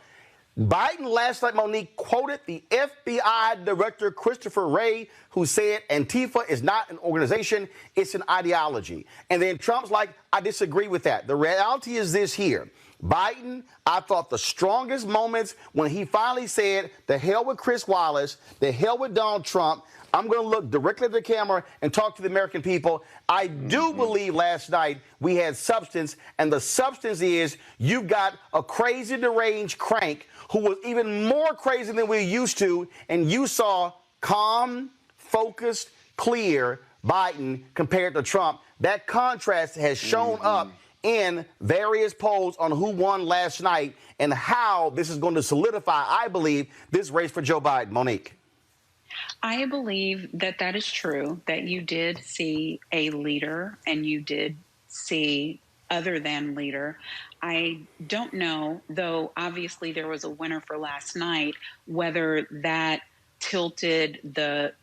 Biden last night, Monique, quoted the FBI Director Christopher Wray, who said Antifa is not an organization, it's an ideology. And then Trump's like, I disagree with that. The reality is this here. Biden, I thought the strongest moments when he finally said, the hell with Chris Wallace, the hell with Donald Trump, I'm going to look directly at the camera and talk to the American people. I do believe last night we had substance, and the substance is you've got a crazy, deranged crank who was even more crazy than we're used to, and you saw calm, focused, clear Biden compared to Trump. That contrast has shown up in various polls on who won last night and how this is going to solidify, I believe, this race for Joe Biden. Monique. I believe that that is true, that you did see a leader and you did see other than leader. I don't know, though obviously there was a winner for last night, whether that tilted the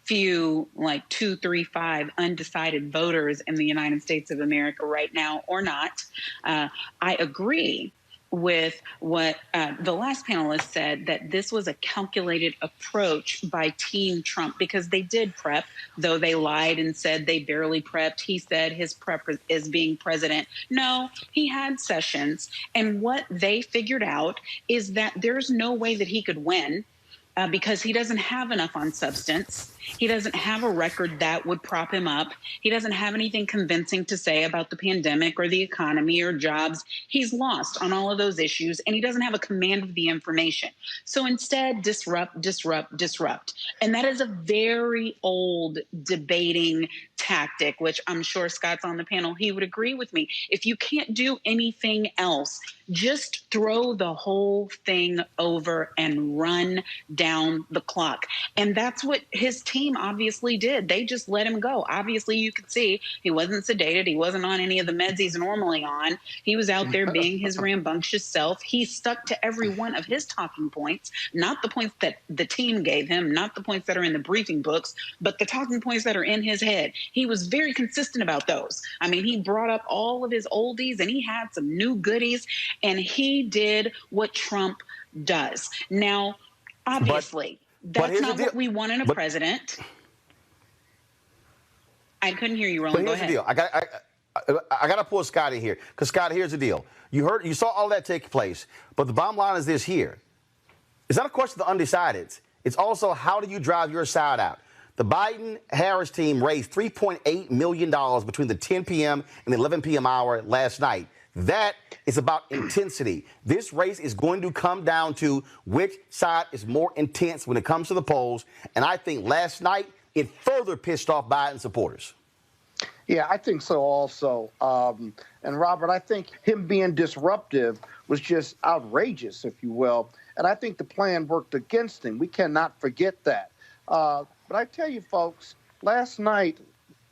few, like 2, 3, 5 undecided voters in the United States of America right now or not. I agree with what the last panelist said, that this was a calculated approach by Team Trump, because they did prep, though they lied and said they barely prepped. He said his prep is being president. No, he had sessions. And what they figured out is that there's no way that he could win because he doesn't have enough on substance. He doesn't have a record that would prop him up. He doesn't have anything convincing to say about the pandemic or the economy or jobs. He's lost on all of those issues, and he doesn't have a command of the information. So instead, disrupt, disrupt, disrupt. And that is a very old debating tactic, which I'm sure Scott's on the panel. He would agree with me. If you can't do anything else, just throw the whole thing over and run down the clock. And that's what his team obviously did. They just let him go. Obviously, you could see he wasn't sedated. He wasn't on any of the meds he's normally on. He was out there being his rambunctious self. He stuck to every one of his talking points, not the points that the team gave him, not the points that are in the briefing books, but the talking points that are in his head. He was very consistent about those. I mean, he brought up all of his oldies and he had some new goodies, and he did what Trump does. Now, obviously, that's not what we want in a president. I couldn't hear you, Roland. But here's the deal. I got to pull Scott in here, because Scott, here's the deal. You saw all that take place, but the bottom line is this here. It's not a question of the undecideds. It's also, how do you drive your side out? The Biden-Harris team raised $3.8 million between the 10 p.m. and the 11 p.m. hour last night. That is about intensity. This race is going to come down to which side is more intense when it comes to the polls. And I think last night it further pissed off Biden supporters. Yeah, I think so also. And Robert, I think him being disruptive was just outrageous, if you will. And I think the plan worked against him. We cannot forget that. But I tell you, folks, last night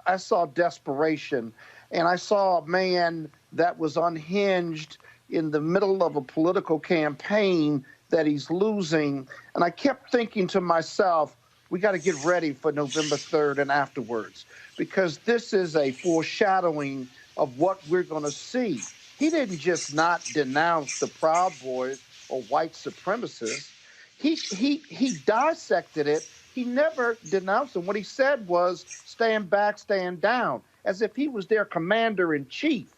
I saw desperation, and I saw a man that was unhinged in the middle of a political campaign that he's losing. And I kept thinking to myself, we got to get ready for November 3rd and afterwards, because this is a foreshadowing of what we're going to see. He didn't just not denounce the Proud Boys or white supremacists. He dissected it. He never denounced them. What he said was, stand back, stand down, as if he was their commander-in-chief.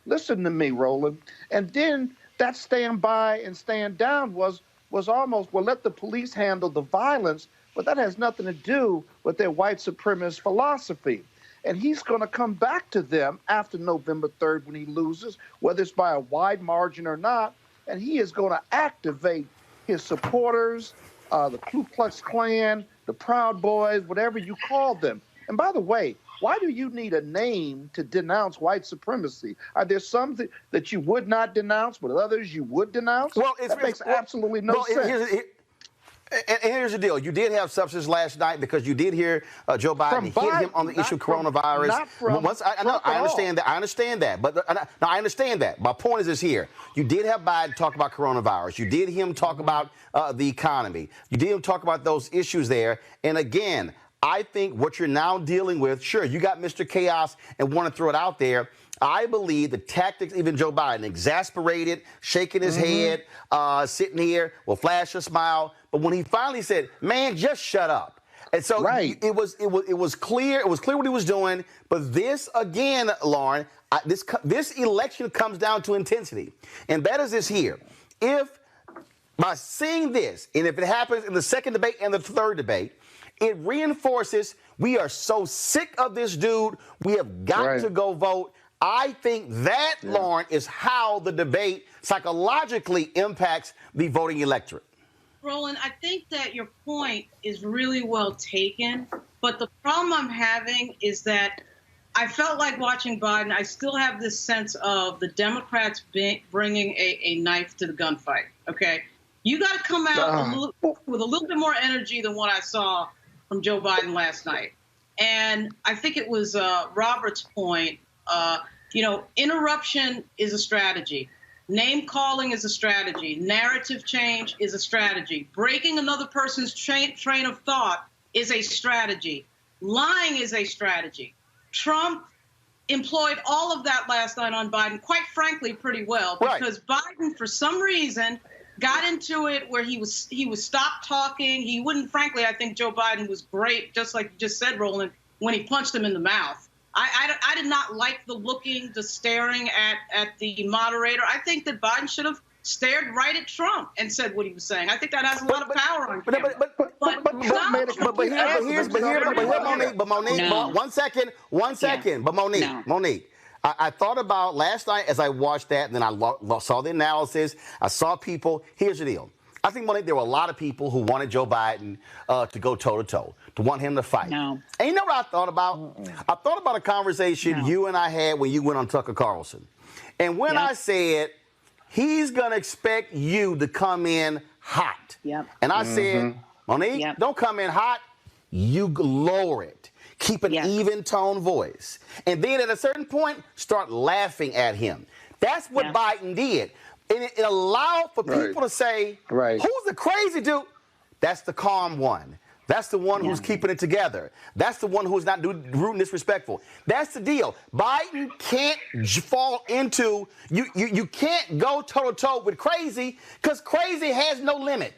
Listen to me, Roland. And then that stand by and stand down was almost, well, let the police handle the violence, but that has nothing to do with their white supremacist philosophy. And he's going to come back to them after November 3rd when he loses, whether it's by a wide margin or not, and he is going to activate his supporters, the Ku Klux Klan, the Proud Boys, whatever you call them. And by the way, why do you need a name to denounce white supremacy? Are there some that you would not denounce, but others you would denounce? Well, that makes absolutely no sense. And here's the deal. You did have substance last night because you did hear Joe Biden hit him on the issue of coronavirus. I understand that. I understand that. But I understand that. My point is this here. You did have Biden talk about coronavirus. You did hear him talk about the economy. You did hear him talk about those issues there. And again, I think what you're now dealing with, sure, you got Mr. Chaos and want to throw it out there. I believe the tactics, even Joe Biden, exasperated, shaking his head, sitting here, will flash a smile. But when he finally said, man, just shut up. And so it was clear. It was clear what he was doing. But this, again, Lauren, this election comes down to intensity. And that is this here. If by seeing this, and if it happens in the second debate and the third debate, it reinforces we are so sick of this dude. We have got to go vote. I think that, Lauren, is how the debate psychologically impacts the voting electorate. Roland, I think that your point is really well taken, but the problem I'm having is that I felt like watching Biden, I still have this sense of the Democrats bringing a knife to the gunfight, okay? You got to come out with a little bit more energy than what I saw from Joe Biden last night. And I think it was Robert's point, interruption is a strategy. Name calling is a strategy. Narrative change is a strategy. Breaking another person's train of thought is a strategy. Lying is a strategy. Trump employed all of that last night on Biden, quite frankly, pretty well, because Biden, for some reason, got into it where he was stopped talking. He wouldn't, frankly, I think Joe Biden was great, just like you just said, Roland, when he punched him in the mouth. I did not like the staring at the moderator. I think that Biden should have stared right at Trump and said what he was saying. I think that has a lot of power on camera. But Monique, one second. But Monique, I thought about last night as I watched that, and then I saw the analysis. I saw people. Here's the deal. I think, Monique, there were a lot of people who wanted Joe Biden to go toe-to-toe, to want him to fight. And you know what I thought about? I thought about a conversation you and I had when you went on Tucker Carlson. And when I said, he's going to expect you to come in hot. And I said, Monique, don't come in hot. You lower it. Keep an even tone voice. And then at a certain point, start laughing at him. That's what Biden did. And it allowed for people to say, who's the crazy dude? That's the calm one. That's the one who's keeping it together. That's the one who's not rude and disrespectful. That's the deal. Biden can't fall into, you can't go toe-to-toe with crazy because crazy has no limit.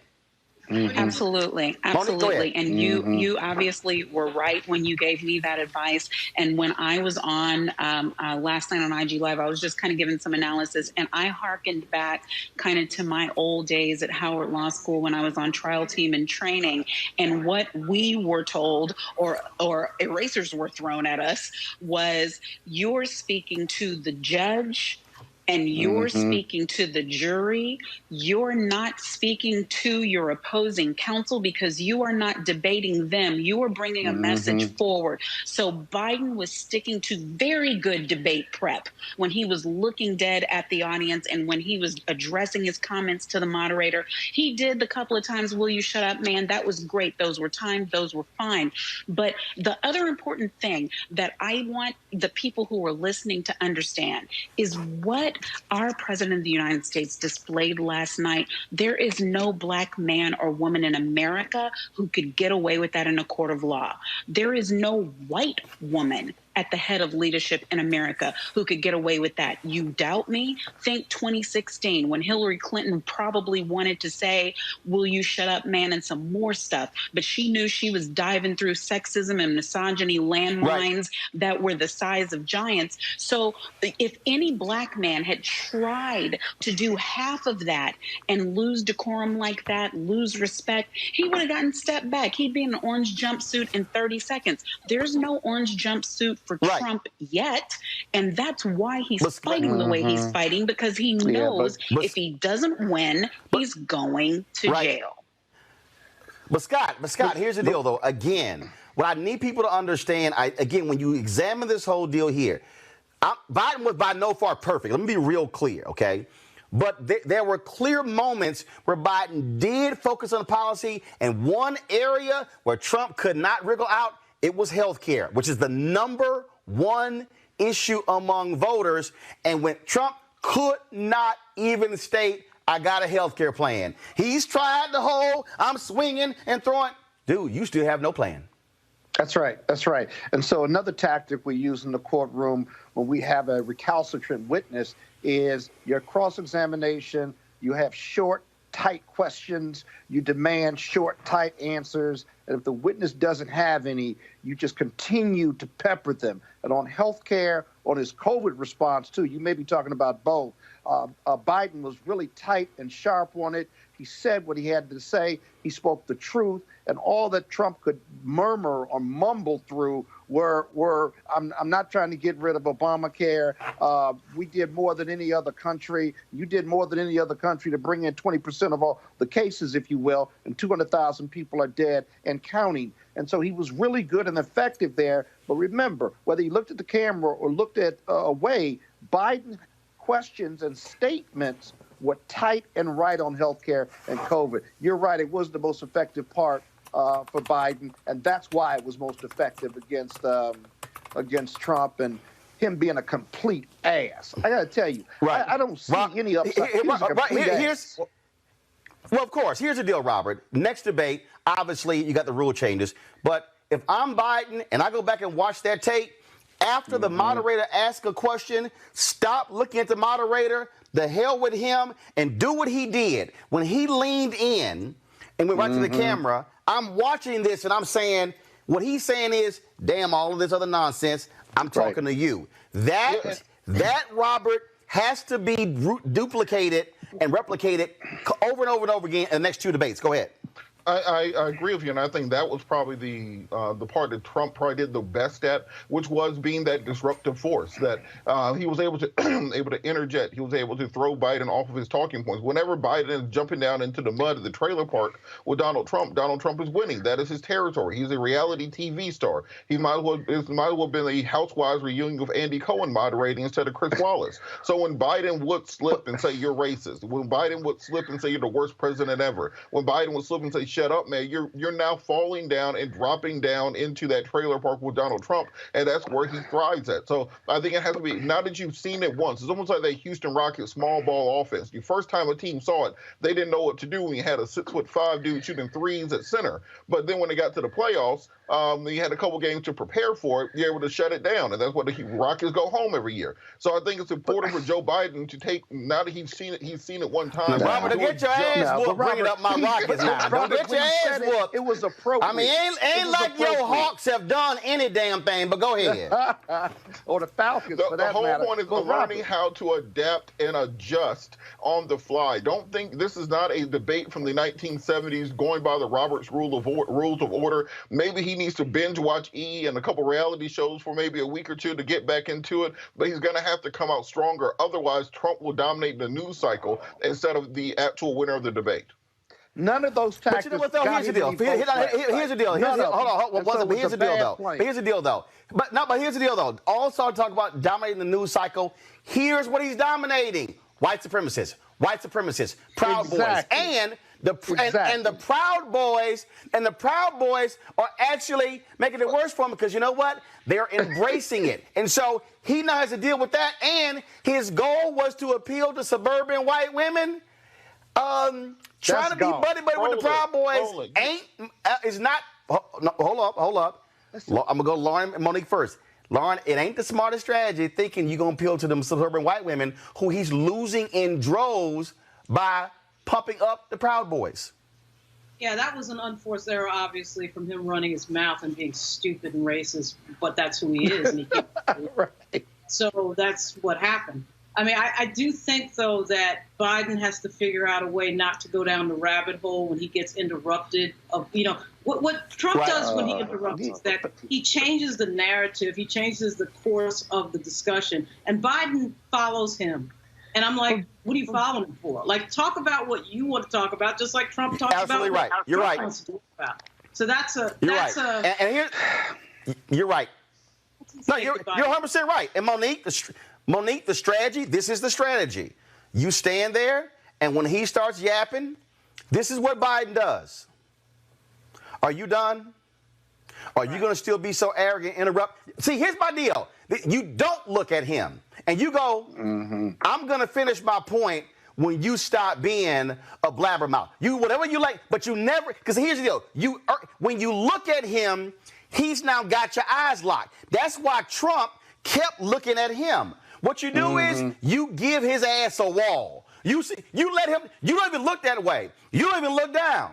Absolutely. And you obviously were right when you gave me that advice. And when I was on last night on IG Live, I was just kind of giving some analysis, and I hearkened back kind of to my old days at Howard Law School when I was on trial team and training. And what we were told, or erasers were thrown at us, was you're speaking to the judge and you're speaking to the jury. You're not speaking to your opposing counsel because you are not debating them. You are bringing a message forward. So Biden was sticking to very good debate prep when he was looking dead at the audience and when he was addressing his comments to the moderator. He did the couple of times, will you shut up, man? That was great. Those were timed. Those were fine. But the other important thing that I want the people who are listening to understand is what our president of the United States displayed last night. There is no black man or woman in America who could get away with that in a court of law. There is no white woman at the head of leadership in America who could get away with that. You doubt me? Think 2016 when Hillary Clinton probably wanted to say, will you shut up, man, and some more stuff. But she knew she was diving through sexism and misogyny landmines that were the size of giants. So if any black man had tried to do half of that and lose decorum like that, lose respect, he would have gotten stepped back. He'd be in an orange jumpsuit in 30 seconds. There's no orange jumpsuit for Trump yet, and that's why he's fighting the way he's fighting, because he knows if he doesn't win, he's going to jail. But Scott, here's the deal, though. Again, what I need people to understand, when you examine this whole deal here, Biden was by no far perfect. Let me be real clear, okay? But there were clear moments where Biden did focus on policy, and one area where Trump could not wriggle out, it was health care, which is the number one issue among voters. And when Trump could not even state, I got a health care plan. He's tried the whole, I'm swinging and throwing. Dude, you still have no plan. That's right. That's right. And so another tactic we use in the courtroom when we have a recalcitrant witness is your cross-examination. You have short, tight questions. You demand short, tight answers. And if the witness doesn't have any, you just continue to pepper them. And on health care, on his COVID response, too, you may be talking about both. Biden was really tight and sharp on it. He said what he had to say. He spoke the truth. And all that Trump could murmur or mumble through were I'm not trying to get rid of Obamacare. We did more than any other country. You did more than any other country to bring in 20% of all the cases, if you will, and 200,000 people are dead and counting. And so he was really good and effective there. But remember, whether he looked at the camera or looked at away, Biden questions and statements were tight and right on healthcare and COVID. You're right. It was the most effective part for Biden, and that's why it was most effective against Trump and him being a complete ass. I got to tell you, right. I don't see any upside. Well, of course. Here's the deal, Robert. Next debate, obviously, you got the rule changes. But if I'm Biden and I go back and watch that tape, after the moderator asks a question, stop looking at the moderator, the hell with him, and do what he did. When he leaned in and went right to the camera, I'm watching this and I'm saying, what he's saying is, damn, all of this other nonsense, I'm talking to you. That, Robert, has to be duplicated and replicated over and over and over again in the next two debates. Go ahead. I agree with you, and I think that was probably the part that Trump probably did the best at, which was being that disruptive force. That he was able to interject. He was able to throw Biden off of his talking points. Whenever Biden is jumping down into the mud at the trailer park with Donald Trump is winning. That is his territory. He's a reality TV star. He might as well have been a Housewives reunion with Andy Cohen moderating instead of Chris Wallace. So when Biden would slip and say you're racist, when Biden would slip and say you're the worst president ever, when Biden would slip and say shut up, man, you're now falling down and dropping down into that trailer park with Donald Trump, and that's where he thrives at. So I think it has to be, now that you've seen it once, it's almost like that Houston Rockets small ball offense. The first time a team saw it, they didn't know what to do when you had a 6'5" dude shooting threes at center. But then when they got to the playoffs, you had a couple games to prepare for it, you're able to shut it down, and that's what the Rockets go home every year. So I think it's important for Joe Biden to take, now that he's seen it one time. Robert, get your ass whooped bringing up my Rockets now. Don't get your ass whooped. It was appropriate. I mean, ain't like your Hawks have done any damn thing, but go ahead. Or the Falcons, for that the whole matter. point is learning how to adapt and adjust on the fly. Don't think this is not a debate from the 1970s going by the Roberts rules of order. Maybe he needs to binge watch E! and a couple reality shows for maybe a week or two to get back into it, but he's going to have to come out stronger. Otherwise, Trump will dominate the news cycle instead of the actual winner of the debate. None of those tactics. But you know what, though? Here's the deal. Here's the deal. Here's the deal, though. But here's the deal, though. Also talk about dominating the news cycle. Here's what he's dominating: white supremacists, Proud Boys, and the Proud Boys are actually making it worse for him because you know what? They're embracing it, and so he now has to deal with that. And his goal was to appeal to suburban white women. Trying to be buddy with the Proud Boys is not. No, hold up. I'm gonna go to Lauren and Monique first. Lauren, it ain't the smartest strategy thinking you're gonna appeal to them suburban white women who he's losing in droves by pumping up the Proud Boys. Yeah, that was an unforced error, obviously, from him running his mouth and being stupid and racist. But that's who he is, and right. So that's what happened. I mean, I do think, though, that Biden has to figure out a way not to go down the rabbit hole when he gets interrupted. What Trump does when he interrupts is that he changes the narrative. He changes the course of the discussion. And Biden follows him. And I'm like, what are you following him for? Like, talk about what you want to talk about, just like Trump talks about what right. You're Trump right. wants to talk about. So that's a... You're right. And here, you're right. No, you're 100% right. And Monique, the strategy, this is the strategy. You stand there, and when he starts yapping, this is what Biden does. Are you done? Are you going to still be so arrogant, interrupt? See, here's my deal. You don't look at him, and you go, I'm going to finish my point when you stop being a blabbermouth. You, whatever you like, but you never, because here's the deal. When you look at him, He's now got your eyes locked. That's why Trump kept looking at him. What you do is you give his ass a wall. You see, you let him, you don't even look that way. You don't even look down.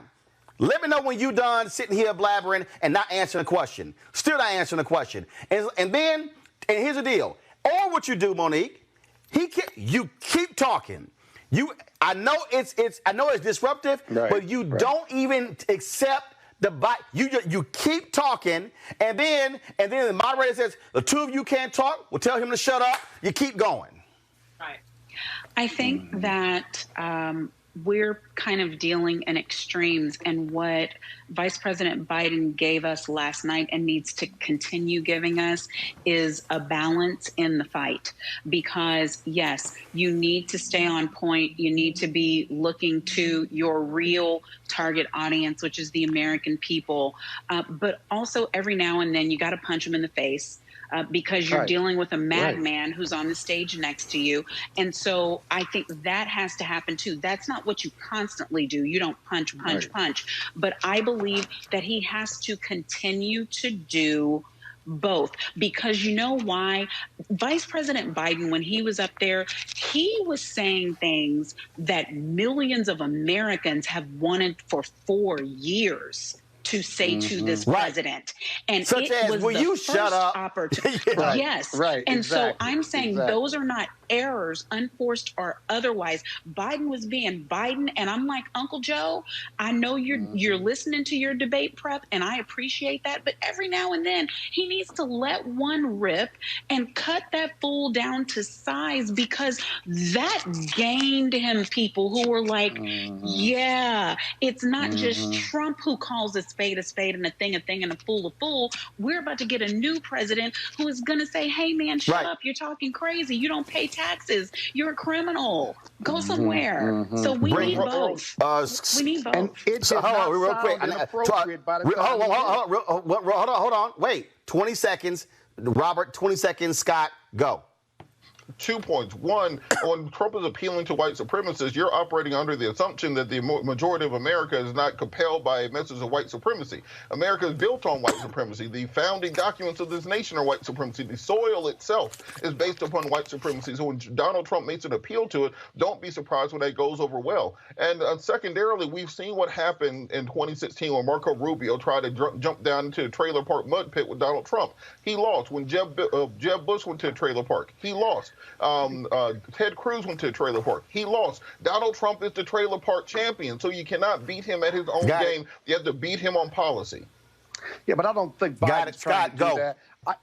Let me know when you done sitting here blabbering and not answering a question. Still not answering a question. And here's the deal. Or what you do, Monique, you keep talking. I know it's disruptive, but you don't even accept the bite. You keep talking, and then the moderator says the two of you can't talk. We'll tell him to shut up. You keep going. Right. I think that we're kind of dealing in extremes, and what Vice President Biden gave us last night and needs to continue giving us is a balance in the fight. Because yes, you need to stay on point. You need to be looking to your real target audience, which is the American people. But also every now and then you got to punch them in the face. Because you're dealing with a madman who's on the stage next to you. And so I think that has to happen too. That's not what you constantly do. You don't punch. But I believe that he has to continue to do both. Because you know why? Vice President Biden, when he was up there, he was saying things that millions of Americans have wanted for 4 years to say to this president. And such it as, was will the you first shut up? opportunity. Yes. Right. And exactly. so I'm saying those are not errors, unforced or otherwise. Biden was being Biden, and I'm like, Uncle Joe, I know you're listening to your debate prep, and I appreciate that, but every now and then he needs to let one rip and cut that fool down to size, because that gained him people who were like, yeah, it's not just Trump who calls a spade and a thing and a fool. We're about to get a new president who is going to say, hey man, shut up, you're talking crazy, you don't pay taxes, you're a criminal, go somewhere. So we need both. We need both. And it So, did hold not on, real quick. sound inappropriate by the time Hold on. Wait, 20 seconds. Robert, 20 seconds. Scott, go. 2 points. One, when Trump is appealing to white supremacists, you're operating under the assumption that the majority of America is not compelled by a message of white supremacy. America is built on white supremacy. The founding documents of this nation are white supremacy. The soil itself is based upon white supremacy. So when Donald Trump makes an appeal to it, don't be surprised when that goes over well. And secondarily, we've seen what happened in 2016 when Marco Rubio tried to jump down into the trailer park mud pit with Donald Trump. He lost. When Jeb Bush went to the trailer park, he lost. Ted Cruz went to the trailer park. He lost. Donald Trump is the trailer park champion, so you cannot beat him at his own game. You have to beat him on policy. Yeah, but I don't think Biden's trying to do that.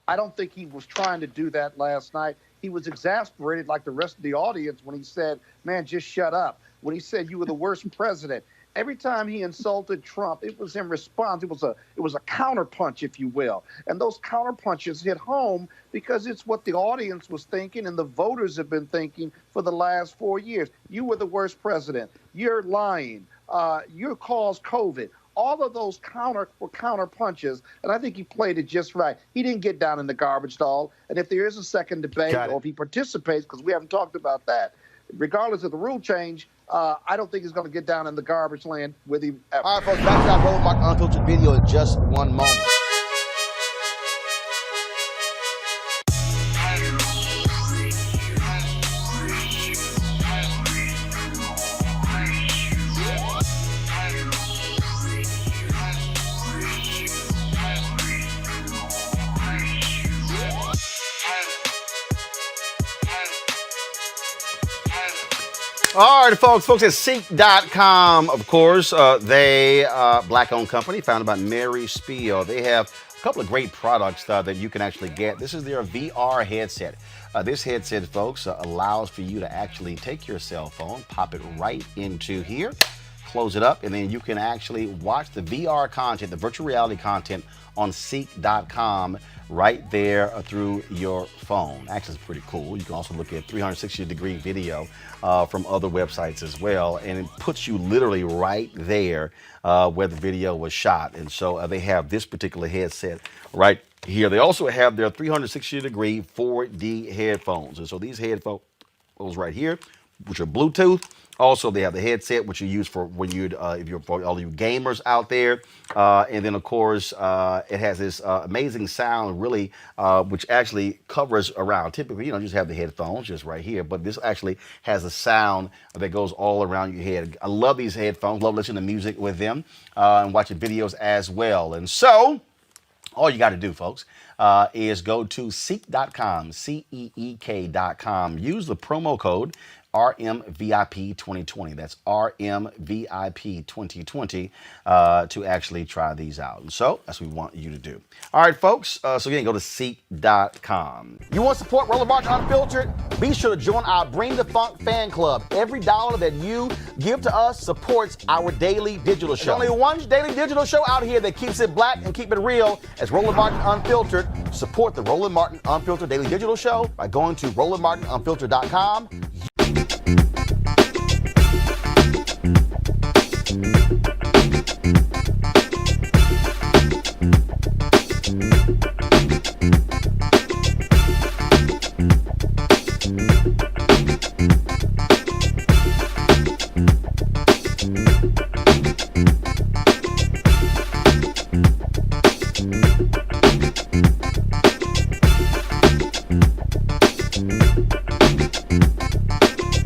I don't think he was trying to do that last night. He was exasperated like the rest of the audience when he said, man, just shut up. When he said you were the worst president. Every time he insulted Trump, it was in response. It was a counterpunch, if you will. And those counterpunches hit home because it's what the audience was thinking and the voters have been thinking for the last 4 years. You were the worst president. You're lying. You caused COVID. All of those were counter punches, and I think he played it just right. He didn't get down in the garbage stall. And if there is a second debate, or if he participates, because we haven't talked about that, regardless of the rule change, I don't think he's going to get down in the garbage land with him ever. All right, folks, back to our Roland Martin Unfiltered video in just one moment. All right, folks at Seek.com, of course, they black-owned company founded by Mary Spiel. They have a couple of great products that you can actually get. This is their VR headset. This headset, folks, allows for you to actually take your cell phone, pop it right into here, close it up, and then you can actually watch the VR content, the virtual reality content on Seek.com right there through your phone. Actually, it's pretty cool. You can also look at 360-degree video from other websites as well, and it puts you literally right there where the video was shot. And so they have this particular headset right here. They also have their 360-degree 4D headphones. And so these headphones right here, Bluetooth. Also, they have the headset, which you use for when you, if you're for all you gamers out there. And then, of course, it has this amazing sound, really, which actually covers around. Typically, you just have the headphones just right here, but this actually has a sound that goes all around your head. I love these headphones. Love listening to music with them and watching videos as well. And so, all you got to do, folks, is go to seek.com, CEEK.com. Use the promo code RMVIP 2020. That's RMVIP 2020 to actually try these out. And so that's what we want you to do. All right, folks. So again, go to seek.com. You want to support Roland Martin Unfiltered? Be sure to join our Bring the Funk fan club. Every dollar that you give to us supports our daily digital show. There's only one daily digital show out here that keeps it black and keep it real. As Roland Martin Unfiltered. Support the Roland Martin Unfiltered daily digital show by going to RolandMartinUnfiltered.com.